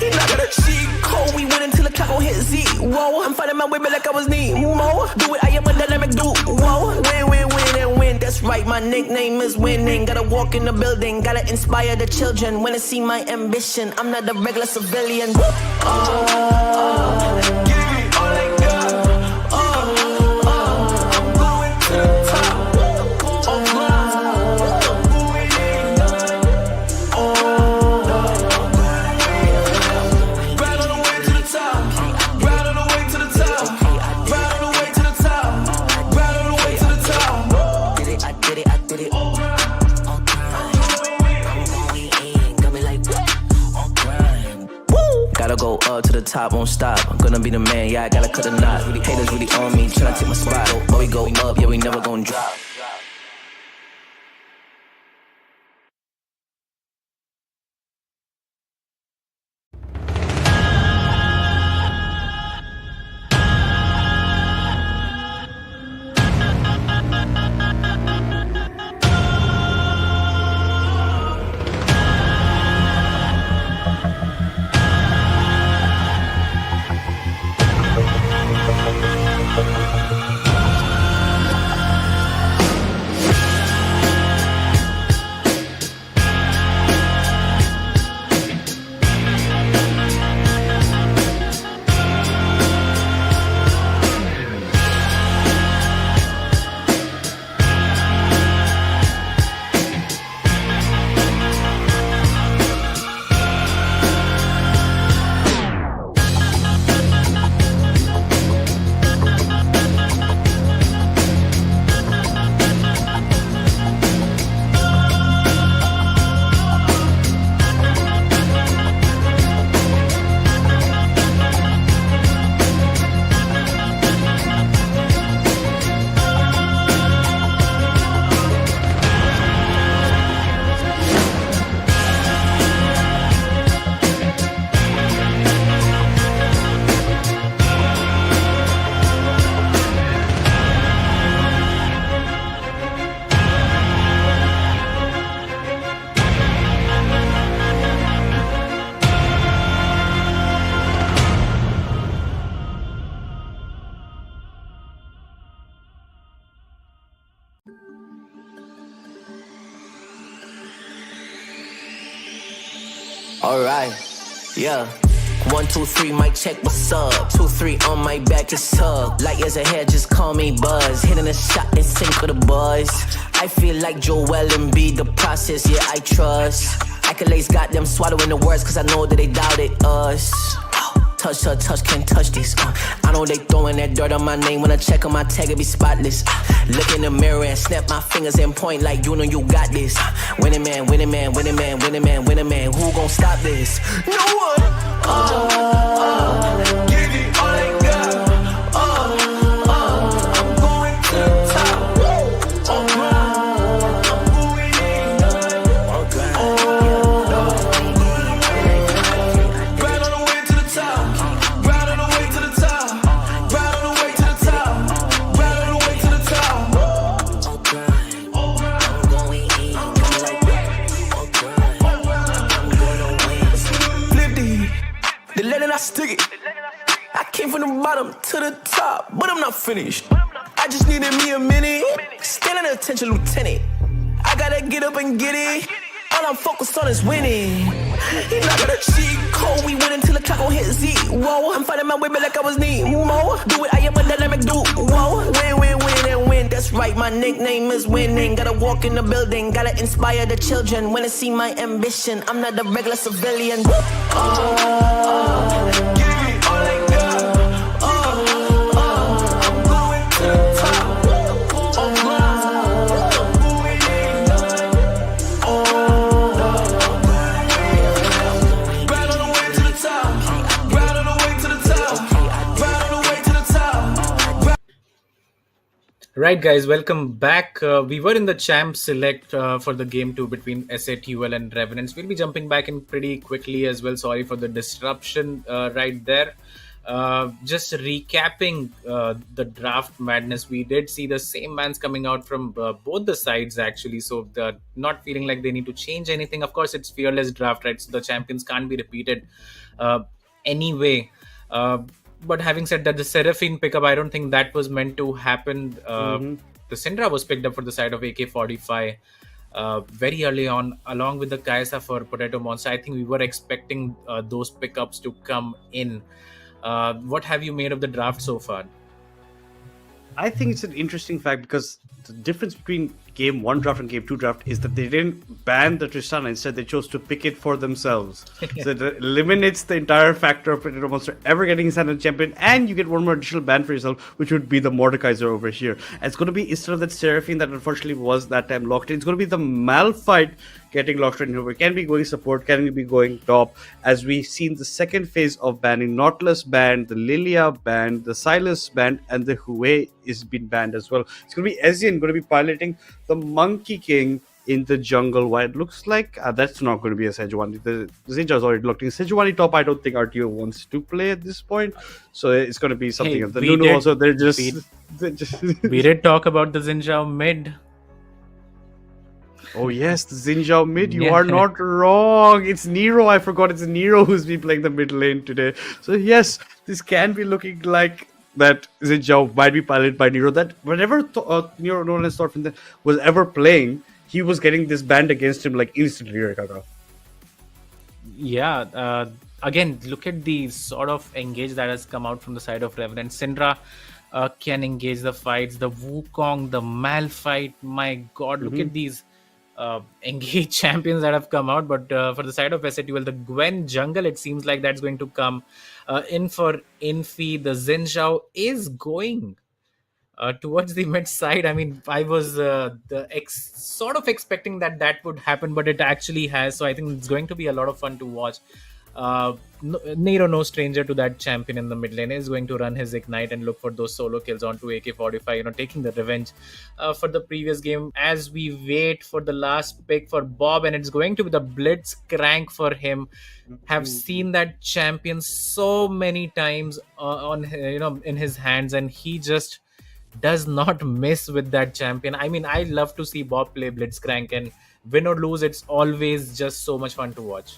He not gonna cheat code. We win until the clock gon' hit zero. I'm fighting my way back like I was Nemo. Do it, I am a dynamic duo. Win, win, win, and win. That's right, my nickname is winning. Gotta walk in the building, gotta inspire the children. Wanna see my ambition. I'm not a regular civilian. Give it all I got. I'm going to the top. Gotta go up to the top, won't stop. I'm gonna be the man, yeah, I gotta cut a knot. Haters really on me, tryna take my spot. But we go up, yeah, we never gon' drop. Alright, yeah. 1, 2, 3, mic check, what's up? 2, 3 on my back is tug. Light years ahead, just call me Buzz. Hitting a shot and sink with a buzz. I feel like Joel and be the process, yeah, I trust. Accolades got them swallowing the words, cause I know that they doubted us. Touch her, touch, can't touch this. I know they throwing that dirt on my name. When I check on my tag, it be spotless. Look in the mirror and snap my fingers and point like you know you got this. Winning man, winning man, winning man, winning man, winning man. Who gon' stop this? No one. Give it all I got. I'm going to the top. I'm going in. Right on the way to the top. Right on the way to the top. Right on the way to the top. Right on the way to the top. I'm going in. I'm gonna win. Flip the letter I stick it. I came from the bottom to the top, but I'm not finished. I just needed me a minute. Standing attention, lieutenant. I gotta get up and get it. All I'm focused on is winning. He not gonna cheat code. We win until the clock gon' hit zero. I'm fighting my way back like I was Nemo. Do it, I am a dynamic duo. Win, win, win, and win. That's right, my nickname is winning. Gotta walk in the building, gotta inspire the children. Wanna see my ambition. I'm not a regular civilian. Give me all I got. I'm going to the top. I'm going in. Right on the way to the top. Right on the way to the top. Right on the way to the top. Right, guys, welcome back. We were in the champ select for the game 2 between S8UL and Revenants. We'll be jumping back in pretty quickly as well. Sorry for the disruption right there. Just recapping the draft madness, we did see the same bans coming out from both the sides actually, so not feeling like they need to change anything. Of course, it's fearless draft, right? So the champions can't be repeated anyway. But having said that, the Seraphine pickup, I don't think that was meant to happen. The Syndra was picked up for the side of AK-45 very early on, along with the Kaisa for Potato Monster. I think we were expecting those pickups to come in. What have you made of the draft so far? I think it's an interesting fact because the difference between Game 1 draft and Game 2 draft is that they didn't ban the Tristana. Instead, they chose to pick it for themselves. So it eliminates the entire factor of Predator Monster ever getting his hand on champion, and you get one more additional ban for yourself, which would be the Mordekaiser over here. And it's going to be, instead of that Seraphine that unfortunately was that time locked in, it's going to be the Malphite getting locked in here. Can be going support, can be going top, as we've seen the second phase of banning. Nautilus banned, the Lilia banned, the Silas banned, and the Hue is been banned as well. It's going to be Ezreal going to be piloting the Monkey King in the jungle. Why it looks like that's not going to be a Sejuani. The Zinja is already locked in. Sejuani top, I don't think RTO wants to play at this point, so it's going to be something else. The Nunu also, they're just we did talk about the Zinja mid. Oh yes, the Zinjao mid, you are not wrong. It's Nero, I forgot it's Nero who's been playing the mid lane today. So yes, this can be looking like that Zinjao might be piloted by Nero. That whenever Nero, no one has thought from that, was ever playing, he was getting this banned against him like instantly, right, Kaka? Yeah, again, look at the sort of engage that has come out from the side of Revenant. Syndra can engage the fights, the Wukong, the Malphite, my god, look at these engaged champions that have come out. But for the side of S8UL, the Gwen jungle, it seems like that's going to come in for Infi. The Zinzhao is going towards the mid side. I mean, I was sort of expecting that would happen, but it actually has. So I think it's going to be a lot of fun to watch. Nero, no stranger to that champion in the mid lane, is going to run his ignite and look for those solo kills onto AK-45, taking the revenge for the previous game, as we wait for the last pick for Bob, and it's going to be the Blitz crank for him. Have seen that champion so many times in his hands, and he just does not miss with that champion. I mean, I love to see Bob play Blitzcrank, and win or lose, it's always just so much fun to watch.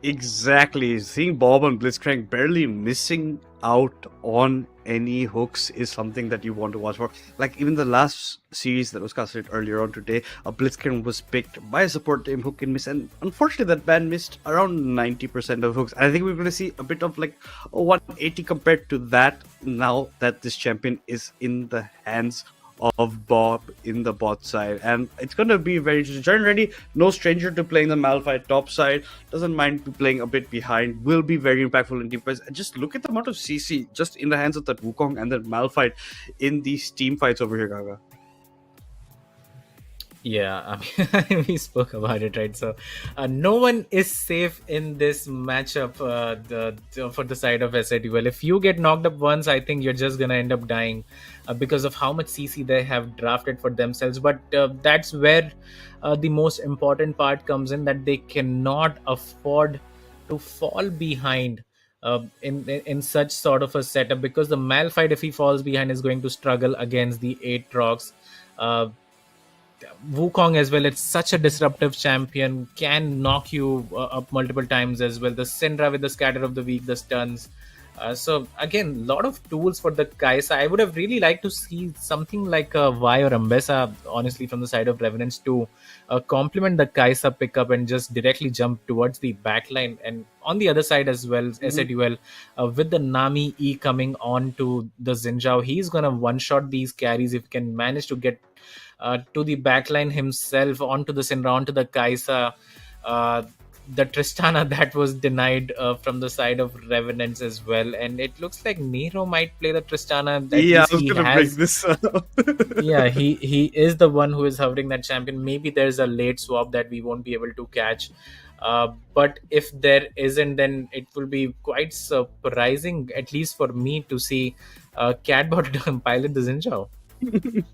Exactly. Seeing Bob and Blitzcrank barely missing out on any hooks is something that you want to watch for. Like even the last series that was casted earlier on today, a Blitzcrank was picked by a support team who can miss, and unfortunately that band missed around 90% of hooks. And I think we're going to see a bit of like a 180 compared to that now that this champion is in the hands of Bob in the bot side, and it's going to be very interesting. Jordan Reddy, no stranger to playing the Malphite top side, doesn't mind playing a bit behind, will be very impactful in team fights. And just look at the amount of CC just in the hands of that Wukong and that Malphite in these team fights over here, Gaga. Yeah, I mean, we spoke about it, right? So, no one is safe in this matchup for the side of S8UL. If you get knocked up once, I think you're just gonna end up dying because of how much CC they have drafted for themselves. But that's where the most important part comes in, that they cannot afford to fall behind in such sort of a setup, because the Malphite, if he falls behind, is going to struggle against the Aatrox. Wukong as well, it's such a disruptive champion, can knock you up multiple times as well. The Syndra with the Scatter of the Weak, the stuns. So again, a lot of tools for the Kai'Sa. I would have really liked to see something like a Vi or Ambessa, honestly, from the side of Revenants to complement the Kai'Sa pickup and just directly jump towards the backline. And on the other side as well, S8UL, with the Nami E coming on to the Xin, he's going to one-shot these carries if he can manage to get to the backline himself, onto the Syndra, onto the Kai'Sa. The Tristana that was denied from the side of Revenants as well, and it looks like Nero might play the Tristana. Yeah, I was gonna bring this up. Yeah, he is the one who is hovering that champion. Maybe there's a late swap that we won't be able to catch. But if there isn't, then it will be quite surprising, at least for me, to see Catbot pilot the Xin.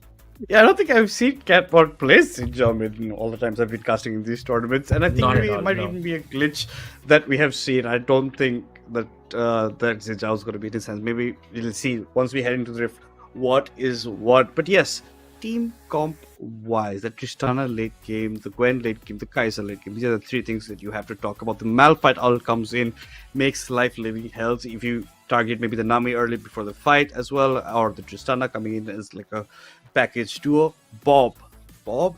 Yeah, I don't think I've seen Catbot play Xinjiang in all the times I've been casting in these tournaments, and I think maybe it might even be a glitch that we have seen. I don't think that that Xinjiang is going to be in his hands. Maybe we'll see once we head into the rift what is what. But yes, team comp wise, the Tristana late game, the Gwen late game, the Kai'Sa late game, these are the three things that you have to talk about. The Malphite Owl comes in, makes life living hell. If you target maybe the Nami early before the fight as well, or the Tristana coming in as like a package duo. Bob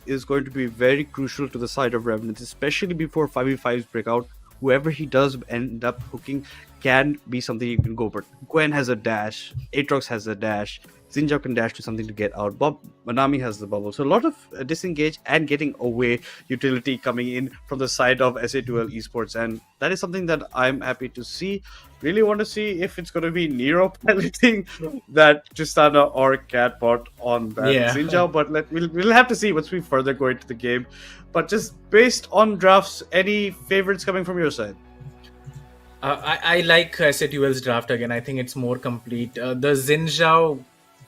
is going to be very crucial to the side of Revenants, especially before 5v5s break out. Whoever he does end up hooking can be something you can go, but Gwen has a dash, Aatrox has a dash, Xin can dash to something to get out. Manami has the bubble. So a lot of disengage and getting away utility coming in from the side of S8UL Esports. And that is something that I'm happy to see. Really want to see if it's going to be Nero piloting that Tristana or Catbot on that Xin. But we'll have to see once we further go into the game. But just based on drafts, any favorites coming from your side? I like S8UL's draft again. I think it's more complete. The Xin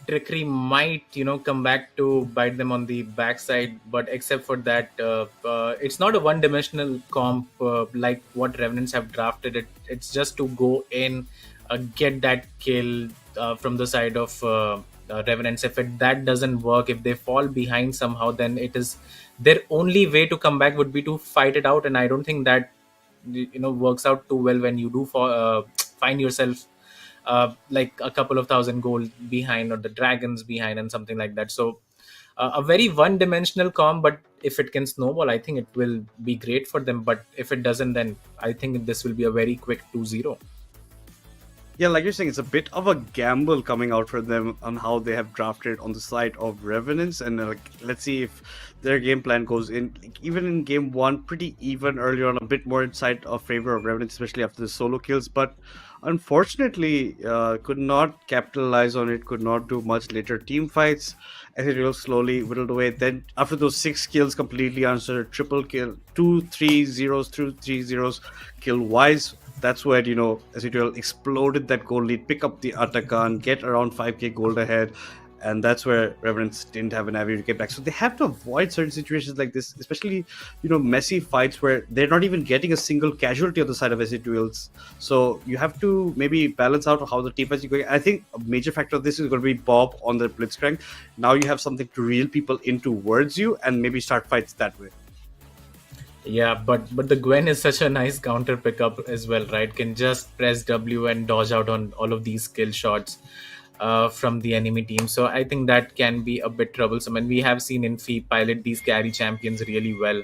trickery might come back to bite them on the backside, but except for that, it's not a one-dimensional comp like what Revenants have drafted it. It's just to go in, get that kill from the side of Revenants. If that doesn't work, if they fall behind somehow, then it is their only way to come back would be to fight it out, and I don't think that works out too well when you do find yourself like a couple of thousand gold behind, or the dragons behind, and something like that. So a very one-dimensional comp, but if it can snowball, I think it will be great for them. But if it doesn't, then I think this will be a very quick 2-0. Yeah, like you're saying, it's a bit of a gamble coming out for them on how they have drafted on the side of Revenants, and let's see if their game plan goes in. Even in game one, pretty even earlier on, a bit more inside of favor of Revenants, especially after the solo kills, but unfortunately could not capitalize on it, could not do much later team fights. As it will slowly whittled away. Then after those 6 kills completely answered, triple kill, 2-3-0s kill wise. That's where S8UL exploded that gold lead, pick up the Atakan, get around 5k gold ahead, and that's where Revenants didn't have an avenue to get back. So they have to avoid certain situations like this, especially messy fights where they're not even getting a single casualty on the side of S8ULs. So you have to maybe balance out how the team fights are going. I think a major factor of this is going to be Bob on the Blitzcrank. Now you have something to reel people in towards you and maybe start fights that way. Yeah, but the Gwen is such a nice counter pickup as well, right? Can just press W and dodge out on all of these skill shots from the enemy team. So I think that can be a bit troublesome. And we have seen Infi pilot these carry champions really well.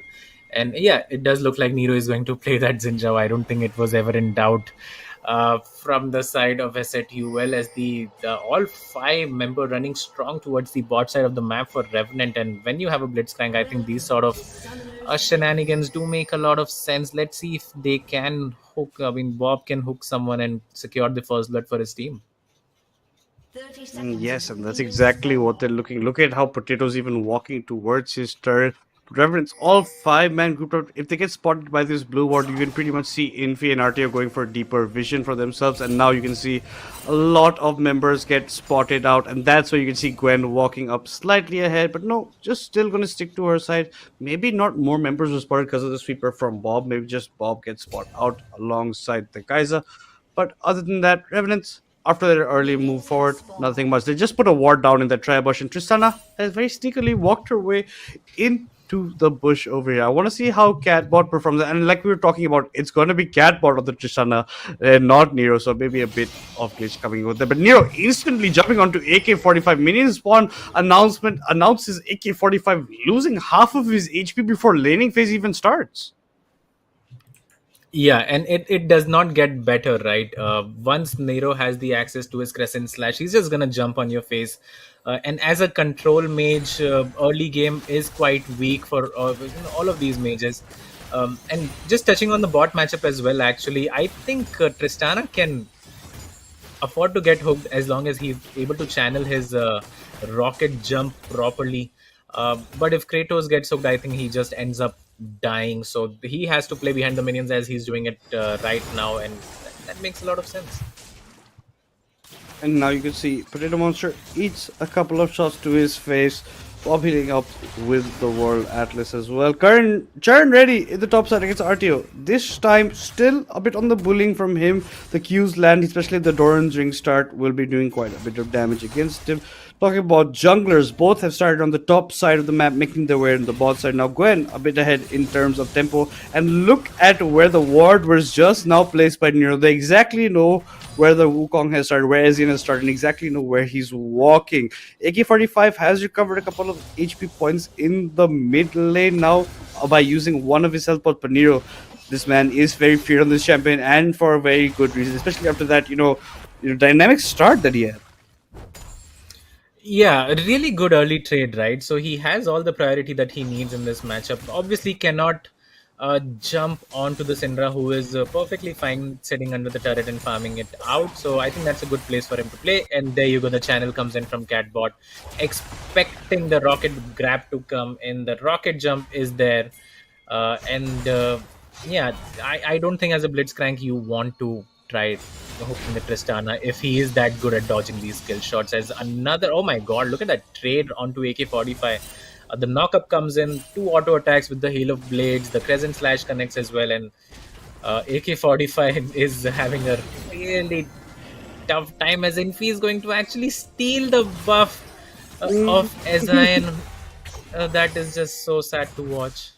And yeah, it does look like Nero is going to play that Zinjao. I don't think it was ever in doubt from the side of S8UL, as the all five member running strong towards the bot side of the map for Revenant. And when you have a Blitzcrank, I think these sort of shenanigans do make a lot of sense. Let's see if they can hook. I mean, Bob can hook someone and secure the first blood for his team. 30 seconds Yes, until and that's minions exactly spawn. what they're looking. Look at how Potato's even walking towards his turret. Reverence, all five-man grouped up. If they get spotted by this blue ward, you can pretty much see Infi and RTO going for deeper vision for themselves. And now you can see a lot of members get spotted out. And that's where you can see Gwen walking up slightly ahead. But no, just still going to stick to her side. Maybe not more members were spotted because of the sweeper from Bob. Maybe just Bob gets spotted out alongside the Kaiser. But other than that, Revenants, after their early move forward, nothing much. They just put a ward down in the tri-bush, and Tristana has very sneakily walked her way into the bush over here. I want to see how Catbot performs. And like we were talking about, it's going to be Catbot on the Tristana and not Nero, so maybe a bit of glitch coming with that. But Nero instantly jumping onto AK-45. Minion spawn announcement announces AK-45 losing half of his HP before laning phase even starts. Yeah, and it does not get better, right? Once Nero has the access to his Crescent Slash, he's just gonna jump on your face. And as a control mage, early game is quite weak for all of these mages. And just touching on the bot matchup as well, actually, I think Tristana can afford to get hooked as long as he's able to channel his rocket jump properly. But if Kratos gets hooked, I think he just ends up dying. So he has to play behind the minions as he's doing it right now, and that makes a lot of sense. And now you can see Potato Monster eats a couple of shots to his face, Bob hitting up with the World Atlas as well. Churn ready in the top side against RTO. This time still a bit on the bullying from him. The Q's land, especially the Doran's ring start, will be doing quite a bit of damage against him. Talking about junglers, both have started on the top side of the map, making their way on the bot side. Now Gwen a bit ahead in terms of tempo. And look at where the ward was just now placed by Nero. They exactly know where the Wukong has started, where Ezreal has started, and exactly know where he's walking. AK-45 has recovered a couple of HP points in the mid lane now by using one of his health pots. But Nero, this man is very feared on this champion, and for a very good reason, especially after that, dynamic start that he had. Yeah, a really good early trade, right? So he has all the priority that he needs in this matchup. Obviously, cannot jump onto the Syndra, who is perfectly fine sitting under the turret and farming it out. So I think that's a good place for him to play. And there you go, the channel comes in from Catbot, expecting the rocket grab to come in. The rocket jump is there. Yeah, I don't think as a Blitzcrank you want to try hooking the Tristana if he is that good at dodging these skill shots. As another, oh my god, look at that trade onto AK-45. The knockup comes in, 2 auto attacks with the Hail of Blades, the Crescent Slash connects as well, and AK-45 is having a really tough time, as Infi is going to actually steal the buff of Ezion. That is just so sad to watch.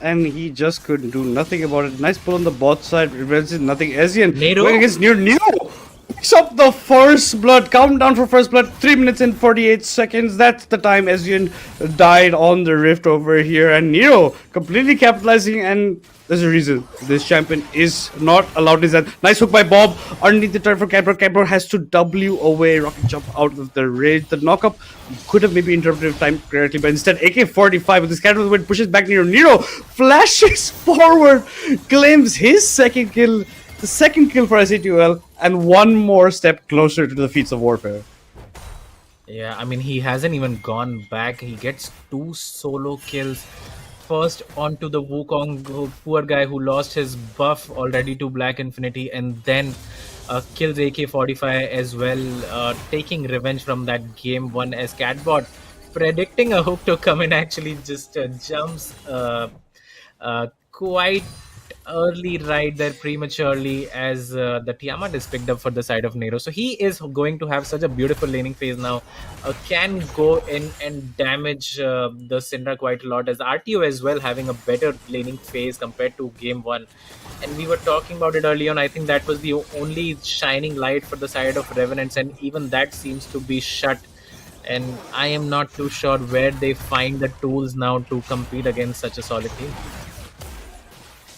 And he just couldn't do nothing about it. Nice pull on the bot side. Revenge is nothing. Ezreal Nero? going against Nero. Picks up the first blood. Countdown for first blood. 3 minutes and 48 seconds. That's the time Ezreal died on the rift over here. And Nero completely capitalizing. And there's a reason this champion is not allowed his end. Nice hook by Bob underneath the turret for Capro. Capro has to W away. Rocket jump out of the rage. The knockup could have maybe interrupted time correctly, but instead AK-45 with his Scatter Wind pushes back Nero. Nero flashes forward, claims his second kill, the second kill for S8UL, and one more step closer to the feats of warfare. Yeah, I mean, he hasn't even gone back. He gets 2 solo kills. First onto the Wukong, poor guy who lost his buff already to Black Infinity, and then kills AK-45 as well, taking revenge from that game 1 as Catbot, predicting a hook to come in, actually just jumps quite early right there prematurely as the Tiamat is picked up for the side of Nero. So he is going to have such a beautiful laning phase now. Can go in and damage the Syndra quite a lot, as RTO as well having a better laning phase compared to game one. And we were talking about it early on. I think that was the only shining light for the side of Revenants, and even that seems to be shut. And I am not too sure where they find the tools now to compete against such a solid team.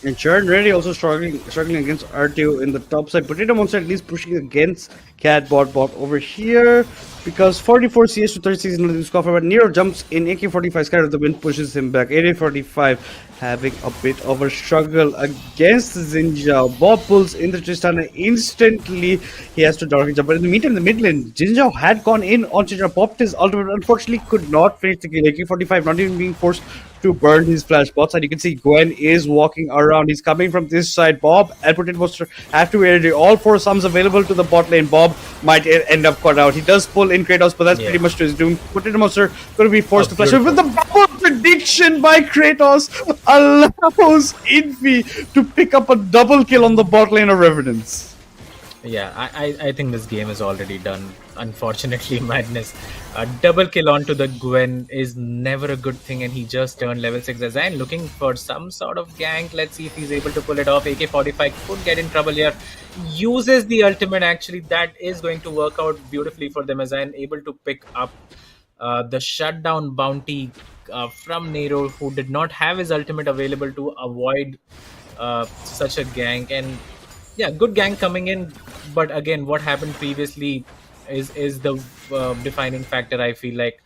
And Churn really also struggling against R2 in the top side. Potato Monster at least pushing against Cat bot over here, because 44 CS to 36 into the score. But Nero jumps in, AK-45 Sky of the Wind pushes him back. 45 having a bit of a struggle against Zinjao. Bob pulls in the Tristana instantly. He has to direct jump. But in the meantime, in the mid lane, Zinjao had gone in on Zinjao, popped his ultimate, unfortunately could not finish the kill. AK-45 not even being forced to burn his flash bot side. You can see Gwen is walking around. He's coming from this side. Bob and Potato Monster have to be ready. All 4 sums available to the bot lane. Bob might end up caught out. He does pull in Kratos, but that's pretty much to his doom. Potato Monster going to be forced to flash. With the bubble prediction by Kratos allows Infi to pick up a double kill on the bot lane of Revenants. Yeah, I think this game is already done. Unfortunately, Madness. A double kill onto the Gwen is never a good thing, and he just turned level 6. Azan looking for some sort of gank. Let's see if he's able to pull it off. AK-45 could get in trouble here. Uses the ultimate, actually. That is going to work out beautifully for them. Azan able to pick up the shutdown bounty from Nero, who did not have his ultimate available to avoid such a gank. And yeah, good gank coming in, but again, what happened previously is the defining factor. I feel like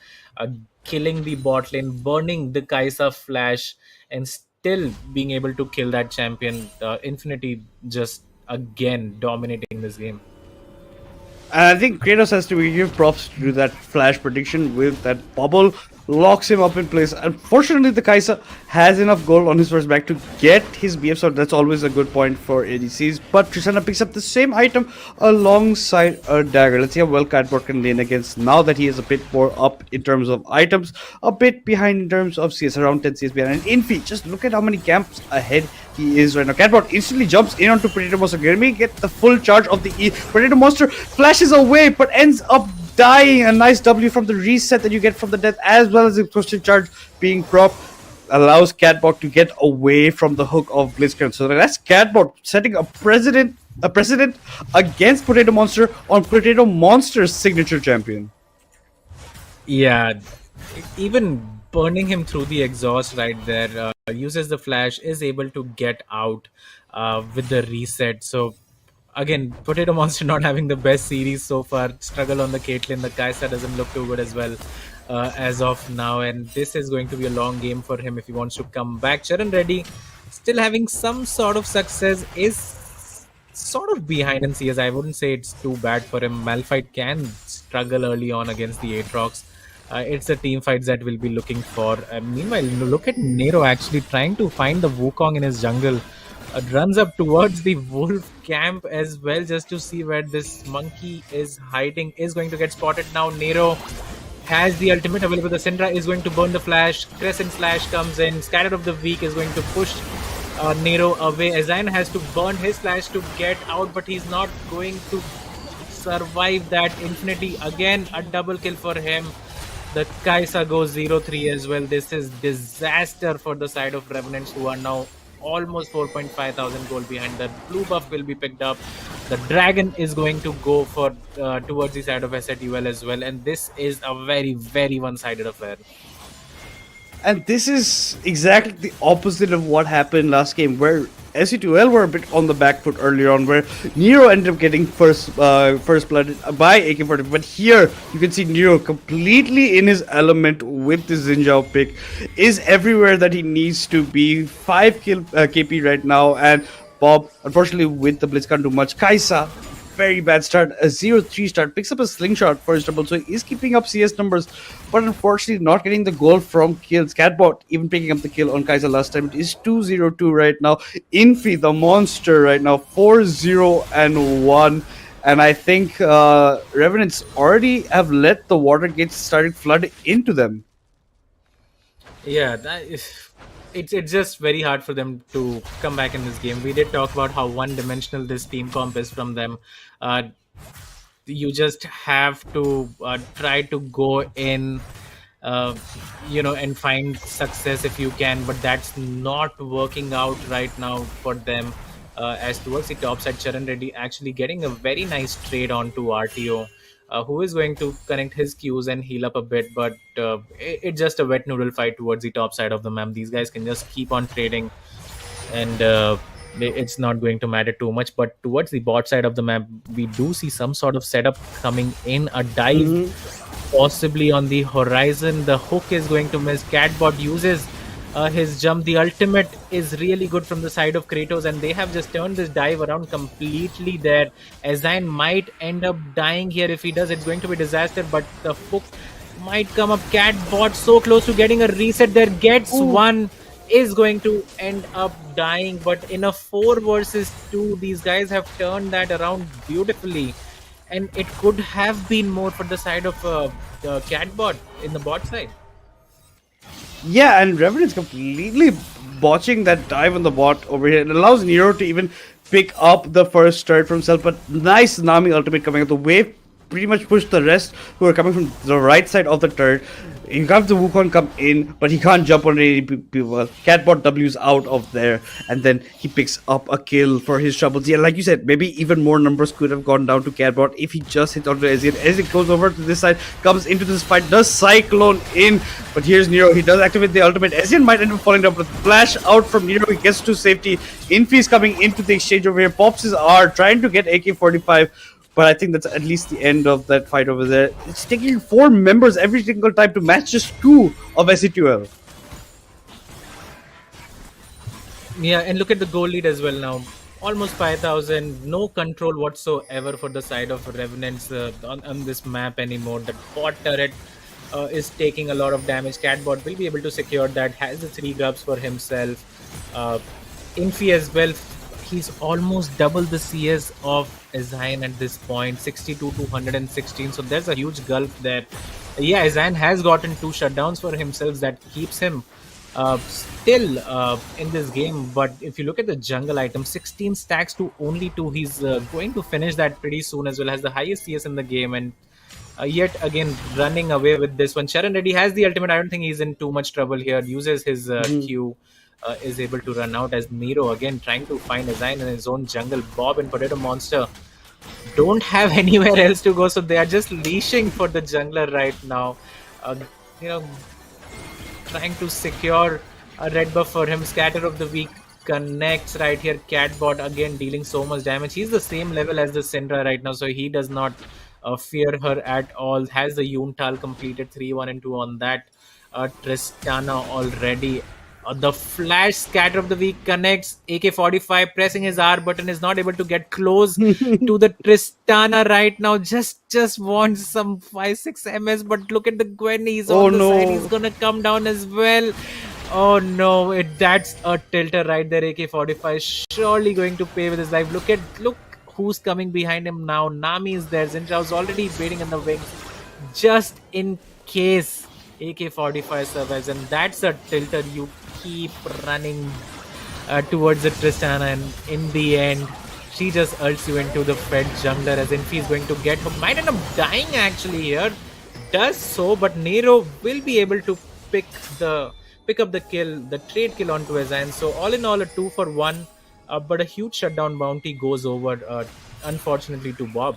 killing the bot lane, burning the Kaisa flash, and still being able to kill that champion. Infinity just again dominating this game. And I think Kratos has to give props to do that flash prediction with that bubble, locks him up in place. Unfortunately, the Kaisa has enough gold on his first back to get his BF, so that's always a good point for ADCs. But Tristana picks up the same item alongside a dagger. Let's see how well Catbot can lane against now that he is a bit more up in terms of items, a bit behind in terms of CS, around 10 CS behind. And Infi, just look at how many camps ahead he is right now. Catbot instantly jumps in onto Potato Monster. Let me get the full charge of the E. Potato Monster flashes away, but ends up dying. A nice W from the reset that you get from the death, as well as the question charge being propped, allows Catbot to get away from the hook of Blitzcrank. So that's Catbot setting a precedent against Potato Monster on Potato Monster's signature champion. Yeah, even burning him through the exhaust right there, uses the flash, is able to get out with the reset. So again, Potato Monster not having the best series so far. Struggle on the Caitlyn. The Kaisa doesn't look too good as well as of now, and this is going to be a long game for him if he wants to come back. Charan Reddy still having some sort of success, is sort of behind in CS. I wouldn't say it's too bad for him. Malphite can struggle early on against the Aatrox. It's the team fights that we'll be looking for. Meanwhile, look at Nero actually trying to find the Wukong in his jungle. Runs up towards the wolf camp as well, just to see where this monkey is hiding. Is going to get spotted now. Nero has the ultimate available. The Syndra is going to burn the flash. Crescent Slash comes in. Scattered of the Weak is going to push Nero away. Azan has to burn his flash to get out, but he's not going to survive that. Infinity again, a double kill for him. The Kaisa goes 0-3 as well. This is disaster for the side of Revenants, who are now almost 4.5 thousand gold behind. The blue buff will be picked up. The dragon is going to go for towards the side of S8UL as well, and this is a very, very one-sided affair. And this is exactly the opposite of what happened last game, where S8UL were a bit on the back foot earlier on, where Nero ended up getting first blood by AK-40. But here, you can see Nero completely in his element with the Zinjao pick, is everywhere that he needs to be. 5 kill KP right now, and Bob, unfortunately, with the Blitzcrank too much. Kaisa, very bad start, a 0-3 start, picks up a slingshot for his double, so he is keeping up CS numbers, but unfortunately not getting the goal from kills. Catbot even picking up the kill on Kaisa last time. It is 2-0-2 right now. Infi, the monster right now, 4-0-1. And I think Revenants already have let the water gates started flooding into them. Yeah, it's just very hard for them to come back in this game. We did talk about how one-dimensional this team comp is from them. Uh, you just have to try to go in, uh, and find success if you can, but that's not working out right now for them. As towards the top side, Charan Reddy actually getting a very nice trade onto RTO, who is going to connect his Qs and heal up a bit, but it's just a wet noodle fight towards the top side of the map. These guys can just keep on trading, and it's not going to matter too much. But towards the bot side of the map, we do see some sort of setup coming in, a dive possibly on the horizon. The hook is going to miss. Catbot uses his jump. The ultimate is really good from the side of Kratos, and they have just turned this dive around completely there. Azine might end up dying here. If he does, it's going to be disaster, but the hook might come up. Catbot so close to getting a reset there, gets one, is going to end up dying, but in a 4 versus 2, these guys have turned that around beautifully, and it could have been more for the side of the Catbot in the bot side. Yeah, and Revenants completely botching that dive on the bot over here. It allows Nero to even pick up the first turret for himself, but nice Nami ultimate coming up. The wave pretty much pushed the rest who are coming from the right side of the turret. You have the Wukong come in, but he can't jump on any people. Catbot W's out of there, and then he picks up a kill for his troubles. Yeah, like you said, maybe even more numbers could have gone down to Catbot if he just hit onto Ezreal. Ezreal goes over to this side, comes into this fight, does Cyclone in, but here's Nero. He does activate the ultimate. Ezreal might end up falling down, but flash out from Nero. He gets to safety. Infy's coming into the exchange over here. Pops his R, trying to get AK-45. But I think that's at least the end of that fight over there. It's taking 4 members every single time to match just 2 of S8UL. Yeah, and look at the goal lead as well now. Almost 5,000. No control whatsoever for the side of Revenants on this map anymore. The bot turret is taking a lot of damage. Catbot will be able to secure that. Has the 3 grubs for himself. Infy as well. He's almost double the CS of Azine at this point, 62 to 116. So there's a huge gulf there. Yeah, Azine has gotten 2 shutdowns for himself that keeps him still in this game. But if you look at the jungle item, 16 stacks to only 2. He's going to finish that pretty soon as well. Has the highest CS in the game, and yet again running away with this one. Charan Reddy has the ultimate. I don't think he's in too much trouble here. Uses his Q. Is able to run out as Nero again trying to find Azine in his own jungle. Bob and Potato Monster don't have anywhere else to go, so they are just leashing for the jungler right now. Trying to secure a red buff for him. Scatter of the Week connects right here. Catbot again dealing so much damage. He's the same level as the Syndra right now, so he does not fear her at all. Has the Yuntal completed 3-1 and 2 on that. Tristana already. The flash Scatter of the Week connects. AK-45 pressing his R button, is not able to get close to the Tristana right now. Just wants some 5-6 MS, but look at the Gwen. He's on the side. He's gonna come down as well. Oh no, that's a tilter right there. AK-45 surely going to pay with his life. Look who's coming behind him now. Nami is there. Zinja was already waiting in the wings just in case AK-45 survives, and that's a tilter. You keep running towards the Tristana, and in the end she just ults you into the Fed jungler, as Infy is going to get hooked. Might end up dying actually here. Does so, but Nero will be able to pick up the kill, the trade kill onto Azine. So all in all, a 2 for 1, but a huge shutdown bounty goes over, unfortunately, to Bob.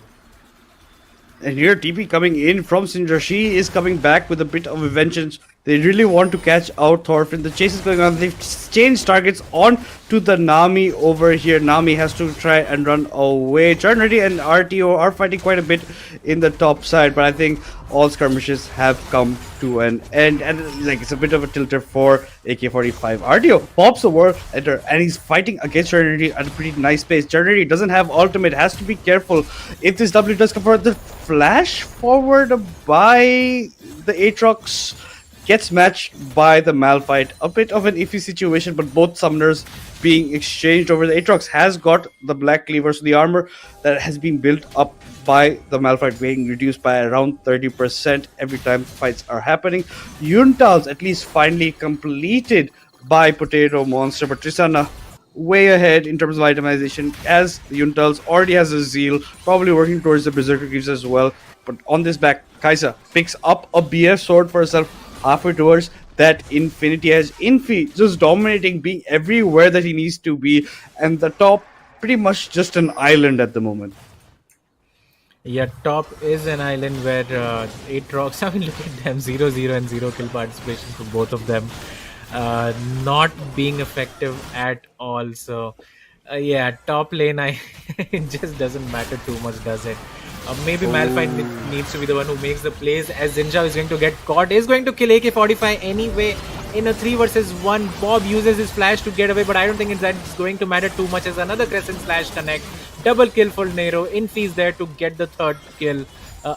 And here TP coming in from Syndra. She is coming back with a bit of a vengeance. They really want to catch out Thorfinn. The chase is going on. They've changed targets on to the Nami over here. Nami has to try and run away. Charnity and RTO are fighting quite a bit in the top side, but I think all skirmishes have come to an end. And like, it's a bit of a tilter for AK-45. RTO pops a World Enter, and he's fighting against Charnity at a pretty nice pace. Charnity doesn't have ultimate, has to be careful. If this W does come forward, the flash forward by the Aatrox gets matched by the Malphite. A bit of an iffy situation, but both summoners being exchanged over. The Aatrox has got the Black Cleaver, so the armor that has been built up by the Malphite being reduced by around 30% every time fights are happening. Yuntals at least finally completed by Potato Monster, but Tristana way ahead in terms of itemization, as Yuntals already has a Zeal, probably working towards the Berserker Greaves as well. But on this back, Kaisa picks up a BF sword for herself halfway towards that Infinity Edge. Infi just dominating, being everywhere that he needs to be, and the top pretty much just an island at the moment. Yeah, top is an island where 8 rocks. I mean, look at them, 0-0 and 0 kill participation for both of them. Not being effective at all. So, yeah, top lane, it just doesn't matter too much, does it? Maybe Malphite needs to be the one who makes the plays, as Zinjao is going to get caught. Is going to kill AK-45 anyway in a 3 versus 1. Bob uses his flash to get away, but I don't think that's going to matter too much, as another Crescent Slash connect. Double kill for Nero. Infi is there to get the 3rd kill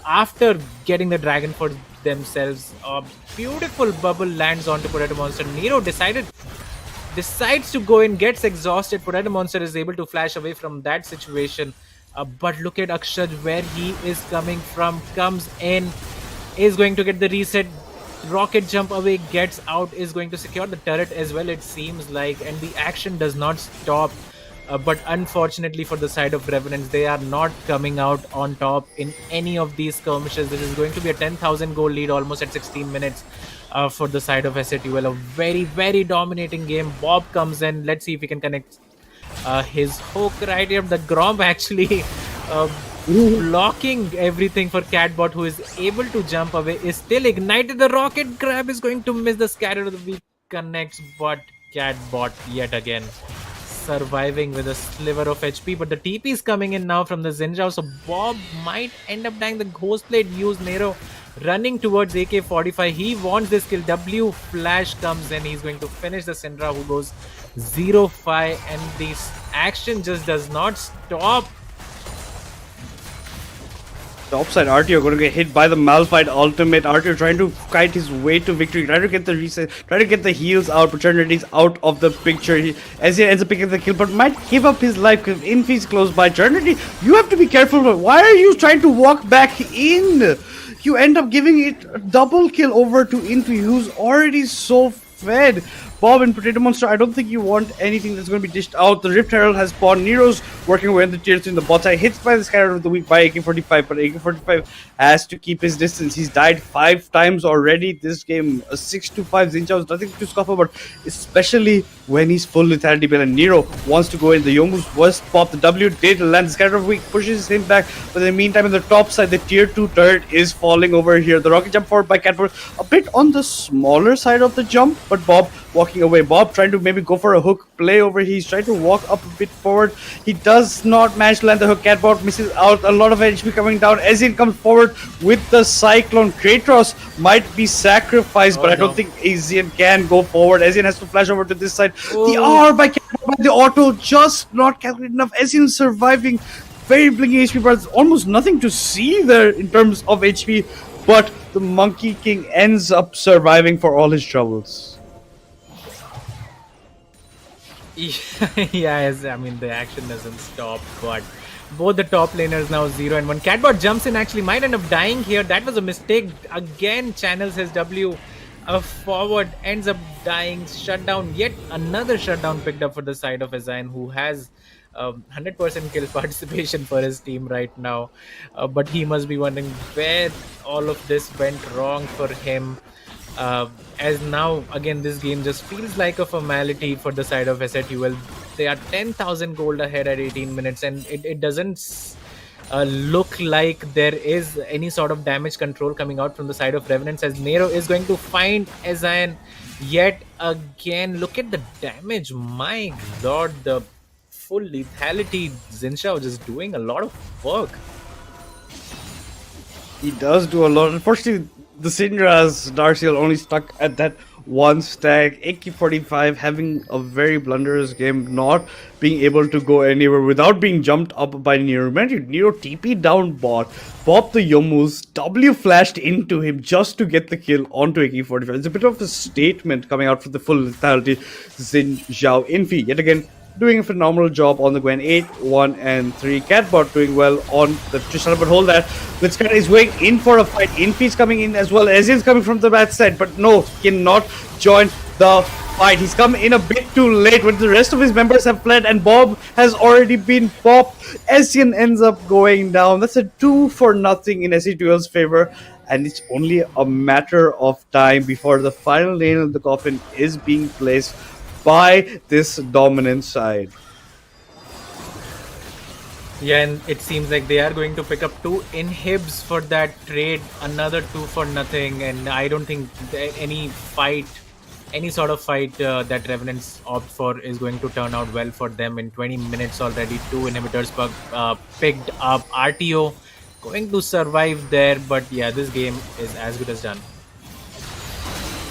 after getting the dragon for themselves. A beautiful bubble lands onto Potato Monster. Nero decides to go in, gets exhausted. Potato Monster is able to flash away from that situation. But look at Akshad, where he is coming from. Comes in, is going to get the reset. Rocket jump away, gets out, is going to secure the turret as well, it seems like. And the action does not stop. But unfortunately for the side of Revenants, they are not coming out on top in any of these skirmishes. This is going to be a 10,000 goal lead almost at 16 minutes for the side of S8UL. A very, very dominating game. Bob comes in. Let's see if he can connect his hook right here. The Gromp actually blocking everything for Catbot, who is able to jump away, is still ignited. The rocket grab is going to miss the scatter of the weak connects, but Catbot yet again surviving with a sliver of HP. But the TP is coming in now from the Zinjao, so Bob might end up dying. The Ghost Blade used. Nero running towards AK-45. He wants this kill. W flash comes in. He's going to finish the Syndra, who goes 0-5, and this action just does not stop. The upside RTO going to get hit by the Malphite ultimate. RTO trying to kite his way to victory, trying to get the reset, trying to get the heals out. Fraternity's out of the picture as he ends up picking the kill, but might give up his life because Infi's close by. Fraternity, you have to be careful. Why are you trying to walk back in? You end up giving it a double kill over to Infi, who's already so fed. Bob and Potato Monster, I don't think you want anything that's going to be dished out. The Rift Herald has spawned. Nero's working away in the tier 3 in the bot side. Hits by the Scatter of the Week by AK-45, but AK-45 has to keep his distance. He's died 5 times already this game. A 6-5 Zinchao is nothing to scoff about, especially when he's full lethality bill. And Nero wants to go in. The Yomus was pop. The W did land. The Scatter of the Week pushes him back, but in the meantime, in the top side, the tier 2 turret is falling over here. The rocket jump forward by Catford, a bit on the smaller side of the jump, but Bob walking away. Bob trying to maybe go for a hook play over here. He's trying to walk up a bit forward. He does not manage to land the hook. Catbot misses out. A lot of HP coming down. Ezin comes forward with the Cyclone. Kratos might be sacrificed, but I don't think Ezin can go forward. Ezin has to flash over to this side. The R by Catbot by the auto, just not calculated enough. Ezin surviving. Very blinking HP, but it's almost nothing to see there in terms of HP. But the Monkey King ends up surviving for all his troubles. Yes, I mean the action doesn't stop, but both the top laners now 0 and 1. Catbot jumps in, actually might end up dying here. That was a mistake. Again channels his W forward, ends up dying. Shutdown, yet another shutdown picked up for the side of Azain, who has 100% kill participation for his team right now. But he must be wondering where all of this went wrong for him. As now again this game just feels like a formality for the side of S8UL. They are 10,000 gold ahead at 18 minutes, and it doesn't look like there is any sort of damage control coming out from the side of Revenants, as Nero is going to find Azain yet again. Look at the damage, my lord, the full lethality. Zinshao just doing a lot of work. He does do a lot. Unfortunately, the Syndra's Darciel only stuck at that one stack. AK-45 having a very blunderous game, not being able to go anywhere without being jumped up by Nero. Remember, Nero TP down bot, popped the Yomus, W flashed into him just to get the kill onto AK-45. It's a bit of a statement coming out for the full lethality. Xin Zhao Infi yet again doing a phenomenal job on the Gwen. 8, 1, and 3. Catbot doing well on the Tristana, but hold that. Blitzcrank is going in for a fight. Infi's coming in as well. Ezreal's coming from the bad side, but no, cannot join the fight. He's come in a bit too late when the rest of his members have fled and Bob has already been popped. SN ends up going down. That's a 2-0 in SE2L's favor, and it's only a matter of time before the final nail in the coffin is being placed by this dominant side. Yeah, and it seems like they are going to pick up 2 inhibs for that trade, another 2-0, and I don't think any sort of fight that Revenants opt for is going to turn out well for them. In 20 minutes already, 2 inhibitors picked up. RTO going to survive there, but yeah, this game is as good as done.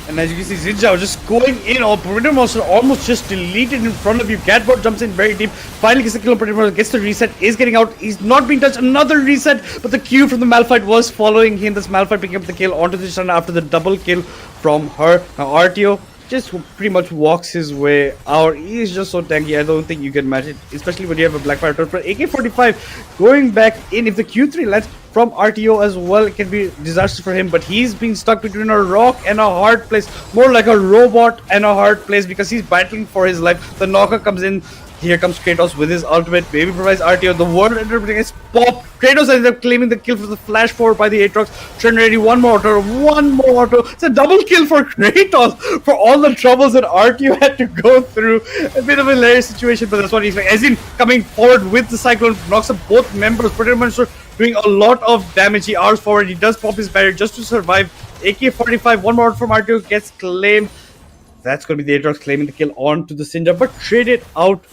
And as you can see, Zinjao just going in on Predator Monster, almost just deleted in front of you. Catbot jumps in very deep, finally gets the kill on Predator Monster, gets the reset, is getting out, he's not being touched, another reset, but the Q from the Malphite was following him. This Malphite picking up the kill onto the Shanna after the double kill from her. Now RTO just pretty much walks his way out. He is just so tanky, I don't think you can match it, especially when you have a Blackfire turret. But AK-45 going back in, if the Q3 lands from RTO as well, it can be disastrous for him, but he's being stuck between a rock and a hard place, more like a robot and a hard place, because he's battling for his life. The knocker comes in. Here comes Kratos with his ultimate, maybe provides RTO. The world interpreting is pop. Kratos ends up claiming the kill for the flash forward by the Aatrox. Trinity, one more auto. It's a double kill for Kratos for all the troubles that RTO had to go through. A bit of a hilarious situation, but that's what he's like. As in, coming forward with the Cyclone, knocks up both members. Predator Monster doing a lot of damage. He arcs forward, he does pop his barrier just to survive. AK-45, one more from RTO gets claimed. That's going to be the Aatrox claiming the kill onto the Sinja, but traded out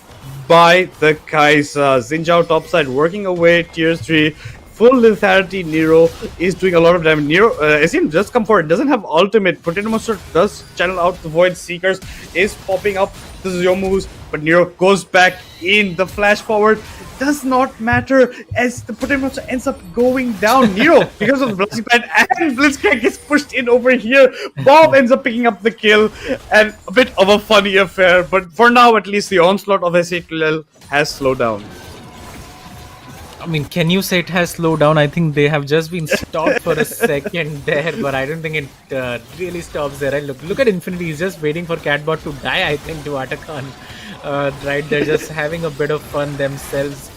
by the Kai'Sa. Zinjao topside working away, tier 3. Full lethality. Nero is doing a lot of damage. Nero, Ezin does come forward, doesn't have ultimate. Potato Monster does channel out the Void Seekers, is popping up the Zomus, but Nero goes back in. The flash forward does not matter as the Potato Monster ends up going down. Nero, because of the Blessing Pad and Blitzcrank, gets pushed in over here. Bob ends up picking up the kill, and a bit of a funny affair, but for now at least the onslaught of S8UL has slowed down. I mean, can you say it has slowed down? I think they have just been stopped for a second there, but I don't think it really stops there. Right? Look at Infinity. He's just waiting for Catbot to die, I think, to Atakan. Right, they're just having a bit of fun themselves.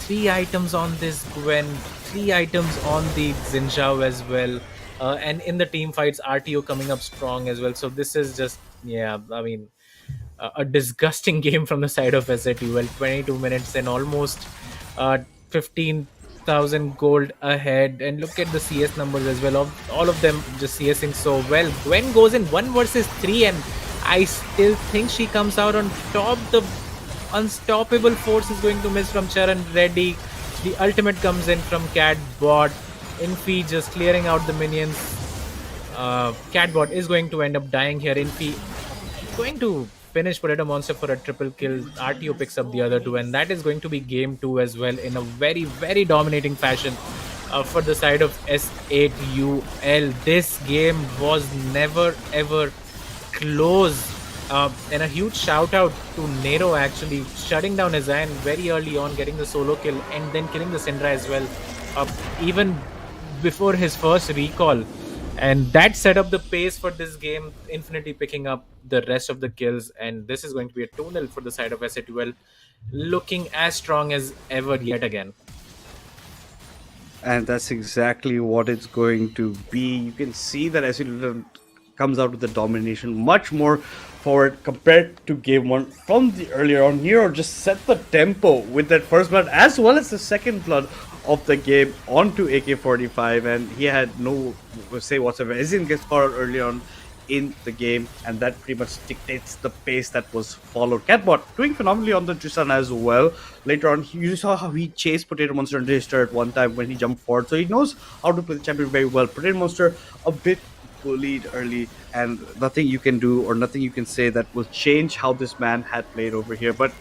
3 items on this Gwen, 3 items on the Zinjao as well. And in the team fights, RTO coming up strong as well. So this is just, yeah, I mean, a disgusting game from the side of S8UL. 22 minutes and almost 15,000 gold ahead, and look at the CS numbers as well. All of them just CSing so well. Gwen goes in 1 versus 3, and I still think she comes out on top. The unstoppable force is going to miss from Charan Reddy. The ultimate comes in from Catbot. Infi just clearing out the minions. Catbot is going to end up dying here. Infi going to finish Predator Monster for a triple kill. RTO picks up the other 2, and that is going to be game 2 as well in a very, very dominating fashion for the side of S8UL. This game was never ever close. And a huge shout out to Nero actually shutting down Azan very early on, getting the solo kill and then killing the Syndra as well, even before his first recall. And that set up the pace for this game. Infinity picking up the rest of the kills, and this is going to be a 2-0 for the side of S8UL, looking as strong as ever yet again. And that's exactly what it's going to be. You can see that S8UL comes out with the domination much more forward compared to game 1 from the earlier on. Nero just set the tempo with that first blood as well as the second blood of the game onto AK-45, and he had no say whatsoever. Ezin gets caught out early on in the game, and that pretty much dictates the pace that was followed. Catbot doing phenomenally on the Tristan as well. Later on, you saw how he chased Potato Monster into his turret one time when he jumped forward, so he knows how to play the champion very well. Potato Monster a bit bullied early, and nothing you can do or nothing you can say that will change how this man had played over here. But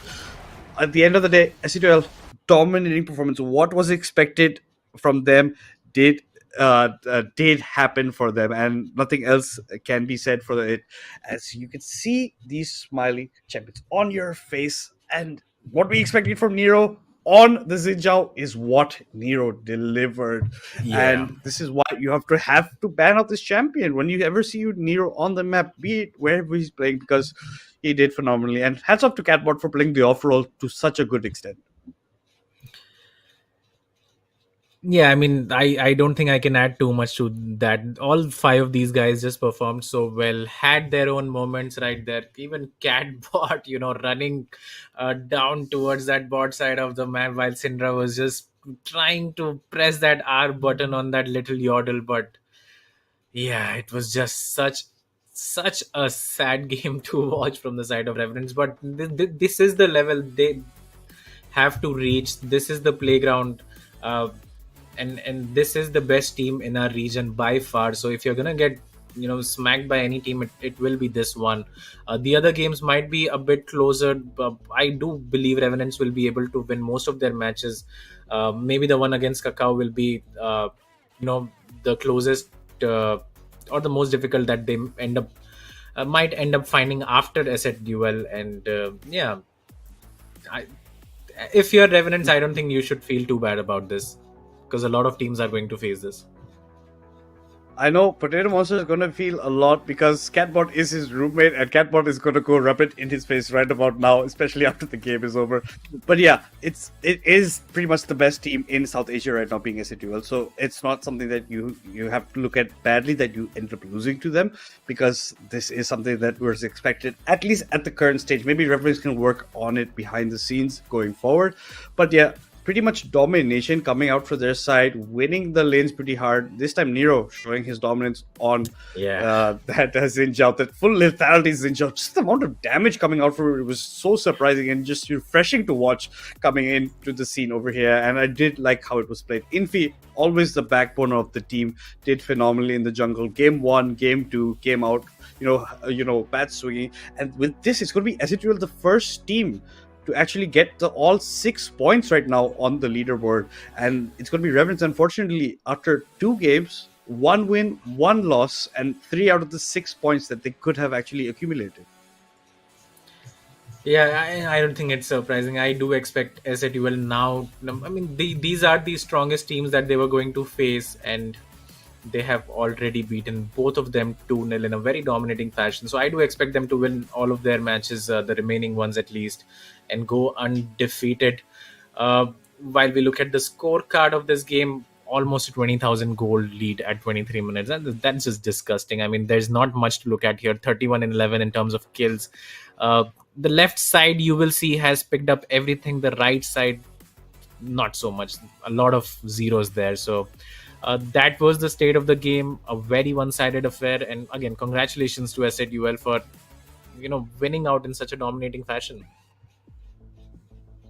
at the end of the day, S8UL dominating performance. What was expected from them did happen for them, and nothing else can be said for it. As you can see these smiling champions on your face, and what we expected from Nero on the Xinjiao is what Nero delivered. Yeah. And this is why you have to ban out this champion when you ever see Nero on the map, be it wherever he's playing, because he did phenomenally. And hats off to Catbot for playing the off role to such a good extent. Yeah, I mean, I don't think I can add too much to that. All five of these guys just performed so well, had their own moments right there. Even Catbot, running down towards that bot side of the map while Syndra was just trying to press that R button on that little yodel. But yeah, it was just such a sad game to watch from the side of Revenants. But this is the level they have to reach. This is the playground. And this is the best team in our region by far. So if you're gonna get smacked by any team, it will be this one. The other games might be a bit closer, but I do believe Revenants will be able to win most of their matches. Maybe the one against Kakao will be the closest or the most difficult that they might end up finding after S8UL. And if you're Revenants, I don't think you should feel too bad about this, because a lot of teams are going to face this. I know Potato Monster is going to feel a lot because Catbot is his roommate and Catbot is going to go rub it in his face right about now, especially after the game is over. But yeah, it is pretty much the best team in South Asia right now, being S8UL. So it's not something that you have to look at badly that you end up losing to them, because this is something that was expected, at least at the current stage. Maybe Revenants can work on it behind the scenes going forward. But yeah, pretty much domination coming out for their side, winning the lanes pretty hard. This time Nero showing his dominance on that Xinjiao, that full lethality Xinjiao. Just the amount of damage coming out for it was so surprising and just refreshing to watch coming into the scene over here. And I did like how it was played. Infi, always the backbone of the team, did phenomenally in the jungle. Game 1, Game 2 came out, bat swinging. And with this, it's going to be S8UL the first team to actually get all 6 points right now on the leaderboard. And it's going to be Revenants, unfortunately, after 2 games, 1 win, 1 loss, and 3 out of the 6 points that they could have actually accumulated. Yeah, I don't think it's surprising. I do expect S8UL now. I mean, these are the strongest teams that they were going to face, and they have already beaten both of them 2-0 in a very dominating fashion. So I do expect them to win all of their matches, the remaining ones at least, and go undefeated. While we look at the scorecard of this game, almost a 20,000 gold lead at 23 minutes. And that's just disgusting. I mean, there's not much to look at here. 31-11 in terms of kills. The left side, you will see, has picked up everything. The right side, not so much. A lot of zeros there. So that was the state of the game. A very one-sided affair. And again, congratulations to S8UL for winning out in such a dominating fashion.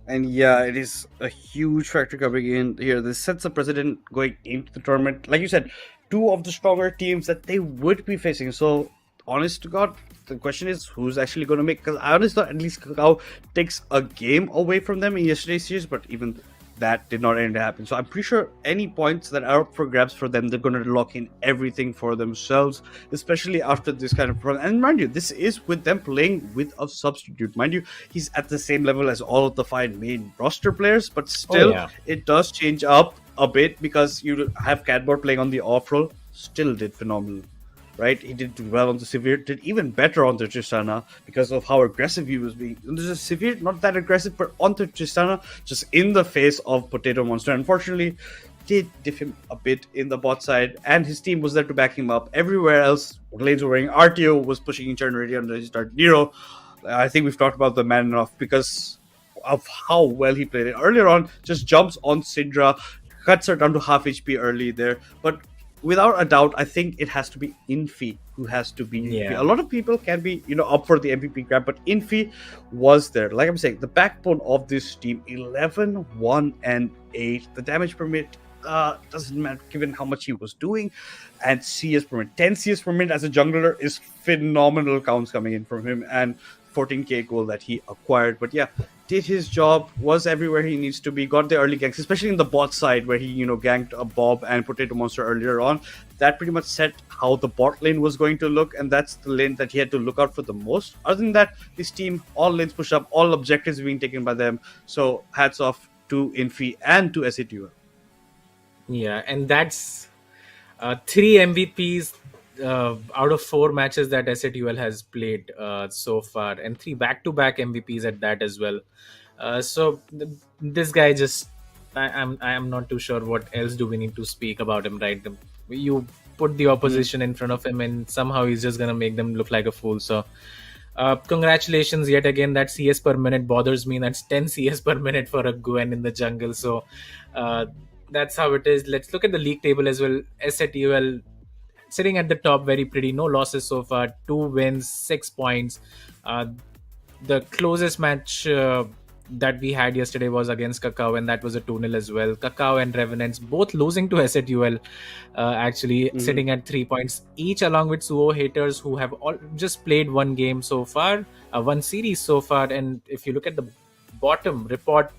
And yeah, it is a huge factor coming in here. This sets a precedent going into the tournament. Like you said, 2 of the stronger teams that they would be facing. So, honest to God, the question is who's actually going to make. Because I honestly thought at least Kakao takes a game away from them in yesterday's series, but even that did not end to happen. So I'm pretty sure any points that are up for grabs for them, they're going to lock in everything for themselves, especially after this kind of run. And mind you, this is with them playing with a substitute. Mind you, he's at the same level as all of the 5 main roster players, but still, It does change up a bit because you have Catbot playing on the off role, still did phenomenal. Right, he did well on the Severe, did even better on the Tristana because of how aggressive he was being. There's a Severe, not that aggressive, but on the Tristana, just in the face of Potato Monster. Unfortunately, did diff him a bit in the bot side, and his team was there to back him up. Everywhere else, lanes were wearing. RTO was pushing each other ready on the start. Nero, I think we've talked about the man enough because of how well he played it. Earlier on, just jumps on Syndra, cuts her down to half HP early there, but without a doubt, I think it has to be Infi who has to be. A lot of people can be, up for the MVP grab, but Infi was there. Like I'm saying, the backbone of this team, 11, 1, and 8. The damage per minute doesn't matter given how much he was doing. And CS per minute, 10 CS per minute as a jungler is phenomenal counts coming in from him. And 14k goal that he acquired. But yeah, did his job, was everywhere he needs to be, got the early ganks, especially in the bot side where he, ganked a Bob and Potato Monster earlier on. That pretty much set how the bot lane was going to look, and that's the lane that he had to look out for the most. Other than that, his team, all lanes push up, all objectives being taken by them. So hats off to Infi and to S8UL. Yeah, and that's 3 MVPs out of 4 matches that S8UL has played so far, and 3 back-to-back MVPs at that as well. This guy just, I am not too sure what else do we need to speak about him, right? You put the opposition in front of him, and somehow he's just gonna make them look like a fool. So. Congratulations yet again. That CS per minute bothers me. That's 10 CS per minute for a Gwen in the jungle. So that's how it is. Let's look at the league table as well. S8UL sitting at the top, very pretty. No losses so far. 2 wins, 6 points. The closest match that we had yesterday was against Kakao, and that was a 2-0 as well. Kakao and Revenants both losing to S8UL, actually sitting at 3 points each, along with SUVO haters, who have all just played 1 game so far, 1 series so far. And if you look at the bottom report,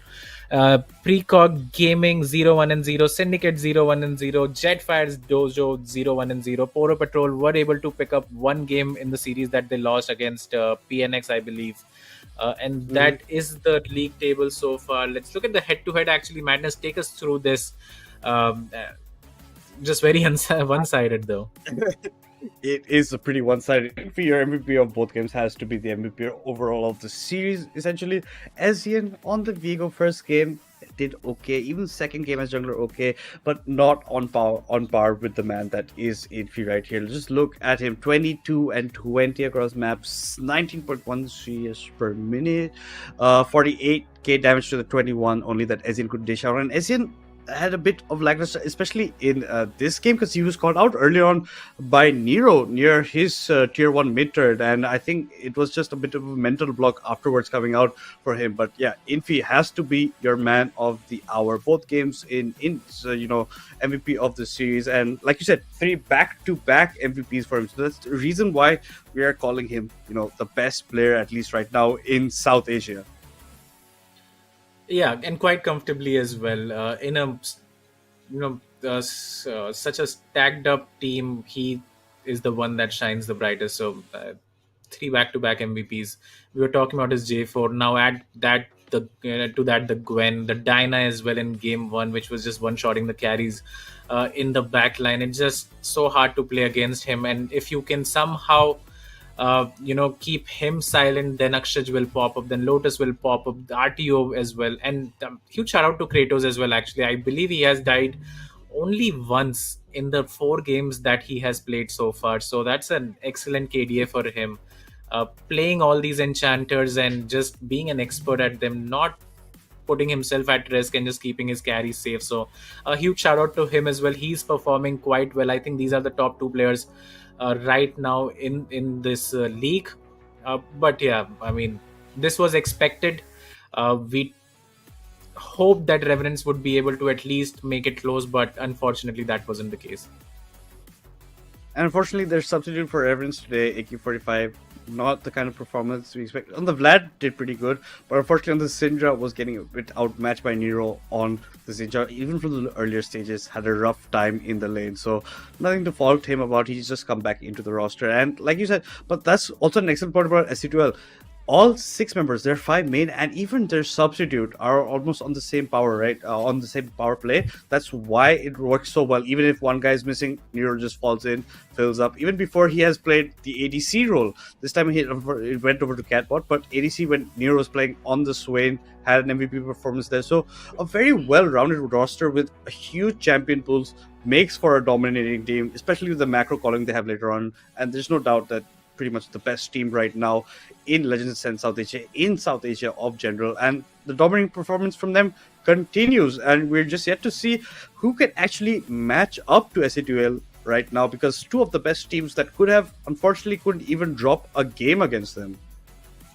Precog Gaming 0-1-0, Syndicate 0-1-0, Jettfire's Dojo 0-1-0. Poro Patrol were able to pick up 1 game in the series that they lost against PNX, I believe. And that is the league table so far. Let's look at the head-to-head. Actually, Madness, take us through this. Just very one-sided, though. It is a pretty one-sided. Your MVP of both games has to be the MVP overall of the series, essentially. Asian on the Vigo first game did okay, even second game as jungler okay, but not on par with the man that is Infi right here. Just look at him, 22 and 20 across maps, 19.1 CS per minute, 48k damage to the 21 only that Asian could dish out. And Asian had a bit of lackluster, especially in this game, because he was called out earlier on by Nero near his tier 1 mid turret, and I think it was just a bit of a mental block afterwards coming out for him. But yeah, Infi has to be your man of the hour, both games in MVP of the series, and like you said, 3 back-to-back MVPs for him. So that's the reason why we are calling him the best player, at least right now, in South Asia. Yeah, and quite comfortably as well. In a such a stacked up team, he is the one that shines the brightest. So 3 back-to-back MVPs. We were talking about his J4. Now add that the Gwen, the Dyna as well in game 1, which was just one-shotting the carries in the back line. It's just so hard to play against him. And if you can somehow keep him silent, then Akshaj will pop up, then Lotus will pop up, the RTO as well. And huge shout out to Kratos as well. Actually, I believe he has died only once in the 4 games that he has played so far. So that's an excellent KDA for him. Playing all these enchanters and just being an expert at them, not putting himself at risk and just keeping his carry safe. So a huge shout out to him as well. He's performing quite well. I think these are the top 2 players right now in this league. But yeah, I mean, this was expected. We hoped that Revenants would be able to at least make it close, but unfortunately that wasn't the case. And unfortunately, their substitute for Revenants today, AK-45, not the kind of performance we expect. On the Vlad did pretty good, but unfortunately on the Syndra was getting a bit outmatched by Nero on the Syndra. Even from the earlier stages, had a rough time in the lane. So nothing to fault him about. He's just come back into the roster. And like you said, but that's also an excellent part about S8UL. All 6 members, their 5 main, and even their substitute are almost on the same power, right? On the same power play. That's why it works so well. Even if one guy is missing, Nero just falls in, fills up. Even before he has played the ADC role, this time it went over to Catbot, but ADC when Nero was playing on the Swain had an MVP performance there. So a very well-rounded roster with a huge champion pools makes for a dominating team, especially with the macro calling they have later on. And there's no doubt that pretty much the best team right now in Legends and South Asia, in South Asia of general, and the dominating performance from them continues, and we're just yet to see who can actually match up to S8UL right now, because 2 of the best teams that could have, unfortunately, couldn't even drop a game against them.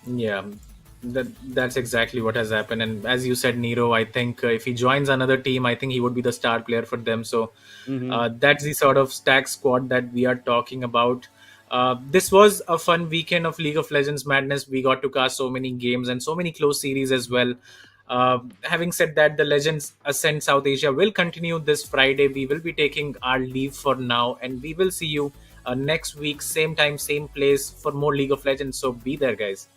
Yeah, that's exactly what has happened. And as you said, Nero, I think if he joins another team, I think he would be the star player for them. So that's the sort of stack squad that we are talking about. This was a fun weekend of League of Legends Madness. We got to cast so many games and so many close series as well. Having said that, the Legends Ascent South Asia will continue this Friday. We will be taking our leave for now, and we will see you next week, same time, same place, for more League of Legends. So be there, guys.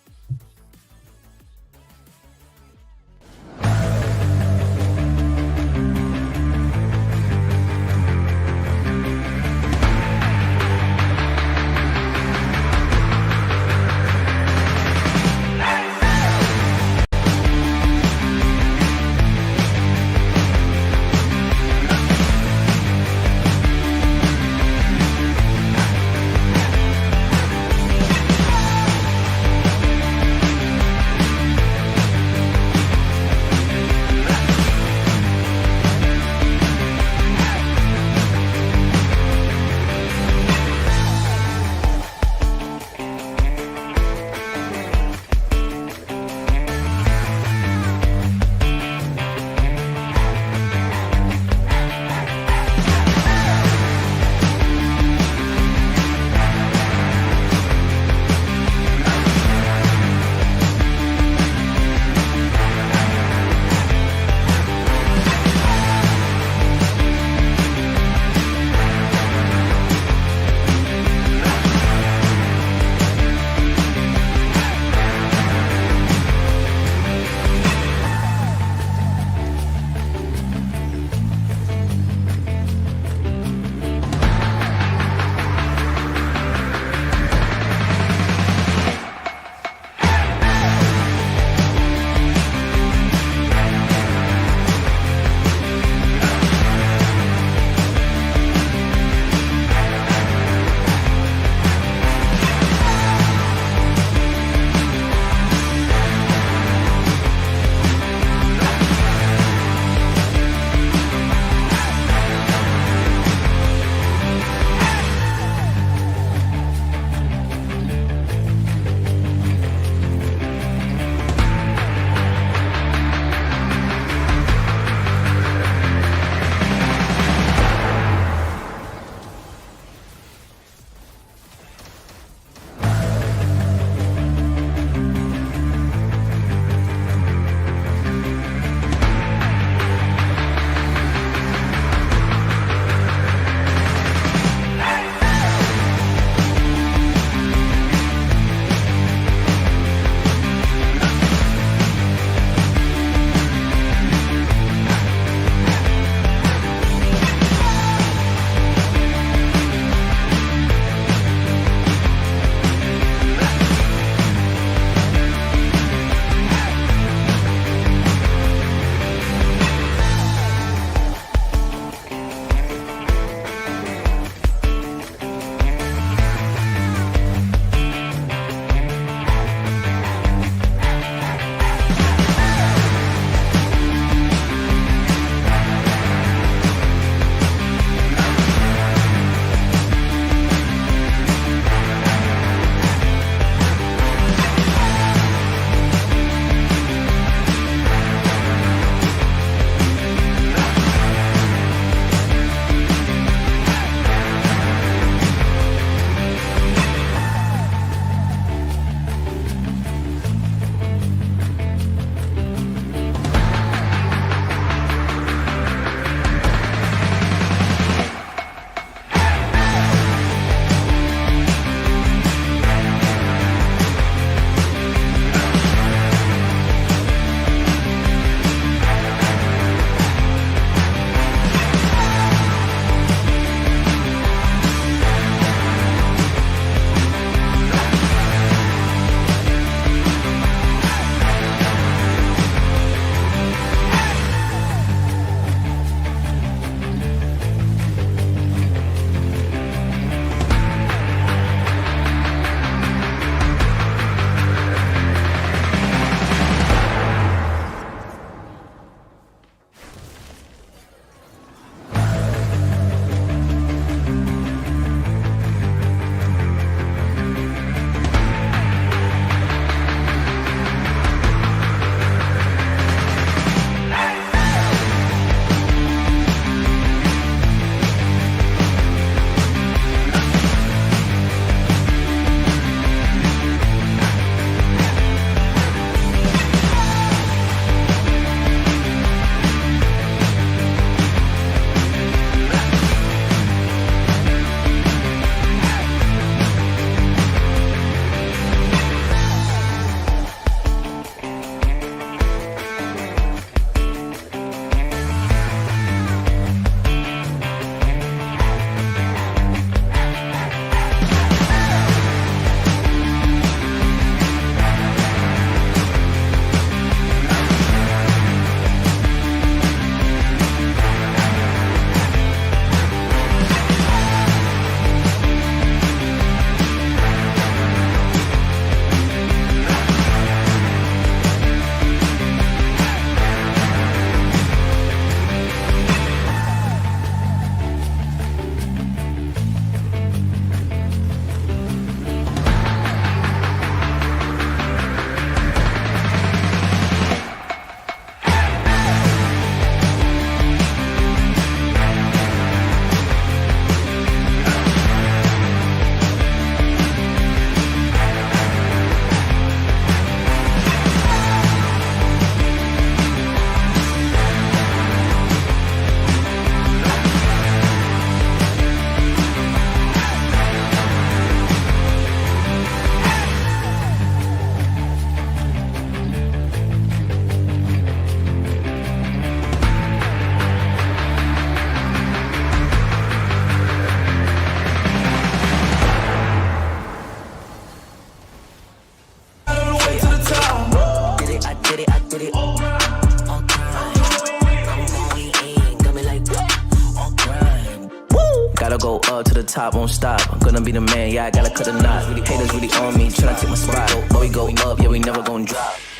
fall to the top, won't stop. I'm gonna be the man, yeah, I gotta cut the knot. Haters really on me, tryna take my spot. But we go up, yeah, we never gon' drop.